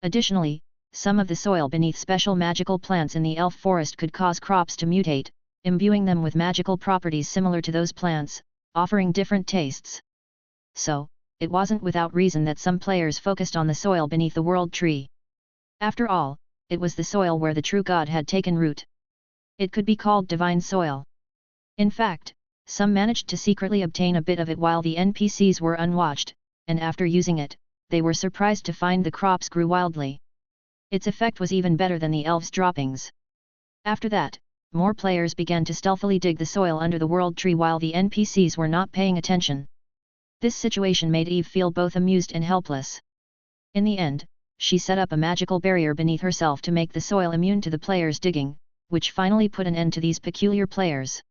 Additionally, some of the soil beneath special magical plants in the elf forest could cause crops to mutate, imbuing them with magical properties similar to those plants, offering different tastes. So, it wasn't without reason that some players focused on the soil beneath the world tree. After all, it was the soil where the true god had taken root. It could be called divine soil. In fact, some managed to secretly obtain a bit of it while the NPCs were unwatched, and after using it, they were surprised to find the crops grew wildly. Its effect was even better than the elves' droppings. After that, more players began to stealthily dig the soil under the world tree while the NPCs were not paying attention. This situation made Eve feel both amused and helpless. In the end, she set up a magical barrier beneath herself to make the soil immune to the players' digging, which finally put an end to these peculiar players.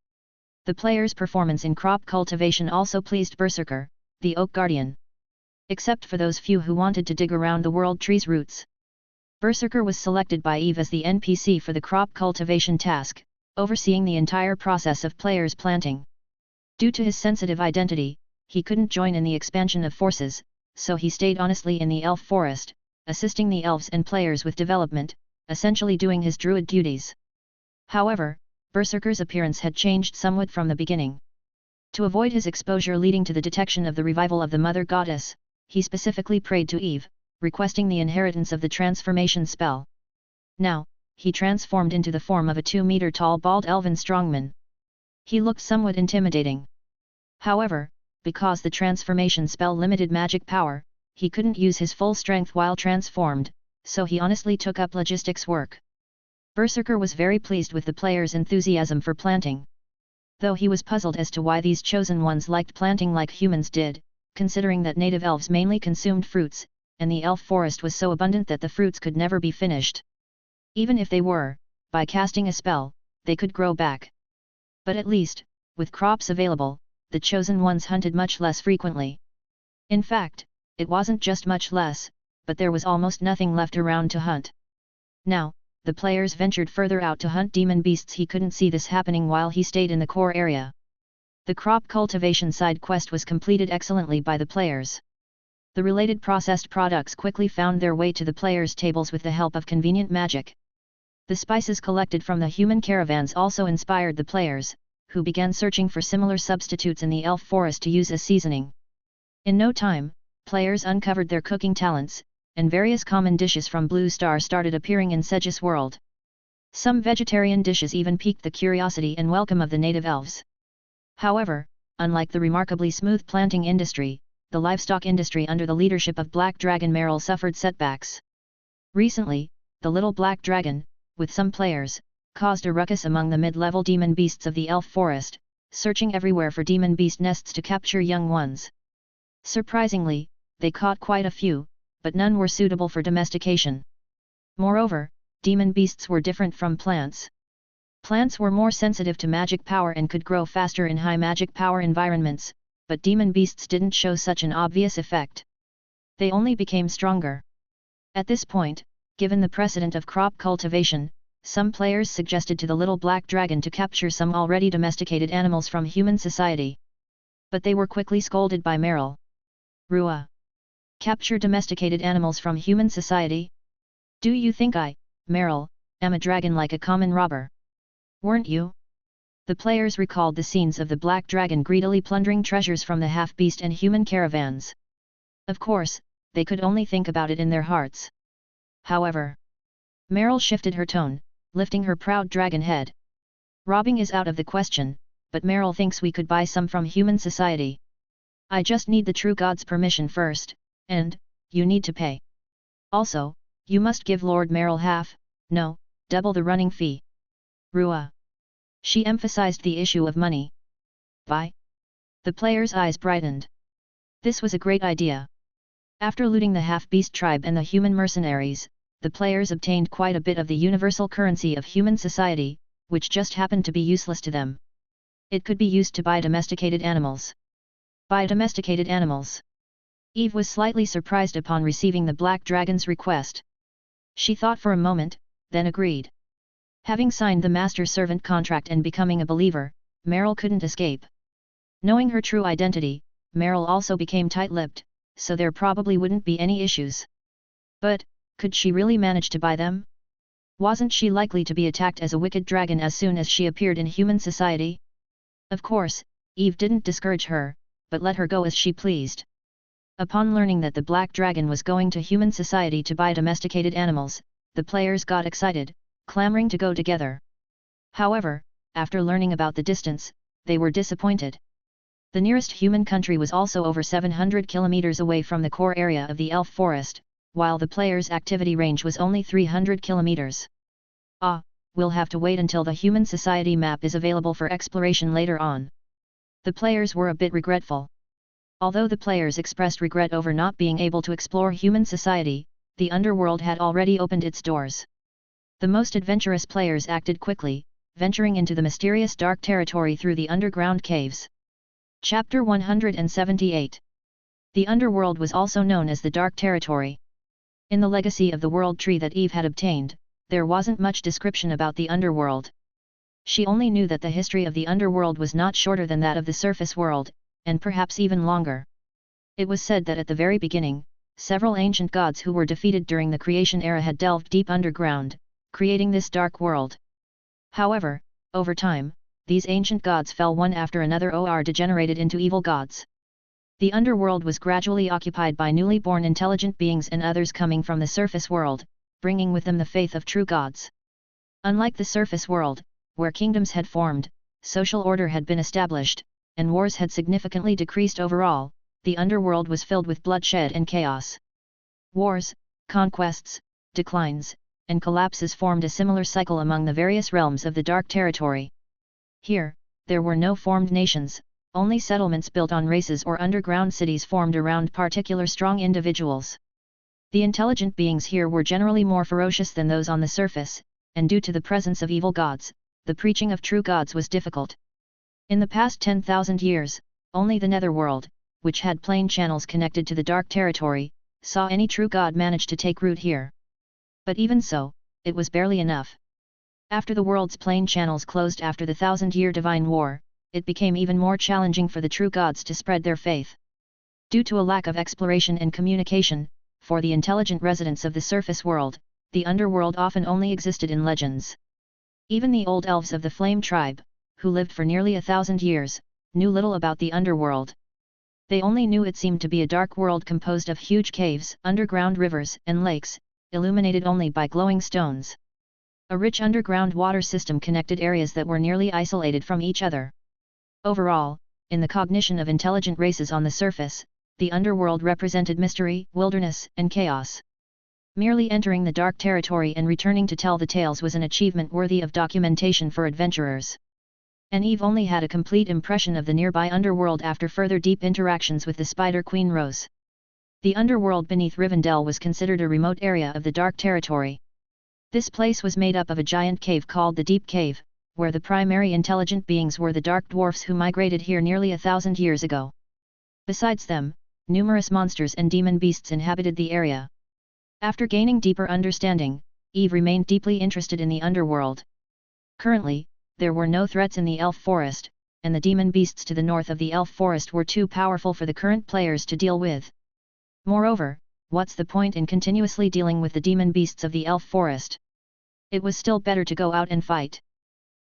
The players' performance in crop cultivation also pleased Berserker, the Oak Guardian. Except for those few who wanted to dig around the world tree's roots. Berserker was selected by Eve as the NPC for the crop cultivation task, overseeing the entire process of players planting. Due to his sensitive identity, he couldn't join in the expansion of forces, so he stayed honestly in the elf forest, assisting the elves and players with development, essentially doing his druid duties. However, Berserker's appearance had changed somewhat from the beginning. To avoid his exposure leading to the detection of the revival of the Mother Goddess, he specifically prayed to Eve, requesting the inheritance of the transformation spell. Now, he transformed into the form of a 2-meter-tall bald elven strongman. He looked somewhat intimidating. However, because the transformation spell limited magic power, he couldn't use his full strength while transformed, so he honestly took up logistics work. Berserker was very pleased with the players' enthusiasm for planting. Though he was puzzled as to why these chosen ones liked planting like humans did, considering that native elves mainly consumed fruits, and the elf forest was so abundant that the fruits could never be finished. Even if they were, by casting a spell, they could grow back. But at least, with crops available, the chosen ones hunted much less frequently. In fact, it wasn't just much less, but there was almost nothing left around to hunt. Now, the players ventured further out to hunt demon beasts. He couldn't see this happening while he stayed in the core area. The crop cultivation side quest was completed excellently by the players. The related processed products quickly found their way to the players' tables with the help of convenient magic. The spices collected from the human caravans also inspired the players, who began searching for similar substitutes in the elf forest to use as seasoning. In no time, players uncovered their cooking talents, and various common dishes from Blue Star started appearing in Sedge's world. Some vegetarian dishes even piqued the curiosity and welcome of the native elves. However, unlike the remarkably smooth planting industry, the livestock industry under the leadership of Black Dragon Merrill suffered setbacks. Recently, the little Black Dragon, with some players, caused a ruckus among the mid-level demon beasts of the elf forest, searching everywhere for demon beast nests to capture young ones. Surprisingly, they caught quite a few, but none were suitable for domestication. Moreover, demon beasts were different from plants. Plants were more sensitive to magic power and could grow faster in high magic power environments, but demon beasts didn't show such an obvious effect. They only became stronger. At this point, given the precedent of crop cultivation, some players suggested to the little Black Dragon to capture some already domesticated animals from human society. But they were quickly scolded by Merrill. Rua. Capture domesticated animals from human society? Do you think I, Merrill, am a dragon like a common robber? Weren't you? The players recalled the scenes of the Black Dragon greedily plundering treasures from the half-beast and human caravans. Of course, they could only think about it in their hearts. However, Merrill shifted her tone, lifting her proud dragon head. Robbing is out of the question, but Merrill thinks we could buy some from human society. I just need the true god's permission first, and, you need to pay. Also, you must give Lord Merrill half, no, double the running fee. Rua. She emphasized the issue of money. Buy? The players' eyes brightened. This was a great idea. After looting the half-beast tribe and the human mercenaries, the players obtained quite a bit of the universal currency of human society, which just happened to be useless to them. It could be used to buy domesticated animals. Buy domesticated animals. Eve was slightly surprised upon receiving the Black Dragon's request. She thought for a moment, then agreed. Having signed the master-servant contract and becoming a believer, Merrill couldn't escape. Knowing her true identity, Merrill also became tight-lipped, so there probably wouldn't be any issues. But, could she really manage to buy them? Wasn't she likely to be attacked as a wicked dragon as soon as she appeared in human society? Of course, Eve didn't discourage her, but let her go as she pleased. Upon learning that the Black Dragon was going to human society to buy domesticated animals, the players got excited, clamoring to go together. However, after learning about the distance, they were disappointed. The nearest human country was also over 700 kilometers away from the core area of the elf forest, while the players' activity range was only 300 kilometers. Ah, we'll have to wait until the human society map is available for exploration later on. The players were a bit regretful. Although the players expressed regret over not being able to explore human society, the underworld had already opened its doors. The most adventurous players acted quickly, venturing into the mysterious dark territory through the underground caves. Chapter 178. The underworld was also known as the Dark Territory. In the legacy of the world tree that Eve had obtained, there wasn't much description about the underworld. She only knew that the history of the underworld was not shorter than that of the surface world, and perhaps even longer. It was said that at the very beginning, several ancient gods who were defeated during the creation era had delved deep underground, creating this dark world. However, over time, these ancient gods fell one after another or degenerated into evil gods. The underworld was gradually occupied by newly born intelligent beings and others coming from the surface world, bringing with them the faith of true gods. Unlike the surface world, where kingdoms had formed, social order had been established, and wars had significantly decreased overall, the underworld was filled with bloodshed and chaos. Wars, conquests, declines, and collapses formed a similar cycle among the various realms of the Dark Territory. Here, there were no formed nations, only settlements built on races or underground cities formed around particular strong individuals. The intelligent beings here were generally more ferocious than those on the surface, and due to the presence of evil gods, the preaching of true gods was difficult. In the past 10,000 years, only the Netherworld, which had plain channels connected to the dark territory, saw any true god manage to take root here. But even so, it was barely enough. After the world's plain channels closed after the 1,000-year divine war, it became even more challenging for the true gods to spread their faith. Due to a lack of exploration and communication, for the intelligent residents of the surface world, the underworld often only existed in legends. Even the old elves of the Flame tribe, who lived for nearly 1,000 years, knew little about the underworld. They only knew it seemed to be a dark world composed of huge caves, underground rivers, and lakes, illuminated only by glowing stones. A rich underground water system connected areas that were nearly isolated from each other. Overall, in the cognition of intelligent races on the surface, the underworld represented mystery, wilderness, and chaos. Merely entering the dark territory and returning to tell the tales was an achievement worthy of documentation for adventurers. And Eve only had a complete impression of the nearby underworld after further deep interactions with the Spider Queen Rose. The underworld beneath Rivendell was considered a remote area of the dark territory. This place was made up of a giant cave called the Deep Cave, where the primary intelligent beings were the dark dwarfs who migrated here nearly 1,000 years ago. Besides them, numerous monsters and demon beasts inhabited the area. After gaining deeper understanding, Eve remained deeply interested in the underworld. Currently, there were no threats in the elf forest, and the demon beasts to the north of the elf forest were too powerful for the current players to deal with. Moreover, what's the point in continuously dealing with the demon beasts of the elf forest? It was still better to go out and fight.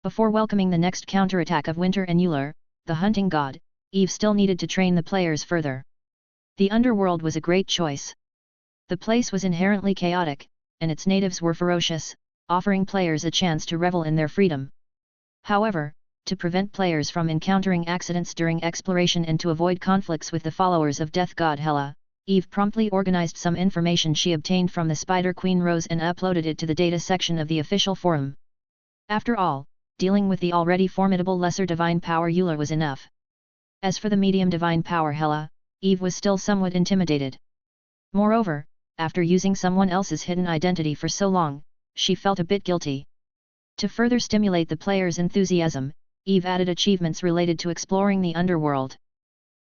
Before welcoming the next counterattack of Winter and Uller, the hunting god, Eve still needed to train the players further. The underworld was a great choice. The place was inherently chaotic, and its natives were ferocious, offering players a chance to revel in their freedom. However, to prevent players from encountering accidents during exploration and to avoid conflicts with the followers of Death God Hela, Eve promptly organized some information she obtained from the Spider Queen Rose and uploaded it to the data section of the official forum. After all, dealing with the already formidable lesser divine power Uller was enough. As for the medium divine power Hela, Eve was still somewhat intimidated. Moreover, after using someone else's hidden identity for so long, she felt a bit guilty. To further stimulate the players' enthusiasm, Eve added achievements related to exploring the underworld.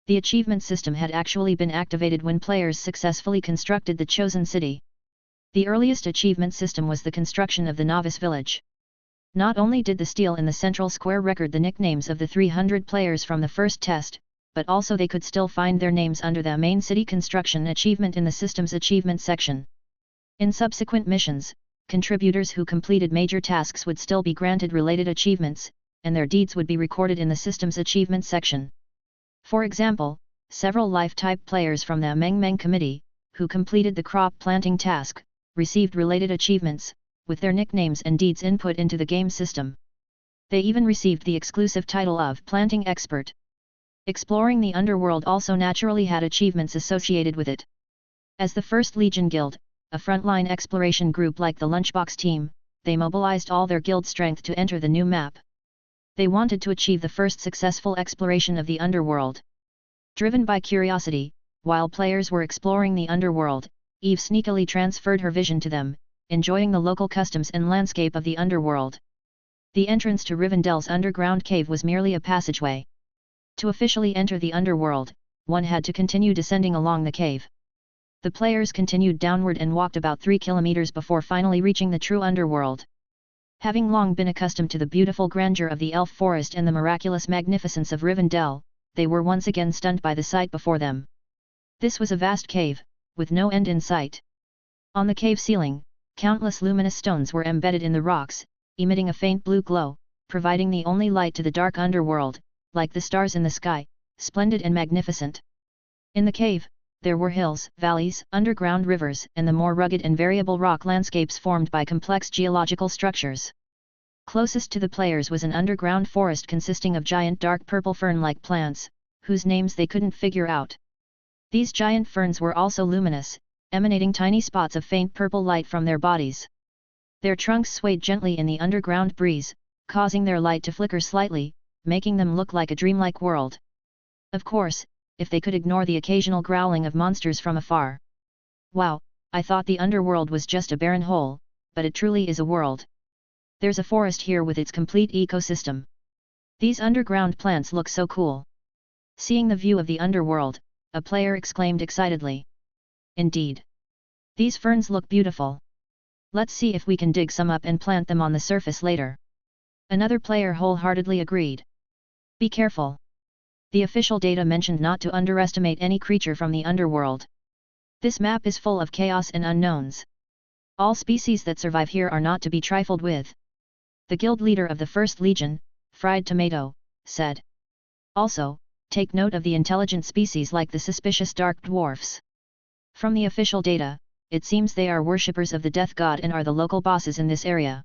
The achievement system had actually been activated when players successfully constructed the chosen city. The earliest achievement system was the construction of the novice village. Not only did the stele in the central square record the nicknames of the 300 players from the first test, but also they could still find their names under the main city construction achievement in the system's achievement section. In subsequent missions, contributors who completed major tasks would still be granted related achievements, and their deeds would be recorded in the system's achievement section. For example, several life-type players from the Meng Meng Committee, who completed the crop planting task, received related achievements, with their nicknames and deeds input into the game system. They even received the exclusive title of Planting Expert. Exploring the underworld also naturally had achievements associated with it. As the First Legion Guild, a frontline exploration group like the Lunchbox team, they mobilized all their guild strength to enter the new map. They wanted to achieve the first successful exploration of the underworld. Driven by curiosity, while players were exploring the underworld, Eve sneakily transferred her vision to them, enjoying the local customs and landscape of the underworld. The entrance to Rivendell's underground cave was merely a passageway. To officially enter the underworld, one had to continue descending along the cave. The players continued downward and walked about 3 kilometers before finally reaching the true underworld. Having long been accustomed to the beautiful grandeur of the elf forest and the miraculous magnificence of Rivendell, they were once again stunned by the sight before them. This was a vast cave, with no end in sight. On the cave ceiling, countless luminous stones were embedded in the rocks, emitting a faint blue glow, providing the only light to the dark underworld, like the stars in the sky, splendid and magnificent. In the cave, there were hills, valleys, underground rivers, and the more rugged and variable rock landscapes formed by complex geological structures. Closest to the players was an underground forest consisting of giant dark purple fern-like plants, whose names they couldn't figure out. These giant ferns were also luminous, emanating tiny spots of faint purple light from their bodies. Their trunks swayed gently in the underground breeze, causing their light to flicker slightly, making them look like a dreamlike world. Of course, if they could ignore the occasional growling of monsters from afar. Wow, I thought the underworld was just a barren hole, but it truly is a world. There's a forest here with its complete ecosystem. These underground plants look so cool. Seeing the view of the underworld, a player exclaimed excitedly. Indeed. These ferns look beautiful. Let's see if we can dig some up and plant them on the surface later. Another player wholeheartedly agreed. Be careful. The official data mentioned not to underestimate any creature from the underworld. This map is full of chaos and unknowns. All species that survive here are not to be trifled with. The guild leader of the First Legion, Fried Tomato, said. Also, take note of the intelligent species like the suspicious dark dwarfs. From the official data, it seems they are worshippers of the death god and are the local bosses in this area.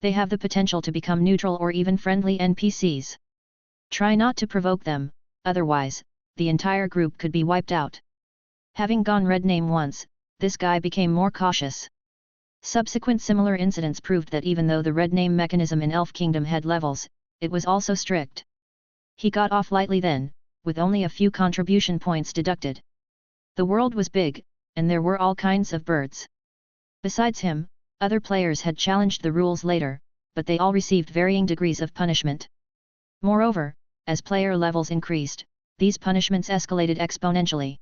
They have the potential to become neutral or even friendly NPCs. Try not to provoke them, otherwise, the entire group could be wiped out. Having gone red name once, this guy became more cautious. Subsequent similar incidents proved that even though the red name mechanism in Elf Kingdom had levels, it was also strict. He got off lightly then, with only a few contribution points deducted. The world was big, and there were all kinds of birds. Besides him, other players had challenged the rules later, but they all received varying degrees of punishment. Moreover, as player levels increased, these punishments escalated exponentially.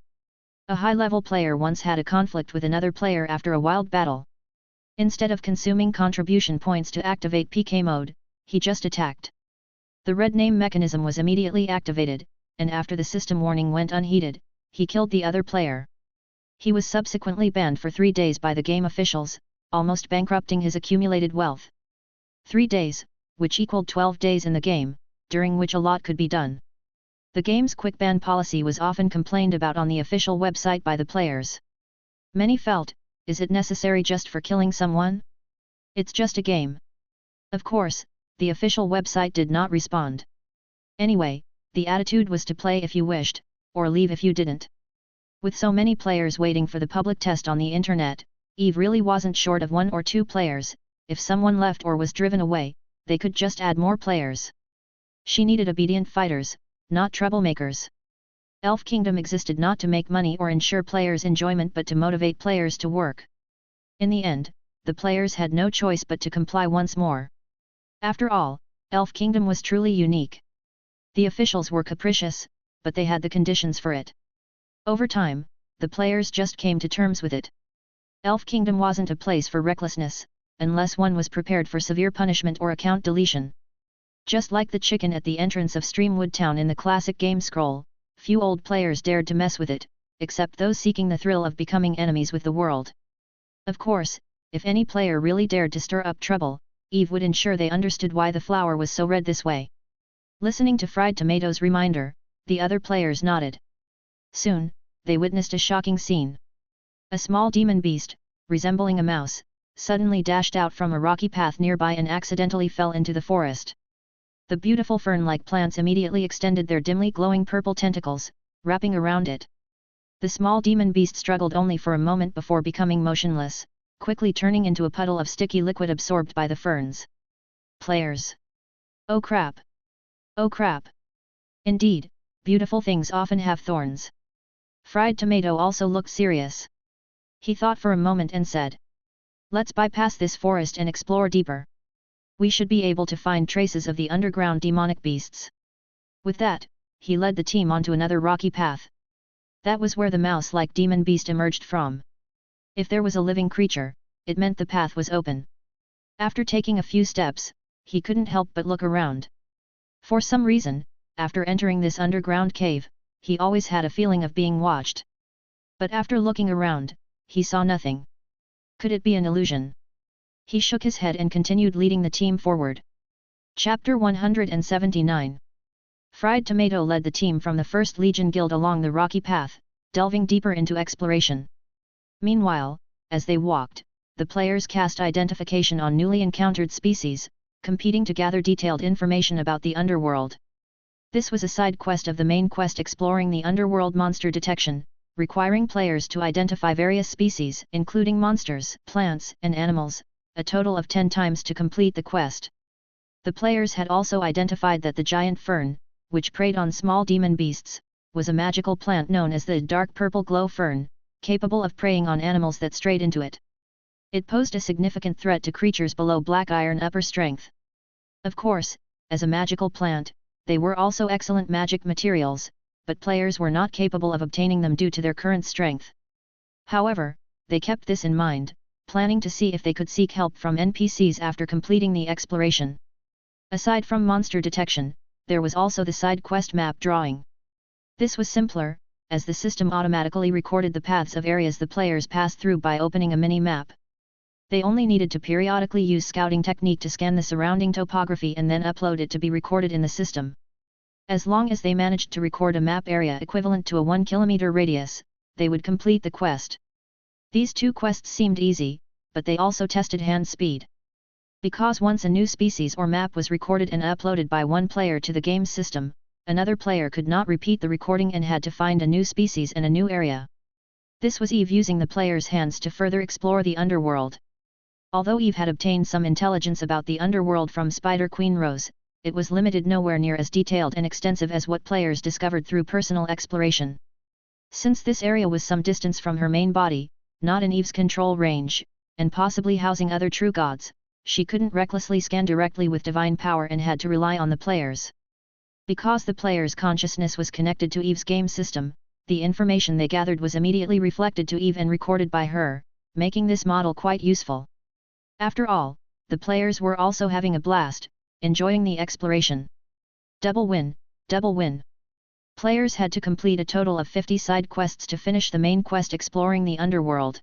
A high-level player once had a conflict with another player after a wild battle. Instead of consuming contribution points to activate PK mode, he just attacked. The red name mechanism was immediately activated, and after the system warning went unheeded, he killed the other player. He was subsequently banned for 3 days by the game officials, almost bankrupting his accumulated wealth. 3 days, which equaled 12 days in the game, during which a lot could be done. The game's quick ban policy was often complained about on the official website by the players. Many felt, is it necessary just for killing someone? It's just a game. Of course, the official website did not respond. Anyway, the attitude was to play if you wished, or leave if you didn't. With so many players waiting for the public test on the internet, Eve really wasn't short of 1 or 2 players. If someone left or was driven away, they could just add more players. She needed obedient fighters, not troublemakers. Elf Kingdom existed not to make money or ensure players' enjoyment but to motivate players to work. In the end, the players had no choice but to comply once more. After all, Elf Kingdom was truly unique. The officials were capricious, but they had the conditions for it. Over time, the players just came to terms with it. Elf Kingdom wasn't a place for recklessness, unless one was prepared for severe punishment or account deletion. Just like the chicken at the entrance of Streamwood Town in the classic game Scroll, few old players dared to mess with it, except those seeking the thrill of becoming enemies with the world. Of course, if any player really dared to stir up trouble, Eve would ensure they understood why the flower was so red this way. Listening to Fried Tomato's reminder, the other players nodded. Soon, they witnessed a shocking scene. A small demon beast, resembling a mouse, suddenly dashed out from a rocky path nearby and accidentally fell into the forest. The beautiful fern-like plants immediately extended their dimly glowing purple tentacles, wrapping around it. The small demon beast struggled only for a moment before becoming motionless, quickly turning into a puddle of sticky liquid absorbed by the ferns. Players. Oh crap! Oh crap! Indeed, beautiful things often have thorns. Fried Tomato also looked serious. He thought for a moment and said, "Let's bypass this forest and explore deeper. We should be able to find traces of the underground demonic beasts." With that, he led the team onto another rocky path. That was where the mouse-like demon beast emerged from. If there was a living creature, it meant the path was open. After taking a few steps, he couldn't help but look around. For some reason, after entering this underground cave, he always had a feeling of being watched. But after looking around, he saw nothing. Could it be an illusion? He shook his head and continued leading the team forward. Chapter 179. Fried Tomato led the team from the First Legion Guild along the rocky path, delving deeper into exploration. Meanwhile, as they walked, the players cast identification on newly encountered species, competing to gather detailed information about the underworld. This was a side quest of the main quest exploring the underworld monster detection, requiring players to identify various species including monsters, plants, and animals, a total of 10 times to complete the quest. The players had also identified that the giant fern, which preyed on small demon beasts, was a magical plant known as the dark purple glow fern, capable of preying on animals that strayed into it. It posed a significant threat to creatures below black iron upper strength. Of course, as a magical plant, they were also excellent magic materials, but players were not capable of obtaining them due to their current strength. However, they kept this in mind, planning to see if they could seek help from NPCs after completing the exploration. Aside from monster detection, there was also the side quest map drawing. This was simpler, as the system automatically recorded the paths of areas the players passed through by opening a mini-map. They only needed to periodically use scouting technique to scan the surrounding topography and then upload it to be recorded in the system. As long as they managed to record a map area equivalent to a 1 kilometer radius, they would complete the quest. These two quests seemed easy, but they also tested hand speed. Because once a new species or map was recorded and uploaded by one player to the game system, another player could not repeat the recording and had to find a new species and a new area. This was Eve using the player's hands to further explore the underworld. Although Eve had obtained some intelligence about the underworld from Spider Queen Rose, it was limited nowhere near as detailed and extensive as what players discovered through personal exploration. Since this area was some distance from her main body, not in Eve's control range, and possibly housing other true gods, she couldn't recklessly scan directly with divine power and had to rely on the players. Because the player's consciousness was connected to Eve's game system, the information they gathered was immediately reflected to Eve and recorded by her, making this model quite useful. After all, the players were also having a blast, enjoying the exploration. Double win, double win. Players had to complete a total of 50 side quests to finish the main quest exploring the underworld.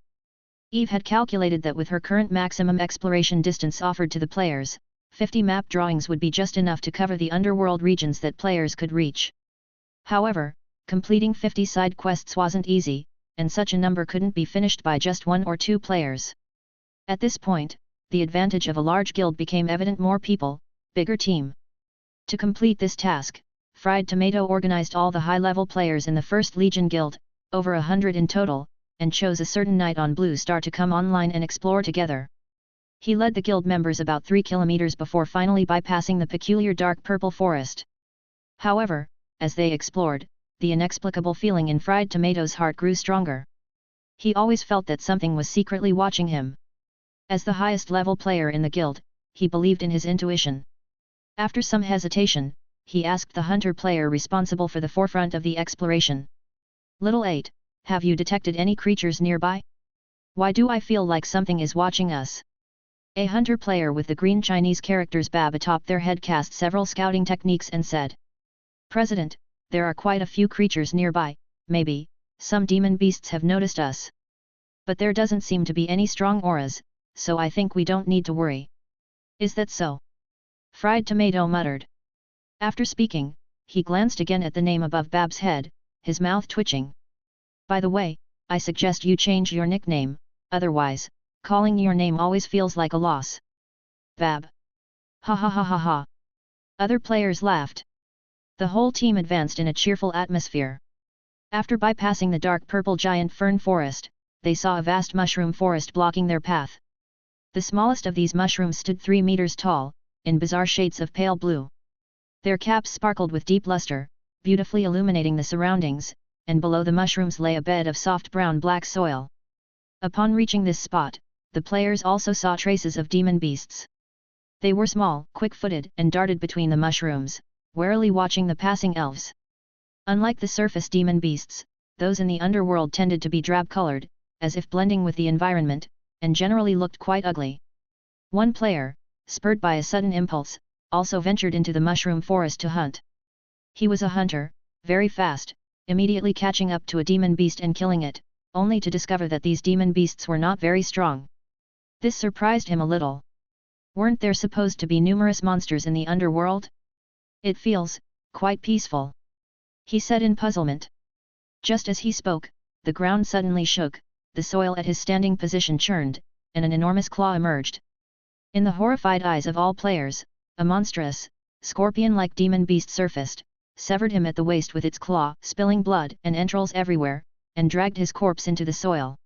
Eve had calculated that with her current maximum exploration distance offered to the players, 50 map drawings would be just enough to cover the underworld regions that players could reach. However, completing 50 side quests wasn't easy, and such a number couldn't be finished by just 1 or 2 players. At this point, the advantage of a large guild became evident: more people, bigger team. To complete this task, Fried Tomato organized all the high-level players in the First Legion Guild, over 100 in total, and chose a certain night on Blue Star to come online and explore together. He led the guild members about 3 kilometers before finally bypassing the peculiar dark purple forest. However, as they explored, the inexplicable feeling in Fried Tomato's heart grew stronger. He always felt that something was secretly watching him. As the highest level player in the guild, he believed in his intuition. After some hesitation, he asked the hunter player responsible for the forefront of the exploration. Little 8, have you detected any creatures nearby? Why do I feel like something is watching us? A hunter player with the green Chinese characters Bab atop their head cast several scouting techniques and said, "President, there are quite a few creatures nearby, maybe, some demon beasts have noticed us. But there doesn't seem to be any strong auras, so I think we don't need to worry." "Is that so?" Fried Tomato muttered. After speaking, he glanced again at the name above Bab's head, his mouth twitching. "By the way, I suggest you change your nickname, otherwise, calling your name always feels like a loss." Bab. Ha ha ha ha ha. Other players laughed. The whole team advanced in a cheerful atmosphere. After bypassing the dark purple giant fern forest, they saw a vast mushroom forest blocking their path. The smallest of these mushrooms stood 3 meters tall, in bizarre shades of pale blue. Their caps sparkled with deep luster, beautifully illuminating the surroundings, and below the mushrooms lay a bed of soft brown-black soil. Upon reaching this spot, the players also saw traces of demon beasts. They were small, quick-footed, and darted between the mushrooms, warily watching the passing elves. Unlike the surface demon beasts, those in the underworld tended to be drab-colored, as if blending with the environment, and generally looked quite ugly. One player, spurred by a sudden impulse, also ventured into the mushroom forest to hunt. He was a hunter, very fast, immediately catching up to a demon beast and killing it, only to discover that these demon beasts were not very strong. This surprised him a little. Weren't there supposed to be numerous monsters in the underworld? "It feels quite peaceful," he said in puzzlement. Just as he spoke, the ground suddenly shook, the soil at his standing position churned, and an enormous claw emerged. In the horrified eyes of all players, a monstrous, scorpion-like demon beast surfaced, severed him at the waist with its claw, spilling blood and entrails everywhere, and dragged his corpse into the soil.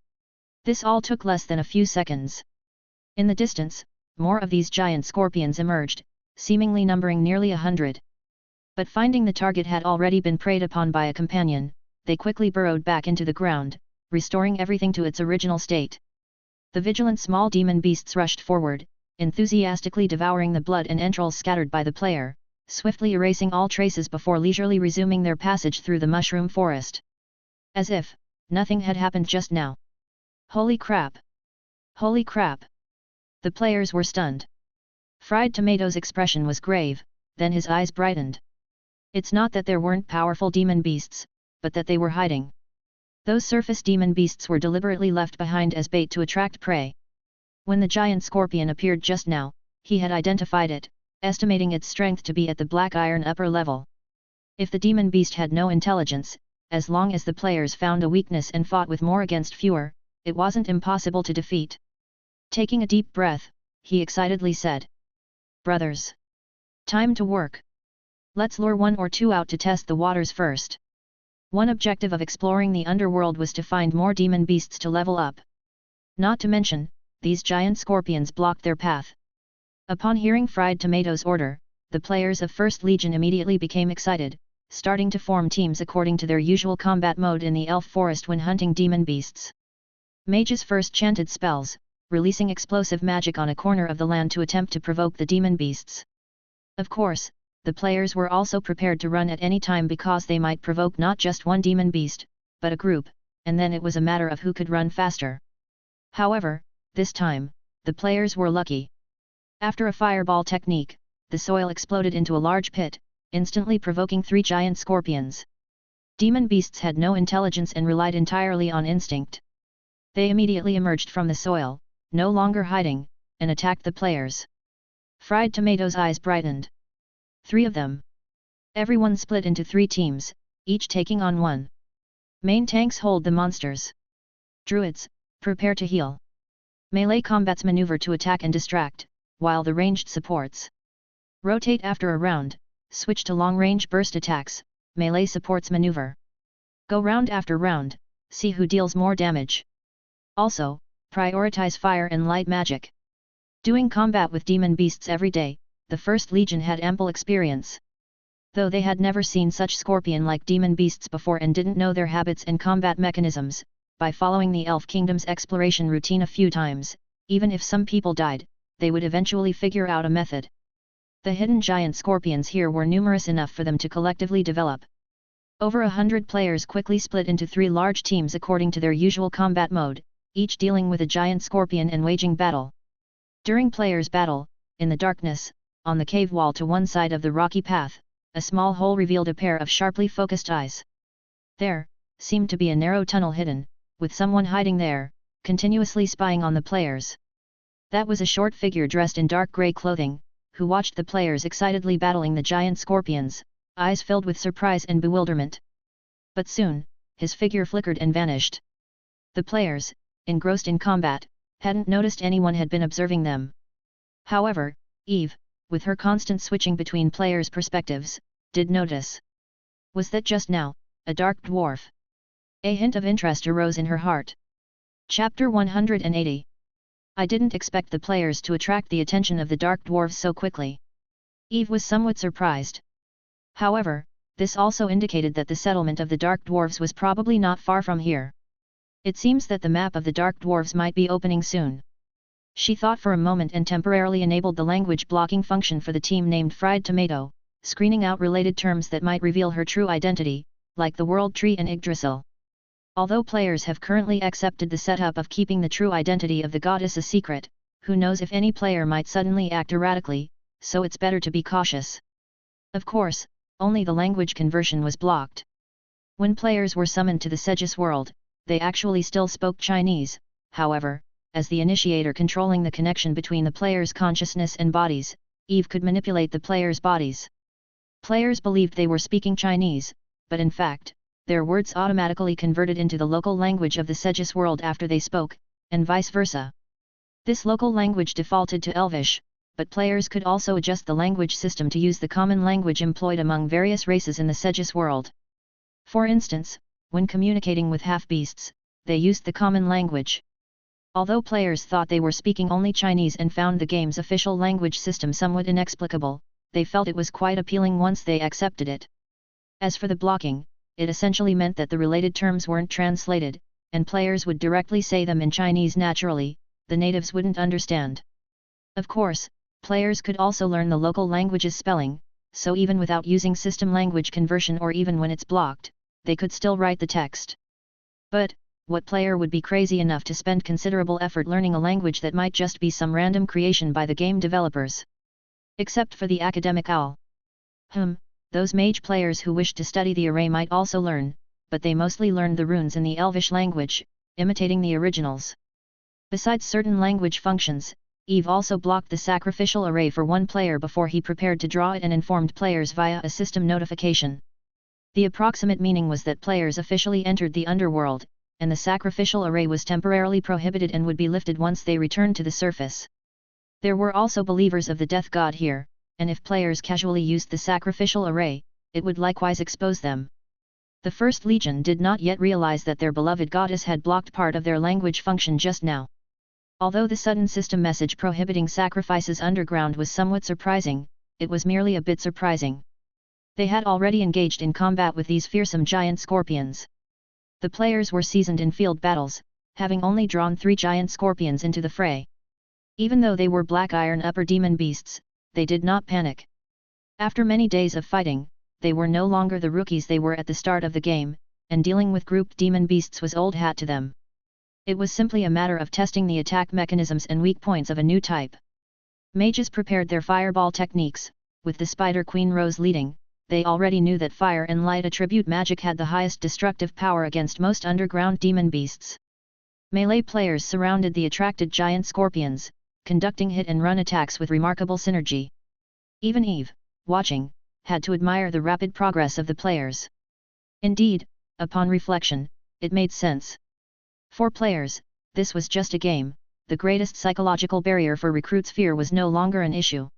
This all took less than a few seconds. In the distance, more of these giant scorpions emerged, seemingly numbering nearly 100. But finding the target had already been preyed upon by a companion, they quickly burrowed back into the ground, restoring everything to its original state. The vigilant small demon beasts rushed forward, enthusiastically devouring the blood and entrails scattered by the player, swiftly erasing all traces before leisurely resuming their passage through the mushroom forest. As if nothing had happened just now. Holy crap! Holy crap! The players were stunned. Fried Tomato's expression was grave, then his eyes brightened. It's not that there weren't powerful demon beasts, but that they were hiding. Those surface demon beasts were deliberately left behind as bait to attract prey. When the giant scorpion appeared just now, he had identified it, estimating its strength to be at the black iron upper level. If the demon beast had no intelligence, as long as the players found a weakness and fought with more against fewer, it wasn't impossible to defeat. Taking a deep breath, he excitedly said, "Brothers! Time to work! Let's lure one or two out to test the waters first." One objective of exploring the underworld was to find more demon beasts to level up. Not to mention, these giant scorpions blocked their path. Upon hearing Fried Tomato's order, the players of First Legion immediately became excited, starting to form teams according to their usual combat mode in the elf forest when hunting demon beasts. Mages first chanted spells, releasing explosive magic on a corner of the land to attempt to provoke the demon beasts. Of course, the players were also prepared to run at any time because they might provoke not just one demon beast, but a group, and then it was a matter of who could run faster. However, this time, the players were lucky. After a fireball technique, the soil exploded into a large pit, instantly provoking 3 giant scorpions. Demon beasts had no intelligence and relied entirely on instinct. They immediately emerged from the soil, no longer hiding, and attacked the players. Fried Tomato's eyes brightened. 3 of them. Everyone split into 3 teams, each taking on one. Main tanks hold the monsters. Druids, prepare to heal. Melee combats maneuver to attack and distract, while the ranged supports rotate after a round, switch to long-range burst attacks, melee supports maneuver. Go round after round, see who deals more damage. Also, prioritize fire and light magic. Doing combat with demon beasts every day, the First Legion had ample experience. Though they had never seen such scorpion-like demon beasts before and didn't know their habits and combat mechanisms, by following the Elf Kingdom's exploration routine a few times, even if some people died, they would eventually figure out a method. The hidden giant scorpions here were numerous enough for them to collectively develop. Over 100 players quickly split into 3 large teams according to their usual combat mode, each dealing with a giant scorpion and waging battle. During players' battle, in the darkness, on the cave wall to one side of the rocky path, a small hole revealed a pair of sharply focused eyes. There seemed to be a narrow tunnel hidden, with someone hiding there, continuously spying on the players. That was a short figure dressed in dark grey clothing, who watched the players excitedly battling the giant scorpions, eyes filled with surprise and bewilderment. But soon, his figure flickered and vanished. The players, engrossed in combat, hadn't noticed anyone had been observing them. However, Eve, with her constant switching between players' perspectives, did notice. Was that just now, a dark dwarf? A hint of interest arose in her heart. Chapter 180. I didn't expect the players to attract the attention of the dark dwarves so quickly. Eve was somewhat surprised. However, this also indicated that the settlement of the dark dwarves was probably not far from here. It seems that the map of the dark dwarves might be opening soon. She thought for a moment and temporarily enabled the language blocking function for the team named Fried Tomato, screening out related terms that might reveal her true identity, like the World Tree and Yggdrasil. Although players have currently accepted the setup of keeping the true identity of the goddess a secret, who knows if any player might suddenly act erratically, so it's better to be cautious. Of course, only the language conversion was blocked. When players were summoned to the Segis world, they actually still spoke Chinese, however, as the initiator controlling the connection between the players' consciousness and bodies, Eve could manipulate the players' bodies. Players believed they were speaking Chinese, but in fact, their words automatically converted into the local language of the Segis world after they spoke, and vice versa. This local language defaulted to Elvish, but players could also adjust the language system to use the common language employed among various races in the Segis world. For instance, when communicating with half-beasts, they used the common language. Although players thought they were speaking only Chinese and found the game's official language system somewhat inexplicable, they felt it was quite appealing once they accepted it. As for the blocking, it essentially meant that the related terms weren't translated, and players would directly say them in Chinese naturally, the natives wouldn't understand. Of course, players could also learn the local language's spelling, so even without using system language conversion or even when it's blocked, they could still write the text. But, what player would be crazy enough to spend considerable effort learning a language that might just be some random creation by the game developers? Except for the academic owl. Those mage players who wished to study the array might also learn, but they mostly learned the runes in the Elvish language, imitating the originals. Besides certain language functions, Eve also blocked the sacrificial array for one player before he prepared to draw it and informed players via a system notification. The approximate meaning was that players officially entered the underworld, and the sacrificial array was temporarily prohibited and would be lifted once they returned to the surface. There were also believers of the death god here, and if players casually used the sacrificial array, it would likewise expose them. The First Legion did not yet realize that their beloved goddess had blocked part of their language function just now. Although the sudden system message prohibiting sacrifices underground was somewhat surprising, it was merely a bit surprising. They had already engaged in combat with these fearsome giant scorpions. The players were seasoned in field battles, having only drawn 3 giant scorpions into the fray. Even though they were black iron upper demon beasts, they did not panic. After many days of fighting, they were no longer the rookies they were at the start of the game, and dealing with grouped demon beasts was old hat to them. It was simply a matter of testing the attack mechanisms and weak points of a new type. Mages prepared their fireball techniques, with the Spider Queen Rose leading. They already knew that fire and light attribute magic had the highest destructive power against most underground demon beasts. Melee players surrounded the attracted giant scorpions, conducting hit-and-run attacks with remarkable synergy. Even Eve, watching, had to admire the rapid progress of the players. Indeed, upon reflection, it made sense. For players, this was just a game. The greatest psychological barrier for recruits' fear was no longer an issue.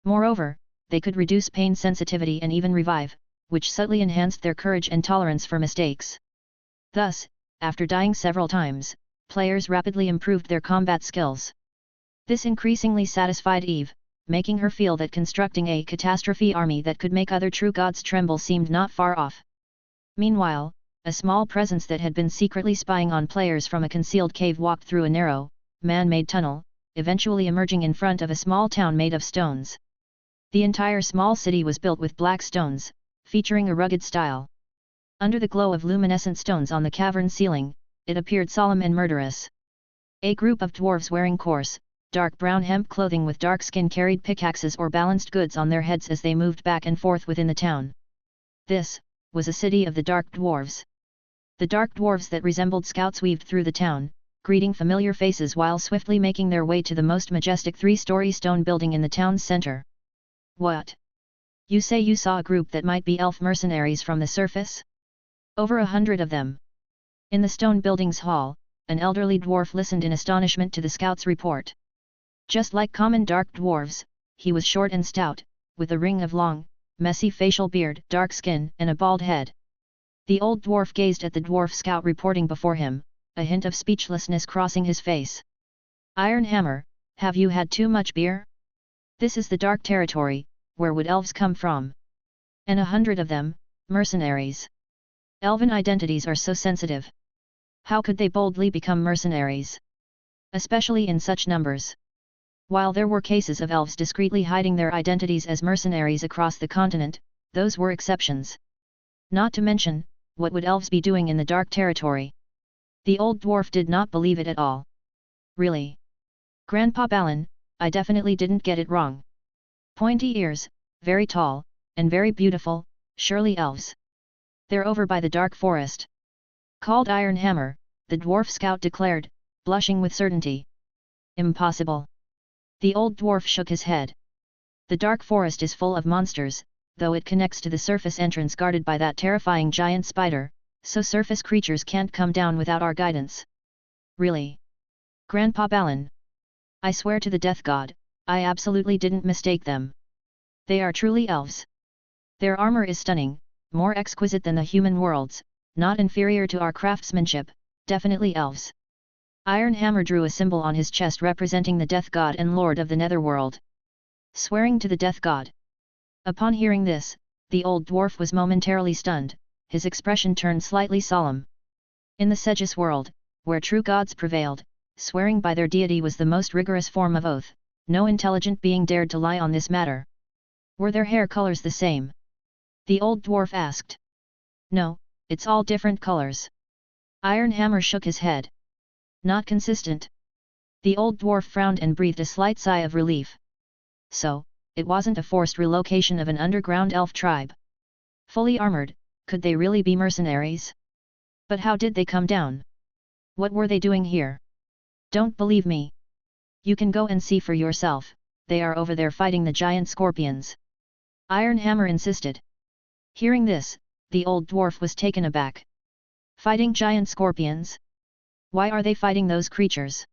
Moreover, they could reduce pain sensitivity and even revive, which subtly enhanced their courage and tolerance for mistakes. Thus, after dying several times, players rapidly improved their combat skills. This increasingly satisfied Eve, making her feel that constructing a catastrophe army that could make other true gods tremble seemed not far off. Meanwhile, a small presence that had been secretly spying on players from a concealed cave walked through a narrow, man-made tunnel, eventually emerging in front of a small town made of stones. The entire small city was built with black stones, featuring a rugged style. Under the glow of luminescent stones on the cavern ceiling, it appeared solemn and murderous. A group of dwarves wearing coarse, dark brown hemp clothing with dark skin carried pickaxes or balanced goods on their heads as they moved back and forth within the town. This was a city of the dark dwarves. The dark dwarves that resembled scouts weaved through the town, greeting familiar faces while swiftly making their way to the most majestic 3-story stone building in the town's center. What? You say you saw a group that might be elf mercenaries from the surface? Over 100 of them. In the stone building's hall, an elderly dwarf listened in astonishment to the scout's report. Just like common dark dwarves, he was short and stout, with a ring of long, messy facial beard, dark skin, and a bald head. The old dwarf gazed at the dwarf scout reporting before him, a hint of speechlessness crossing his face. Iron Hammer, have you had too much beer? This is the dark territory, where would elves come from? And 100 of them, mercenaries. Elven identities are so sensitive. How could they boldly become mercenaries? Especially in such numbers. While there were cases of elves discreetly hiding their identities as mercenaries across the continent, those were exceptions. Not to mention, what would elves be doing in the dark territory? The old dwarf did not believe it at all. Really? Grandpa Balin, I definitely didn't get it wrong. Pointy ears, very tall, and very beautiful, surely elves. They're over by the dark forest. Called Iron Hammer, the dwarf scout declared, blushing with certainty. Impossible. The old dwarf shook his head. The dark forest is full of monsters, though it connects to the surface entrance guarded by that terrifying giant spider, so surface creatures can't come down without our guidance. Really? Grandpa Balin. I swear to the death god, I absolutely didn't mistake them. They are truly elves. Their armor is stunning, more exquisite than the human world's, not inferior to our craftsmanship, definitely elves. Iron Hammer drew a symbol on his chest representing the death god and lord of the netherworld. Swearing to the death god. Upon hearing this, the old dwarf was momentarily stunned, his expression turned slightly solemn. In the Segis world, where true gods prevailed, swearing by their deity was the most rigorous form of oath. No intelligent being dared to lie on this matter. Were their hair colors the same? The old dwarf asked. No, it's all different colors. Ironhammer shook his head. Not consistent. The old dwarf frowned and breathed a slight sigh of relief. So, it wasn't a forced relocation of an underground elf tribe. Fully armored, could they really be mercenaries? But how did they come down? What were they doing here? Don't believe me. You can go and see for yourself, they are over there fighting the giant scorpions. Ironhammer insisted. Hearing this, the old dwarf was taken aback. Fighting giant scorpions? Why are they fighting those creatures?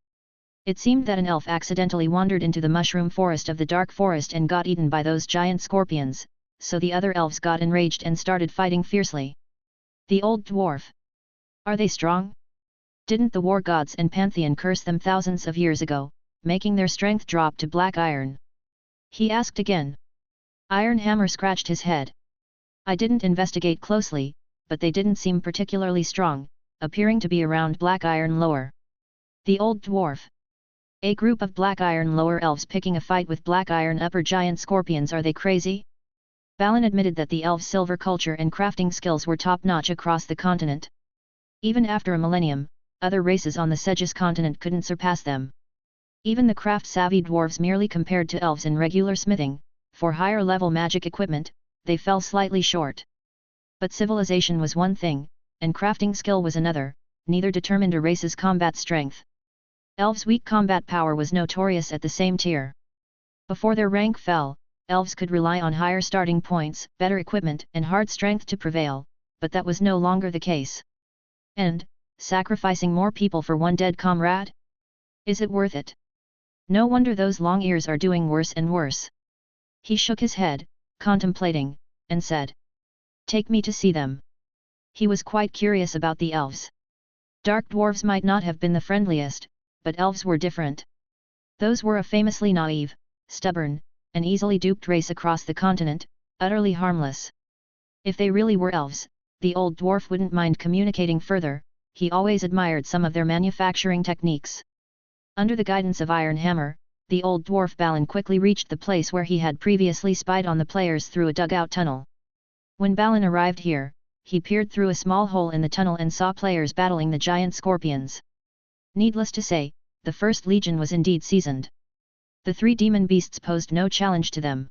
It seemed that an elf accidentally wandered into the mushroom forest of the dark forest and got eaten by those giant scorpions, so the other elves got enraged and started fighting fiercely. The old dwarf. Are they strong? Didn't the war gods and pantheon curse them thousands of years ago, making their strength drop to black iron? He asked again. Ironhammer scratched his head. I didn't investigate closely, but they didn't seem particularly strong, appearing to be around black iron lower. The old dwarf. A group of black iron lower elves picking a fight with black iron upper giant scorpions, are they crazy? Balin admitted that the elves' silver culture and crafting skills were top-notch across the continent. Even after a millennium, other races on the Segis continent couldn't surpass them. Even the craft-savvy dwarves merely compared to elves in regular smithing. For higher-level magic equipment, they fell slightly short. But civilization was one thing, and crafting skill was another, neither determined a race's combat strength. Elves' weak combat power was notorious at the same tier. Before their rank fell, elves could rely on higher starting points, better equipment and hard strength to prevail, but that was no longer the case. And, sacrificing more people for one dead comrade? Is it worth it? No wonder those long ears are doing worse and worse. He shook his head, contemplating, and said, Take me to see them. He was quite curious about the elves. Dark dwarves might not have been the friendliest, but elves were different. Those were a famously naive, stubborn, and easily duped race across the continent, utterly harmless. If they really were elves, the old dwarf wouldn't mind communicating further. He always admired some of their manufacturing techniques. Under the guidance of Ironhammer, the old dwarf Balin quickly reached the place where he had previously spied on the players through a dugout tunnel. When Balin arrived here, he peered through a small hole in the tunnel and saw players battling the giant scorpions. Needless to say, the First Legion was indeed seasoned. The three demon beasts posed no challenge to them.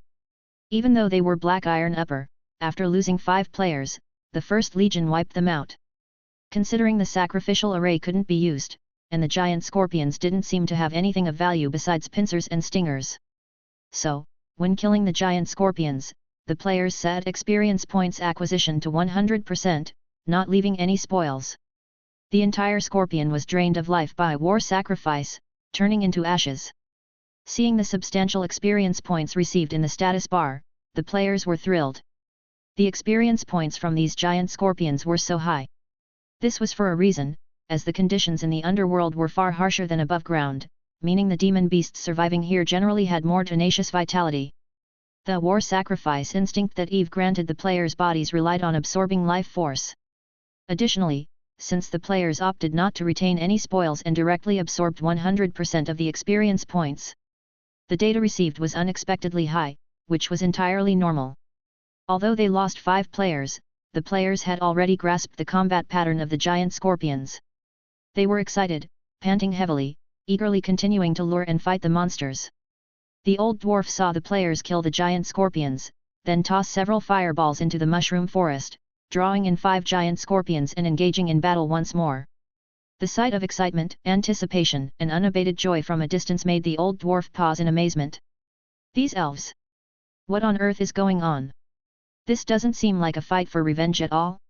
Even though they were black iron upper, after losing 5 players, the First Legion wiped them out. Considering the sacrificial array couldn't be used, and the giant scorpions didn't seem to have anything of value besides pincers and stingers. So, when killing the giant scorpions, the players set experience points acquisition to 100%, not leaving any spoils. The entire scorpion was drained of life by war sacrifice, turning into ashes. Seeing the substantial experience points received in the status bar, the players were thrilled. The experience points from these giant scorpions were so high. This was for a reason, as the conditions in the underworld were far harsher than above ground, meaning the demon beasts surviving here generally had more tenacious vitality. The war sacrifice instinct that Eve granted the players' bodies relied on absorbing life force. Additionally, since the players opted not to retain any spoils and directly absorbed 100% of the experience points, the data received was unexpectedly high, which was entirely normal. Although they lost 5 players, the players had already grasped the combat pattern of the giant scorpions. They were excited, panting heavily, eagerly continuing to lure and fight the monsters. The old dwarf saw the players kill the giant scorpions, then toss several fireballs into the mushroom forest, drawing in 5 giant scorpions and engaging in battle once more. The sight of excitement, anticipation, and unabated joy from a distance made the old dwarf pause in amazement. These elves! What on earth is going on? This doesn't seem like a fight for revenge at all.